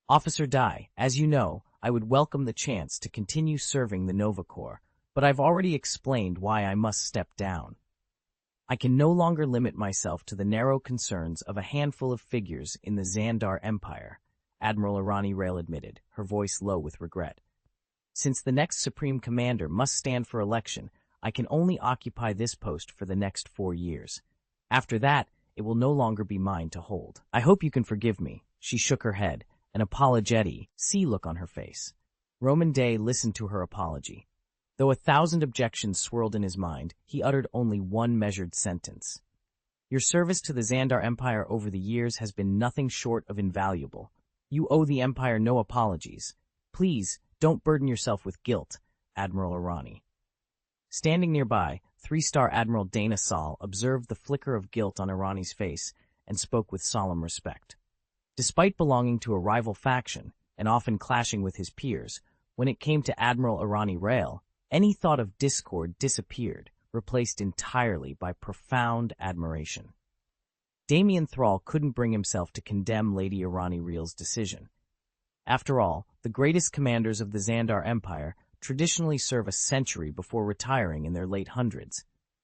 Officer Dai, as you know, I would welcome the chance to continue serving the Nova Corps, but I've already explained why I must step down. I can no longer limit myself to the narrow concerns of a handful of figures in the Xandar Empire, Admiral Irani Rail admitted, her voice low with regret. Since the next Supreme Commander must stand for election, I can only occupy this post for the next 4 years. After that, it will no longer be mine to hold. I hope you can forgive me." She shook her head, an apologetic look on her face. Roman Day listened to her apology. Though 1,000 objections swirled in his mind, he uttered only one measured sentence. "Your service to the Xandar Empire over the years has been nothing short of invaluable. You owe the Empire no apologies. Please, don't burden yourself with guilt, Admiral Arani." Standing nearby, 3-star Admiral Dana Sal observed the flicker of guilt on Arani's face and spoke with solemn respect. Despite belonging to a rival faction, and often clashing with his peers, when it came to Admiral Arani Rail, any thought of discord disappeared, replaced entirely by profound admiration. Damien Thrall couldn't bring himself to condemn Lady Arani Rail's decision. After all, the greatest commanders of the Xandar Empire traditionally serve a century before retiring in their late hundreds,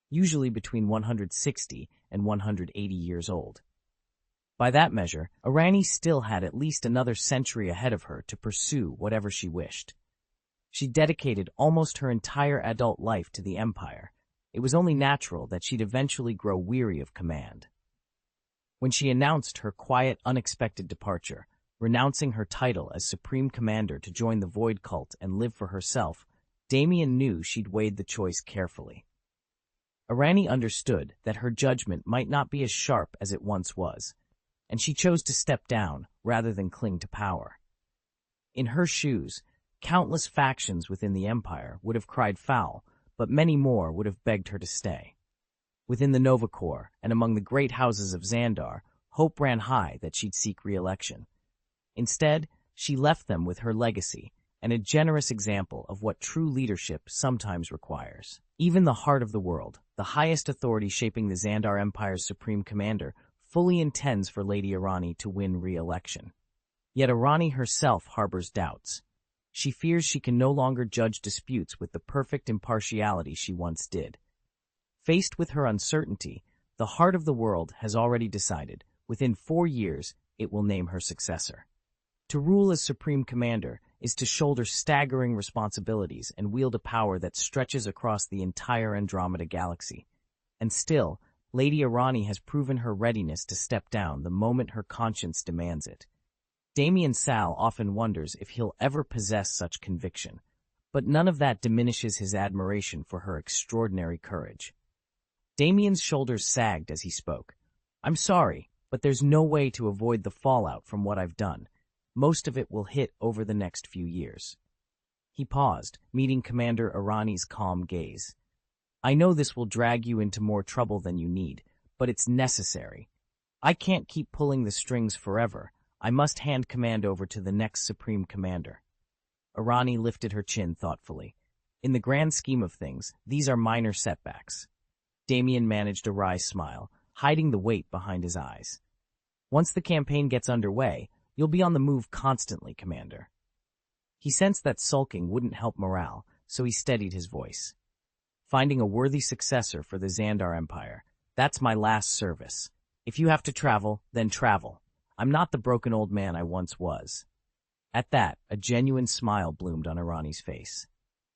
usually between 160 and 180 years old. By that measure, Arani still had at least another century ahead of her to pursue whatever she wished. She dedicated almost her entire adult life to the Empire. It was only natural that she'd eventually grow weary of command. When she announced her quiet, unexpected departure, renouncing her title as Supreme Commander to join the Void Cult and live for herself, Damien knew she'd weighed the choice carefully. Arani understood that her judgment might not be as sharp as it once was, and she chose to step down rather than cling to power. In her shoes, countless factions within the Empire would have cried foul, but many more would have begged her to stay. Within the Nova Corps and among the great houses of Xandar, hope ran high that she'd seek re-election. Instead, she left them with her legacy and a generous example of what true leadership sometimes requires. Even the heart of the world, the highest authority shaping the Xandar Empire's Supreme Commander, fully intends for Lady Arani to win re-election. Yet Arani herself harbors doubts. She fears she can no longer judge disputes with the perfect impartiality she once did. Faced with her uncertainty, the heart of the world has already decided, within 4 years, it will name her successor. To rule as Supreme Commander is to shoulder staggering responsibilities and wield a power that stretches across the entire Andromeda galaxy. And still, Lady Arani has proven her readiness to step down the moment her conscience demands it. Damien Sal often wonders if he'll ever possess such conviction, but none of that diminishes his admiration for her extraordinary courage. Damien's shoulders sagged as he spoke. "I'm sorry, but there's no way to avoid the fallout from what I've done. Most of it will hit over the next few years." He paused, meeting Commander Arani's calm gaze. "I know this will drag you into more trouble than you need, but it's necessary. I can't keep pulling the strings forever. I must hand command over to the next Supreme Commander." Arani lifted her chin thoughtfully. "In the grand scheme of things, these are minor setbacks." Damien managed a wry smile, hiding the weight behind his eyes. "Once the campaign gets underway, you'll be on the move constantly, Commander." He sensed that sulking wouldn't help morale, so he steadied his voice. "Finding a worthy successor for the Xandar Empire, that's my last service. If you have to travel, then travel. I'm not the broken old man I once was." At that, a genuine smile bloomed on Arani's face.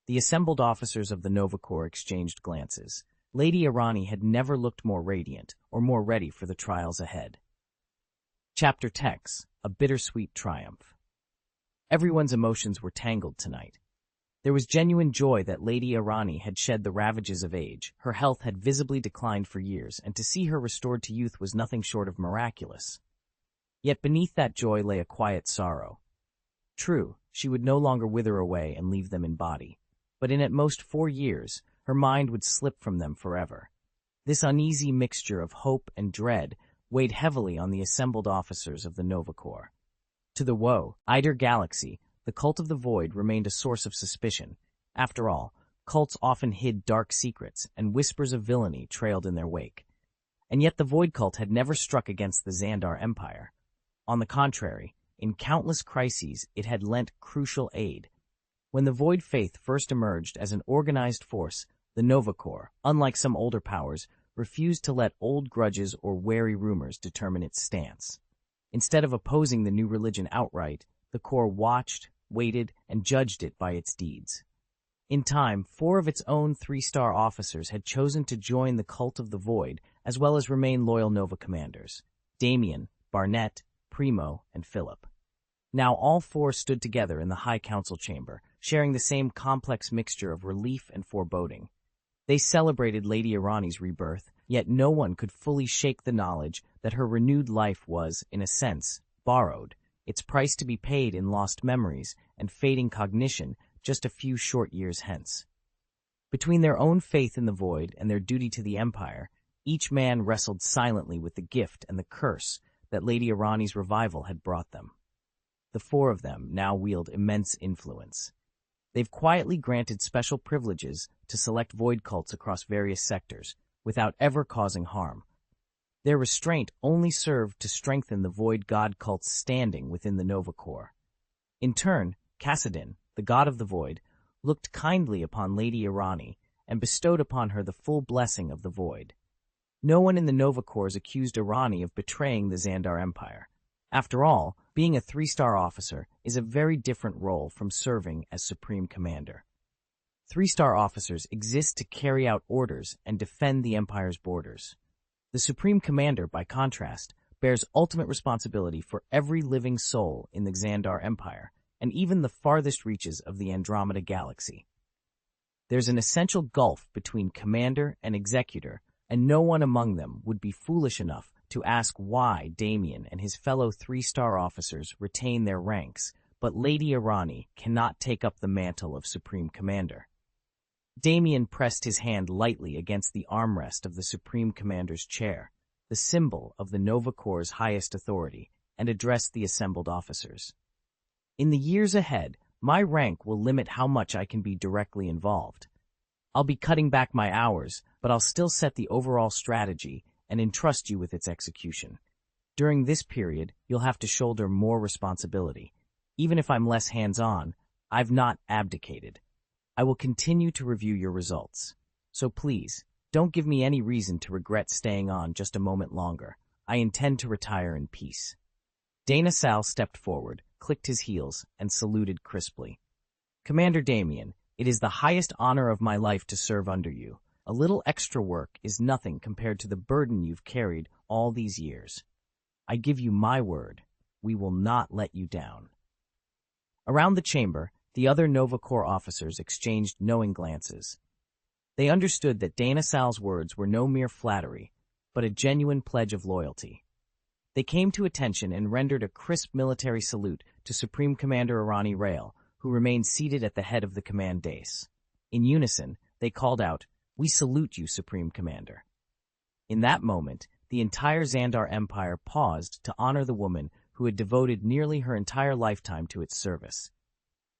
The assembled officers of the Nova Corps exchanged glances. Lady Arani had never looked more radiant or more ready for the trials ahead. Chapter Text: A Bittersweet Triumph. Everyone's emotions were tangled tonight. There was genuine joy that Lady Arani had shed the ravages of age. Her health had visibly declined for years, and to see her restored to youth was nothing short of miraculous. Yet beneath that joy lay a quiet sorrow. True, she would no longer wither away and leave them in body, but in at most 4 years, her mind would slip from them forever. This uneasy mixture of hope and dread weighed heavily on the assembled officers of the Nova Corps. To the Eider Galaxy, the Cult of the Void remained a source of suspicion. After all, cults often hid dark secrets, and whispers of villainy trailed in their wake. And yet the Void Cult had never struck against the Xandar Empire. On the contrary, in countless crises it had lent crucial aid. When the Void Faith first emerged as an organized force, the Nova Corps, unlike some older powers, refused to let old grudges or wary rumors determine its stance. Instead of opposing the new religion outright, the Corps watched, weighted, and judged it by its deeds. In time, 4 of its own 3-star officers had chosen to join the cult of the Void, as well as remain loyal Nova commanders: Damien, Barnett, Primo, and Philip. Now all 4 stood together in the High Council chamber, sharing the same complex mixture of relief and foreboding. They celebrated Lady Irani's rebirth, yet no one could fully shake the knowledge that her renewed life was, in a sense, borrowed, its price to be paid in lost memories and fading cognition just a few short years hence. Between their own faith in the Void and their duty to the Empire, each man wrestled silently with the gift and the curse that Lady Irani's revival had brought them. The 4 of them now wield immense influence. They've quietly granted special privileges to select Void cults across various sectors, without ever causing harm. Their restraint only served to strengthen the Void god cult's standing within the Nova Corps. In turn, Kassadin, the god of the Void, looked kindly upon Lady Irani and bestowed upon her the full blessing of the Void. No one in the Nova Corps accused Irani of betraying the Xandar Empire. After all, being a 3-star officer is a very different role from serving as Supreme Commander. 3-star officers exist to carry out orders and defend the Empire's borders. The Supreme Commander, by contrast, bears ultimate responsibility for every living soul in the Xandar Empire, and even the farthest reaches of the Andromeda Galaxy. There's an essential gulf between commander and executor, and no one among them would be foolish enough to ask why Damien and his fellow 3-star officers retain their ranks, but Lady Irani cannot take up the mantle of Supreme Commander. Damien pressed his hand lightly against the armrest of the Supreme Commander's chair, the symbol of the Nova Corps' highest authority, and addressed the assembled officers. In the years ahead, my rank will limit how much I can be directly involved. I'll be cutting back my hours, but I'll still set the overall strategy and entrust you with its execution. During this period, you'll have to shoulder more responsibility. Even if I'm less hands-on, I've not abdicated. I will continue to review your results. So please, don't give me any reason to regret staying on just a moment longer. I intend to retire in peace. Dana Sal stepped forward, clicked his heels, and saluted crisply. Commander Damien, it is the highest honor of my life to serve under you. A little extra work is nothing compared to the burden you've carried all these years. I give you my word, we will not let you down. Around the chamber, the other Nova Corps officers exchanged knowing glances. They understood that Dana Sal's words were no mere flattery, but a genuine pledge of loyalty. They came to attention and rendered a crisp military salute to Supreme Commander Irani Rail, who remained seated at the head of the command dais. In unison, they called out, "We salute you, Supreme Commander." In that moment, the entire Xandar Empire paused to honor the woman who had devoted nearly her entire lifetime to its service.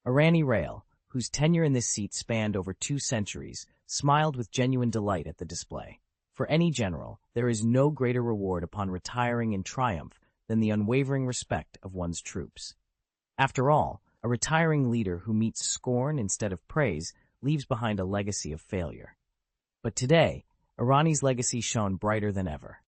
Irani Rail, whose tenure in this seat spanned over 2 centuries, smiled with genuine delight at the display. For any general, there is no greater reward upon retiring in triumph than the unwavering respect of one's troops. After all, a retiring leader who meets scorn instead of praise leaves behind a legacy of failure. But today, Irani's legacy shone brighter than ever.